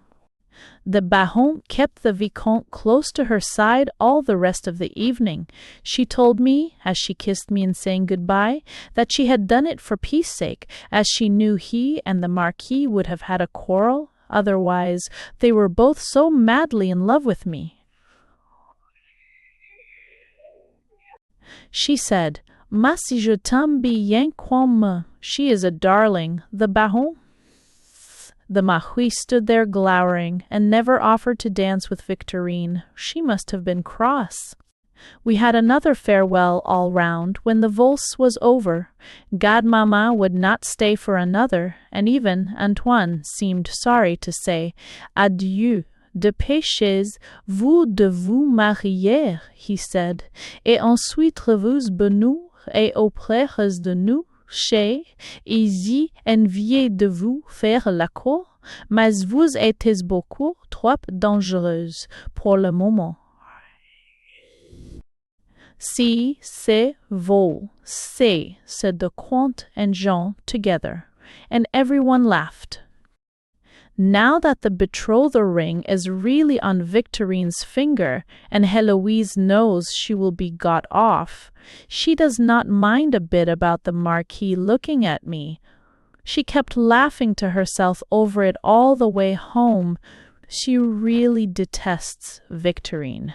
The Baron kept the Vicomte close to her side all the rest of the evening. She told me, as she kissed me in saying goodbye, that she had done it for peace sake, as she knew he and the Marquis would have had a quarrel, otherwise they were both so madly in love with me. She said, "Mais si je t'aime bien comme she is a darling, the Baron." The Marquis stood there glowering, and never offered to dance with Victorine. She must have been cross. We had another farewell all round. When the valse was over, Godmamma would not stay for another, and even Antoine seemed sorry to say, "Adieu. Dépêchez-vous de vous marier," he said, "et ensuite vous bonheur et auprès de nous, chez, y enviez de vous faire la cour, mais vous êtes beaucoup trop dangereuse pour le moment." "Si, c'est vous, c'est," said the Comte and Jean together, and everyone laughed. Now that the betrothal ring is really on Victorine's finger, and Heloise knows she will be got off, she does not mind a bit about the Marquis looking at me. She kept laughing to herself over it all the way home. She really detests Victorine.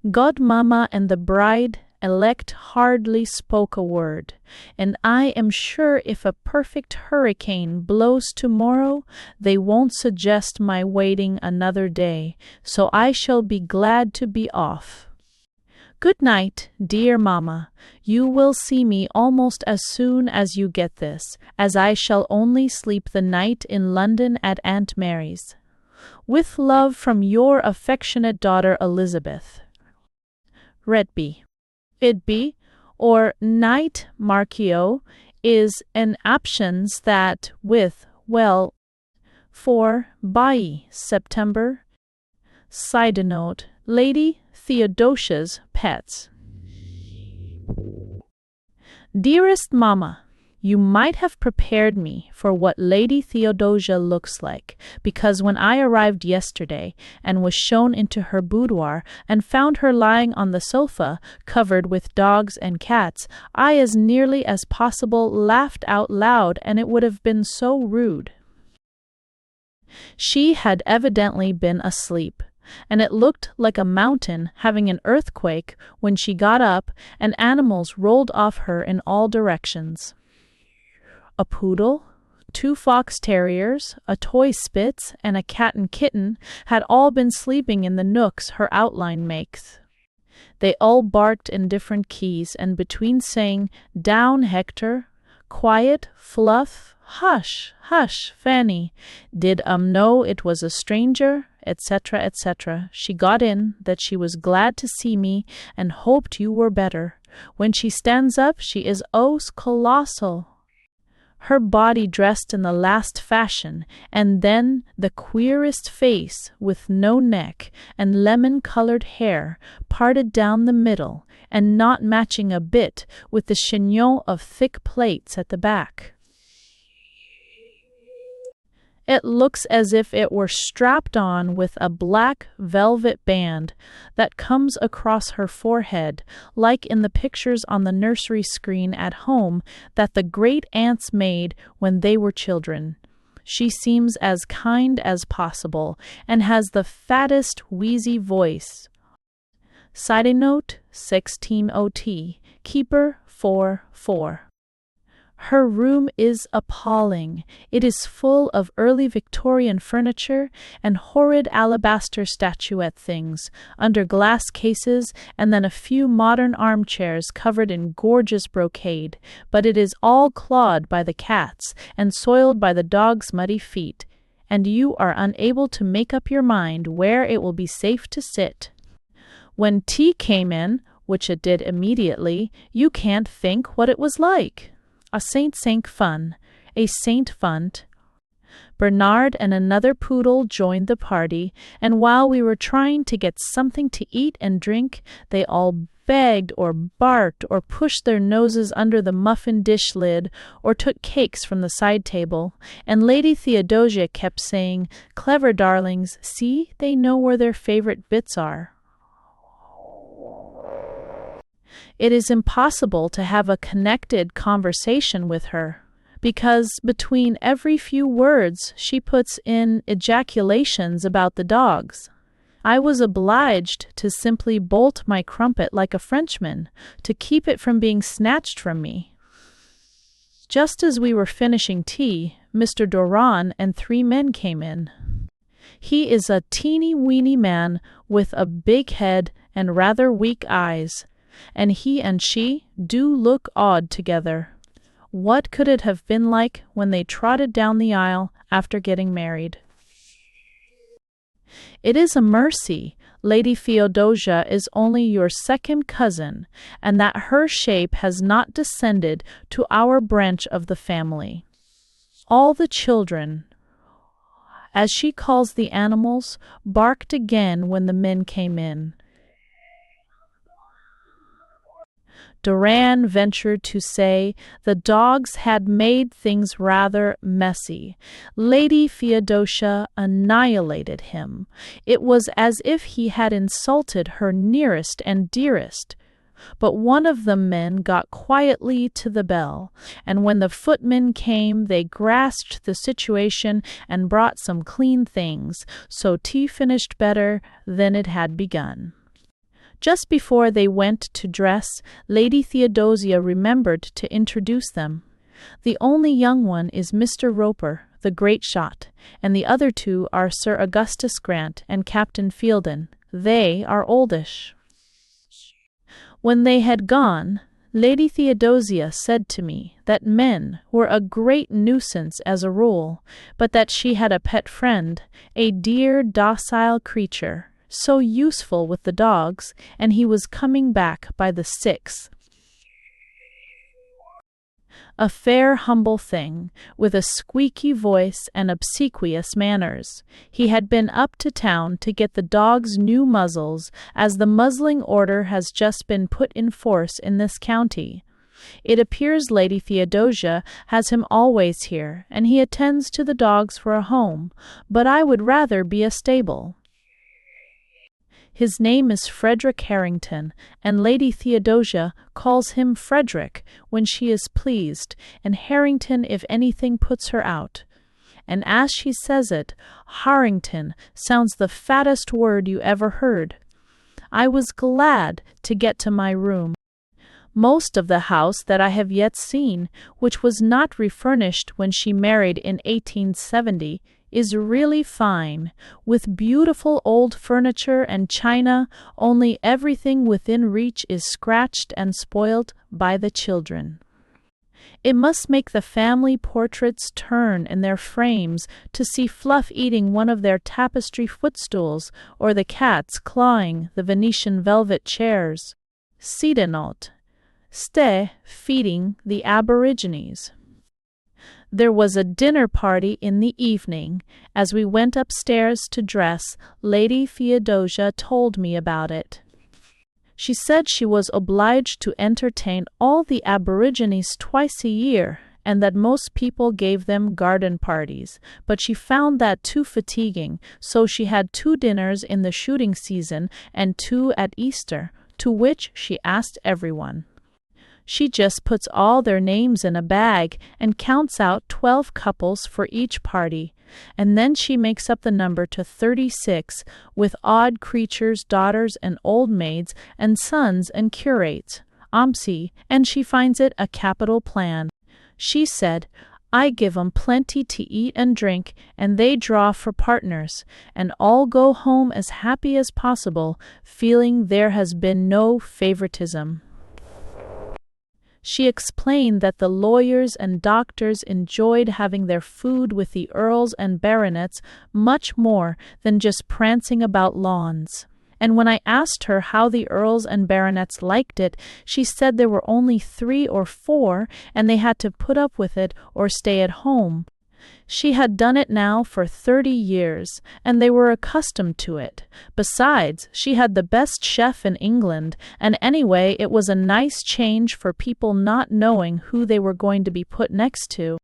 Godmamma and the bride-elect hardly spoke a word, and I am sure if a perfect hurricane blows tomorrow, they won't suggest my waiting another day, so I shall be glad to be off. Good night, dear mamma. You will see me almost as soon as you get this, as I shall only sleep the night in London at Aunt Mary's. With love from your affectionate daughter Elizabeth. Redby. Idby, or night Marquio, is an options that with, well, for by September. Side note, Lady Theodosia's pets. Dearest Mamma, you might have prepared me for what Lady Theodosia looks like, because when I arrived yesterday and was shown into her boudoir and found her lying on the sofa, covered with dogs and cats, I as nearly as possible laughed out loud, and it would have been so rude. She had evidently been asleep, and it looked like a mountain having an earthquake when she got up, and animals rolled off her in all directions. A poodle, 2 fox terriers, a toy Spitz, and a cat and kitten had all been sleeping in the nooks her outline makes. They all barked in different keys, and between saying, "Down, Hector," "Quiet, Fluff," "Hush, hush, Fanny," "Did know it was a stranger," etc., etc., she got in that she was glad to see me and hoped you were better. When she stands up, she is colossal. Her body dressed in the last fashion, and then the queerest face with no neck and lemon-colored hair parted down the middle and not matching a bit with the chignon of thick plaits at the back. It looks as if it were strapped on with a black velvet band that comes across her forehead, like in the pictures on the nursery screen at home that the great-aunts made when they were children. She seems as kind as possible, and has the fattest wheezy voice. Side note, 16 OT, Keeper 4-4. Her room is appalling. It is full of early Victorian furniture and horrid alabaster statuette things under glass cases, and then a few modern armchairs covered in gorgeous brocade, but it is all clawed by the cats and soiled by the dog's muddy feet, and you are unable to make up your mind where it will be safe to sit. When tea came in, which it did immediately, you can't think what it was like. A Saint fun, a Saint Funt. Bernard and another poodle joined the party, and while we were trying to get something to eat and drink, they all begged or barked or pushed their noses under the muffin dish lid or took cakes from the side table, and Lady Theodosia kept saying, "Clever darlings, see, they know where their favorite bits are." It is impossible to have a connected conversation with her, because between every few words she puts in ejaculations about the dogs. I was obliged to simply bolt my crumpet like a Frenchman to keep it from being snatched from me. Just as we were finishing tea, Mr. Doran and 3 men came in. He is a teeny-weeny man with a big head and rather weak eyes, and he and she do look odd together. What could it have been like when they trotted down the aisle after getting married? It is a mercy Lady Theodosia is only your second cousin, and that her shape has not descended to our branch of the family. All the children, as she calls the animals, barked again when the men came in. Doran ventured to say the dogs had made things rather messy. Lady Theodosia annihilated him. It was as if he had insulted her nearest and dearest. But one of the men got quietly to the bell, and when the footmen came, they grasped the situation and brought some clean things, so tea finished better than it had begun. Just before they went to dress, Lady Theodosia remembered to introduce them. The only young one is Mr. Roper, the great shot, and the other 2 are Sir Augustus Grant and Captain Fielden. They are oldish. When they had gone, Lady Theodosia said to me that men were a great nuisance as a rule, but that she had a pet friend, a dear docile creature, so useful with the dogs, and he was coming back by the 6th. A fair humble thing, with a squeaky voice and obsequious manners. He had been up to town to get the dogs new muzzles, as the muzzling order has just been put in force in this county. It appears Lady Theodosia has him always here, and he attends to the dogs for a home, but I would rather be a stable. His name is Frederick Harrington, and Lady Theodosia calls him Frederick when she is pleased, and Harrington if anything puts her out. And as she says it, Harrington sounds the fattest word you ever heard. I was glad to get to my room. Most of the house that I have yet seen, which was not refurnished when she married in 1870, is really fine, with beautiful old furniture and china, only everything within reach is scratched and spoilt by the children. It must make the family portraits turn in their frames to see Fluff eating one of their tapestry footstools, or the cats clawing the Venetian velvet chairs. Sidenote. Ste feeding the Aborigines. There was a dinner party in the evening. As we went upstairs to dress, Lady Theodosia told me about it. She said she was obliged to entertain all the Aborigines twice a year, and that most people gave them garden parties, but she found that too fatiguing, so she had 2 dinners in the shooting season and 2 at Easter, to which she asked everyone. She just puts all their names in a bag and counts out 12 couples for each party, and then she makes up the number to 36 with odd creatures, daughters and old maids, and sons and curates, and she finds it a capital plan. She said, I give 'em plenty to eat and drink, and they draw for partners, and all go home as happy as possible, feeling there has been no favoritism. She explained that the lawyers and doctors enjoyed having their food with the earls and baronets much more than just prancing about lawns. And when I asked her how the earls and baronets liked it, she said there were only 3 or 4, and they had to put up with it or stay at home. She had done it now for 30 years, and they were accustomed to it. Besides, she had the best chef in England, and anyway, it was a nice change for people not knowing who they were going to be put next to.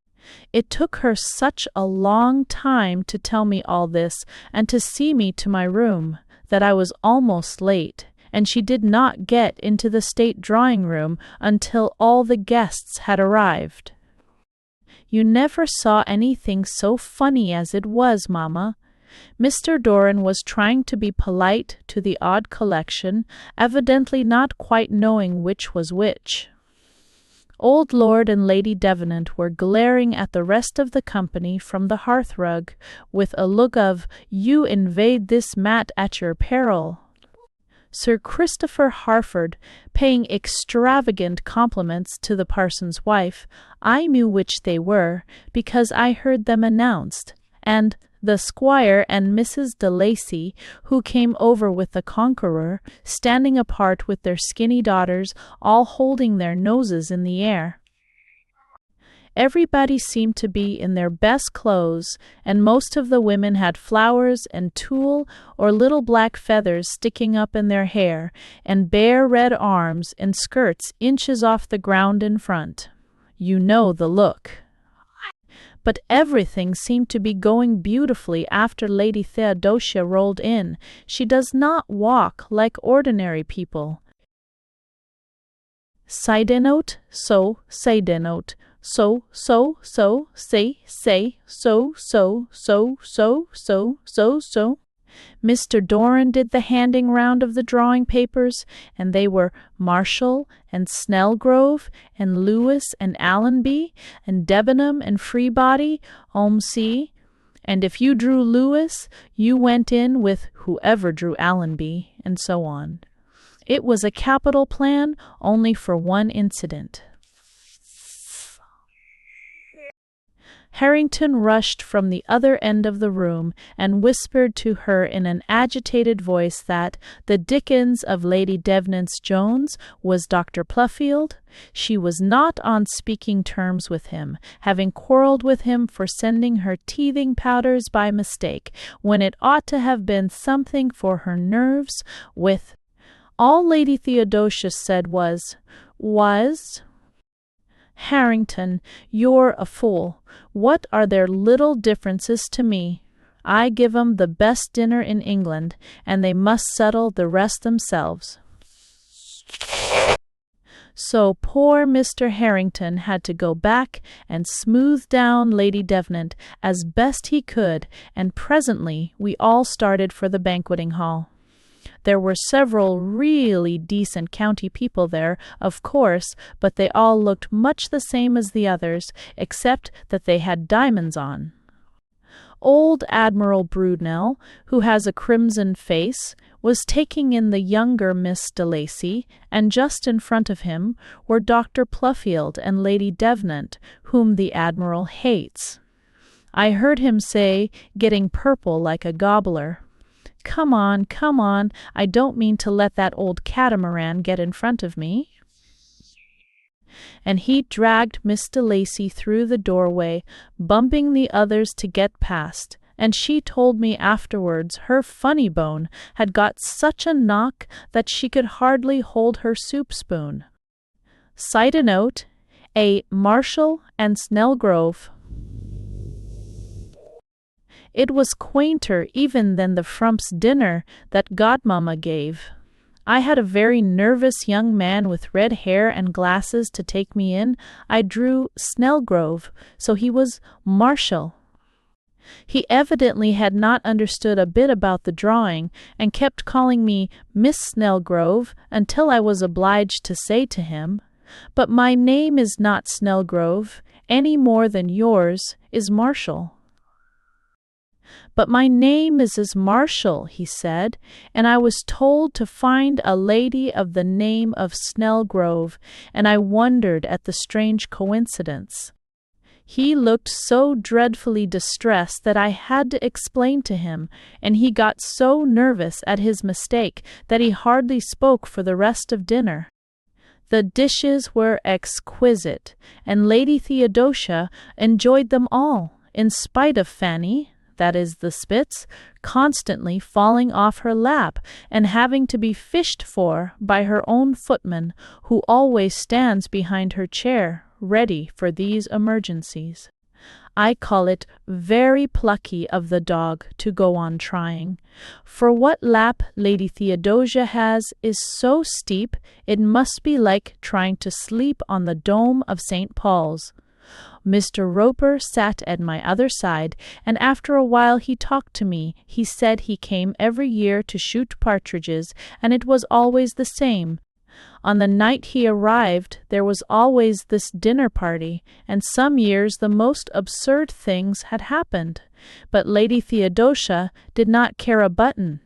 It took her such a long time to tell me all this and to see me to my room that I was almost late, and she did not get into the state drawing-room until all the guests had arrived. You never saw anything so funny as it was, Mamma. Mr. Doran was trying to be polite to the odd collection, evidently not quite knowing which was which. Old Lord and Lady Devenant were glaring at the rest of the company from the hearthrug, with a look of, "You invade this mat at your peril." Sir Christopher Harford, paying extravagant compliments to the parson's wife, I knew which they were, because I heard them announced, and the Squire and Mrs. de Lacy, who came over with the Conqueror, standing apart with their skinny daughters, all holding their noses in the air. Everybody seemed to be in their best clothes, and most of the women had flowers and tulle or little black feathers sticking up in their hair, and bare red arms and skirts inches off the ground in front. You know the look. But everything seemed to be going beautifully after Lady Theodosia rolled in. She does not walk like ordinary people. Side note, so, side note. So, say, so. Mr. Doran did the handing round of the drawing papers, and they were Marshall and Snellgrove and Lewis and Allenby and Debenham and Freebody, see. And if you drew Lewis, you went in with whoever drew Allenby, and so on. It was a capital plan, only for one incident. Harrington rushed from the other end of the room and whispered to her in an agitated voice that the Dickens of Lady Devenant's Jones was Dr. Pluffield. She was not on speaking terms with him, having quarrelled with him for sending her teething powders by mistake, when it ought to have been something for her nerves with. All Lady Theodosia said was, Harrington, you're a fool. What are their little differences to me? I give 'em the best dinner in England, and they must settle the rest themselves. So poor Mr. Harrington had to go back and smooth down Lady Devenant as best he could, and presently we all started for the banqueting hall. There were several really decent county people there, of course, but they all looked much the same as the others, except that they had diamonds on. Old Admiral Brunel, who has a crimson face, was taking in the younger Miss de Lacy, and just in front of him were Dr. Pluffield and Lady Devenant, whom the Admiral hates. I heard him say, getting purple like a gobbler, Come on, I don't mean to let that old catamaran get in front of me." And he dragged Miss de Lacy through the doorway, bumping the others to get past, and she told me afterwards her funny bone had got such a knock that she could hardly hold her soup spoon. Side note, a Marshall and Snellgrove. It was quainter even than the Frumps' dinner that Godmamma gave. I had a very nervous young man with red hair and glasses to take me in. I drew Snellgrove, so he was Marshall. He evidently had not understood a bit about the drawing, and kept calling me Miss Snellgrove until I was obliged to say to him, "But my name is not Snellgrove, any more than yours is Marshall." "But my name is Marshall," he said, "and I was told to find a lady of the name of Snellgrove, and I wondered at the strange coincidence." He looked so dreadfully distressed that I had to explain to him, and he got so nervous at his mistake that he hardly spoke for the rest of dinner. The dishes were exquisite, and Lady Theodosia enjoyed them all, in spite of Fanny, that is the Spitz, constantly falling off her lap and having to be fished for by her own footman, who always stands behind her chair, ready for these emergencies. I call it very plucky of the dog to go on trying, for what lap Lady Theodosia has is so steep it must be like trying to sleep on the dome of St. Paul's. Mr. Roper sat at my other side, and after a while he talked to me. He said he came every year to shoot partridges, and it was always the same. On the night he arrived, there was always this dinner party, and some years the most absurd things had happened. But Lady Theodosia did not care a button.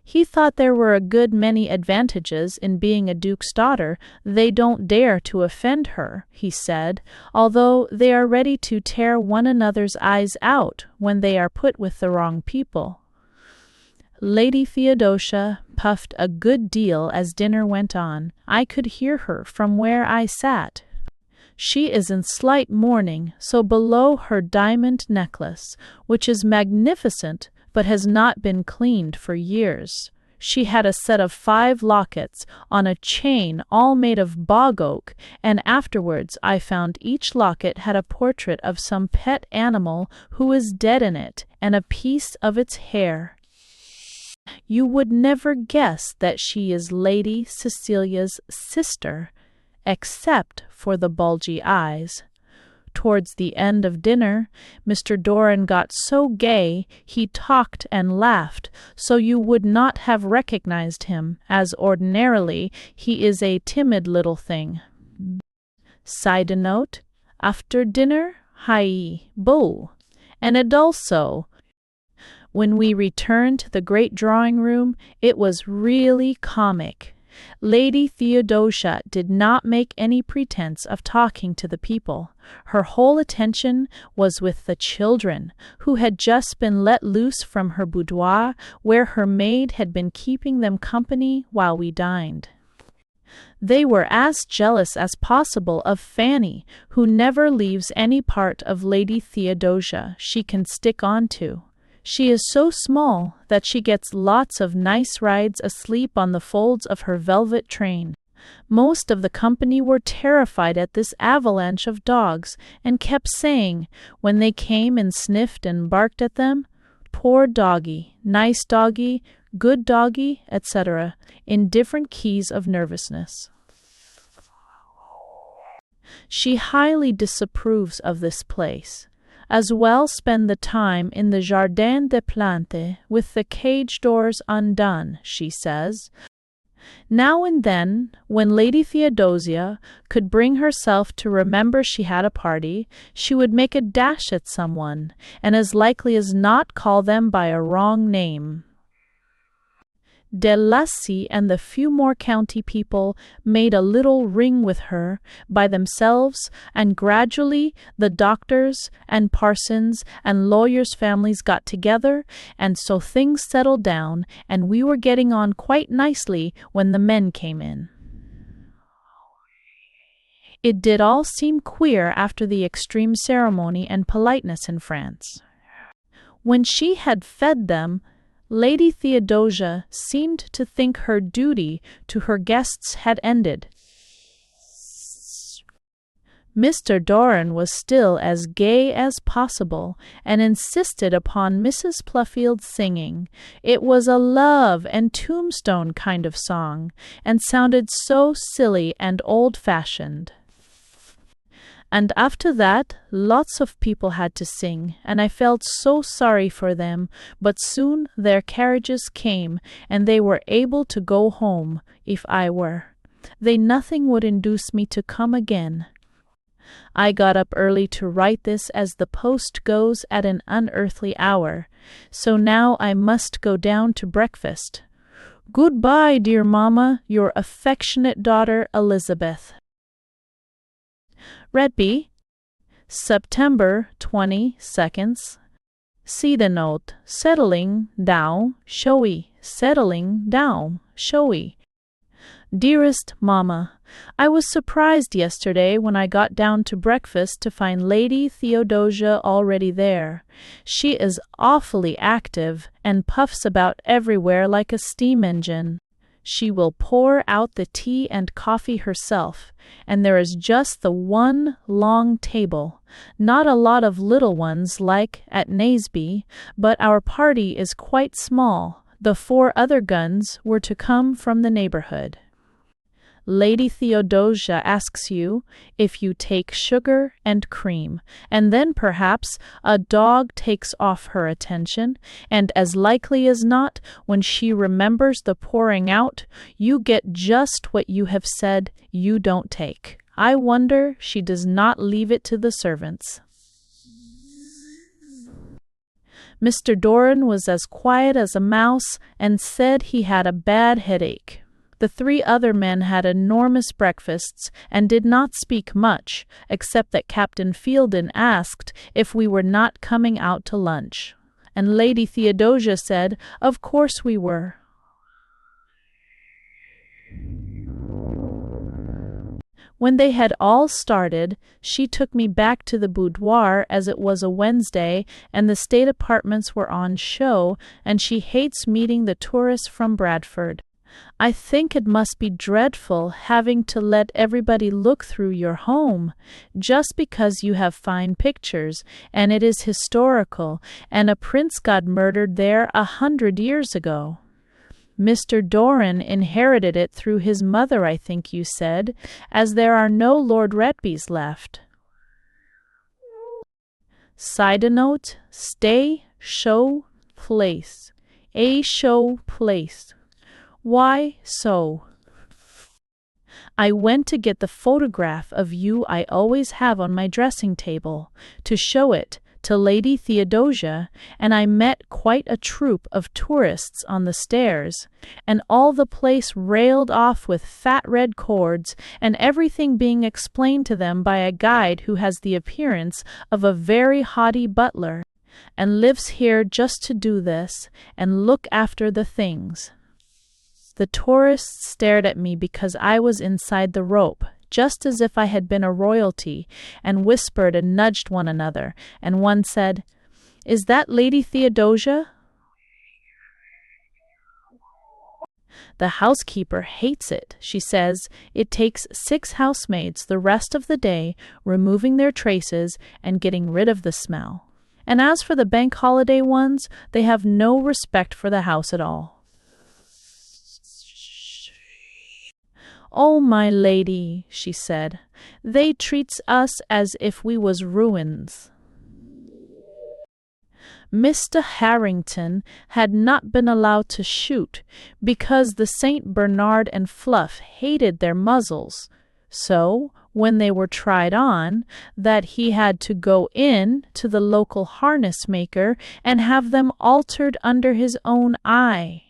He thought there were a good many advantages in being a duke's daughter. They don't dare to offend her, he said, although they are ready to tear one another's eyes out when they are put with the wrong people. Lady Theodosia puffed a good deal as dinner went on. I could hear her from where I sat. She is in slight mourning, so below her diamond necklace, which is magnificent but has not been cleaned for years, she had a set of 5 lockets on a chain all made of bog oak, and afterwards I found each locket had a portrait of some pet animal who is dead in it, and a piece of its hair. You would never guess that she is Lady Cecilia's sister, except for the bulgy eyes. Towards the end of dinner, Mr. Doran got so gay he talked and laughed, so you would not have recognized him, as ordinarily he is a timid little thing. Side note, after dinner, hi, bo, and it also. When we returned to the great drawing-room, it was really comic. Lady Theodosia did not make any pretense of talking to the people. Her whole attention was with the children, who had just been let loose from her boudoir, where her maid had been keeping them company while we dined. They were as jealous as possible of Fanny, who never leaves any part of Lady Theodosia she can stick on to. She is so small that she gets lots of nice rides asleep on the folds of her velvet train. Most of the company were terrified at this avalanche of dogs, and kept saying, when they came and sniffed and barked at them, "Poor doggy, nice doggy, good doggy," etc., in different keys of nervousness. She highly disapproves of this place. As well spend the time in the Jardin des Plantes with the cage doors undone, she says. Now and then, when Lady Theodosia could bring herself to remember she had a party, she would make a dash at someone, and as likely as not call them by a wrong name. De Lacy and the few more county people made a little ring with her by themselves, and gradually the doctors and parsons and lawyers' families got together, and so things settled down, and we were getting on quite nicely when the men came in. It did all seem queer after the extreme ceremony and politeness in France. When she had fed them, Lady Theodosia seemed to think her duty to her guests had ended. Mr. Doran was still as gay as possible, and insisted upon Mrs. Pluffield singing. It was a love and tombstone kind of song, and sounded so silly and old-fashioned. And after that, lots of people had to sing, and I felt so sorry for them, but soon their carriages came, and they were able to go home, if I were. They nothing would induce me to come again. I got up early to write this as the post goes at an unearthly hour, so now I must go down to breakfast. Goodbye, dear mamma, your affectionate daughter Elizabeth. Redby, September 22nd. See the note. Settling down, showy. Settling down, showy. Dearest Mamma, I was surprised yesterday when I got down to breakfast to find Lady Theodosia already there. She is awfully active and puffs about everywhere like a steam engine. She will pour out the tea and coffee herself, and there is just the one long table, not a lot of little ones like at Naseby, but our party is quite small. The 4 other guns were to come from the neighborhood. Lady Theodosia asks you if you take sugar and cream, and then perhaps a dog takes off her attention, and as likely as not, when she remembers the pouring out, you get just what you have said you don't take. I wonder she does not leave it to the servants. Mr. Doran was as quiet as a mouse and said he had a bad headache. The 3 other men had enormous breakfasts and did not speak much, except that Captain Fielden asked if we were not coming out to lunch. And Lady Theodosia said, of course we were. When they had all started, she took me back to the boudoir as it was a Wednesday and the state apartments were on show, and she hates meeting the tourists from Bradford. I think it must be dreadful having to let everybody look through your home, just because you have fine pictures, and it is historical, and a prince got murdered there 100 years ago. Mr. Doran inherited it through his mother, I think you said, as there are no Lord Redbys left. Side note, stay, show, place. A show, place. Why so? I went to get the photograph of you I always have on my dressing table, to show it to Lady Theodosia, and I met quite a troop of tourists on the stairs, and all the place railed off with fat red cords, and everything being explained to them by a guide who has the appearance of a very haughty butler, and lives here just to do this, and look after the things. The tourists stared at me because I was inside the rope, just as if I had been a royalty, and whispered and nudged one another, and one said, "Is that Lady Theodosia?" The housekeeper hates it. She says it takes 6 housemaids the rest of the day removing their traces and getting rid of the smell. And as for the bank holiday ones, they have no respect for the house at all. "Oh, my lady," she said, "they treats us as if we was ruins." Mr. Harrington had not been allowed to shoot because the St. Bernard and Fluff hated their muzzles, so when they were tried on, that he had to go in to the local harness maker and have them altered under his own eye.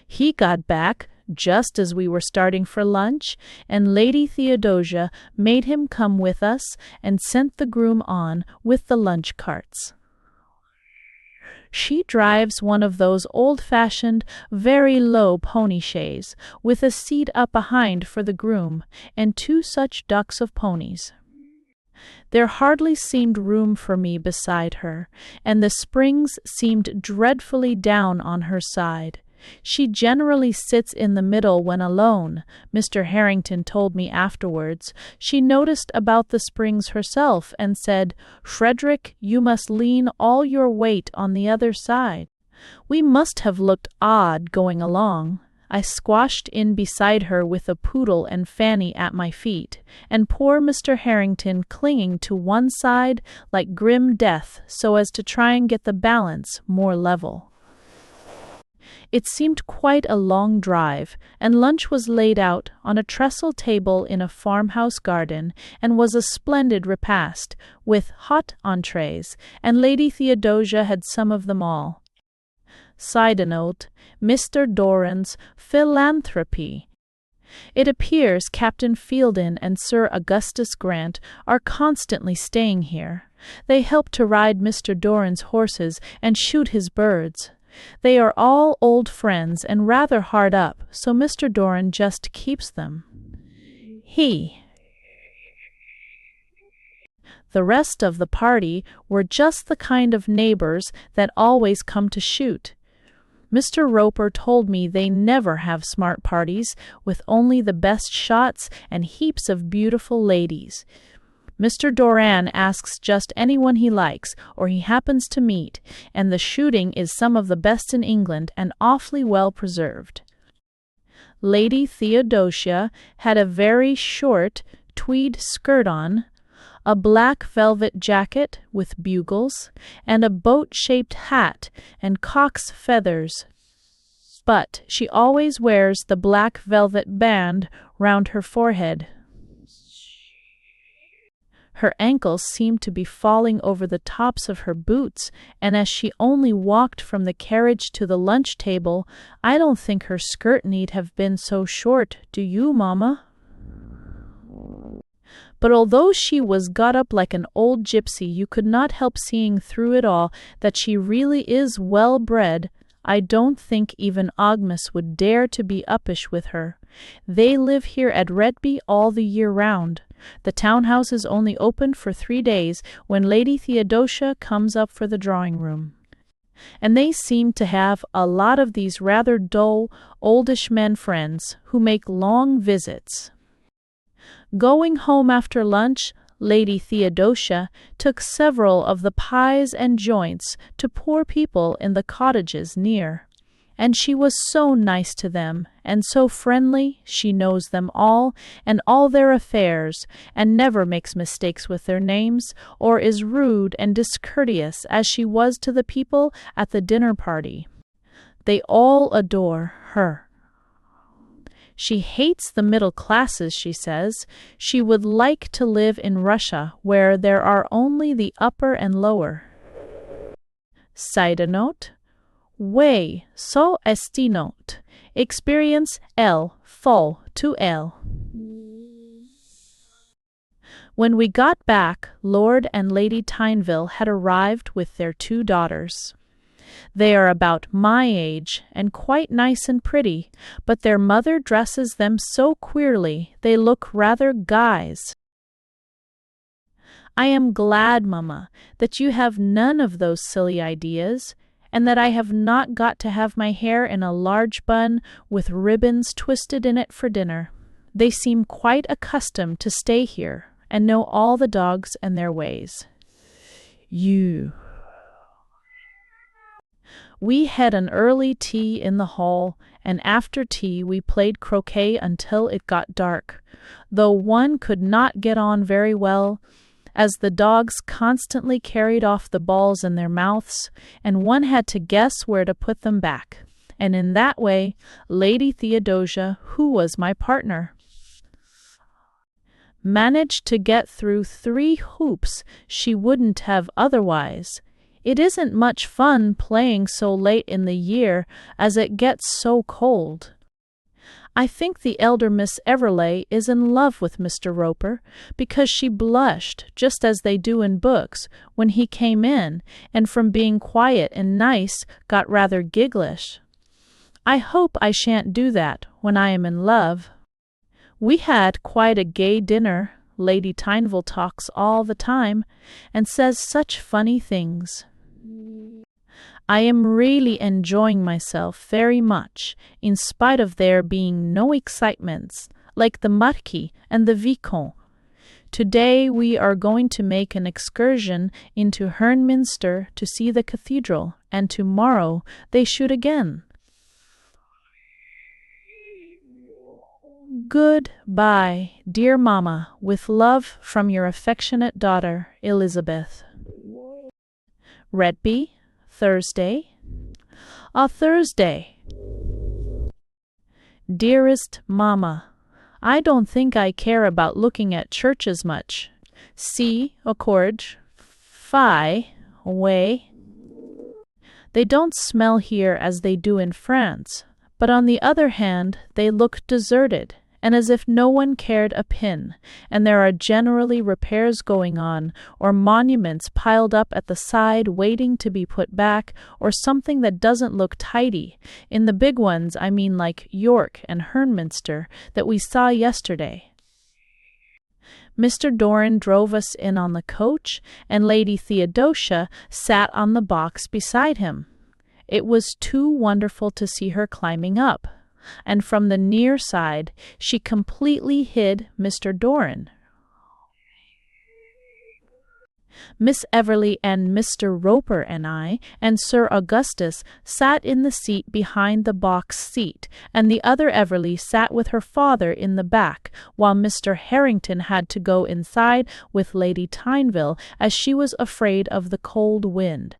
He got back just as we were starting for lunch, and Lady Theodosia made him come with us and sent the groom on with the lunch carts. She drives one of those old-fashioned, very low pony chaises, with a seat up behind for the groom, and 2 such ducks of ponies. There hardly seemed room for me beside her, and the springs seemed dreadfully down on her side. She generally sits in the middle when alone, Mr. Harrington told me afterwards. She noticed about the springs herself and said, "Frederick, you must lean all your weight on the other side." We must have looked odd going along. I squashed in beside her with a poodle and Fanny at my feet, and poor Mr. Harrington clinging to one side like grim death so as to try and get the balance more level. It seemed quite a long drive, and lunch was laid out on a trestle table in a farmhouse garden, and was a splendid repast, with hot entrees, and Lady Theodosia had some of them all. Side note, Mr. Doran's philanthropy. It appears Captain Fielden and Sir Augustus Grant are constantly staying here. They help to ride Mr. Doran's horses and shoot his birds. They are all old friends and rather hard up, so Mr. Doran just keeps them. The rest of the party were just the kind of neighbors that always come to shoot. Mr. Roper told me they never have smart parties, with only the best shots and heaps of beautiful ladies. Mr. Doran asks just anyone he likes, or he happens to meet, and the shooting is some of the best in England and awfully well preserved. Lady Theodosia had a very short tweed skirt on, a black velvet jacket with bugles, and a boat-shaped hat and cock's feathers. But she always wears the black velvet band round her forehead. Her ankles seemed to be falling over the tops of her boots, and as she only walked from the carriage to the lunch table, I don't think her skirt need have been so short, do you, Mamma? But although she was got up like an old gypsy, you could not help seeing through it all that she really is well bred. I don't think even Agnes would dare to be uppish with her. They live here at Retby all the year round. The townhouse is only opened for 3 days, when Lady Theodosia comes up for the drawing-room. And they seem to have a lot of these rather dull, oldish men friends who make long visits. Going home after lunch, Lady Theodosia took several of the pies and joints to poor people in the cottages near, and she was so nice to them, and so friendly. She knows them all, and all their affairs, and never makes mistakes with their names, or is rude and discourteous as she was to the people at the dinner party. They all adore her. She hates the middle classes, she says. She would like to live in Russia, where there are only the upper and lower. Side note, way so esti note, experience L, fall to L. When we got back, Lord and Lady Tyneville had arrived with their 2 daughters. They are about my age, and quite nice and pretty, but their mother dresses them so queerly they look rather guys. I am glad, Mamma, that you have none of those silly ideas, and that I have not got to have my hair in a large bun with ribbons twisted in it for dinner. They seem quite accustomed to stay here, and know all the dogs and their ways. We had an early tea in the hall, and after tea we played croquet until it got dark, though one could not get on very well, as the dogs constantly carried off the balls in their mouths, and one had to guess where to put them back. And in that way, Lady Theodosia, who was my partner, managed to get through 3 hoops she wouldn't have otherwise. It isn't much fun playing so late in the year, as it gets so cold. I think the elder Miss Everleigh is in love with Mr. Roper, because she blushed, just as they do in books, when he came in, and from being quiet and nice got rather gigglish. I hope I shan't do that when I am in love. We had quite a gay dinner. Lady Tyneville talks all the time, and says such funny things. I am really enjoying myself very much, in spite of there being no excitements, like the Marquis and the Vicomte. Today we are going to make an excursion into Hernminster to see the cathedral, and tomorrow they shoot again. Good-bye, dear Mamma, with love from your affectionate daughter, Elizabeth. Retby, Thursday. Thursday. Dearest Mamma, I don't think I care about looking at churches much. See, accord, fi, way. They don't smell here as they do in France, but on the other hand, they look deserted, and as if no one cared a pin, and there are generally repairs going on, or monuments piled up at the side waiting to be put back, or something that doesn't look tidy. In the big ones, I mean like York and Herminster, that we saw yesterday. Mr. Doran drove us in on the coach, and Lady Theodosia sat on the box beside him. It was too wonderful to see her climbing up, and from the near side she completely hid Mr. Doran. Miss Everleigh and Mr. Roper and I and Sir Augustus sat in the seat behind the box seat, and the other Everleigh sat with her father in the back, while Mr. Harrington had to go inside with Lady Tyneville, as she was afraid of the cold wind.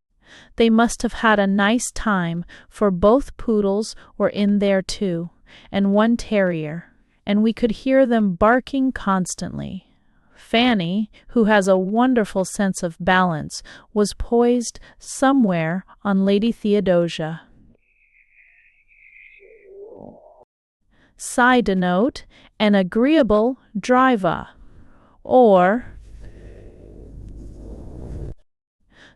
They must have had a nice time, for both poodles were in there too, and one terrier, and we could hear them barking constantly. Fanny, who has a wonderful sense of balance, was poised somewhere on Lady Theodosia. Side note, an agreeable driver, or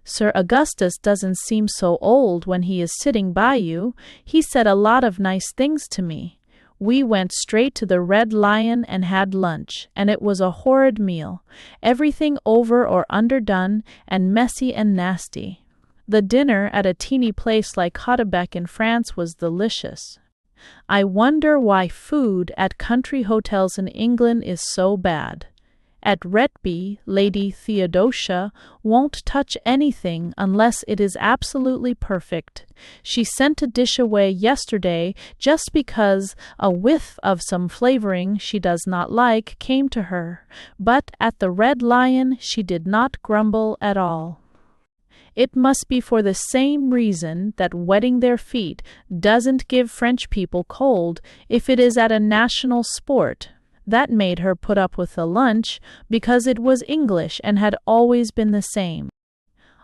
Sir Augustus doesn't seem so old when he is sitting by you. He said a lot of nice things to me. We went straight to the Red Lion and had lunch, and it was a horrid meal, everything over or underdone, and messy and nasty. The dinner at a teeny place like Caudebec in France was delicious. I wonder why food at country hotels in England is so bad. At Retby, Lady Theodosia won't touch anything unless it is absolutely perfect. She sent a dish away yesterday just because a whiff of some flavoring she does not like came to her, but at the Red Lion she did not grumble at all. It must be for the same reason that wetting their feet doesn't give French people cold if it is at a national sport. That made her put up with the lunch, because it was English and had always been the same.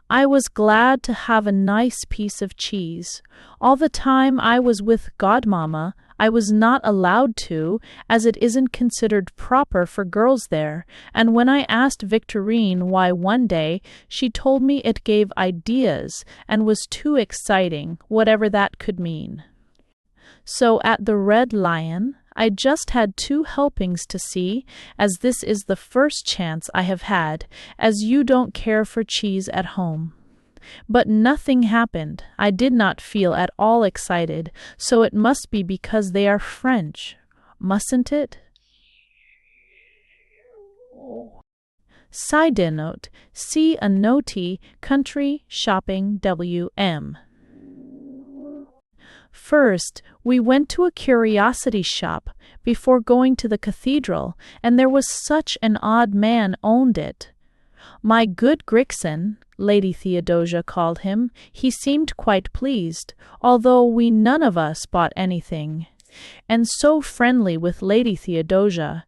I was glad to have a nice piece of cheese. All the time I was with Godmamma, I was not allowed to, as it isn't considered proper for girls there, and when I asked Victorine why one day, she told me it gave ideas and was too exciting, whatever that could mean. So at the Red Lion, I just had 2 helpings to see, as this is the first chance I have had, as you don't care for cheese at home. But nothing happened. I did not feel at all excited, so it must be because they are French, mustn't it? Side note, see a notey, country shopping WM. First, we went to a curiosity shop before going to the cathedral, and there was such an odd man owned it. My good Grixon, Lady Theodosia called him. He seemed quite pleased, although we none of us bought anything, and so friendly with Lady Theodosia.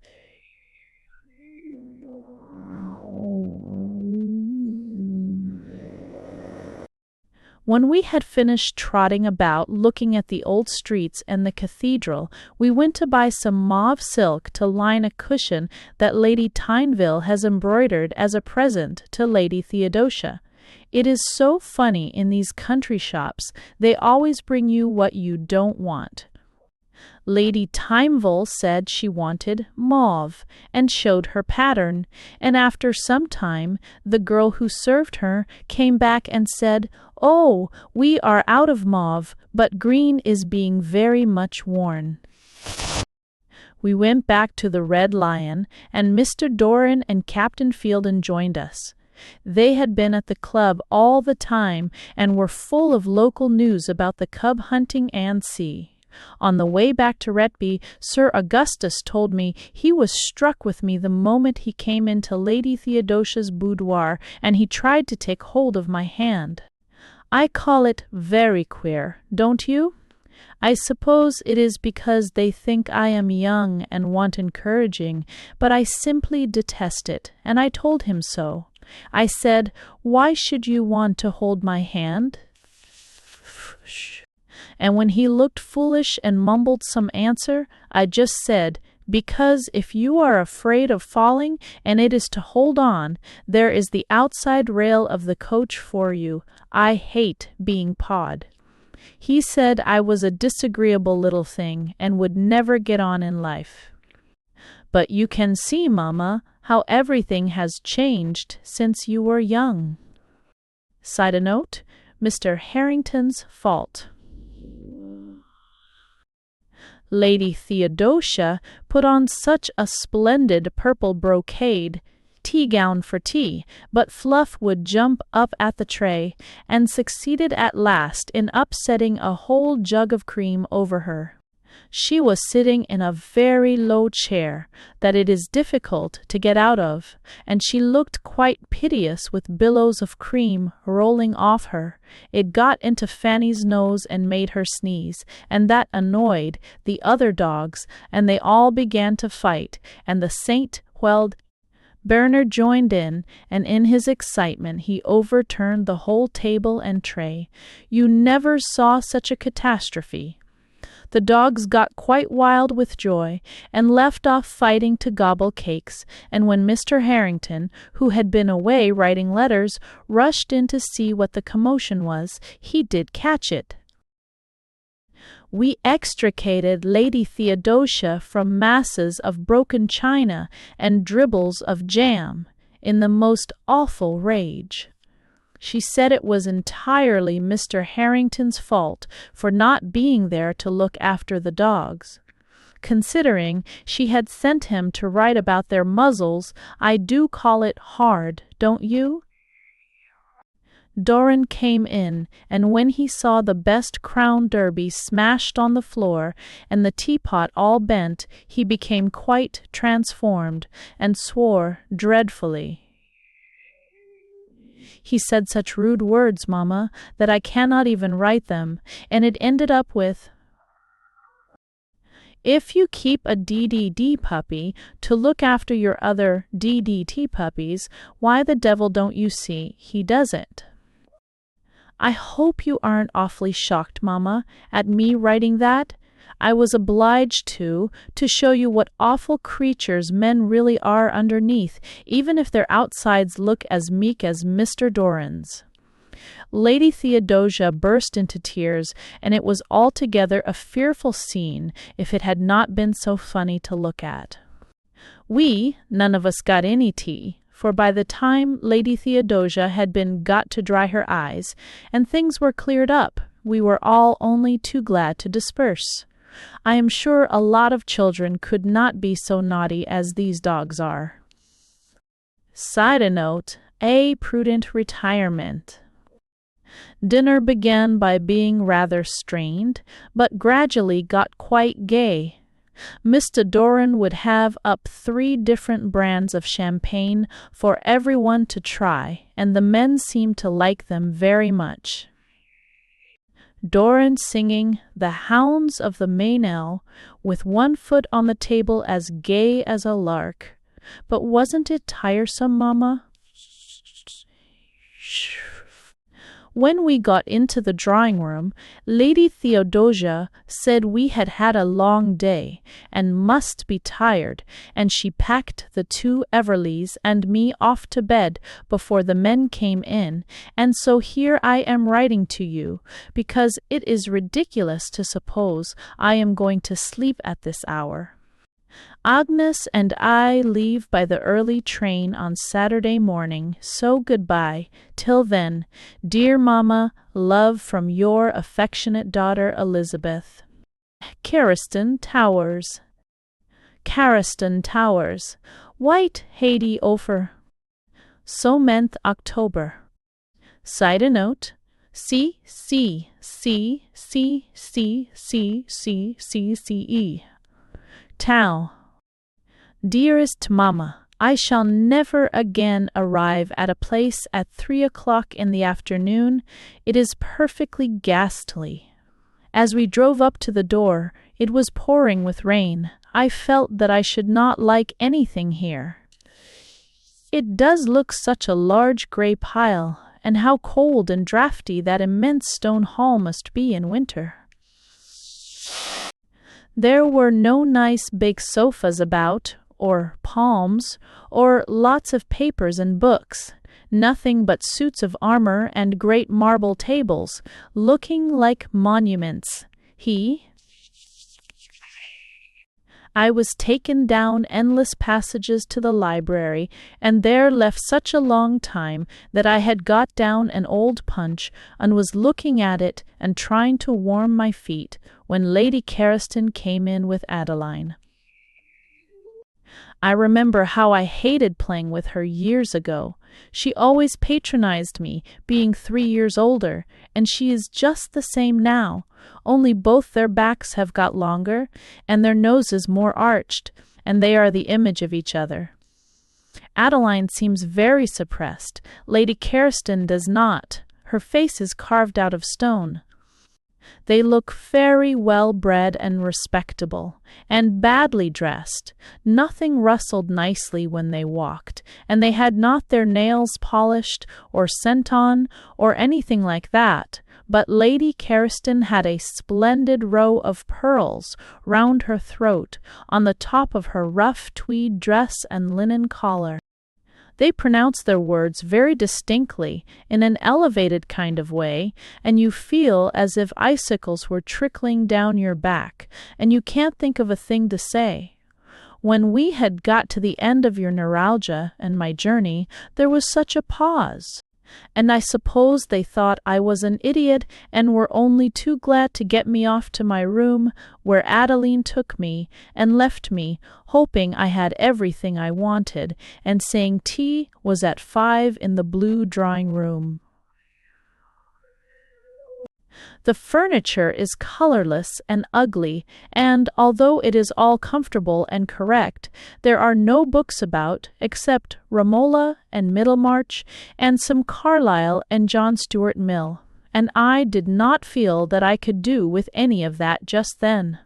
When we had finished trotting about looking at the old streets and the cathedral, we went to buy some mauve silk to line a cushion that Lady Tyneville has embroidered as a present to Lady Theodosia. It is so funny in these country shops, they always bring you what you don't want. Lady Tyneville said she wanted mauve, and showed her pattern, and after some time the girl who served her came back and said, "Oh, we are out of mauve, but green is being very much worn." We went back to the Red Lion, and Mr. Doran and Captain Fielden joined us. They had been at the club all the time and were full of local news about the cub hunting and sea. On the way back to Retby, Sir Augustus told me he was struck with me the moment he came into Lady Theodosia's boudoir, and he tried to take hold of my hand. I call it very queer, don't you? I suppose it is because they think I am young and want encouraging, but I simply detest it, and I told him so. I said, "Why should you want to hold my hand?" And when he looked foolish and mumbled some answer, I just said, "Because if you are afraid of falling and it is to hold on, there is the outside rail of the coach for you. I hate being pawed." He said I was a disagreeable little thing and would never get on in life. But you can see, Mama, how everything has changed since you were young. Side note, Mr. Harrington's fault. Lady Theodosia put on such a splendid purple brocade tea gown for tea, but Fluff would jump up at the tray, and succeeded at last in upsetting a whole jug of cream over her. She was sitting in a very low chair that it is difficult to get out of, and she looked quite piteous with billows of cream rolling off her. It got into Fanny's nose and made her sneeze, and that annoyed the other dogs, and they all began to fight, and the saint welled. Bernard joined in, and in his excitement he overturned the whole table and tray. You never saw such a catastrophe. The dogs got quite wild with joy, and left off fighting to gobble cakes, and when Mr. Harrington, who had been away writing letters, rushed in to see what the commotion was, he did catch it. We extricated Lady Theodosia from masses of broken china and dribbles of jam, in the most awful rage. She said it was entirely Mr. Harrington's fault for not being there to look after the dogs. Considering she had sent him to write about their muzzles, I do call it hard, don't you? Doran came in, and when he saw the best Crown Derby smashed on the floor and the teapot all bent, he became quite transformed, and swore dreadfully. He said such rude words, Mamma, that I cannot even write them, and it ended up with, "If you keep a DDD puppy to look after your other DDT puppies, why the devil don't you see he does it?" I hope you aren't awfully shocked, Mamma, at me writing that. I was obliged to show you what awful creatures men really are underneath, even if their outsides look as meek as Mr. Doran's. Lady Theodosia burst into tears, and it was altogether a fearful scene if it had not been so funny to look at. We none of us got any tea, for by the time Lady Theodosia had been got to dry her eyes, and things were cleared up, we were all only too glad to disperse. I am sure a lot of children could not be so naughty as these dogs are. Side note, a prudent retirement. Dinner began by being rather strained, but gradually got quite gay. Mr. Doran would have up 3 different brands of champagne for everyone to try, and the men seemed to like them very much. Doran singing "The Hounds of the Meynell" with one foot on the table as gay as a lark. But wasn't it tiresome, Mamma? When we got into the drawing-room, Lady Theodosia said we had had a long day, and must be tired, and she packed the 2 Everleys and me off to bed before the men came in, and so here I am writing to you, because it is ridiculous to suppose I am going to sleep at this hour. Agnes and I leave by the early train on Saturday morning, so goodbye. Till then, dear Mamma, love from your affectionate daughter Elizabeth. Carriston Towers. Carriston Towers, White Haidee Ophir. So meant October. Side note, C. Tau. Dearest Mamma, I shall never again arrive at a place at 3 o'clock in the afternoon. It is perfectly ghastly. As we drove up to the door, it was pouring with rain. I felt that I should not like anything here. It does look such a large grey pile, and how cold and draughty that immense stone hall must be in winter. There were no nice big sofas about, or palms, or lots of papers and books. Nothing but suits of armor and great marble tables, looking like monuments. I was taken down endless passages to the library, and there left such a long time that I had got down an old punch, and was looking at it and trying to warm my feet, when Lady Carriston came in with Adeline. I remember how I hated playing with her years ago. She always patronized me, being 3 years older, and she is just the same now, only both their backs have got longer, and their noses more arched, and they are the image of each other. Adeline seems very suppressed. Lady Carriston does not. Her face is carved out of stone. They look very well bred and respectable, and badly dressed. Nothing rustled nicely when they walked, and they had not their nails polished or scent on or anything like that, but Lady Carriston had a splendid row of pearls round her throat, on the top of her rough tweed dress and linen collar. They pronounce their words very distinctly, in an elevated kind of way, and you feel as if icicles were trickling down your back, and you can't think of a thing to say. When we had got to the end of your neuralgia and my journey, there was such a pause. And I suppose they thought I was an idiot and were only too glad to get me off to my room, where Adeline took me and left me, hoping I had everything I wanted, and saying tea was at 5 in the blue drawing-room. The furniture is colorless and ugly, and although it is all comfortable and correct, there are no books about except Romola and Middlemarch and some Carlyle and John Stuart Mill, and I did not feel that I could do with any of that just then.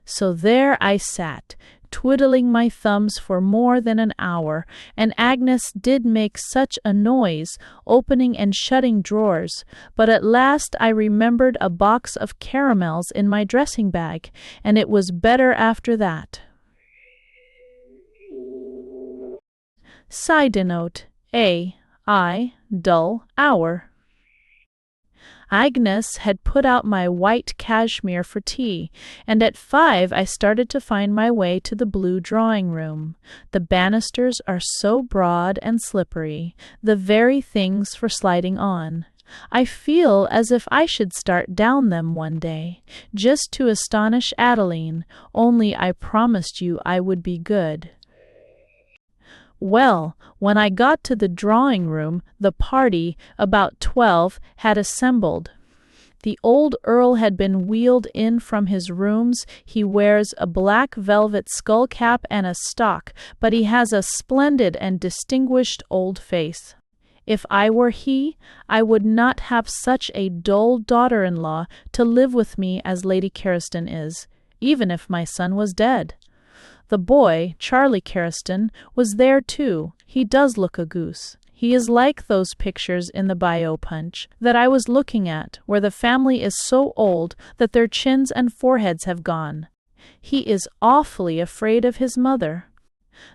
So there I sat, twiddling my thumbs for more than an hour, and Agnes did make such a noise, opening and shutting drawers, but at last I remembered a box of caramels in my dressing bag, and it was better after that. Side note, dull hour. Agnes had put out my white cashmere for tea, and at 5 I started to find my way to the blue drawing-room. The banisters are so broad and slippery, the very things for sliding on. I feel as if I should start down them one day, just to astonish Adeline, only I promised you I would be good. Well, when I got to the drawing-room, the party, about 12, had assembled. The old Earl had been wheeled in from his rooms. He wears a black velvet skull-cap and a stock, but he has a splendid and distinguished old face. If I were he, I would not have such a dull daughter-in-law to live with me as Lady Carriston is, even if my son was dead. The boy, Charlie Carriston, was there too. He does look a goose. He is like those pictures in the bio punch that I was looking at, where the family is so old that their chins and foreheads have gone. He is awfully afraid of his mother.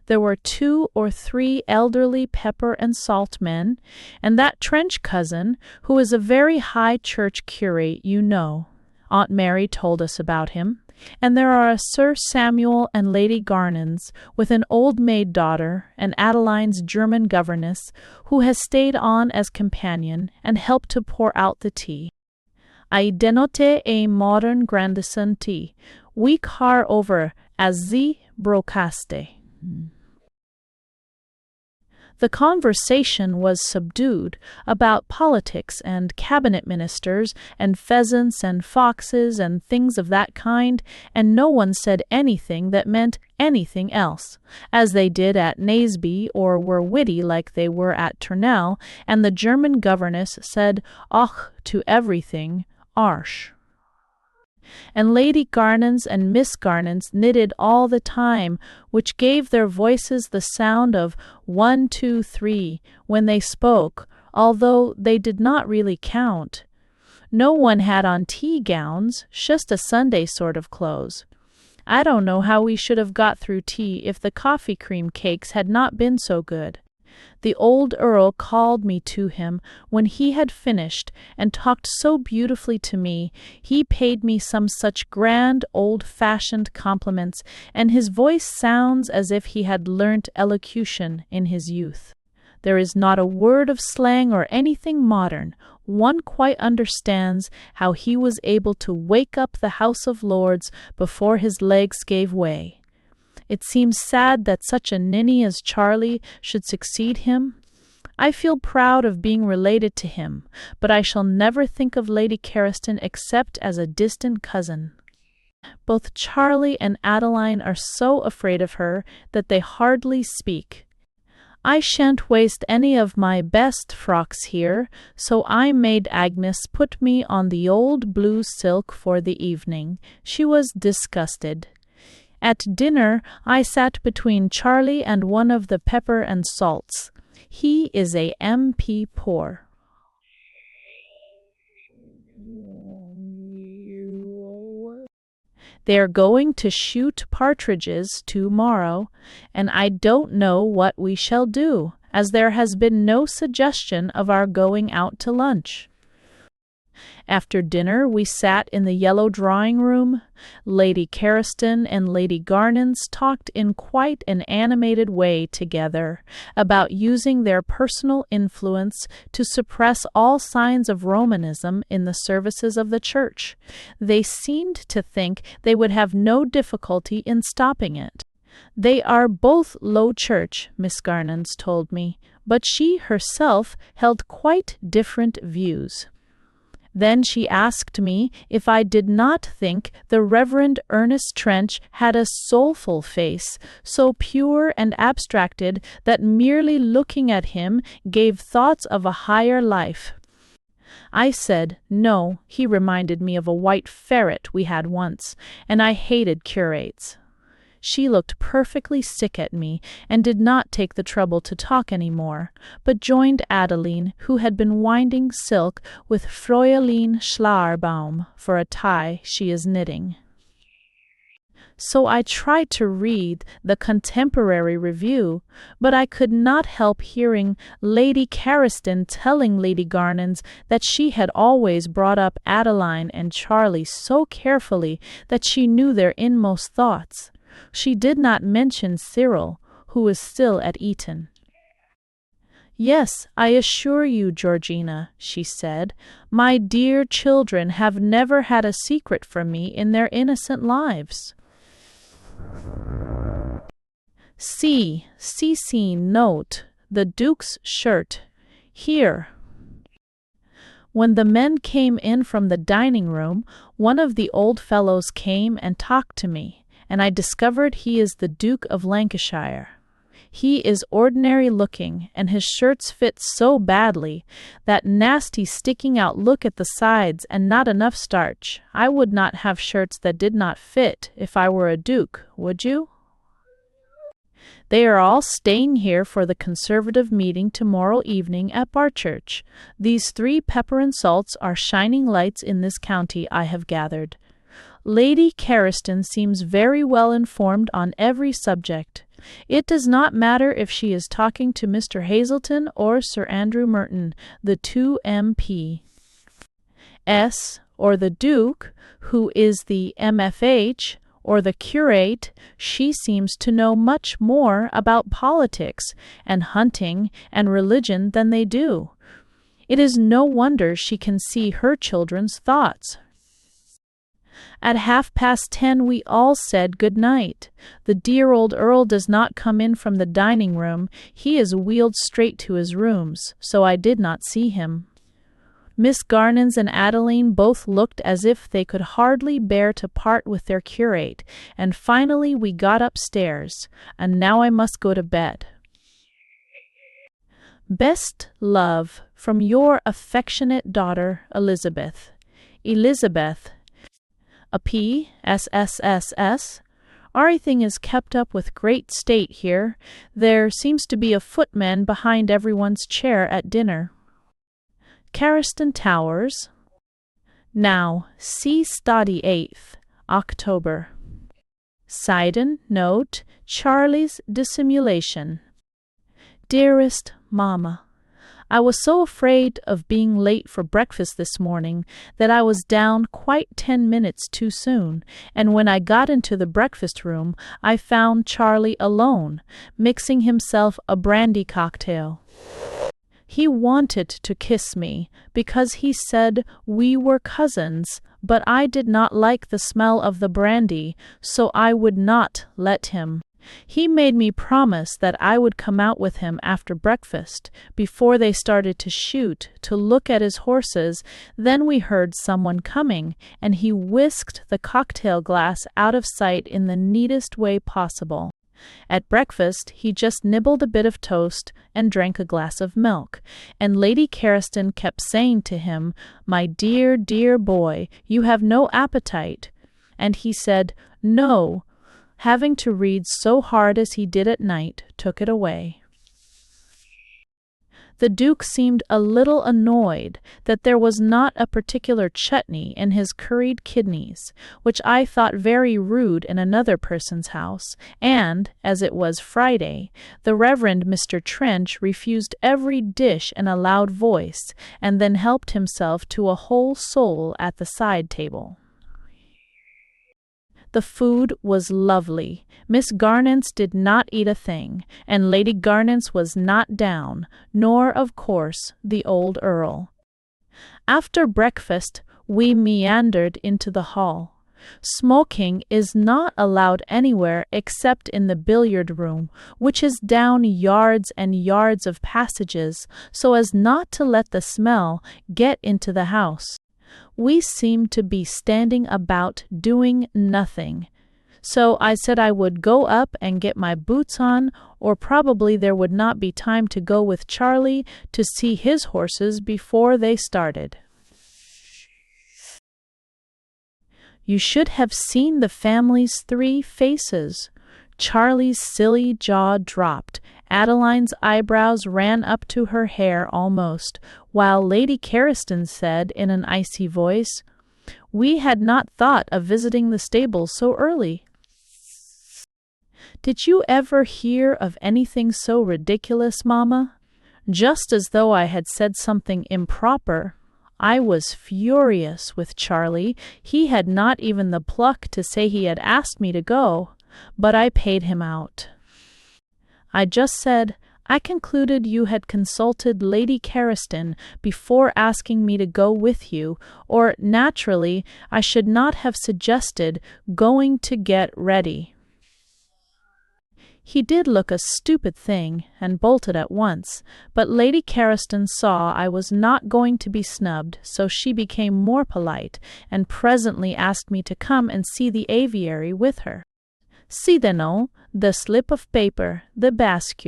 There were 2 or 3 elderly pepper and salt men, and that Trench cousin, who is a very high church curate, you know. Aunt Mary told us about him. And there are a Sir Samuel and Lady Garnons, with an old maid daughter, and Adeline's German governess, who has stayed on as companion and helped to pour out the tea. I denote a modern grandison tea. We car over as ze brocaste. The conversation was subdued about politics and cabinet ministers and pheasants and foxes and things of that kind, and no one said anything that meant anything else, as they did at Naseby, or were witty like they were at Turnell, and the German governess said "och" to everything, harsh. And Lady Garnons and Miss Garnons knitted all the time, which gave their voices the sound of 1, 2, 3 when they spoke, although they did not really count. No one had on tea gowns, just a Sunday sort of clothes. I don't know how we should have got through tea if the coffee cream cakes had not been so good. The old Earl called me to him when he had finished, and talked so beautifully to me. He paid me some such grand old-fashioned compliments, and his voice sounds as if he had learnt elocution in his youth. There is not a word of slang or anything modern. One quite understands how he was able to wake up the House of Lords before his legs gave way. It seems sad that such a ninny as Charlie should succeed him. I feel proud of being related to him, but I shall never think of Lady Carriston except as a distant cousin. Both Charlie and Adeline are so afraid of her that they hardly speak. I shan't waste any of my best frocks here, so I made Agnes put me on the old blue silk for the evening. She was disgusted. At dinner I sat between Charlie and one of the pepper and salts. He is a MP poor. They are going to shoot partridges tomorrow, and I don't know what we shall do, as there has been no suggestion of our going out to lunch. After dinner we sat in the yellow drawing-room. Lady Carriston and Lady Garnons talked in quite an animated way together about using their personal influence to suppress all signs of Romanism in the services of the Church. They seemed to think they would have no difficulty in stopping it. They are both Low Church, Miss Garnons told me, but she herself held quite different views. Then she asked me if I did not think the Reverend Ernest Trench had a soulful face, so pure and abstracted that merely looking at him gave thoughts of a higher life. I said, no, he reminded me of a white ferret we had once, and I hated curates. She looked perfectly sick at me, and did not take the trouble to talk any more, but joined Adeline, who had been winding silk with Fräulein Schlauerbaum for a tie she is knitting. So I tried to read the Contemporary Review, but I could not help hearing Lady Carriston telling Lady Garnons that she had always brought up Adeline and Charlie so carefully that she knew their inmost thoughts. She did not mention Cyril, who was still at Eton. Yes, I assure you, Georgina, she said, my dear children have never had a secret from me in their innocent lives. See, note, the Duke's shirt. Here. When the men came in from the dining-room, one of the old fellows came and talked to me, and I discovered he is the Duke of Lancashire. He is ordinary-looking, and his shirts fit so badly, that nasty sticking-out look at the sides and not enough starch. I would not have shirts that did not fit if I were a duke, would you? They are all staying here for the Conservative meeting tomorrow evening at Barchurch. These 3 pepper and salts are shining lights in this county, I have gathered. Lady Carriston seems very well informed on every subject. It does not matter if she is talking to Mr. Hazelton or Sir Andrew Merton, the 2 MP. S, or the Duke, who is the MFH, or the curate, she seems to know much more about politics and hunting and religion than they do. It is no wonder she can see her children's thoughts. At 10:30 we all said good night. The dear old Earl does not come in from the dining-room. He is wheeled straight to his rooms, so I did not see him. Miss Garnons and Adeline both looked as if they could hardly bear to part with their curate, and finally we got upstairs, and now I must go to bed. Best love from your affectionate daughter, Elizabeth. Elizabeth. A P.S.S.S.S. Everything is kept up with great state here. There seems to be a footman behind everyone's chair at dinner. Carriston Towers. Now, C. Study 8th, October. Sidon, note, Charlie's dissimulation. Dearest Mamma, I was so afraid of being late for breakfast this morning that I was down quite 10 minutes too soon, and when I got into the breakfast room, I found Charlie alone, mixing himself a brandy cocktail. He wanted to kiss me because he said we were cousins, but I did not like the smell of the brandy, so I would not let him. He made me promise that I would come out with him after breakfast, before they started to shoot, to look at his horses. Then we heard someone coming, and he whisked the cocktail glass out of sight in the neatest way possible. At breakfast, he just nibbled a bit of toast and drank a glass of milk, and Lady Carriston kept saying to him, "My dear, dear boy, you have no appetite." And he said, "No." Having to read so hard as he did at night took it away. The Duke seemed a little annoyed that there was not a particular chutney in his curried kidneys, which I thought very rude in another person's house, and, as it was Friday, the Reverend Mr. Trench refused every dish in a loud voice, and then helped himself to a whole sole at the side table. The food was lovely. Miss Garnance did not eat a thing, and Lady Garnance was not down, nor, of course, the old Earl. After breakfast, we meandered into the hall. Smoking is not allowed anywhere except in the billiard-room, which is down yards and yards of passages, so as not to let the smell get into the house. We seemed to be standing about doing nothing. So I said I would go up and get my boots on, or probably there would not be time to go with Charlie to see his horses before they started. You should have seen the family's 3 faces. Charlie's silly jaw dropped. Adeline's eyebrows ran up to her hair almost, while Lady Carriston said in an icy voice, "We had not thought of visiting the stables so early." Did you ever hear of anything so ridiculous, Mamma? Just as though I had said something improper. I was furious with Charlie. He had not even the pluck to say he had asked me to go, but I paid him out. I just said, "I concluded you had consulted Lady Carriston before asking me to go with you, or, naturally, I should not have suggested going to get ready." He did look a stupid thing, and bolted at once, but Lady Carriston saw I was not going to be snubbed, so she became more polite, and presently asked me to come and see the aviary with her. See then, the slip of paper, the basque.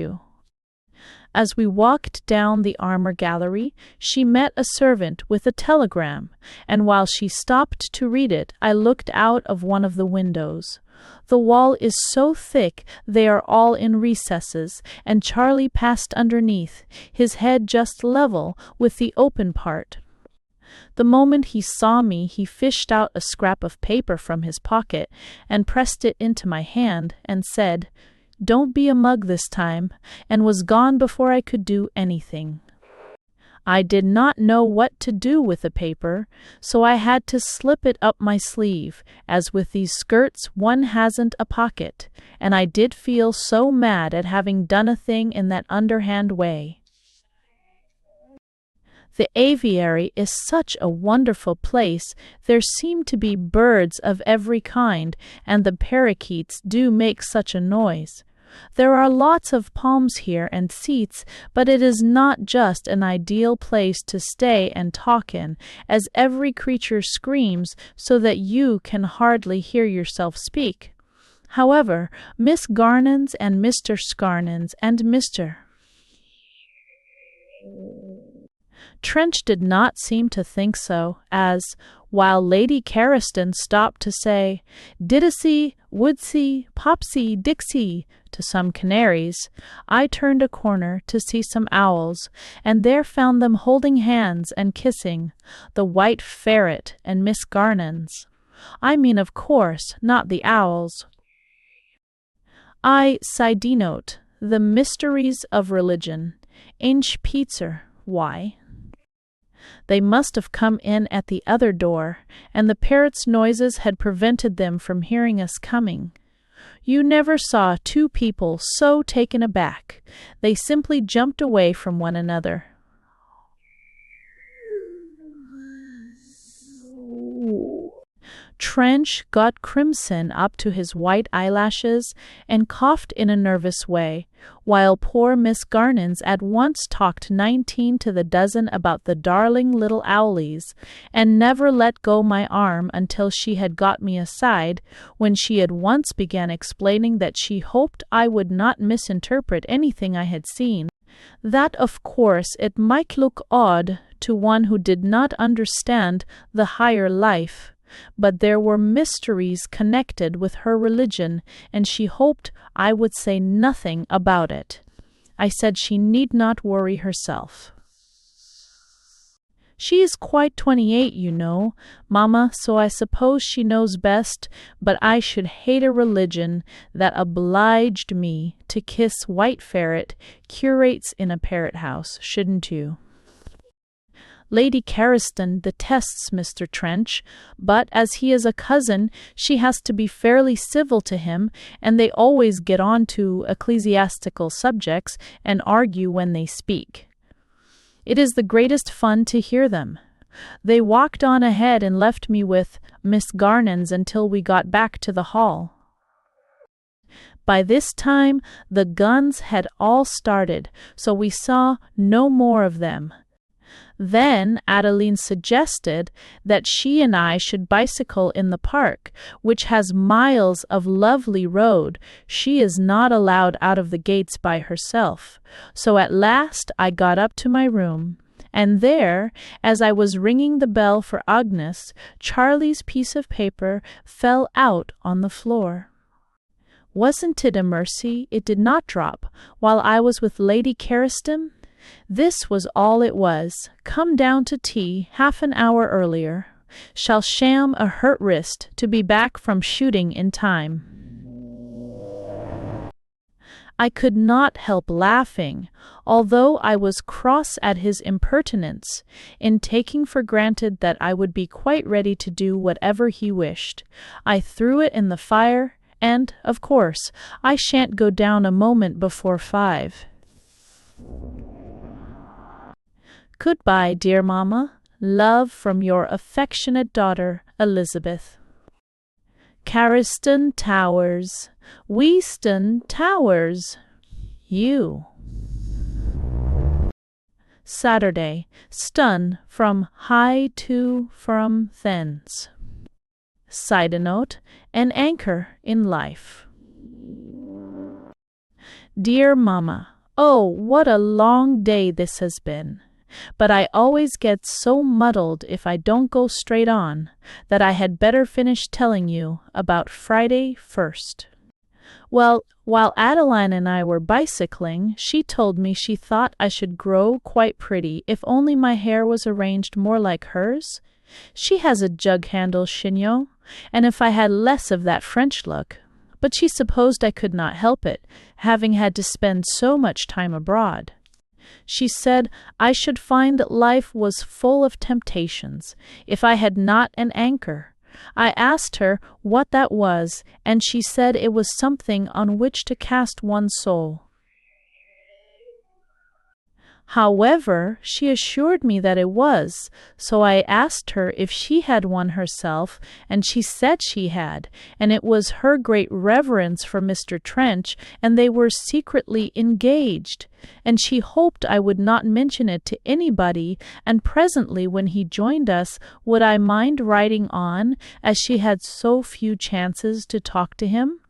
As we walked down the armor gallery, she met a servant with a telegram, and while she stopped to read it, I looked out of one of the windows. The wall is so thick they are all in recesses, and Charlie passed underneath, his head just level with the open part. The moment he saw me, he fished out a scrap of paper from his pocket and pressed it into my hand and said, "Don't be a mug this time," and was gone before I could do anything. I did not know what to do with the paper, so I had to slip it up my sleeve, as with these skirts one hasn't a pocket, and I did feel so mad at having done a thing in that underhand way. The aviary is such a wonderful place. There seem to be birds of every kind, and the parakeets do make such a noise. There are lots of palms here and seats, but it is not just an ideal place to stay and talk in, as every creature screams so that you can hardly hear yourself speak. However, Miss Garnons and Mr. Scarnons and Mr. Trench did not seem to think so, as, while Lady Carriston stopped to say, "Diddacy, Woodsy, Popsy, Dixie," to some canaries, I turned a corner to see some owls, and there found them holding hands and kissing, the white ferret and Miss Garnons. I mean, of course, not the owls. Side note, the mysteries of religion. Inch Pizza, why? They must have come in at the other door, and the parrot's noises had prevented them from hearing us coming. You never saw two people so taken aback. They simply jumped away from one another. Trench got crimson up to his white eyelashes and coughed in a nervous way, while poor Miss Garnons at once talked 19 to the dozen about the darling little owlies, and never let go my arm until she had got me aside, when she at once began explaining that she hoped I would not misinterpret anything I had seen, that of course it might look odd to one who did not understand the higher life, but there were mysteries connected with her religion, and she hoped I would say nothing about it. I said she need not worry herself. She is quite 28, you know, Mamma, so I suppose she knows best, but I should hate a religion that obliged me to kiss white ferret curates in a parrot house, shouldn't you? Lady Carriston detests Mr. Trench, but as he is a cousin, she has to be fairly civil to him, and they always get on to ecclesiastical subjects and argue when they speak. It is the greatest fun to hear them. They walked on ahead and left me with Miss Garnons until we got back to the hall. By this time, the guns had all started, so we saw no more of them. Then Adeline suggested that she and I should bicycle in the park, which has miles of lovely road. She is not allowed out of the gates by herself. So at last I got up to my room, and there, as I was ringing the bell for Agnes, Charlie's piece of paper fell out on the floor. Wasn't it a mercy it did not drop while I was with Lady Carriston? This was all it was. Come down to tea half an hour earlier. Shall sham a hurt wrist to be back from shooting in time. I could not help laughing, although I was cross at his impertinence, in taking for granted that I would be quite ready to do whatever he wished. I threw it in the fire, and, of course, I shan't go down a moment before 5. Goodbye, dear Mamma. Love from your affectionate daughter, Elizabeth. Carriston Towers. Weaston Towers. You. Saturday. Stun from high to from thence. Side note, an anchor in life. Dear Mamma, oh, what a long day this has been. But I always get so muddled if I don't go straight on, that I had better finish telling you about Friday first. Well, while Adeline and I were bicycling, she told me she thought I should grow quite pretty if only my hair was arranged more like hers. She has a jug-handle chignon, and if I had less of that French look. But she supposed I could not help it, having had to spend so much time abroad. She said I should find life was full of temptations if I had not an anchor. I asked her what that was, and she said it was something on which to cast one's soul. However, she assured me that it was, so I asked her if she had one herself, and she said she had, and it was her great reverence for Mr. Trench, and they were secretly engaged, and she hoped I would not mention it to anybody, and presently when he joined us, would I mind riding on, as she had so few chances to talk to him?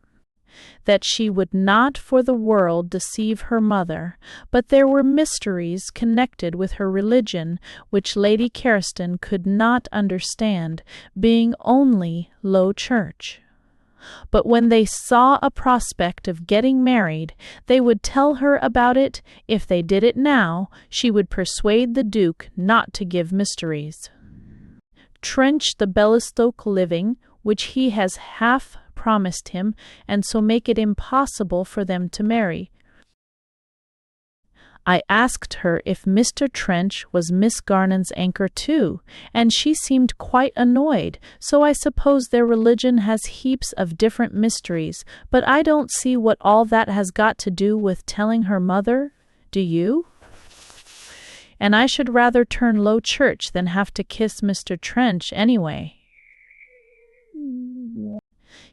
that she would not for the world deceive her mother, but there were mysteries connected with her religion which Lady Carriston could not understand, being only Low Church. But when they saw a prospect of getting married, they would tell her about it. If they did it now, she would persuade the Duke not to give mysteries. Trench the Bellistoke living, which he has half promised him, and so make it impossible for them to marry. I asked her if Mr. Trench was Miss Garnon's anchor too, and she seemed quite annoyed, so I suppose their religion has heaps of different mysteries, but I don't see what all that has got to do with telling her mother, do you? And I should rather turn Low Church than have to kiss Mr. Trench anyway.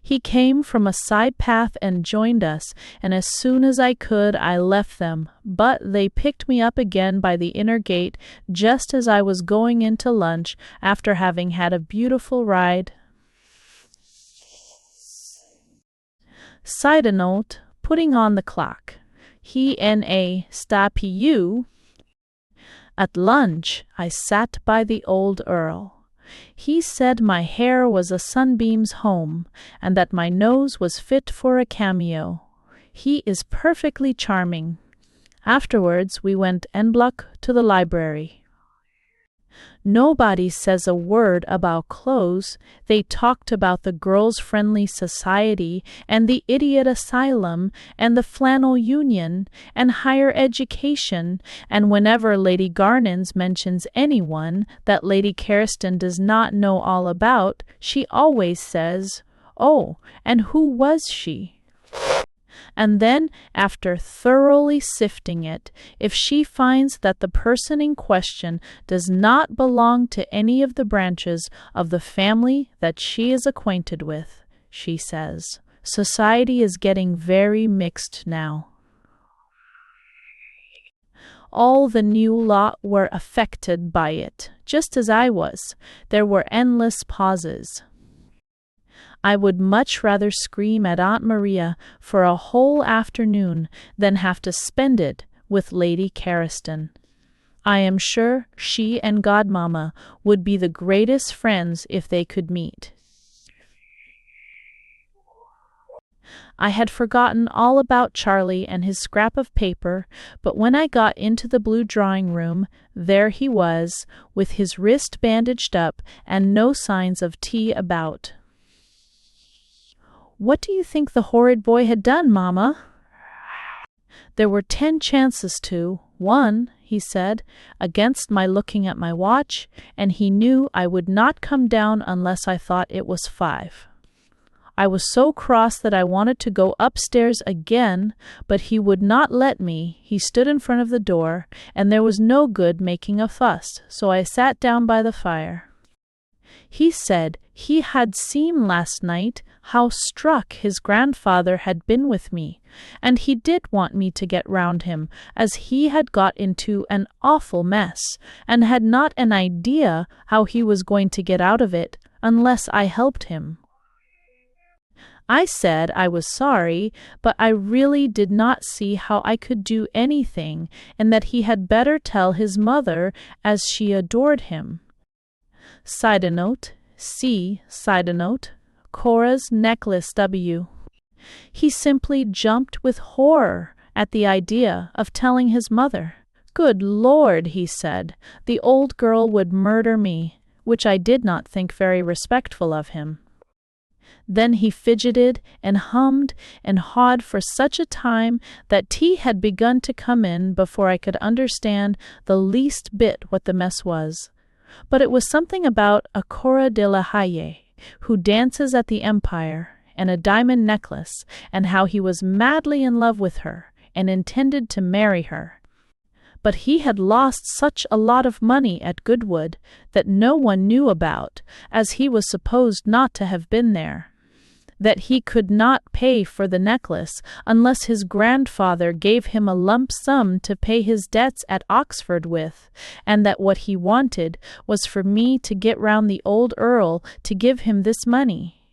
He came from a side path and joined us, and as soon as I could I left them, but they picked me up again by the inner gate just as I was going in to lunch after having had a beautiful ride. Side note, putting on the clock. He N.A. Stapu. At lunch I sat by the old Earl. He said my hair was a sunbeam's home, and that my nose was fit for a cameo. He is perfectly charming. Afterwards we went en bloc to the library. Nobody says a word about clothes. They talked about the Girls' Friendly Society and the Idiot Asylum and the Flannel Union and higher education, and whenever Lady Garnons mentions anyone that Lady Carriston does not know all about, she always says, "Oh, and who was she?" And then, after thoroughly sifting it, if she finds that the person in question does not belong to any of the branches of the family that she is acquainted with, she says, "Society is getting very mixed now." All the new lot were affected by it, just as I was. There were endless pauses. I would much rather scream at Aunt Maria for a whole afternoon than have to spend it with Lady Carriston. I am sure she and Godmamma would be the greatest friends if they could meet. I had forgotten all about Charlie and his scrap of paper, but when I got into the blue drawing-room, there he was, with his wrist bandaged up and no signs of tea about. "What do you think the horrid boy had done, Mamma?" "There were 10 chances to 1, he said, against my looking at my watch, and he knew I would not come down unless I thought it was 5. I was so cross that I wanted to go upstairs again, but he would not let me. He stood in front of the door, and there was no good making a fuss, so I sat down by the fire. He said he had seen last night how struck his grandfather had been with me, and he did want me to get round him, as he had got into an awful mess, and had not an idea how he was going to get out of it unless I helped him. I said I was sorry, but I really did not see how I could do anything, and that he had better tell his mother, as she adored him. Side note, C. Side note, Cora's necklace W. He simply jumped with horror at the idea of telling his mother. Good Lord, he said, the old girl would murder me, which I did not think very respectful of him. Then he fidgeted and hummed and hawed for such a time that tea had begun to come in before I could understand the least bit what the mess was. But it was something about a Cora de la Haye, who dances at the Empire, and a diamond necklace, and how he was madly in love with her, and intended to marry her. But he had lost such a lot of money at Goodwood that no one knew about, as he was supposed not to have been there, that he could not pay for the necklace unless his grandfather gave him a lump sum to pay his debts at Oxford with, and that what he wanted was for me to get round the old Earl to give him this money.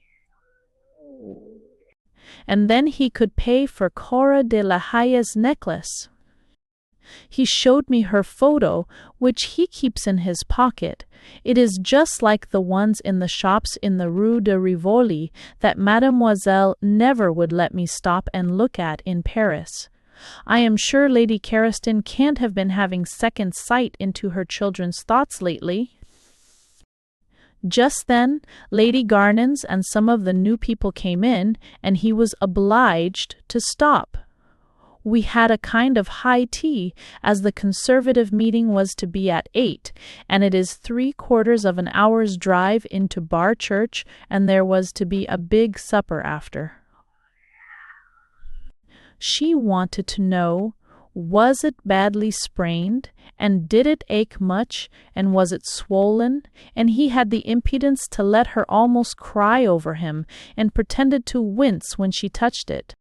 and then he could pay for Cora de la Haye's necklace. He showed me her photo, which he keeps in his pocket. It is just like the ones in the shops in the Rue de Rivoli that Mademoiselle never would let me stop and look at in Paris. I am sure Lady Carriston can't have been having second sight into her children's thoughts lately. Just then, Lady Garnons and some of the new people came in, and he was obliged to stop. We had a kind of high tea, as the Conservative meeting was to be at 8, and it is 3/4 of an hour's drive into Bar Church, and there was to be a big supper after. She wanted to know, was it badly sprained, and did it ache much, and was it swollen, and he had the impudence to let her almost cry over him, and pretended to wince when she touched it.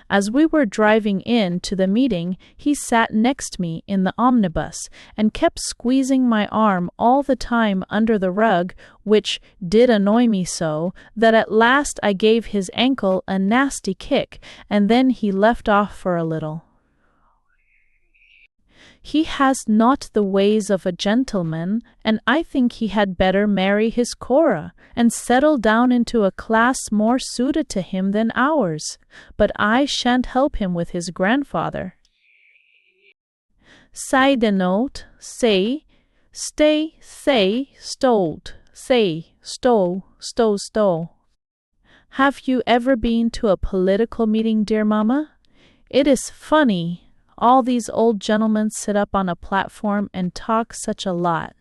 As we were driving in to the meeting, he sat next me in the omnibus, and kept squeezing my arm all the time under the rug, which did annoy me so, that at last I gave his ankle a nasty kick, and then he left off for a little. He has not the ways of a gentleman, and I think he had better marry his Cora, and settle down into a class more suited to him than ours. But I shan't help him with his grandfather. Say de note, say, stay, say, stowed, say, stow, stow, stow. Have you ever been to a political meeting, dear mamma? It is funny. All these old gentlemen sit up on a platform and talk such a lot.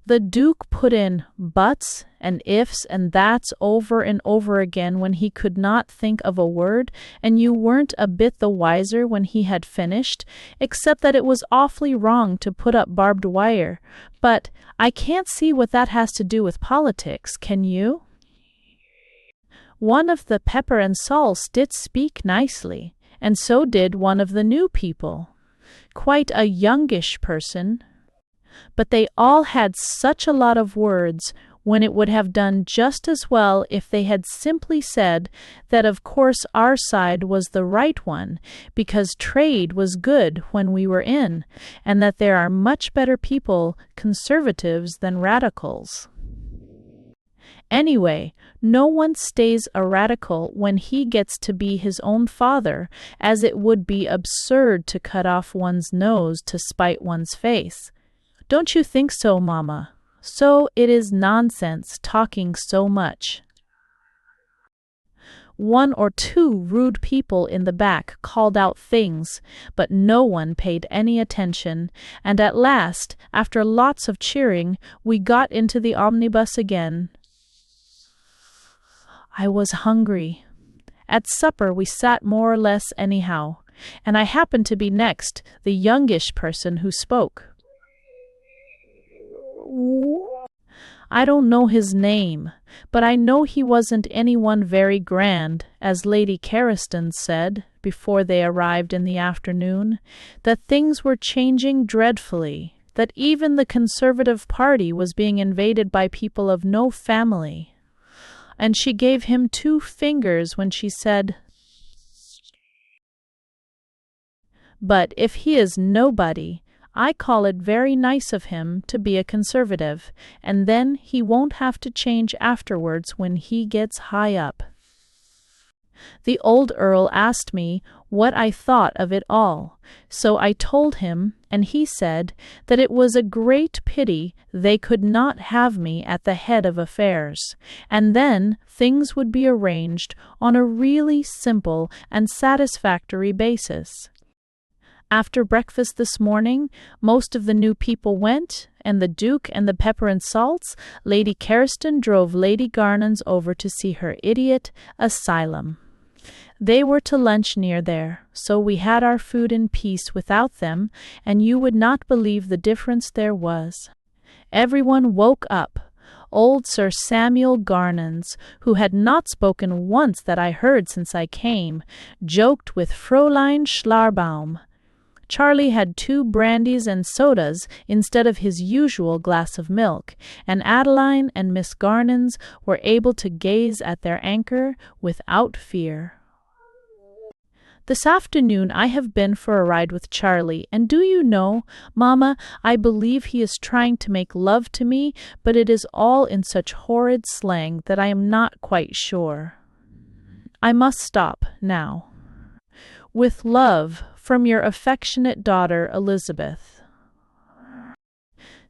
The Duke put in buts and ifs and that's over and over again when he could not think of a word, and you weren't a bit the wiser when he had finished, except that it was awfully wrong to put up barbed wire. But I can't see what that has to do with politics, can you? One of the pepper and salts did speak nicely, and so did one of the new people, quite a youngish person. But they all had such a lot of words, when it would have done just as well if they had simply said that of course our side was the right one, because trade was good when we were in, and that there are much better people, conservatives, than radicals. Anyway, no one stays a radical when he gets to be his own father, as it would be absurd to cut off one's nose to spite one's face. Don't you think so, Mamma? So it is nonsense talking so much. One or two rude people in the back called out things, but no one paid any attention, and at last, after lots of cheering, we got into the omnibus again. I was hungry. At supper we sat more or less anyhow, and I happened to be next the youngish person who spoke. I don't know his name, but I know he wasn't anyone very grand, as Lady Carriston said, before they arrived in the afternoon, that things were changing dreadfully, that even the Conservative party was being invaded by people of no family. And she gave him 2 fingers when she said, "But if he is nobody, I call it very nice of him to be a Conservative, and then he won't have to change afterwards when he gets high up." The old Earl asked me what I thought of it all, so I told him, and he said that it was a great pity they could not have me at the head of affairs, and then things would be arranged on a really simple and satisfactory basis. After breakfast this morning, most of the new people went, and the Duke and the pepper and salts, Lady Carriston drove Lady Garnons over to see her idiot asylum. They were to lunch near there, so we had our food in peace without them, and you would not believe the difference there was. Everyone woke up. Old Sir Samuel Garnons, who had not spoken once that I heard since I came, joked with Fräulein Schlaubaum. Charlie had 2 brandies and sodas instead of his usual glass of milk, and Adeline and Miss Garnons were able to gaze at their anchor without fear. This afternoon I have been for a ride with Charlie, and do you know, Mamma, I believe he is trying to make love to me, but it is all in such horrid slang that I am not quite sure. I must stop now. With love, from your affectionate daughter, Elizabeth.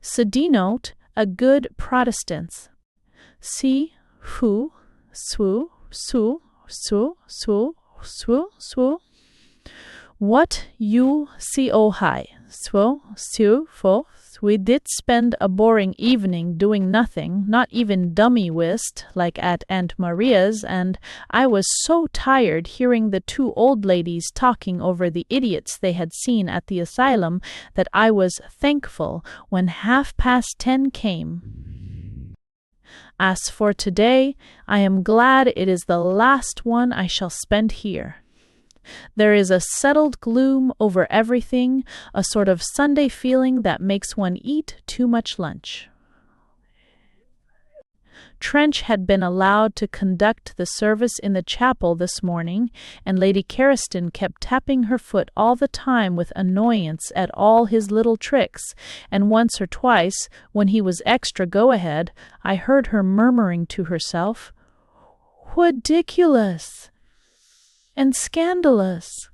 Sedenote, a good Protestant. See, who, su, su, su, su, su, su. What you see oh hi, so, su, fo. We did spend a boring evening doing nothing, not even dummy whist, like at Aunt Maria's, and I was so tired hearing the two old ladies talking over the idiots they had seen at the asylum that I was thankful when 10:30 came. As for today, I am glad it is the last one I shall spend here. There is a settled gloom over everything, a sort of Sunday feeling that makes one eat too much lunch. Trench had been allowed to conduct the service in the chapel this morning, and Lady Carriston kept tapping her foot all the time with annoyance at all his little tricks, and once or twice, when he was extra go-ahead, I heard her murmuring to herself, "Ridiculous! And scandalous."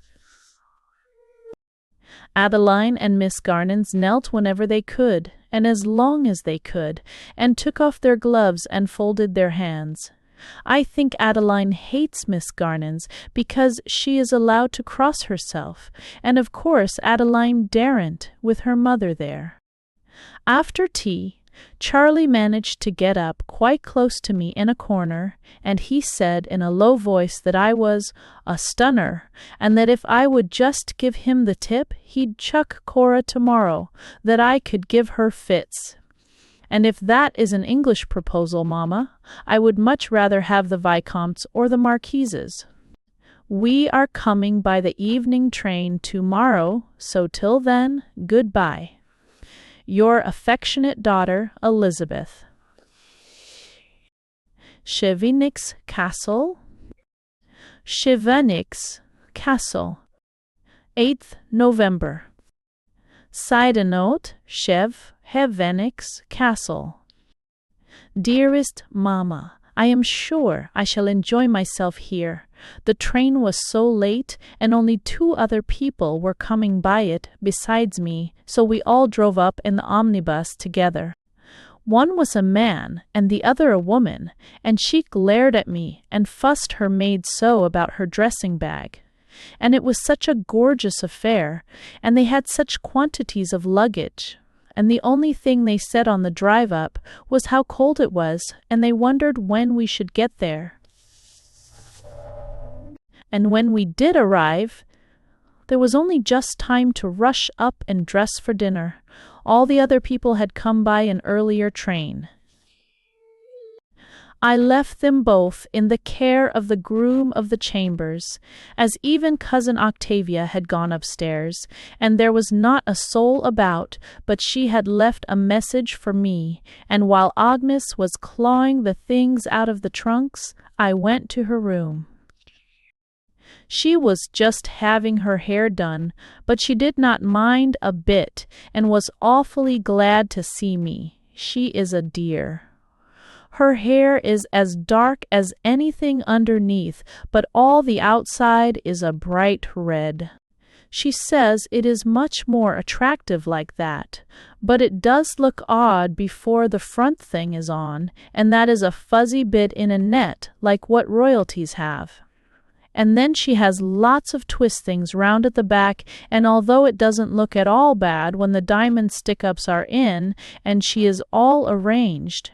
Adeline and Miss Garnons knelt whenever they could, and as long as they could, and took off their gloves and folded their hands. I think Adeline hates Miss Garnons because she is allowed to cross herself, and of course Adeline daren't, with her mother there. After tea, Charlie managed to get up quite close to me in a corner, and he said in a low voice that I was a stunner, and that if I would just give him the tip, he'd chuck Cora tomorrow, that I could give her fits. And if that is an English proposal, Mamma, I would much rather have the Viscounts or the Marquises. We are coming by the evening train tomorrow, so till then, goodbye. Your affectionate daughter, Elizabeth. Chevenix Castle. Chevenix Castle. 8th November. Side note, Chevenix Castle. Dearest Mamma, I am sure I shall enjoy myself here. The train was so late, and only 2 other people were coming by it besides me, so we all drove up in the omnibus together. One was a man, and the other a woman, and she glared at me and fussed her maid so about her dressing bag. And it was such a gorgeous affair, and they had such quantities of luggage. And the only thing they said on the drive up was how cold it was, and they wondered when we should get there. And when we did arrive, there was only just time to rush up and dress for dinner. All the other people had come by an earlier train. I left them both in the care of the groom of the chambers, as even Cousin Octavia had gone upstairs, and there was not a soul about, but she had left a message for me, and while Agnes was clawing the things out of the trunks, I went to her room. She was just having her hair done, but she did not mind a bit, and was awfully glad to see me. She is a dear. Her hair is as dark as anything underneath, but all the outside is a bright red. She says it is much more attractive like that, but it does look odd before the front thing is on, and that is a fuzzy bit in a net like what royalties have. And then she has lots of twistings round at the back, and although it doesn't look at all bad when the diamond stick-ups are in, and she is all arranged.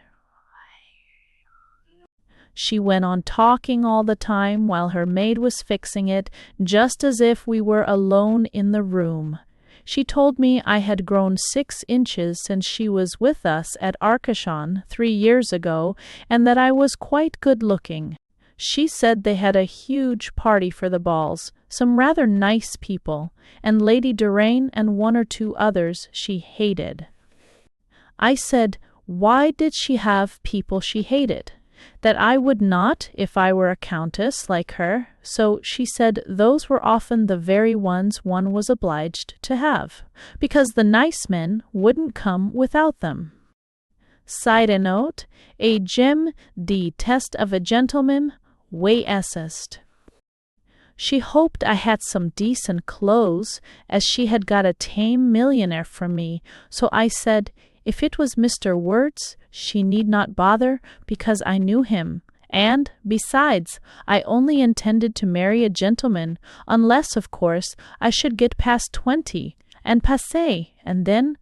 She went on talking all the time while her maid was fixing it, just as if we were alone in the room. She told me I had grown 6 inches since she was with us at Arcachon 3 years ago, and that I was quite good-looking. She said they had a huge party for the balls, some rather nice people, and Lady Doraine and 1 or 2 others she hated. I said, why did she have people she hated? that I would not if I were a countess like her, so she said those were often the very ones one was obliged to have, because the nice men wouldn't come without them. Side note, a gem the test of a gentleman, way essest. She hoped I had some decent clothes, as she had got a tame millionaire from me, so I said, if it was Mr. Wirtz, she need not bother, because I knew him, and, besides, I only intended to marry a gentleman, unless, of course, I should get past 20, and passé, and then,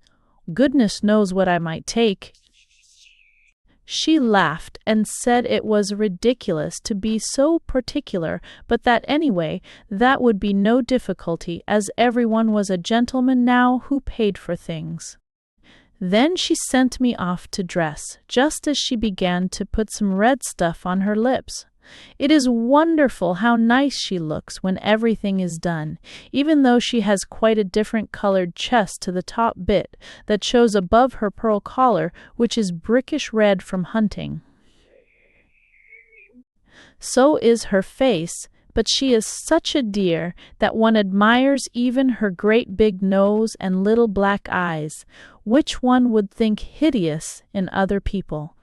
goodness knows what I might take. She laughed and said it was ridiculous to be so particular, but that anyway, that would be no difficulty, as everyone was a gentleman now who paid for things. Then she sent me off to dress, just as she began to put some red stuff on her lips. It is wonderful how nice she looks when everything is done, even though she has quite a different colored chest to the top bit that shows above her pearl collar, which is brickish red from hunting. So is her face, but she is such a dear that one admires even her great big nose and little black eyes, which one would think hideous in other people.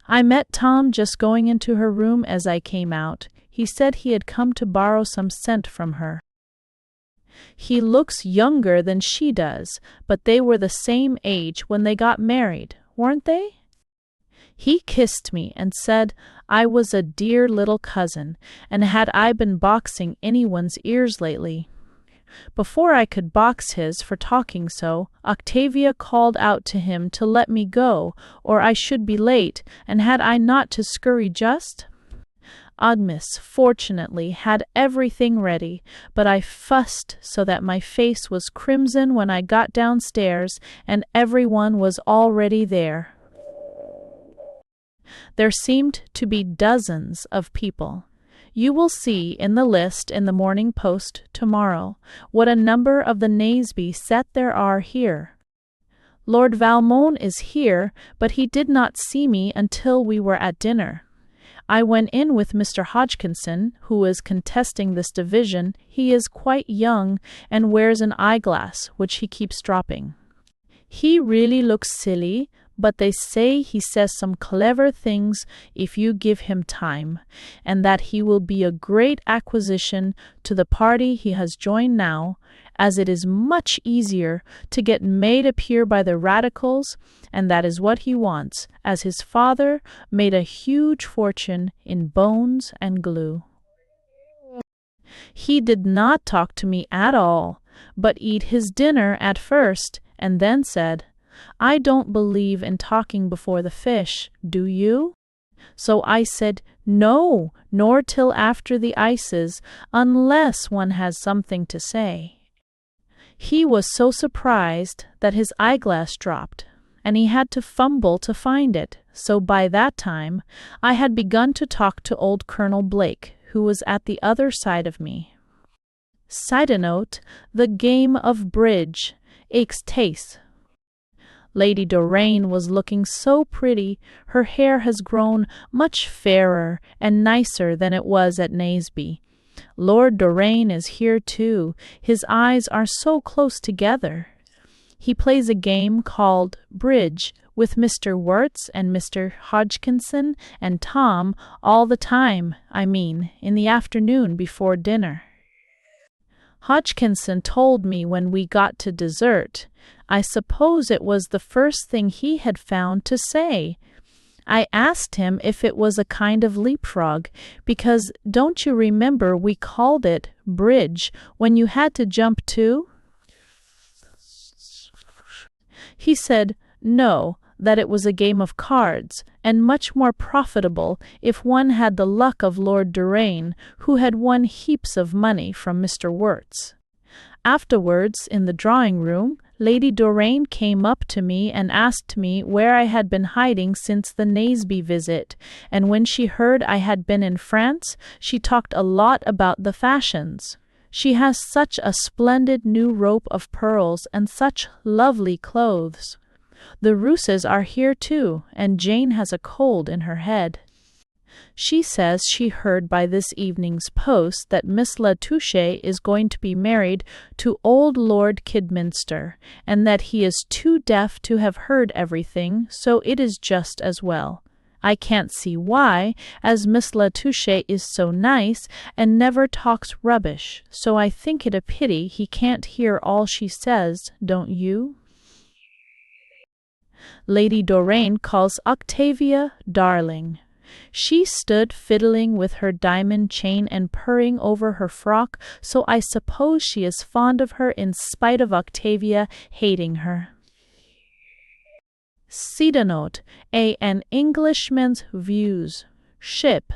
I met Tom just going into her room as I came out. He said he had come to borrow some scent from her. He looks younger than she does, but they were the same age when they got married, weren't they? He kissed me and said I was a dear little cousin, and had I been boxing anyone's ears lately. Before I could box his for talking so, Octavia called out to him to let me go, or I should be late, and had I not to scurry just? Admis, fortunately, had everything ready, but I fussed so that my face was crimson when I got downstairs, and everyone was already there. There seemed to be dozens of people. You will see in the list in the Morning Post tomorrow what a number of the Naseby set there are here. Lord Valmont is here, but he did not see me until we were at dinner. I went in with Mr. Hodgkinson, who is contesting this division. He is quite young and wears an eyeglass, which he keeps dropping. He really looks silly, but they say he says some clever things if you give him time, and that he will be a great acquisition to the party he has joined now, as it is much easier to get made appear by the radicals, and that is what he wants, as his father made a huge fortune in bones and glue. He did not talk to me at all, but eat his dinner at first, and then said, I don't believe in talking before the fish, do you? So I said, no, nor till after the ices, unless one has something to say. He was so surprised that his eyeglass dropped, and he had to fumble to find it, so by that time I had begun to talk to old Colonel Blake, who was at the other side of me. Side note, the game of bridge, aches taste. Lady Doraine was looking so pretty, her hair has grown much fairer and nicer than it was at Naseby. Lord Doraine is here too, his eyes are so close together. He plays a game called bridge with Mr. Wirtz and Mr. Hodgkinson and Tom all the time, in the afternoon before dinner. Hodgkinson told me when we got to dessert. I suppose it was the first thing he had found to say. I asked him if it was a kind of leapfrog, because don't you remember we called it bridge when you had to jump too? He said, no, that it was a game of cards, and much more profitable if one had the luck of Lord Doraine, who had won heaps of money from Mr. Wirtz. Afterwards, in the drawing-room, Lady Doraine came up to me and asked me where I had been hiding since the Naseby visit, and when she heard I had been in France, she talked a lot about the fashions. She has such a splendid new rope of pearls and such lovely clothes. The Rousses are here too, and Jane has a cold in her head. She says she heard by this evening's post that Miss Latouche is going to be married to old Lord Kidminster, and that he is too deaf to have heard everything, so it is just as well. I can't see why, as Miss Latouche is so nice and never talks rubbish, so I think it a pity he can't hear all she says, don't you? Lady Doraine calls Octavia darling. She stood fiddling with her diamond chain and purring over her frock, so I suppose she is fond of her in spite of Octavia hating her. Sidenote, an Englishman's views. Ship.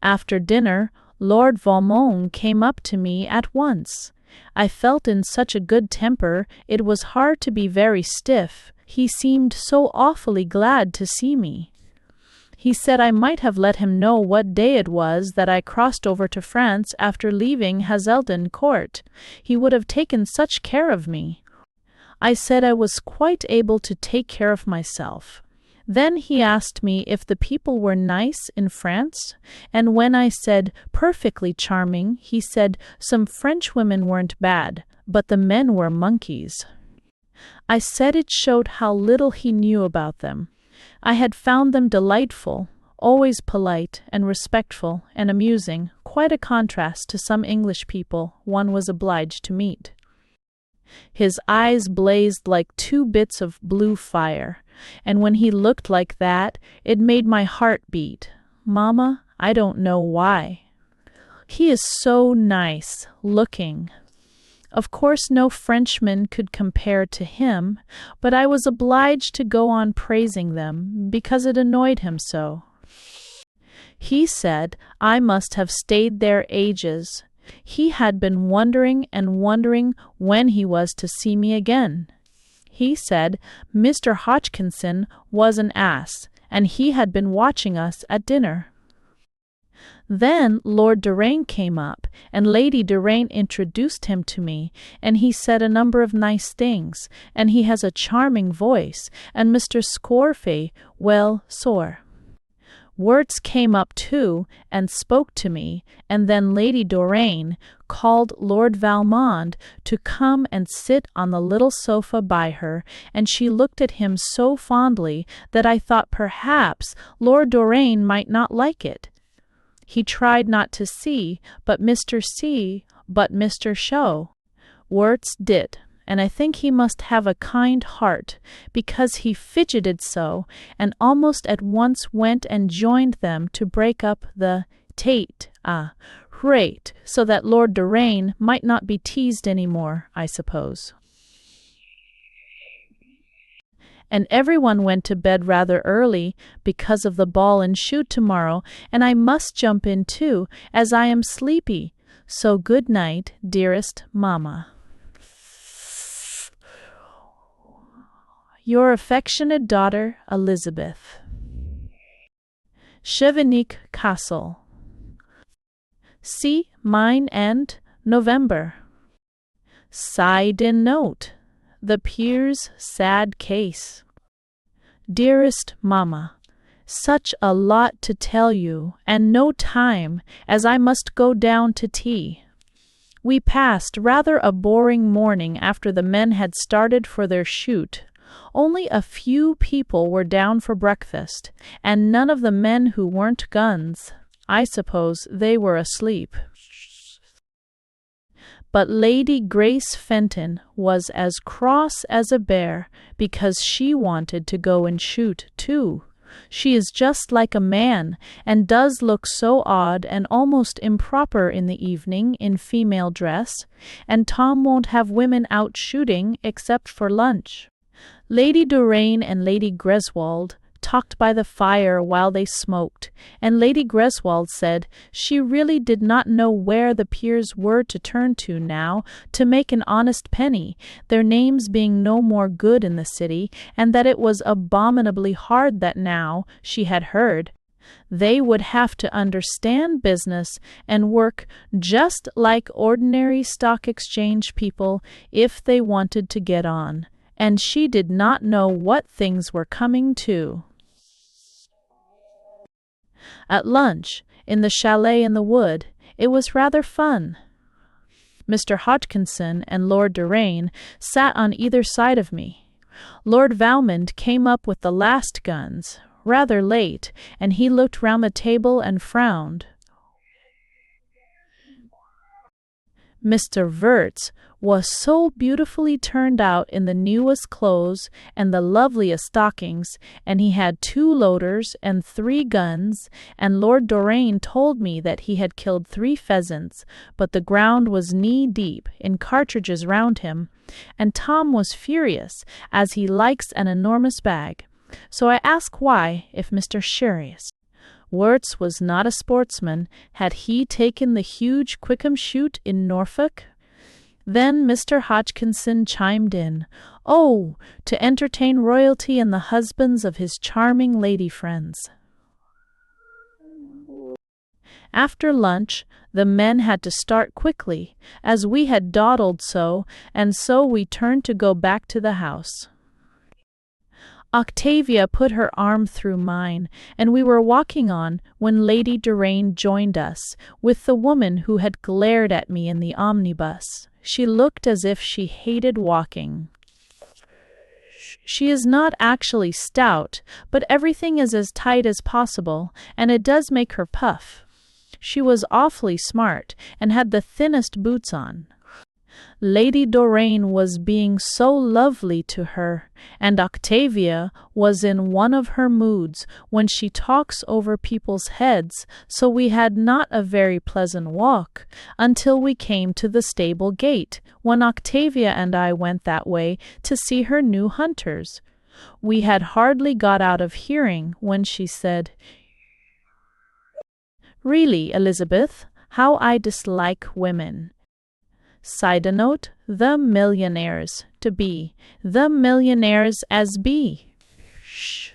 After dinner, Lord Valmont came up to me at once. I felt in such a good temper it was hard to be very stiff. He seemed so awfully glad to see me. He said I might have let him know what day it was that I crossed over to France after leaving Hazelden Court. He would have taken such care of me. I said I was quite able to take care of myself. Then he asked me if the people were nice in France, and when I said perfectly charming, he said some French women weren't bad, but the men were monkeys. I said it showed how little he knew about them. I had found them delightful, always polite and respectful and amusing, quite a contrast to some English people one was obliged to meet. His eyes blazed like two bits of blue fire, and when he looked like that, it made my heart beat. Mamma, I don't know why. He is so nice looking. Of course no Frenchman could compare to him, but I was obliged to go on praising them, because it annoyed him so. He said I must have stayed there ages. He had been wondering and wondering when he was to see me again. He said Mr. Hodgkinson was an ass, and he had been watching us at dinner. Then Lord Doraine came up, and Lady Doraine introduced him to me, and he said a number of nice things, and he has a charming voice, and Mr. Scorfey, well, sore. Wirtz came up too, and spoke to me, and then Lady Doraine called Lord Valmond to come and sit on the little sofa by her, and she looked at him so fondly that I thought perhaps Lord Doraine might not like it. He tried not to see, but Mr. Show. Wirtz did, and I think he must have a kind heart, because he fidgeted so, and almost at once went and joined them to break up the rate, so that Lord Doraine might not be teased any more, I suppose. And everyone went to bed rather early because of the ball and shoot tomorrow, and I must jump in too, as I am sleepy. So good night, dearest Mamma. Your affectionate daughter, Elizabeth. Chevenique Castle. See mine and November. Side in note. The Peer's sad case. Dearest Mamma, such a lot to tell you, and no time, as I must go down to tea. We passed rather a boring morning after the men had started for their shoot. Only a few people were down for breakfast, and none of the men who weren't guns. I suppose they were asleep. But Lady Grace Fenton was as cross as a bear because she wanted to go and shoot too. She is just like a man, and does look so odd and almost improper in the evening in female dress, and Tom won't have women out shooting except for lunch. Lady Doraine and Lady Greswold talked by the fire while they smoked, and Lady Greswold said she really did not know where the peers were to turn to now to make an honest penny, their names being no more good in the city, and that it was abominably hard that now, she had heard, they would have to understand business and work just like ordinary stock exchange people if they wanted to get on, and she did not know what things were coming to. At lunch, in the chalet in the wood, it was rather fun. Mr. Hodgkinson and Lord Doraine sat on either side of me. Lord Valmond came up with the last guns, rather late, and he looked round the table and frowned. Mr. Verts was so beautifully turned out in the newest clothes and the loveliest stockings, and he had 2 loaders and 3 guns, and Lord Doraine told me that he had killed 3 pheasants, but the ground was knee-deep in cartridges round him, and Tom was furious, as he likes an enormous bag. So I asked why, if Mr. Sherius Wertz was not a sportsman, had he taken the huge Quickham shoot in Norfolk? Then Mr. Hodgkinson chimed in, "Oh, to entertain royalty and the husbands of his charming lady friends." After lunch, the men had to start quickly, as we had dawdled so, and so we turned to go back to the house. Octavia put her arm through mine, and we were walking on when Lady Doraine joined us, with the woman who had glared at me in the omnibus. She looked as if she hated walking. She is not actually stout, but everything is as tight as possible, and it does make her puff. She was awfully smart, and had the thinnest boots on. Lady Doraine was being so lovely to her, and Octavia was in one of her moods when she talks over people's heads, so we had not a very pleasant walk until we came to the stable gate, when Octavia and I went that way to see her new hunters. We had hardly got out of hearing when she said, "Really, Elizabeth, how I dislike women." Side note, the millionaires to be, the millionaires as be. Shh.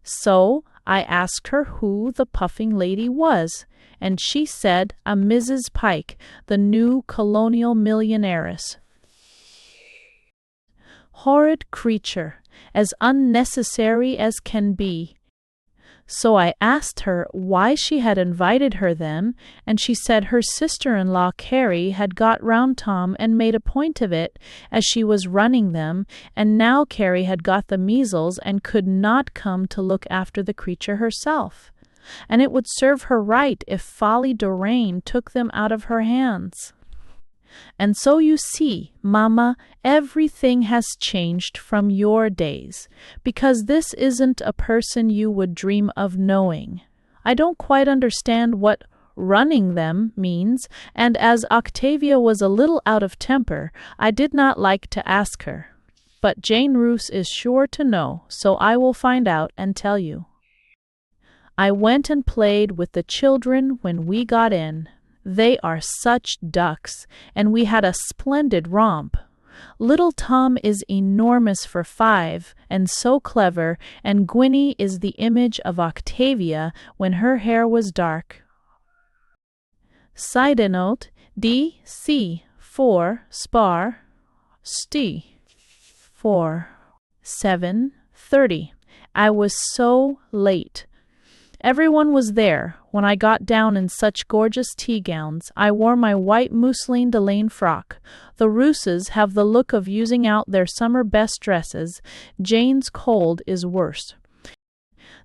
So I asked her who the puffing lady was, and she said a Mrs. Pike, the new colonial millionairess. Horrid creature, as unnecessary as can be. So I asked her why she had invited her then, and she said her sister-in-law Carrie had got round Tom and made a point of it, as she was running them, and now Carrie had got the measles and could not come to look after the creature herself, and it would serve her right if Folly Doraine took them out of her hands. And so you see, Mamma, everything has changed from your days, because this isn't a person you would dream of knowing. I don't quite understand what running them means, and as Octavia was a little out of temper, I did not like to ask her. But Jane Roose is sure to know, so I will find out and tell you. I went and played with the children when we got in. They are such ducks, and we had a splendid romp. Little Tom is enormous for 5, and so clever, and Gwynnie is the image of Octavia when her hair was dark. Side note, D.C. 4 spar st. 4 7:30. I was so late. Everyone was there. When I got down in such gorgeous tea gowns, I wore my white mousseline delaine frock. The Rooses have the look of using out their summer best dresses. Jane's cold is worse.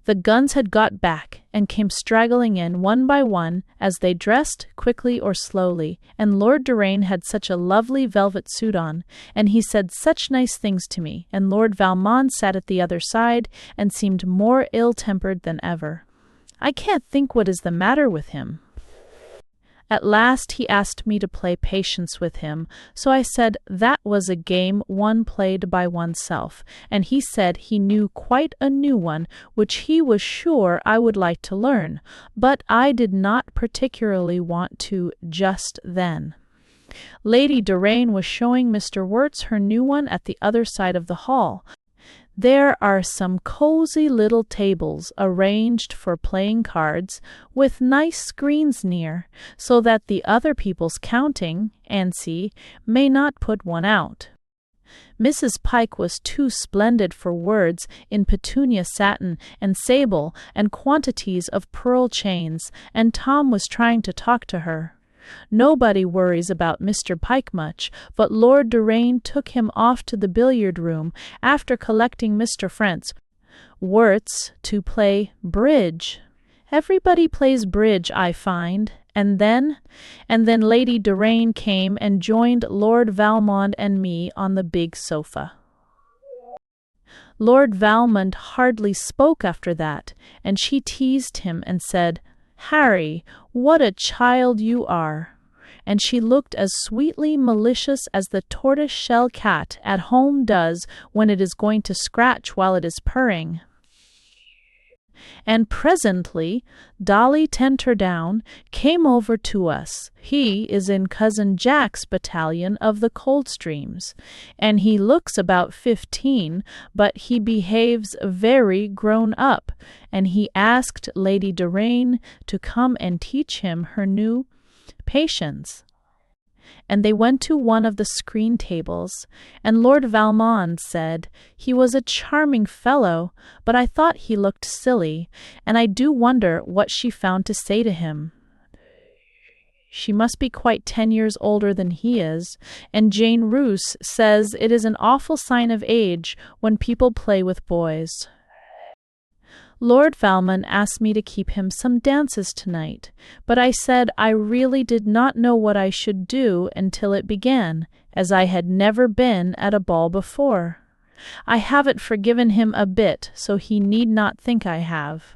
The guns had got back and came straggling in one by one as they dressed quickly or slowly, and Lord Doraine had such a lovely velvet suit on, and he said such nice things to me, and Lord Valmond sat at the other side and seemed more ill-tempered than ever. I can't think what is the matter with him. At last he asked me to play patience with him, so I said that was a game one played by oneself, and he said he knew quite a new one which he was sure I would like to learn, but I did not particularly want to just then. Lady Doraine was showing Mr. Wertz her new one at the other side of the hall. There are some cozy little tables arranged for playing cards, with nice screens near, so that the other people's counting, may not put one out. Mrs. Pike was too splendid for words in petunia satin and sable and quantities of pearl chains, and Tom was trying to talk to her. Nobody worries about Mr. Pike much, but Lord Doraine took him off to the billiard room after collecting Mr. Frentz Wertz to play bridge. Everybody plays bridge, I find. And then Lady Doraine came and joined Lord Valmond and me on the big sofa. Lord Valmond hardly spoke after that, and she teased him and said, "Harry, what a child you are!" And she looked as sweetly malicious as the tortoise-shell cat at home does when it is going to scratch while it is purring. And presently Dolly Tenterdown came over to us. He is in Cousin Jack's battalion of the Coldstreams, and he looks about 15, but he behaves very grown up, and he asked Lady Doraine to come and teach him her new patience. And they went to one of the screen tables, and Lord Valmond said he was a charming fellow, but I thought he looked silly, and I do wonder what she found to say to him. She must be quite 10 years older than he is, and Jane Roose says it is an awful sign of age when people play with boys. Lord Valmond asked me to keep him some dances tonight, but I said I really did not know what I should do until it began, as I had never been at a ball before. I haven't forgiven him a bit, so he need not think I have.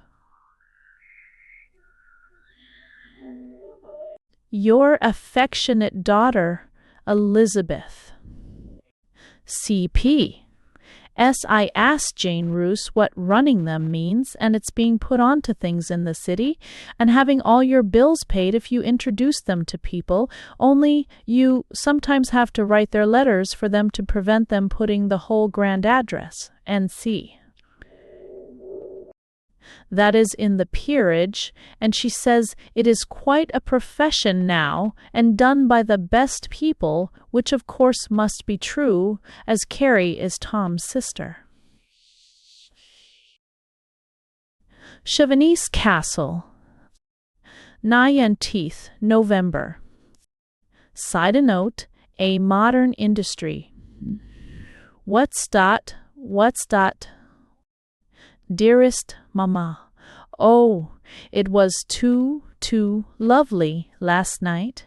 Your affectionate daughter, Elizabeth. C.P. I asked Jane Roose what running them means, and it's being put on to things in the city, and having all your bills paid if you introduce them to people, only you sometimes have to write their letters for them to prevent them putting the whole grand address, N.C. That is in the peerage, and she says it is quite a profession now, and done by the best people, which of course must be true, as Carrie is Tom's sister. Chauvenesse Castle, 19th November. Side note, a modern industry. What's dat? Dearest Mamma, oh, it was too lovely last night.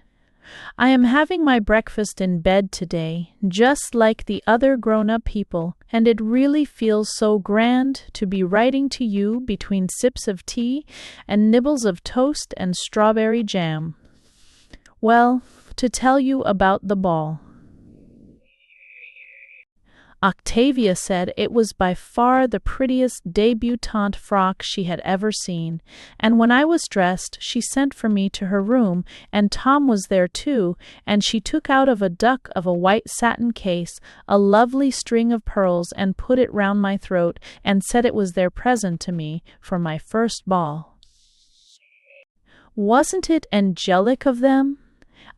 I am having my breakfast in bed today, just like the other grown-up people, and it really feels so grand to be writing to you between sips of tea and nibbles of toast and strawberry jam. Well, to tell you about the ball. Octavia said it was by far the prettiest debutante frock she had ever seen, and when I was dressed, she sent for me to her room, and Tom was there too, and she took out of a duck of a white satin case a lovely string of pearls and put it round my throat and said it was their present to me for my first ball. Wasn't it angelic of them?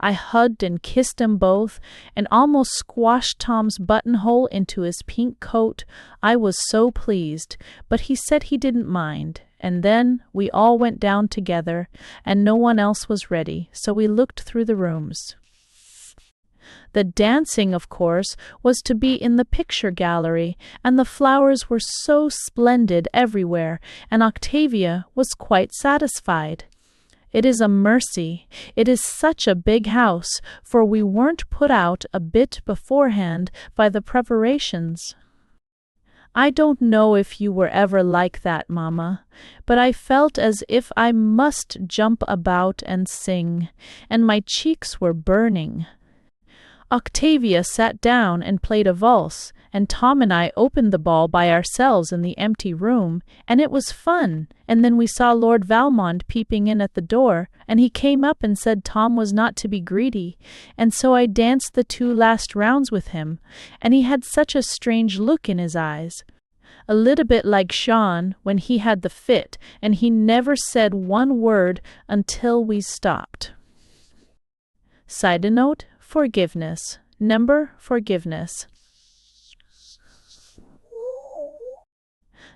I hugged and kissed 'em both, and almost squashed Tom's buttonhole into his pink coat. I was so pleased, but he said he didn't mind, and then we all went down together, and no one else was ready, so we looked through the rooms. The dancing, of course, was to be in the picture gallery, and the flowers were so splendid everywhere, and Octavia was quite satisfied. It is a mercy. It is such a big house, for we weren't put out a bit beforehand by the preparations. I don't know if you were ever like that, Mamma, but I felt as if I must jump about and sing, and my cheeks were burning. Octavia sat down and played a valse, and Tom and I opened the ball by ourselves in the empty room, and it was fun. And then we saw Lord Valmond peeping in at the door, and he came up and said Tom was not to be greedy, and so I danced the 2 last rounds with him, and he had such a strange look in his eyes. A little bit like Sean when he had the fit, and he never said one word until we stopped. Side note, forgiveness. Number forgiveness.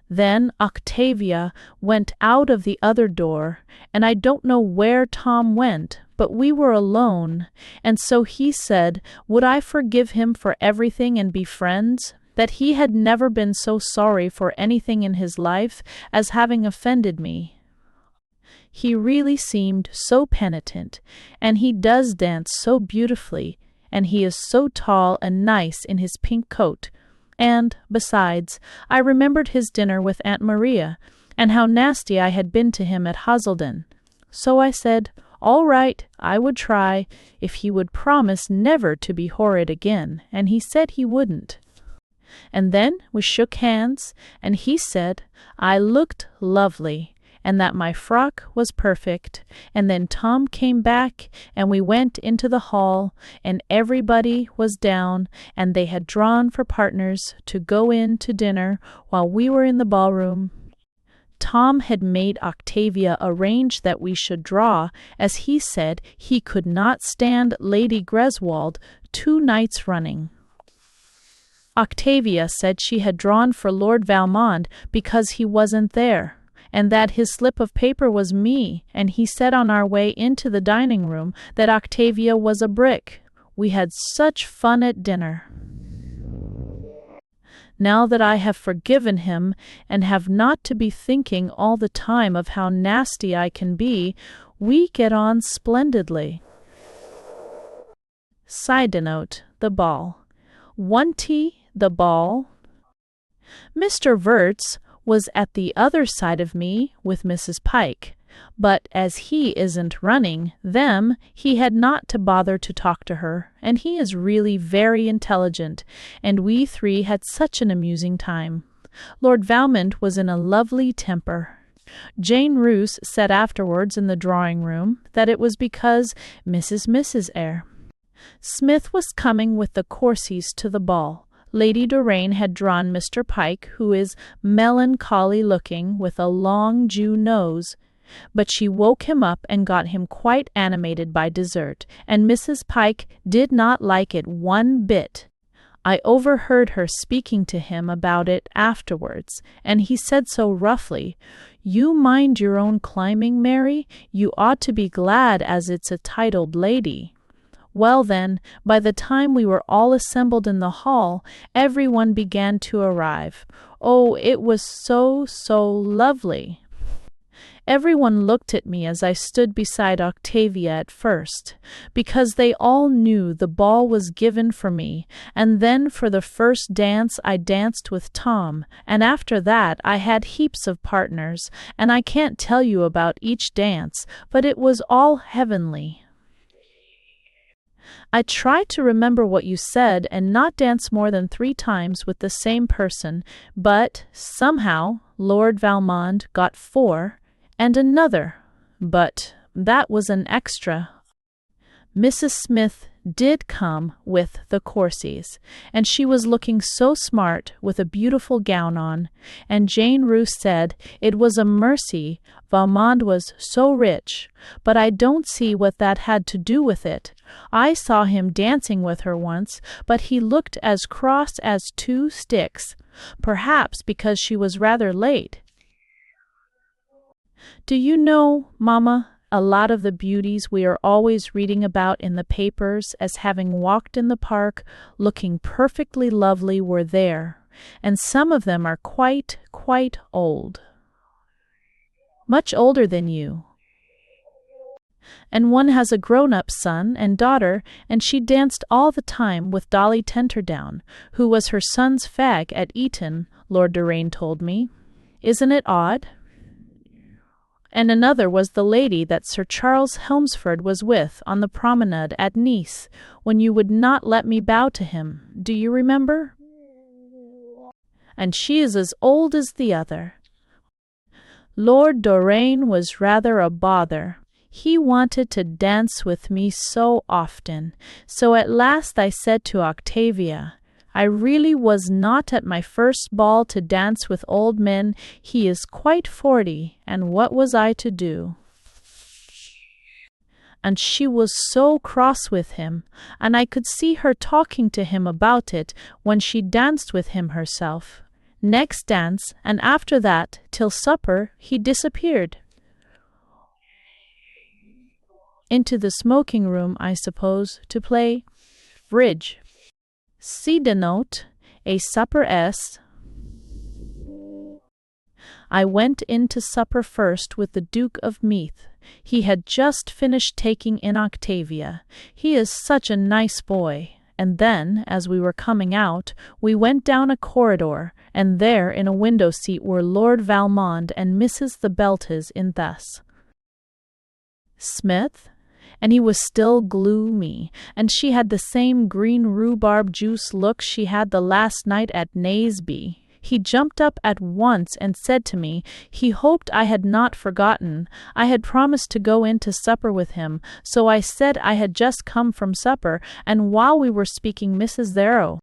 Then Octavia went out of the other door, and I don't know where Tom went, but we were alone, and so he said, would I forgive him for everything and be friends? That he had never been so sorry for anything in his life as having offended me. He really seemed so penitent, and he does dance so beautifully, and he is so tall and nice in his pink coat. And, besides, I remembered his dinner with Aunt Maria, and how nasty I had been to him at Hazelden. So I said, all right, I would try, if he would promise never to be horrid again, and he said he wouldn't. And then we shook hands, and he said I looked lovely, and that my frock was perfect, and then Tom came back, and we went into the hall, and everybody was down, and they had drawn for partners to go in to dinner while we were in the ballroom. Tom had made Octavia arrange that we should draw, as he said he could not stand Lady Greswold 2 nights running. Octavia said she had drawn for Lord Valmond because he wasn't there, and that his slip of paper was me, and he said on our way into the dining room that Octavia was a brick. We had such fun at dinner. Now that I have forgiven him and have not to be thinking all the time of how nasty I can be, we get on splendidly. Side note, the ball. 1T, the ball. Mr. Verts was at the other side of me with Mrs. Pike, but as he isn't running them, he had not to bother to talk to her, and he is really very intelligent, and we 3 had such an amusing time. Lord Valmond was in a lovely temper. Jane Roose said afterwards in the drawing-room that it was because Mrs. Eyre. Smith was coming with the Corseys to the ball. Lady Doraine had drawn Mr. Pike, who is melancholy-looking with a long Jew nose, but she woke him up and got him quite animated by dessert, and Mrs. Pike did not like it one bit. I overheard her speaking to him about it afterwards, and he said so roughly, "You mind your own climbing, Mary? You ought to be glad as it's a titled lady." Well then, by the time we were all assembled in the hall, everyone began to arrive. Oh, it was so lovely. Everyone looked at me as I stood beside Octavia at first, because they all knew the ball was given for me, and then for the first dance I danced with Tom, and after that I had heaps of partners, and I can't tell you about each dance, but it was all heavenly. I tried to remember what you said and not dance more than 3 times with the same person, but somehow Lord Valmond got 4, and another, but that was an extra. Mrs. Smith did come with the Corseys, and she was looking so smart with a beautiful gown on, and Jane Roose said it was a mercy Valmond was so rich, but I don't see what that had to do with it. I saw him dancing with her once, but he looked as cross as 2 sticks, perhaps because she was rather late. Do you know, Mamma, a lot of the beauties we are always reading about in the papers as having walked in the park looking perfectly lovely were there, and some of them are quite old. Much older than you. And one has a grown-up son and daughter, and she danced all the time with Dolly Tenterdown, who was her son's fag at Eton, Lord Doraine told me. Isn't it odd? And another was the lady that Sir Charles Helmsford was with on the promenade at Nice, when you would not let me bow to him. Do you remember? And she is as old as the other. Lord Doraine was rather a bother. He wanted to dance with me so often, so at last I said to Octavia, I really was not at my first ball to dance with old men. He is quite 40, and what was I to do? And she was so cross with him, and I could see her talking to him about it when she danced with him herself. Next dance, and after that, till supper, he disappeared. Into the smoking room, I suppose, to play bridge. See the note, a supper s. I went in to supper first with the Duke of Meath. He had just finished taking in Octavia. He is such a nice boy. And then, as we were coming out, we went down a corridor, and there in a window seat were Lord Valmond and Mrs. the Beltes in thus. Smith? And he was still gloomy, and she had the same green rhubarb juice look she had the last night at Naseby. He jumped up at once and said to me, he hoped I had not forgotten. I had promised to go in to supper with him, so I said I had just come from supper, and while we were speaking Mrs. Darrow,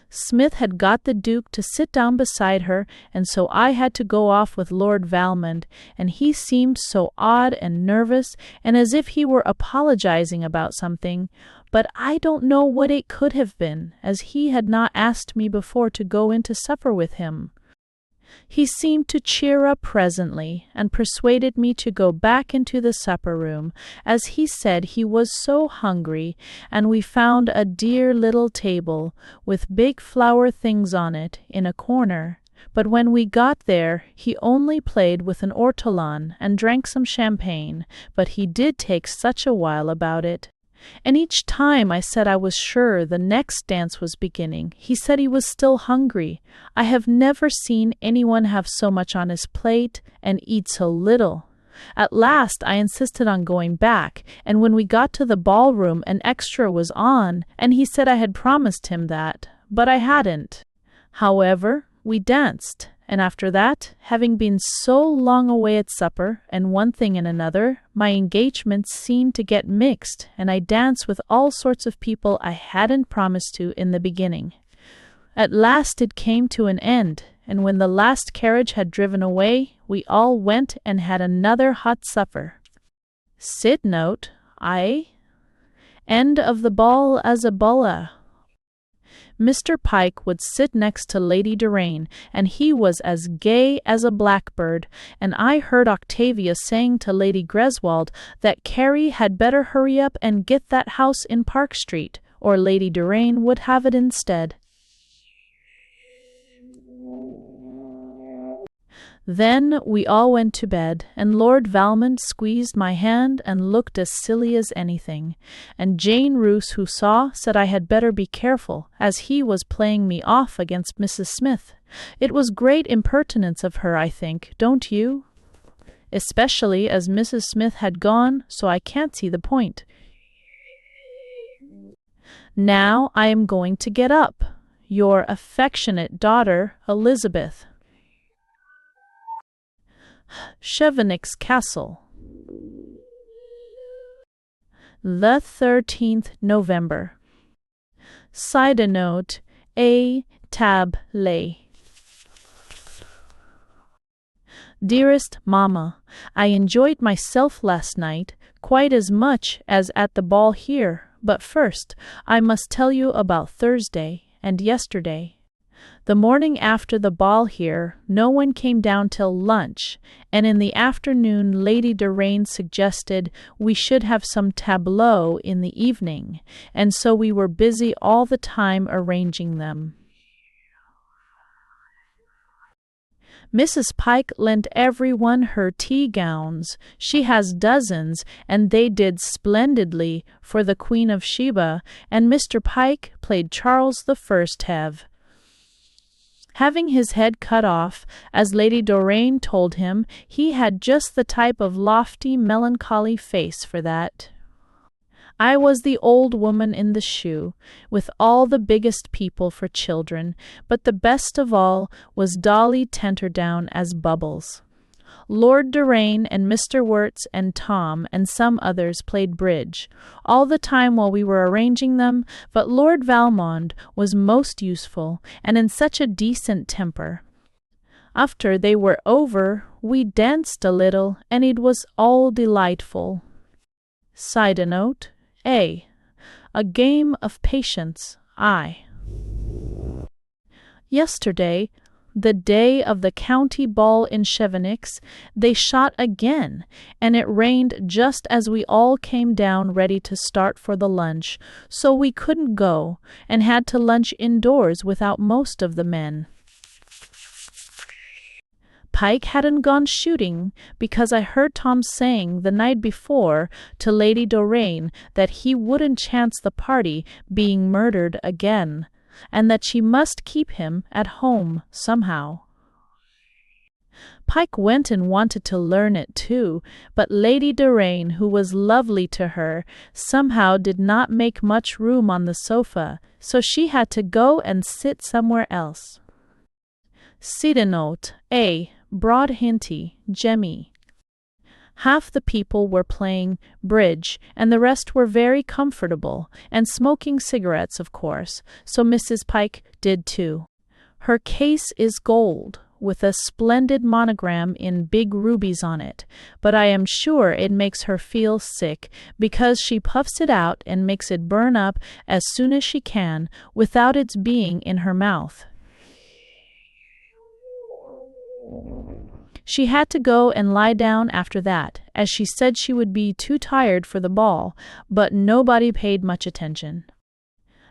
Smith had got the Duke to sit down beside her, and so I had to go off with Lord Valmond, and he seemed so odd and nervous, and as if he were apologizing about something, but I don't know what it could have been, as he had not asked me before to go in to supper with him. He seemed to cheer up presently, and persuaded me to go back into the supper-room, as he said he was so hungry, and we found a dear little table, with big flower things on it, in a corner. But when we got there, he only played with an ortolan, and drank some champagne, but he did take such a while about it. And each time I said I was sure the next dance was beginning, he said he was still hungry. I have never seen anyone have so much on his plate and eat so little. At last I insisted on going back, and when we got to the ballroom an extra was on, and he said I had promised him that, but I hadn't. However, we danced, and after that, having been so long away at supper, and one thing and another, my engagements seemed to get mixed, and I danced with all sorts of people I hadn't promised to in the beginning. At last it came to an end, and when the last carriage had driven away, we all went and had another hot supper. Sit note, I. End of the ball as a bulla. Mr. Pike would sit next to Lady Doraine, and he was as gay as a blackbird, and I heard Octavia saying to Lady Greswold that Carrie had better hurry up and get that house in Park Street, or Lady Doraine would have it instead. Then we all went to bed, and Lord Valmond squeezed my hand and looked as silly as anything, and Jane Roose, who saw, said I had better be careful, as he was playing me off against Mrs. Smith. It was great impertinence of her, I think, don't you? Especially as Mrs. Smith had gone, so I can't see the point. Now I am going to get up. Your affectionate daughter, Elizabeth. Chevenix Castle. The 13th November. Side note, A. Tab. Lay. Dearest Mamma, I enjoyed myself last night quite as much as at the ball here, but first I must tell you about Thursday and yesterday. The morning after the ball here, no one came down till lunch, and in the afternoon Lady Doraine suggested we should have some tableaux in the evening, and so we were busy all the time arranging them. Mrs. Pike lent everyone her tea gowns. She has dozens, and they did splendidly for the Queen of Sheba, and Mr. Pike played Charles the First have. Having his head cut off, as Lady Doraine told him, he had just the type of lofty, melancholy face for that. I was the old woman in the shoe, with all the biggest people for children, but the best of all was Dolly Tenterdown as Bubbles. Lord Doraine and Mr. Wirtz and Tom and some others played bridge, all the time while we were arranging them, but Lord Valmond was most useful, and in such a decent temper. After they were over, we danced a little, and it was all delightful. Side note, A. A game of patience, I. Yesterday, the day of the county ball in Chevenix, they shot again, and it rained just as we all came down ready to start for the lunch, so we couldn't go, and had to lunch indoors without most of the men. Pike hadn't gone shooting because I heard Tom saying the night before to Lady Doraine that he wouldn't chance the party being murdered again, and that she must keep him at home somehow. Pike went and wanted to learn it too, but Lady Doraine, who was lovely to her, somehow did not make much room on the sofa, so she had to go and sit somewhere else. Sidenote A. Broadhinty, Jemmy. Half the people were playing bridge, and the rest were very comfortable, and smoking cigarettes, of course, so Mrs. Pike did too. Her case is gold, with a splendid monogram in big rubies on it, but I am sure it makes her feel sick, because she puffs it out and makes it burn up as soon as she can, without its being in her mouth. She had to go and lie down after that, as she said she would be too tired for the ball, but nobody paid much attention.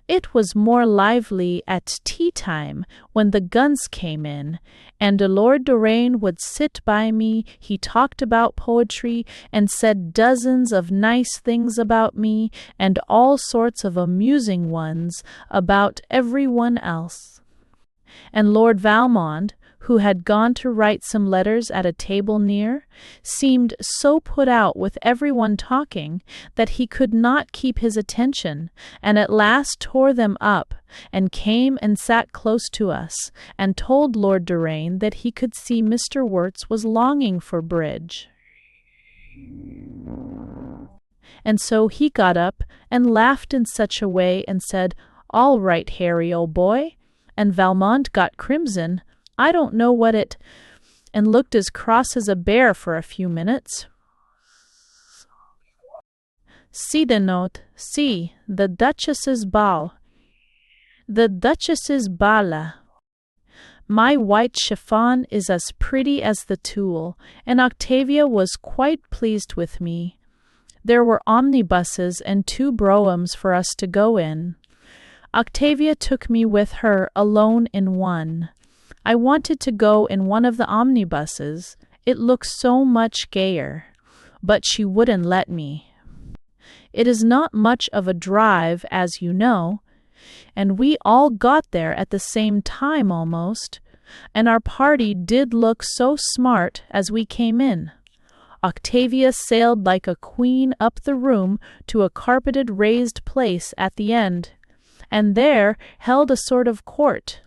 It was more lively at tea-time, when the guns came in, and Lord Doraine would sit by me. He talked about poetry, and said dozens of nice things about me, and all sorts of amusing ones about everyone else. And Lord Valmond, who had gone to write some letters at a table near, seemed so put out with everyone talking that he could not keep his attention, and at last tore them up, and came and sat close to us, and told Lord Doraine that he could see Mr. Wirtz was longing for bridge. And so he got up and laughed in such a way and said, "All right, Harry, old boy," and Valmont got crimson, I don't know what it, and looked as cross as a bear for a few minutes. Sidenote C. The Duchess's Ball. The Duchess's Balla. My white chiffon is as pretty as the tulle, and Octavia was quite pleased with me. There were omnibuses and 2 broughams for us to go in. Octavia took me with her alone in one. I wanted to go in one of the omnibuses. It looked so much gayer, but she wouldn't let me. It is not much of a drive, as you know, and we all got there at the same time almost, and our party did look so smart as we came in. Octavia sailed like a queen up the room to a carpeted raised place at the end, and there held a sort of court.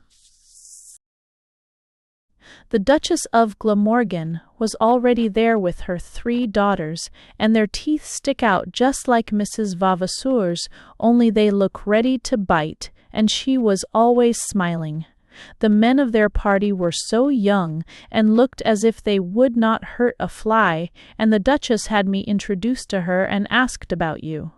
The Duchess of Glamorgan was already there with her 3 daughters, and their teeth stick out just like Mrs. Vavasour's, only they look ready to bite, and she was always smiling. The men of their party were so young, and looked as if they would not hurt a fly, and the Duchess had me introduced to her and asked about you.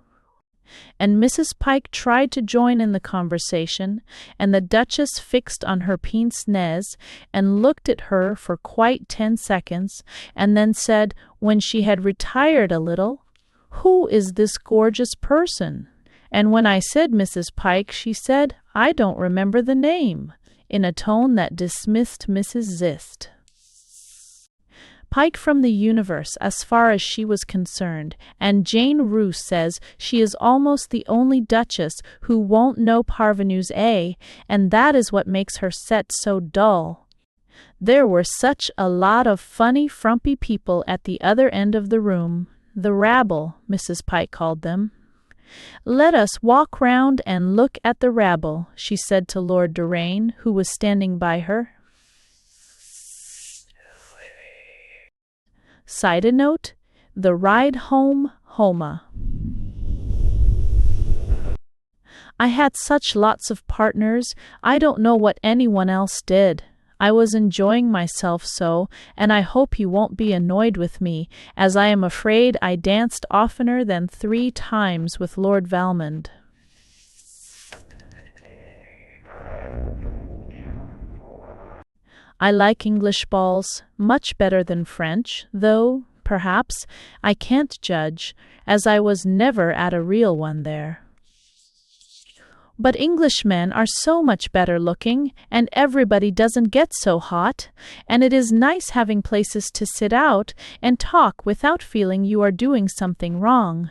And Mrs. Pike tried to join in the conversation, and the Duchess fixed on her pince-nez and looked at her for quite 10 seconds, and then said, when she had retired a little, "Who is this gorgeous person?" And when I said Mrs. Pike, she said, "I don't remember the name," in a tone that dismissed Mrs. Zist. Pike from the universe as far as she was concerned, and Jane Roos says she is almost the only duchess who won't know parvenus A, and that is what makes her set so dull. There were such a lot of funny, frumpy people at the other end of the room, the rabble, Mrs. Pike called them. "Let us walk round and look at the rabble," she said to Lord Doraine, who was standing by her. Sidenote: The Ride Home, Homa. I had such lots of partners, I don't know what anyone else did. I was enjoying myself so, and I hope you won't be annoyed with me, as I am afraid I danced oftener than 3 times with Lord Valmond. I like English balls much better than French, though, perhaps, I can't judge, as I was never at a real one there. But Englishmen are so much better looking, and everybody doesn't get so hot, and it is nice having places to sit out and talk without feeling you are doing something wrong.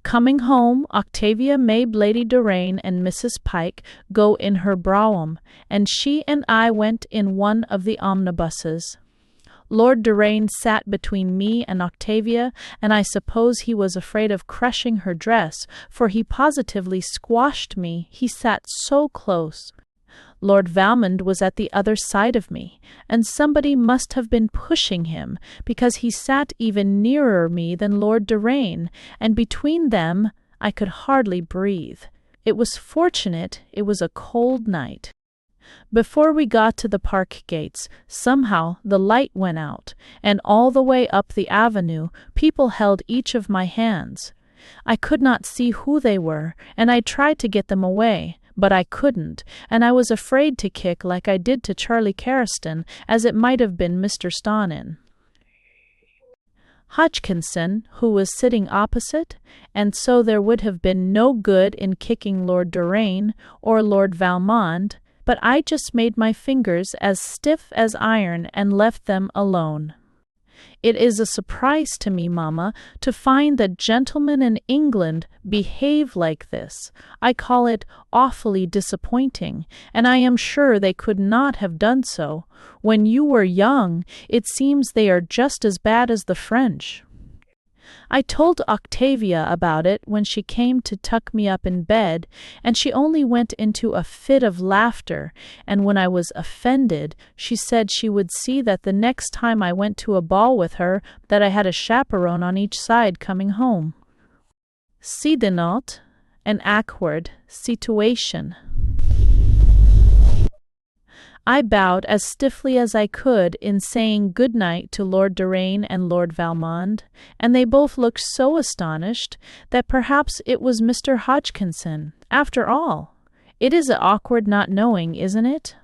Coming home, Octavia made Lady Doraine and Mrs. Pike go in her brougham, and she and I went in one of the omnibuses. Lord Doraine sat between me and Octavia, and I suppose he was afraid of crushing her dress, for he positively squashed me, he sat so close. Lord Valmond was at the other side of me, and somebody must have been pushing him, because he sat even nearer me than Lord Doraine, and between them I could hardly breathe. It was fortunate it was a cold night. Before we got to the park gates, somehow the light went out, and all the way up the avenue people held each of my hands. I could not see who they were, and I tried to get them away, but I couldn't, and I was afraid to kick like I did to Charlie Carriston, as it might have been Mr. Stonnin. Hodgkinson, who was sitting opposite, and so there would have been no good in kicking Lord Doraine or Lord Valmond, but I just made my fingers as stiff as iron and left them alone. It is a surprise to me, Mamma, to find that gentlemen in England behave like this. I call it awfully disappointing, and I am sure they could not have done so. When you were young, it seems they are just as bad as the French. I told Octavia about it when she came to tuck me up in bed, and she only went into a fit of laughter, and when I was offended, she said she would see that the next time I went to a ball with her that I had a chaperone on each side coming home. C'est not an awkward situation. I bowed as stiffly as I could in saying good night to Lord Doraine and Lord Valmond, and they both looked so astonished that perhaps it was Mr. Hodgkinson, after all. It is awkward not knowing, isn't it?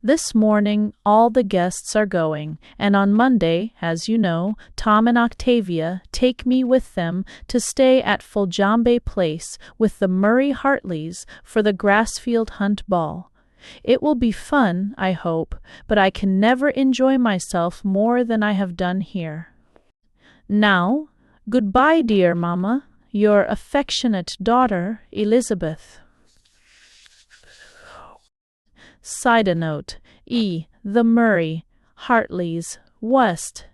This morning all the guests are going, and on Monday, as you know, Tom and Octavia take me with them to stay at Foljambe Place with the Murray Hartleys for the Grassfield Hunt Ball. It will be fun, I hope, but I can never enjoy myself more than I have done here. Now, goodbye, dear Mamma, your affectionate daughter, Elizabeth. Side note, the Murray Hartleys, West,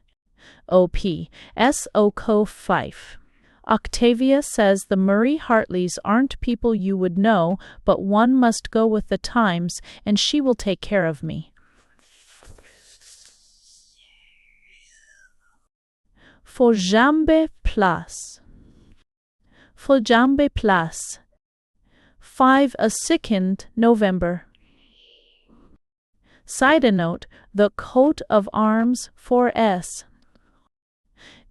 O.P. S.O.Co. Fife. Octavia says the Murray Hartleys aren't people you would know, but one must go with the times, and she will take care of me. Foljambe Place. Foljambe Place. 5/2 November. Side note, the coat of arms 4S.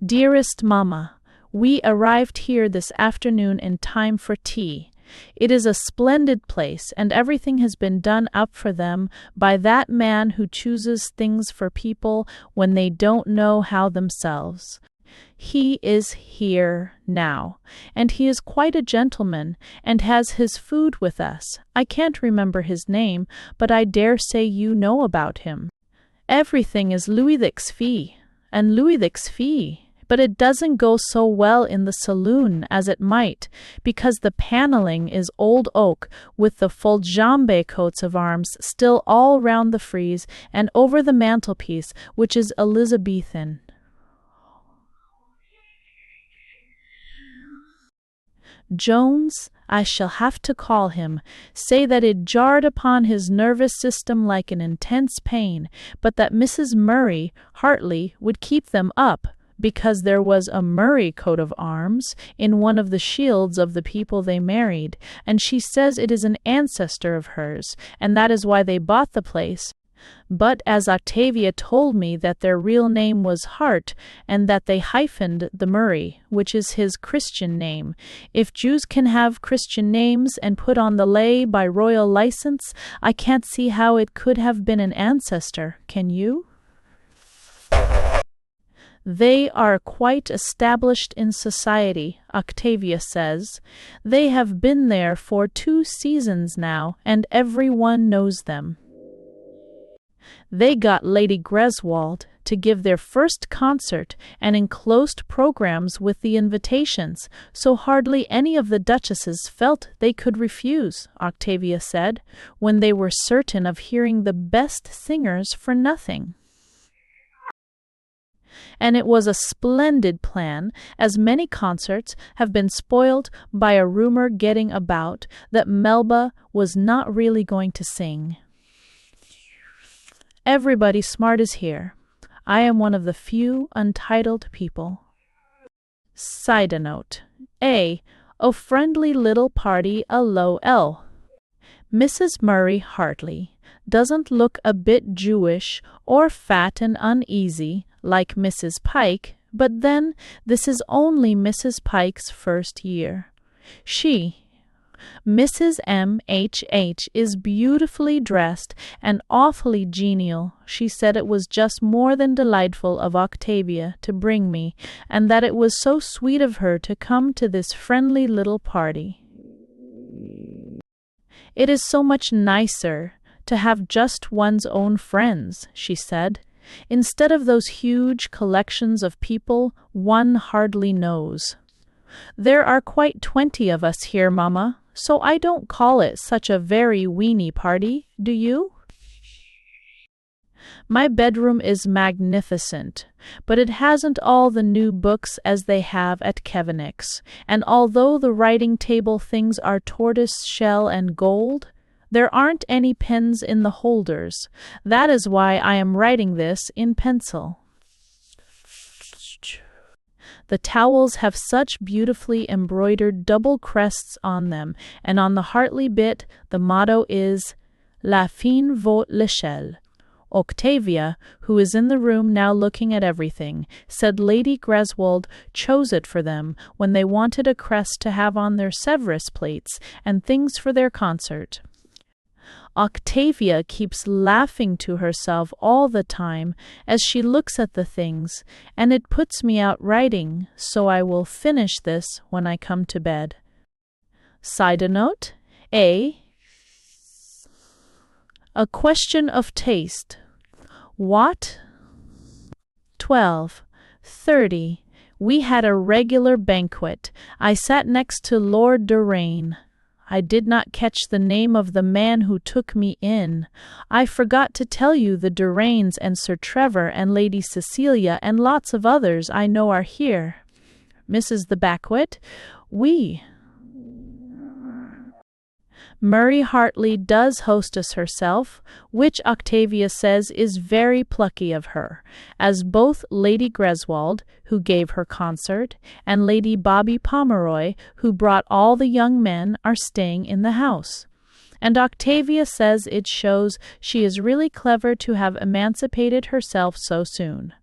Dearest Mamma, we arrived here this afternoon in time for tea. It is a splendid place, and everything has been done up for them by that man who chooses things for people when they don't know how themselves. He is here now, and he is quite a gentleman, and has his food with us. I can't remember his name, but I dare say you know about him. Everything is Louis XV, and Louis XV. But it doesn't go so well in the saloon as it might, because the paneling is old oak with the Foljambe coats of arms still all round the frieze and over the mantelpiece, which is Elizabethan. Jones, I shall have to call him, say that it jarred upon his nervous system like an intense pain, but that Mrs. Murray Hartley would keep them up, because there was a Murray coat of arms in one of the shields of the people they married, and she says it is an ancestor of hers, and that is why they bought the place. But as Octavia told me that their real name was Hart, and that they hyphened the Murray, which is his Christian name. If Jews can have Christian names and put on the lay by royal license, I can't see how it could have been an ancestor, can you? They are quite established in society, Octavia says. They have been there for 2 seasons now, and everyone knows them. They got Lady Greswold to give their first concert and enclosed programs with the invitations, so hardly any of the duchesses felt they could refuse, Octavia said, when they were certain of hearing the best singers for nothing. And it was a splendid plan, as many concerts have been spoiled by a rumor getting about that Melba was not really going to sing. Everybody smart is here. I am one of the few untitled people. Side note. A friendly little party, a low L. Mrs. Murray Hartley doesn't look a bit Jewish or fat and uneasy like Mrs. Pike, but then this is only Mrs. Pike's first year. Mrs. M.H.H. is beautifully dressed and awfully genial. She said it was just more than delightful of Octavia to bring me, and that it was so sweet of her to come to this friendly little party. It is so much nicer to have just one's own friends, she said, instead of those huge collections of people one hardly knows. There are quite 20 of us here, Mamma, so I don't call it such a very weeny party, do you? My bedroom is magnificent, but it hasn't all the new books as they have at Kevinnick's, and although the writing table things are tortoise shell and gold, there aren't any pens in the holders. That is why I am writing this in pencil. The towels have such beautifully embroidered double crests on them, and on the Hartley bit the motto is La fin vaut l'échelle. Octavia, who is in the room now looking at everything, said Lady Greswold chose it for them when they wanted a crest to have on their Severus plates and things for their concert. Octavia keeps laughing to herself all the time as she looks at the things, and it puts me out writing, so I will finish this when I come to bed. Side note, A question of taste. What? 12:30. We had a regular banquet. I sat next to Lord Doraine. I did not catch the name of the man who took me in. I forgot to tell you the Doraines and Sir Trevor and Lady Cecilia and lots of others I know are here. Mrs. the Backwit? Oui. Murray Hartley does hostess herself, which Octavia says is very plucky of her, as both Lady Greswold, who gave her concert, and Lady Bobby Pomeroy, who brought all the young men, are staying in the house. And Octavia says it shows she is really clever to have emancipated herself so soon.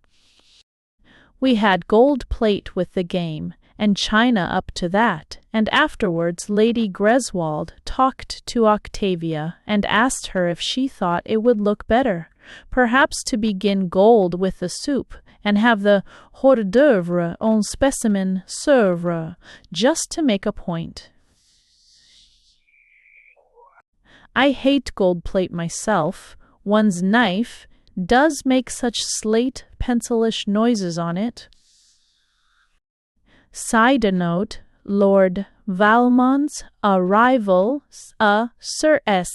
We had gold plate with the game, and china up to that, and afterwards Lady Greswold talked to Octavia and asked her if she thought it would look better, perhaps to begin gold with the soup and have the hors d'oeuvre en specimen s'oeuvre, just to make a point. I hate gold plate myself. One's knife does make such slate pencilish noises on it. Side note, Lord Valmont's arrival, Sir S.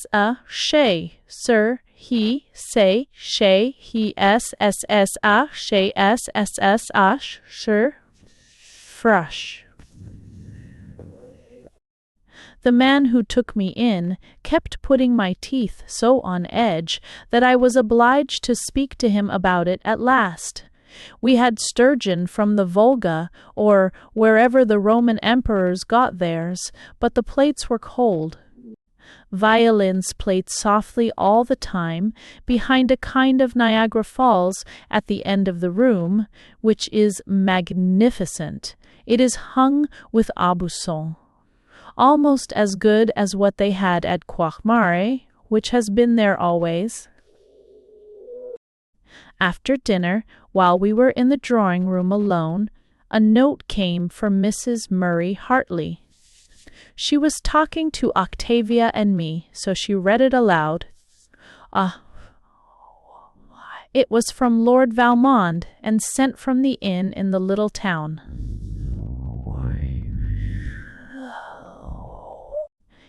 Shay, Sir he say Shay he S Shay S Sir Frush. The man who took me in kept putting my teeth so on edge that I was obliged to speak to him about it at last. We had sturgeon from the Volga, or wherever the Roman emperors got theirs, but the plates were cold. Violins played softly all the time behind a kind of Niagara Falls at the end of the room, which is magnificent. It is hung with aubusson, almost as good as what they had at Quagmare, which has been there always. After dinner, while we were in the drawing-room alone, a note came from Mrs. Murray Hartley. She was talking to Octavia and me, so she read it aloud. It was from Lord Valmond, and sent from the inn in the little town.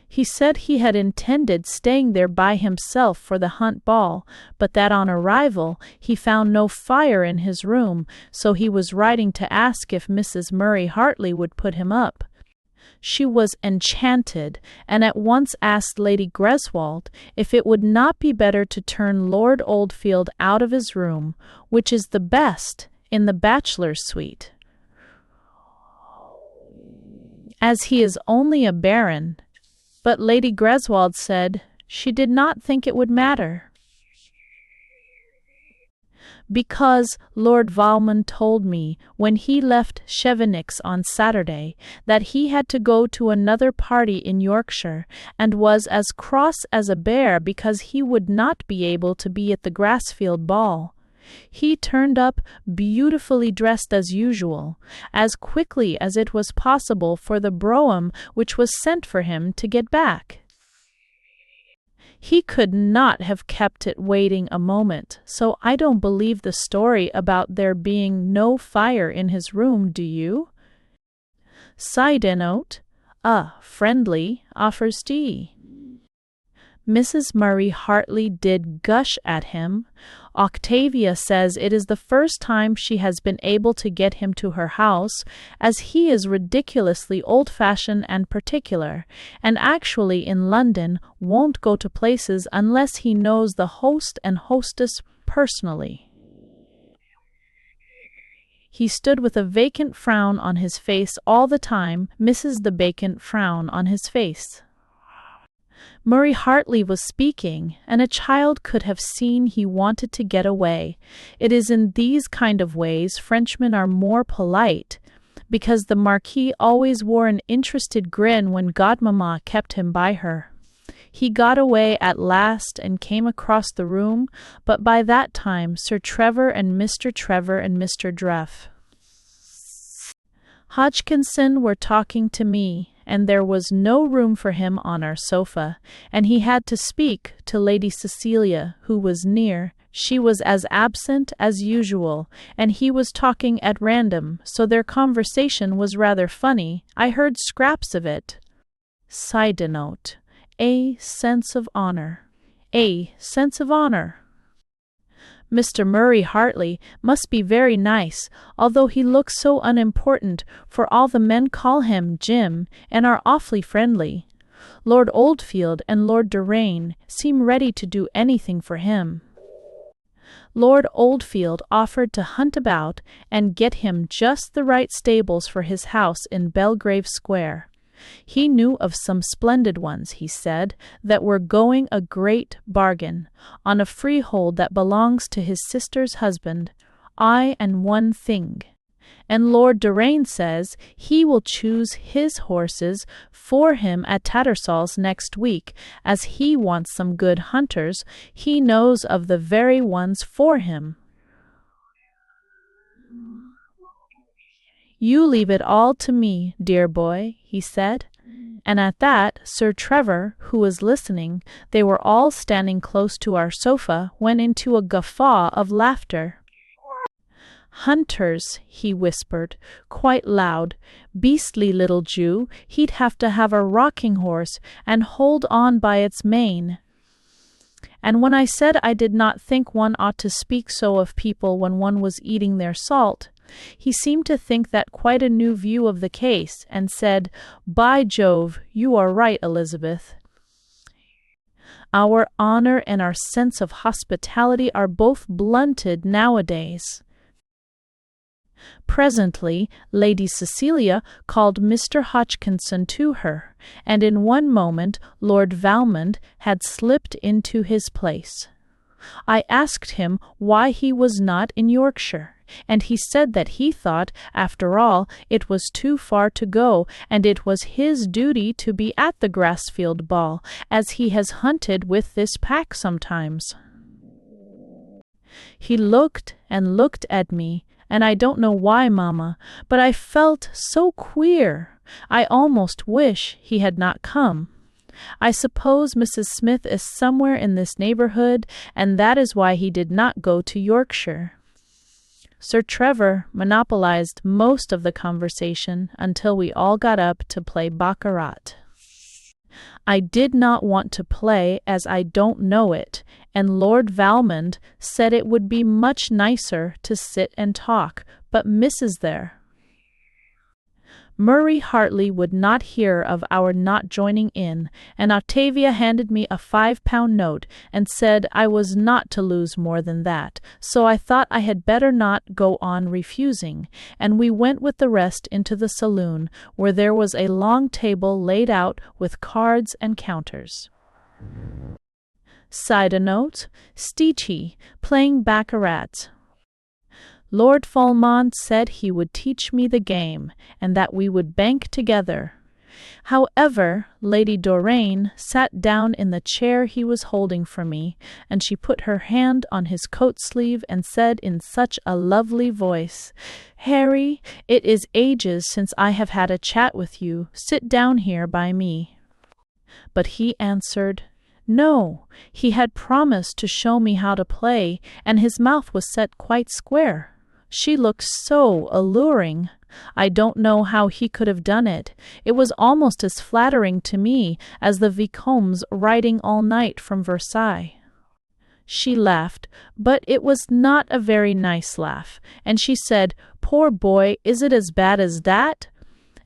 He said he had intended staying there by himself for the Hunt Ball, but that on arrival he found no fire in his room, so he was writing to ask if Mrs. Murray Hartley would put him up. She was enchanted, and at once asked Lady Greswold if it would not be better to turn Lord Oldfield out of his room, which is the best, in the bachelor's suite, as he is only a baron. But Lady Greswold said she did not think it would matter, because Lord Valmond told me when he left Chevenix on Saturday that he had to go to another party in Yorkshire, and was as cross as a bear because he would not be able to be at the Grassfield ball. He turned up beautifully dressed as usual, as quickly as it was possible for the brougham which was sent for him to get back. He could not have kept it waiting a moment, so I don't believe the story about there being no fire in his room, do you? Side note, friendly offers tea. Mrs. Murray Hartley did gush at him. Octavia says it is the first time she has been able to get him to her house, as he is ridiculously old-fashioned and particular, and actually in London won't go to places unless he knows the host and hostess personally. He stood with a vacant frown on his face all the time, Mrs. the vacant frown on his face. Murray Hartley was speaking, and a child could have seen he wanted to get away. It is in these kind of ways Frenchmen are more polite, because the Marquis always wore an interested grin when Godmamma kept him by her. He got away at last and came across the room, but by that time Sir Trevor and Mr. Dreff Hodgkinson were talking to me, and there was no room for him on our sofa, and he had to speak to Lady Cecilia, who was near. She was as absent as usual, and he was talking at random, so their conversation was rather funny. I heard scraps of it. Side note, a sense of honor. A sense of honor. Mr. Murray Hartley must be very nice, although he looks so unimportant, for all the men call him Jim, and are awfully friendly. Lord Oldfield and Lord Doraine seem ready to do anything for him. Lord Oldfield offered to hunt about and get him just the right stables for his house in Belgrave Square. He knew of some splendid ones, he said, that were going a great bargain, on a freehold that belongs to his sister's husband, and one thing. And Lord Doraine says he will choose his horses for him at Tattersall's next week, as he wants some good hunters. He knows of the very ones for him. You leave it all to me, dear boy, he said. And at that, Sir Trevor, who was listening, they were all standing close to our sofa, went into a guffaw of laughter. Hunters, he whispered, quite loud. Beastly little Jew, he'd have to have a rocking horse and hold on by its mane. And when I said I did not think one ought to speak so of people when one was eating their salt, he seemed to think that quite a new view of the case, and said, By Jove, you are right, Elizabeth. Our honor and our sense of hospitality are both blunted nowadays. Presently, Lady Cecilia called Mr. Hodgkinson to her, and in one moment Lord Valmond had slipped into his place. I asked him why he was not in Yorkshire, and he said that he thought, after all, it was too far to go, and it was his duty to be at the Grassfield ball, as he has hunted with this pack sometimes. He looked and looked at me, and I don't know why, mamma, but I felt so queer. I almost wish he had not come. I suppose Mrs. Smith is somewhere in this neighbourhood, and that is why he did not go to Yorkshire. Sir Trevor monopolized most of the conversation until we all got up to play baccarat. I did not want to play as I don't know it, and Lord Valmond said it would be much nicer to sit and talk, but Mrs. there. Murray Hartley would not hear of our not joining in, and Octavia handed me a £5 note and said I was not to lose more than that, so I thought I had better not go on refusing, and we went with the rest into the saloon, where there was a long table laid out with cards and counters. Side note, Steechy, playing baccarat. Lord Falmont said he would teach me the game, and that we would bank together. However, Lady Doraine sat down in the chair he was holding for me, and she put her hand on his coat sleeve and said in such a lovely voice, "Harry, it is ages since I have had a chat with you. Sit down here by me." But he answered, "No, he had promised to show me how to play, and his mouth was set quite square. She looked so alluring. I don't know how he could have done it. It was almost as flattering to me as the Vicomte's riding all night from Versailles." She laughed, but it was not a very nice laugh, and she said, "Poor boy, is it as bad as that?"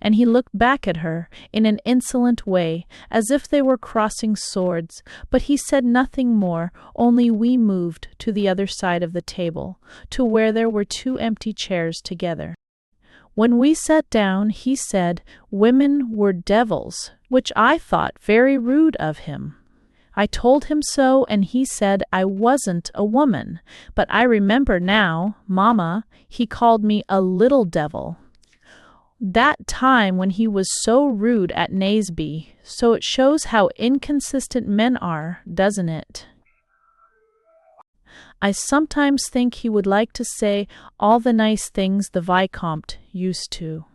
And he looked back at her in an insolent way, as if they were crossing swords, but he said nothing more, only we moved to the other side of the table, to where there were 2 empty chairs together. When we sat down, he said women were devils, which I thought very rude of him. I told him so, and he said I wasn't a woman, but I remember now, mamma, he called me a little devil. That time when he was so rude at Naseby, so it shows how inconsistent men are, doesn't it? I sometimes think he would like to say all the nice things the Vicomte used to,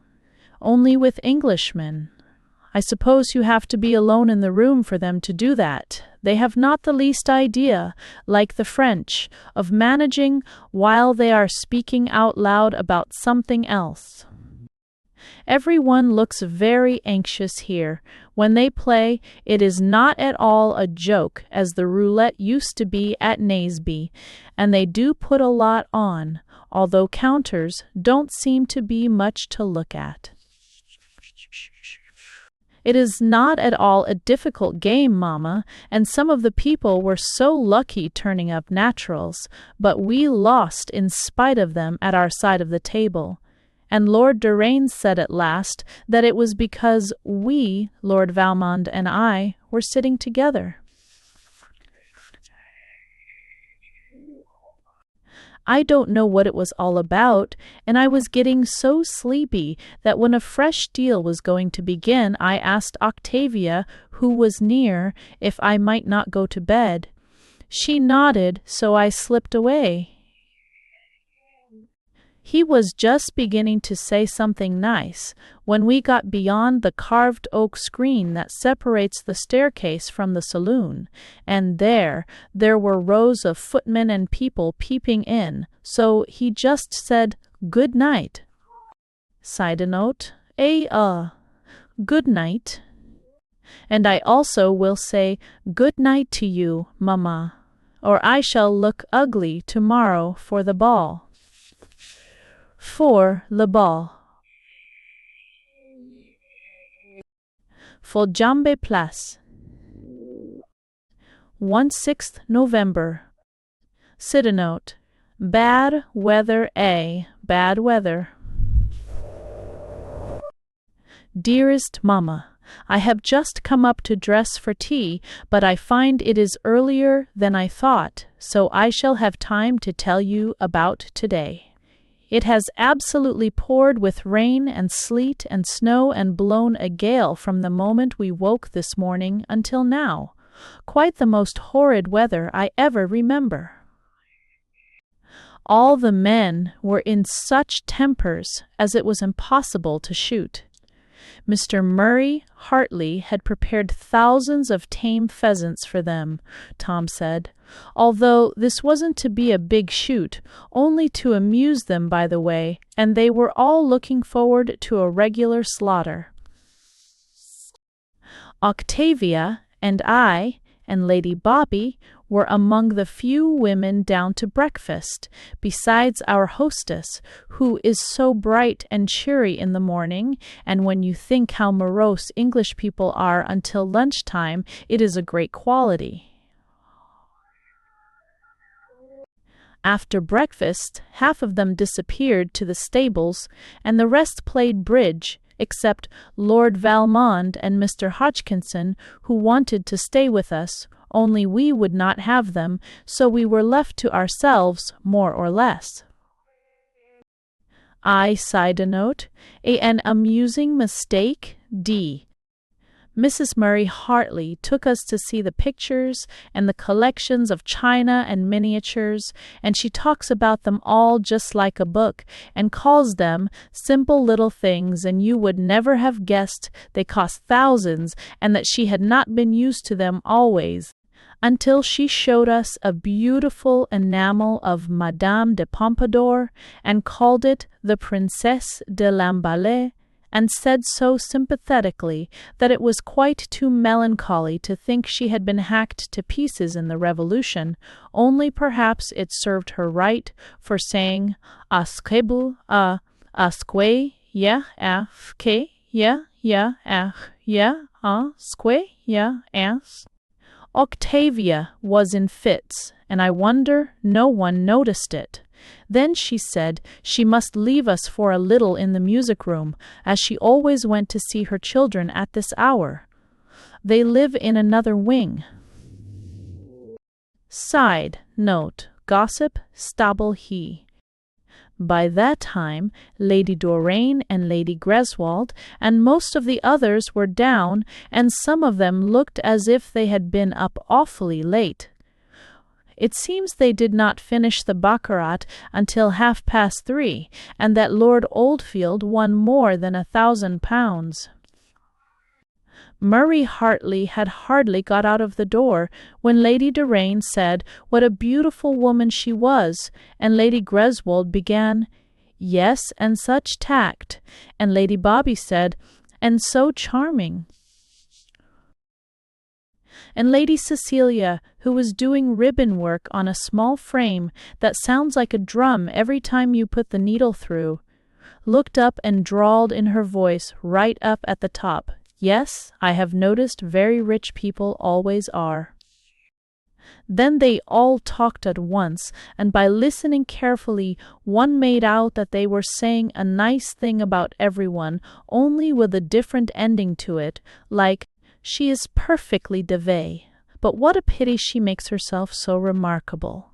only with Englishmen. I suppose you have to be alone in the room for them to do that. They have not the least idea, like the French, of managing while they are speaking out loud about something else. Everyone looks very anxious here. When they play, it is not at all a joke, as the roulette used to be at Naseby, and they do put a lot on, although counters don't seem to be much to look at. It is not at all a difficult game, mamma, and some of the people were so lucky turning up naturals, but we lost in spite of them at our side of the table. And Lord Doraine said at last that it was because we, Lord Valmond and I, were sitting together. I don't know what it was all about, and I was getting so sleepy that when a fresh deal was going to begin, I asked Octavia, who was near, if I might not go to bed. She nodded, so I slipped away. He was just beginning to say something nice when we got beyond the carved oak screen that separates the staircase from the saloon, and there were rows of footmen and people peeping in, so he just said, "Good night." Side note, good night. And I also will say, "Good night to you, mamma, or I shall look ugly tomorrow for the ball." For le bal. Foljambe Place. 16th November. Sidenote. Bad weather, bad weather. Dearest Mamma, I have just come up to dress for tea, but I find it is earlier than I thought, so I shall have time to tell you about today. It has absolutely poured with rain and sleet and snow and blown a gale from the moment we woke this morning until now. Quite the most horrid weather I ever remember. All the men were in such tempers as it was impossible to shoot. Mr. Murray Hartley had prepared thousands of tame pheasants for them, Tom said, although this wasn't to be a big shoot, only to amuse them by the way, and they were all looking forward to a regular slaughter. Octavia and I and Lady Bobby were among the few women down to breakfast, besides our hostess, who is so bright and cheery in the morning, and when you think how morose English people are until lunchtime, it is a great quality. After breakfast, half of them disappeared to the stables, and the rest played bridge, except Lord Valmond and Mr. Hodgkinson, who wanted to stay with us, only we would not have them, so we were left to ourselves, more or less. Side note, an amusing mistake, D. Mrs. Murray Hartley took us to see the pictures and the collections of china and miniatures, and she talks about them all just like a book, and calls them simple little things, and you would never have guessed they cost thousands, and that she had not been used to them always, until she showed us a beautiful enamel of Madame de Pompadour, and called it the Princesse de Lamballe, and said so sympathetically that it was quite too melancholy to think she had been hacked to pieces in the Revolution, only perhaps it served her right for saying askebu asque ya afke ya sque ya as. Octavia was in fits, and I wonder no one noticed it. Then she said she must leave us for a little in the music room, as she always went to see her children at this hour. They live in another wing. Side note, gossip, stable he. By that time, Lady Doraine and Lady Greswold and most of the others were down, and some of them looked as if they had been up awfully late. It seems they did not finish the baccarat until 3:30, and that Lord Oldfield won more than £1,000. Murray Hartley had hardly got out of the door when Lady Doraine said what a beautiful woman she was, and Lady Greswold began, "Yes, and such tact," and Lady Bobby said, "And so charming." And Lady Cecilia, who was doing ribbon work on a small frame that sounds like a drum every time you put the needle through, looked up and drawled in her voice right up at the top, "Yes, I have noticed very rich people always are." Then they all talked at once, and by listening carefully, one made out that they were saying a nice thing about everyone, only with a different ending to it, like, "She is perfectly dévée, but what a pity she makes herself so remarkable.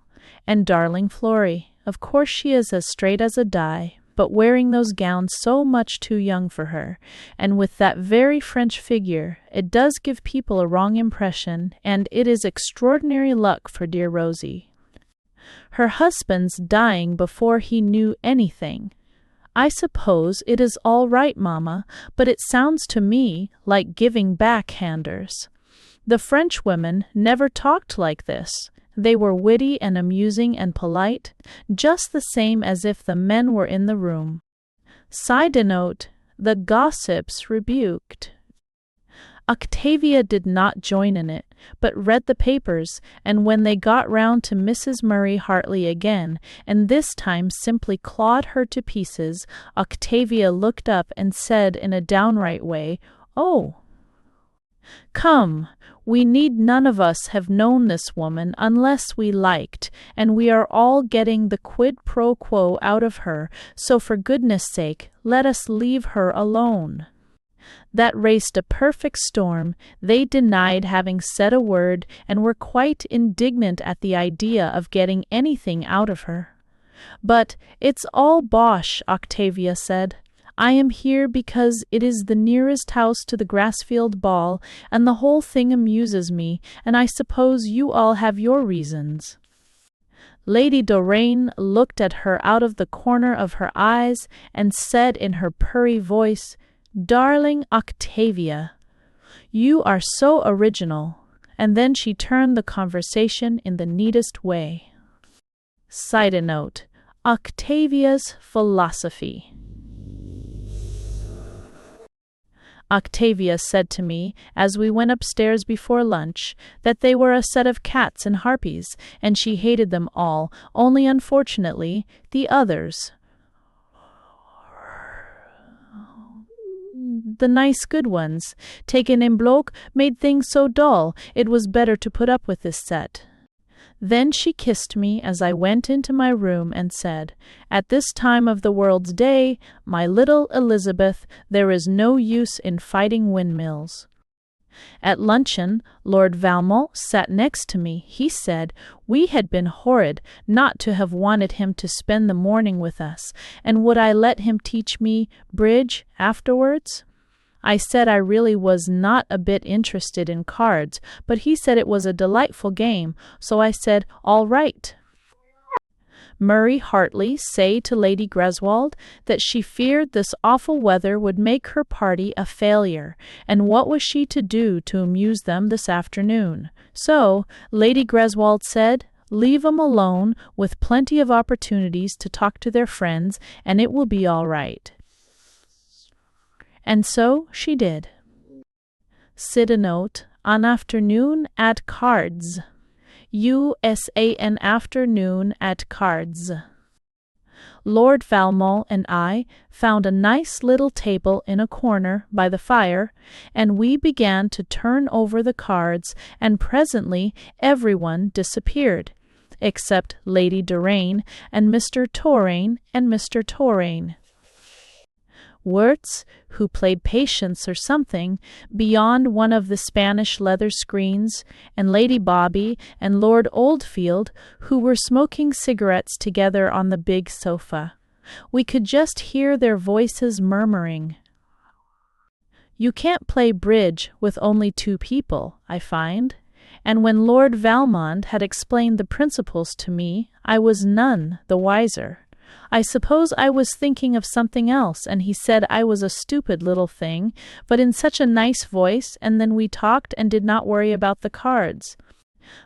And darling Florrie, of course she is as straight as a die, but wearing those gowns so much too young for her, and with that very French figure, it does give people a wrong impression, and it is extraordinary luck for dear Rosie. Her husband's dying before he knew anything. I suppose it is all right, Mamma, but it sounds to me like giving backhanders. The French women never talked like this. They were witty and amusing and polite, just the same as if the men were in the room. Side note, the gossips rebuked. Octavia did not join in it, but read the papers, and when they got round to Mrs. Murray Hartley again, and this time simply clawed her to pieces, Octavia looked up and said in a downright way, "Oh, come, We need none of us have known this woman unless we liked, and we are all getting the quid pro quo out of her, so for goodness sake, let us leave her alone." That raised a perfect storm. They denied having said a word and were quite indignant at the idea of getting anything out of her. "But it's all bosh," Octavia said. "I am here because it is the nearest house to the Grassfield ball, and the whole thing amuses me, and I suppose you all have your reasons." Lady Doraine looked at her out of the corner of her eyes and said in her purry voice, "Darling Octavia, you are so original," and then she turned the conversation in the neatest way. Side note: Octavia's philosophy. Octavia said to me, as we went upstairs before lunch, that they were a set of cats and harpies, and she hated them all, only unfortunately, the others, the nice good ones, taken in bloc, made things so dull, it was better to put up with this set. Then she kissed me as I went into my room and said, "At this time of the world's day, my little Elizabeth, there is no use in fighting windmills." At luncheon, Lord Valmont sat next to me. He said we had been horrid not to have wanted him to spend the morning with us, and would I let him teach me bridge afterwards? I said I really was not a bit interested in cards, but he said it was a delightful game, so I said, "All right." Murray Hartley said to Lady Greswold that she feared this awful weather would make her party a failure, and what was she to do to amuse them this afternoon? So, Lady Greswold said, "Leave 'em alone, with plenty of opportunities to talk to their friends, and it will be all right." And so she did. Side note: an afternoon at cards. an afternoon at cards. Lord Valmont and I found a nice little table in a corner by the fire, and we began to turn over the cards, and presently everyone disappeared, except Lady Doraine and Mr. Touraine and Mr. Touraine. Wirtz, who played Patience or something, beyond one of the Spanish leather screens, and Lady Bobby and Lord Oldfield, who were smoking cigarettes together on the big sofa. We could just hear their voices murmuring. You can't play bridge with only two people, I find, and when Lord Valmont had explained the principles to me, I was none the wiser. I suppose I was thinking of something else, and he said I was a stupid little thing, but in such a nice voice, and then we talked and did not worry about the cards.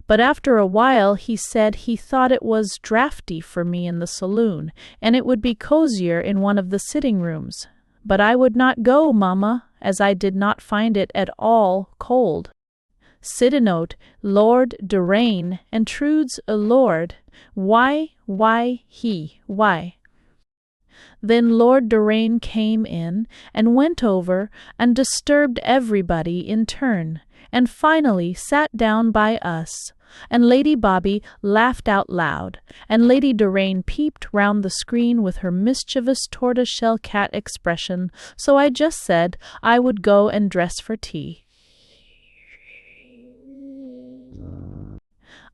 But after a while he said he thought it was draughty for me in the saloon, and it would be cozier in one of the sitting rooms. But I would not go, mamma, as I did not find it at all cold. Side note: Lord Doraine intrudes a lord. Why? Then Lord Doraine came in and went over and disturbed everybody in turn, and finally sat down by us, and Lady Bobby laughed out loud, and Lady Doraine peeped round the screen with her mischievous tortoiseshell cat expression, so I just said I would go and dress for tea.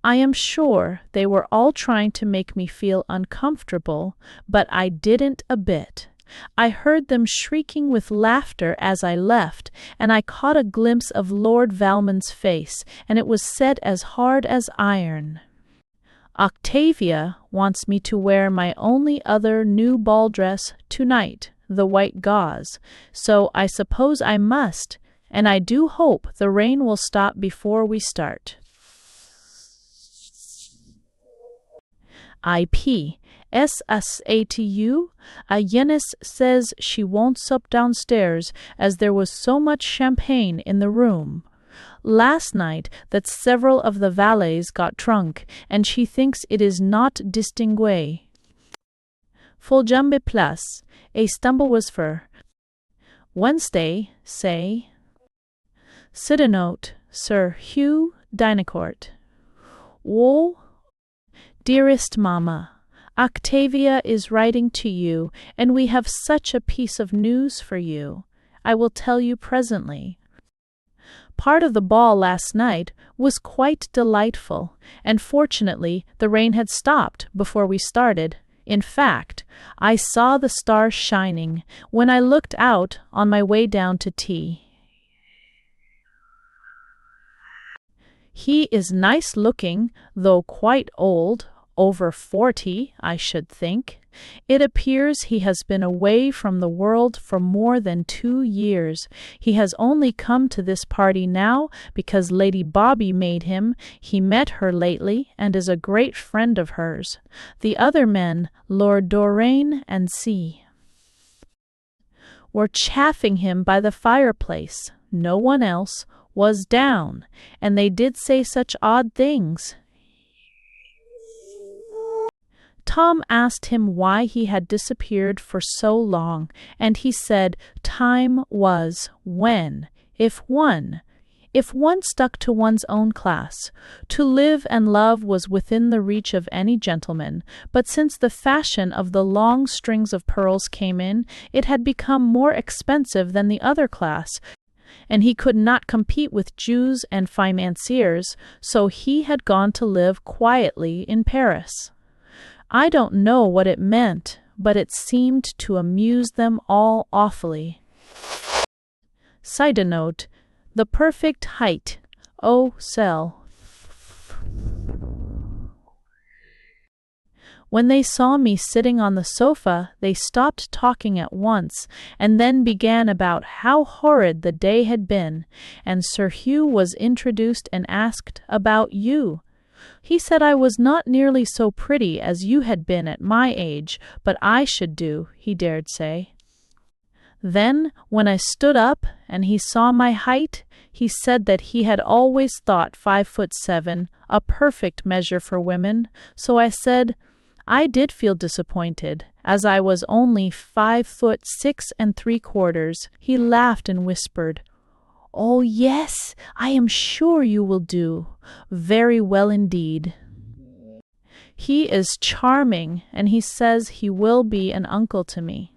I am sure they were all trying to make me feel uncomfortable, but I didn't a bit. I heard them shrieking with laughter as I left, and I caught a glimpse of Lord Valmont's face, and it was set as hard as iron. Octavia wants me to wear my only other new ball dress tonight, the white gauze, so I suppose I must, and I do hope the rain will stop before we start. IP. SSATU. Yenis says she won't sup downstairs as there was so much champagne in the room last night that several of the valets got drunk, and she thinks it is not distingué. Foljambe Plus. A stumble was for Wednesday, say. Side note: Sir Hugh Dynacourt. Woe, dearest mamma, Octavia is writing to you, and we have such a piece of news for you. I will tell you presently. Part of the ball last night was quite delightful, and fortunately the rain had stopped before we started. In fact, I saw the stars shining when I looked out on my way down to tea. He is nice looking, though quite old, over 40, I should think. It appears he has been away from the world for more than 2 years. He has only come to this party now because Lady Bobby made him. He met her lately and is a great friend of hers. The other men, Lord Doraine and C., were chaffing him by the fireplace. No one else was down, and they did say such odd things. Tom asked him why he had disappeared for so long, and he said time was when, if one stuck to one's own class, to live and love was within the reach of any gentleman, but since the fashion of the long strings of pearls came in, it had become more expensive than the other class, and he could not compete with Jews and financiers, so he had gone to live quietly in Paris. I don't know what it meant, but it seemed to amuse them all awfully. Side note, the perfect height. Oh, sell. When they saw me sitting on the sofa, they stopped talking at once, and then began about how horrid the day had been, and Sir Hugh was introduced and asked about you. He said I was not nearly so pretty as you had been at my age, but I should do, he dared say. Then, when I stood up and he saw my height, he said that he had always thought 5'7" a perfect measure for women, so I said I did feel disappointed, as I was only 5'6¾". He laughed and whispered, "Oh, yes, I am sure you will do very well indeed." He is charming, and he says he will be an uncle to me.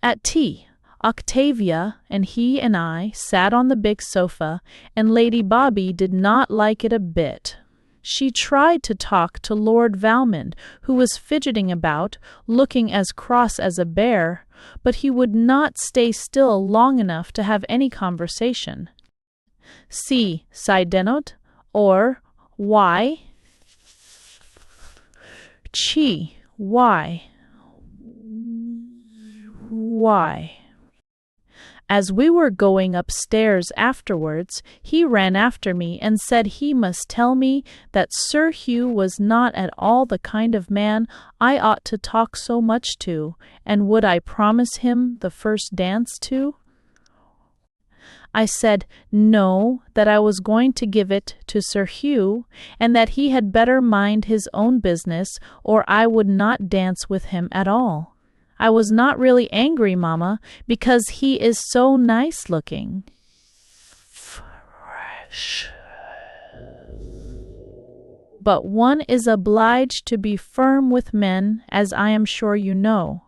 At tea, Octavia and he and I sat on the big sofa, and Lady Bobby did not like it a bit. She tried to talk to Lord Valmond, who was fidgeting about, looking as cross as a bear, but he would not stay still long enough to have any conversation. Si, side denote, or why? Chi, why? Why? As we were going upstairs afterwards, he ran after me and said he must tell me that Sir Hugh was not at all the kind of man I ought to talk so much to, and would I promise him the first dance too? I said no, that I was going to give it to Sir Hugh, and that he had better mind his own business, or I would not dance with him at all. I was not really angry, Mamma, because he is so nice-looking. Fresh. But one is obliged to be firm with men, as I am sure you know.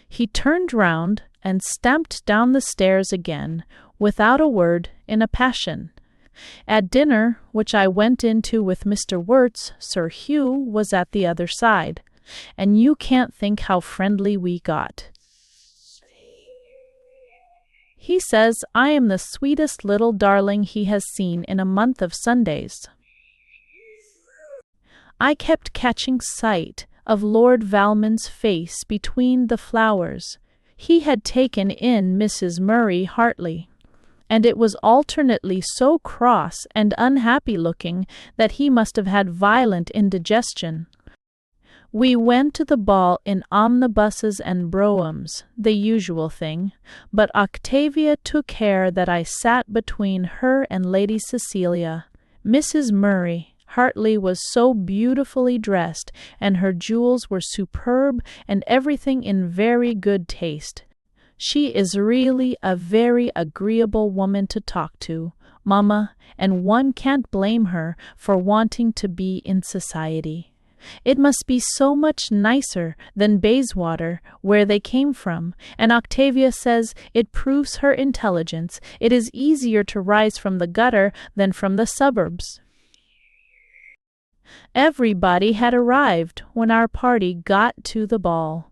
He turned round and stamped down the stairs again, without a word, in a passion. At dinner, which I went into with Mr. Wirtz, Sir Hugh was at the other side, and you can't think how friendly we got. He says I am the sweetest little darling he has seen in a month of Sundays. I kept catching sight of Lord Valmond's face between the flowers. He had taken in Mrs. Murray Hartley, and it was alternately so cross and unhappy-looking that he must have had violent indigestion. We went to the ball in omnibuses and broughams, the usual thing, but Octavia took care that I sat between her and Lady Cecilia. Mrs. Murray Hartley was so beautifully dressed, and her jewels were superb, and everything in very good taste. She is really a very agreeable woman to talk to, Mamma, and one can't blame her for wanting to be in society. It must be so much nicer than Bayswater, where they came from, and Octavia says it proves her intelligence. It is easier to rise from the gutter than from the suburbs. Everybody had arrived when our party got to the ball.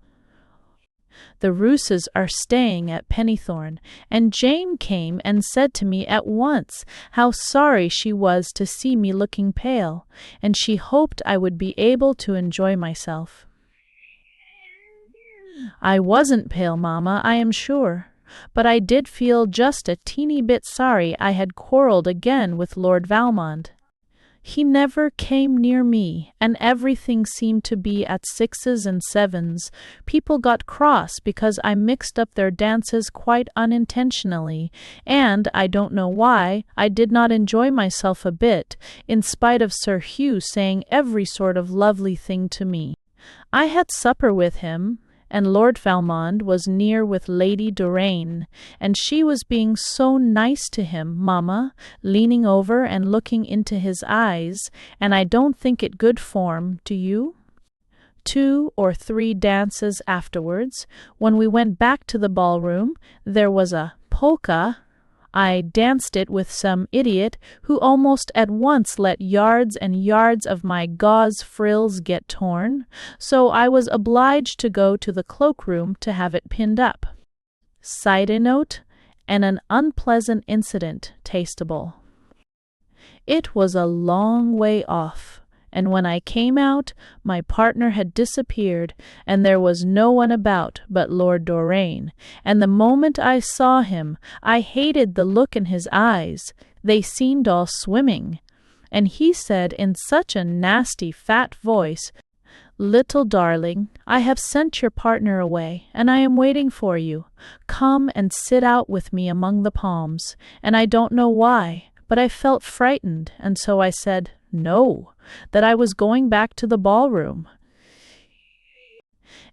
The Rooses are staying at Pennythorn, and Jane came and said to me at once how sorry she was to see me looking pale, and she hoped I would be able to enjoy myself. I wasn't pale, Mamma, I am sure, but I did feel just a teeny bit sorry I had quarrelled again with Lord Valmond. He never came near me, and everything seemed to be at 6s and 7s. People got cross because I mixed up their dances quite unintentionally, and, I don't know why, I did not enjoy myself a bit, in spite of Sir Hugh saying every sort of lovely thing to me. I had supper with him, and Lord Valmond was near with Lady Doraine, and she was being so nice to him, Mamma, leaning over and looking into his eyes, and I don't think it good form, do you? 2 or 3 dances afterwards, when we went back to the ballroom, there was a polka. I danced it with some idiot who almost at once let yards and yards of my gauze frills get torn, so I was obliged to go to the cloakroom to have it pinned up. Side note, and an unpleasant incident tasteable. It was a long way off, and when I came out, my partner had disappeared, and there was no one about but Lord Doraine, and the moment I saw him, I hated the look in his eyes. They seemed all swimming, and he said in such a nasty fat voice, "Little darling, I have sent your partner away, and I am waiting for you. Come and sit out with me among the palms." And I don't know why, but I felt frightened, and so I said, no, that I was going back to the ballroom.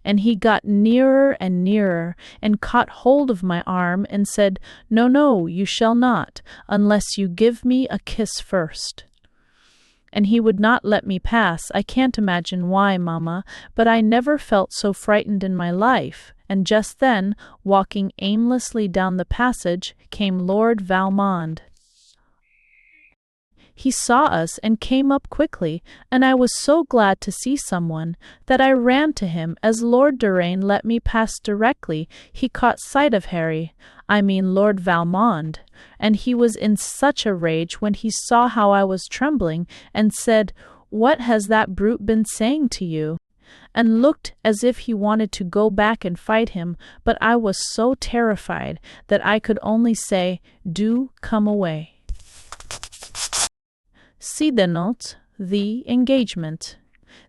And he got nearer and nearer, and caught hold of my arm, and said, "No, no, you shall not, unless you give me a kiss first." And he would not let me pass. I can't imagine why, Mamma, but I never felt so frightened in my life. And just then, walking aimlessly down the passage, came Lord Valmond. He saw us and came up quickly, and I was so glad to see someone that I ran to him. As Lord Doraine let me pass directly, he caught sight of Lord Valmond, and he was in such a rage when he saw how I was trembling, and said, "What has that brute been saying to you?" and looked as if he wanted to go back and fight him, but I was so terrified that I could only say, "Do come away." See the note, the engagement.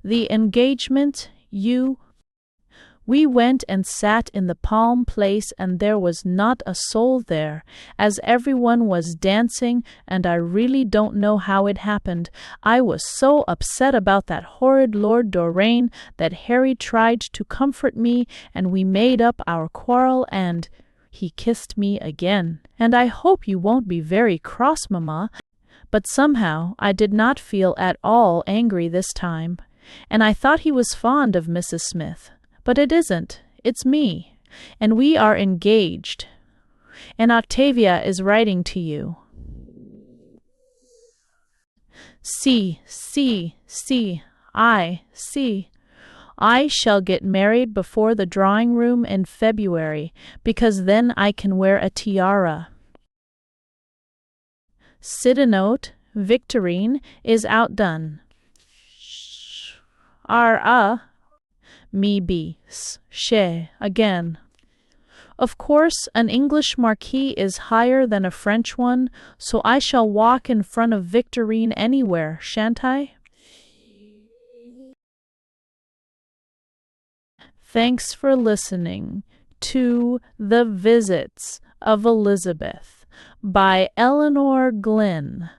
The engagement, We went and sat in the palm place, and there was not a soul there, as everyone was dancing, and I really don't know how it happened. I was so upset about that horrid Lord Doraine that Harry tried to comfort me, and we made up our quarrel, and he kissed me again. And I hope you won't be very cross, Mamma. But somehow I did not feel at all angry this time, and I thought he was fond of Mrs. Smith. But it isn't, it's me, and we are engaged, and Octavia is writing to you. See, I shall get married before the drawing-room in February, because then I can wear a tiara. Sidenote, Victorine is outdone. Me be, again. Of course, an English marquis is higher than a French one, so I shall walk in front of Victorine anywhere, shan't I? Thanks for listening to The Visits of Elizabeth by Elinor Glyn.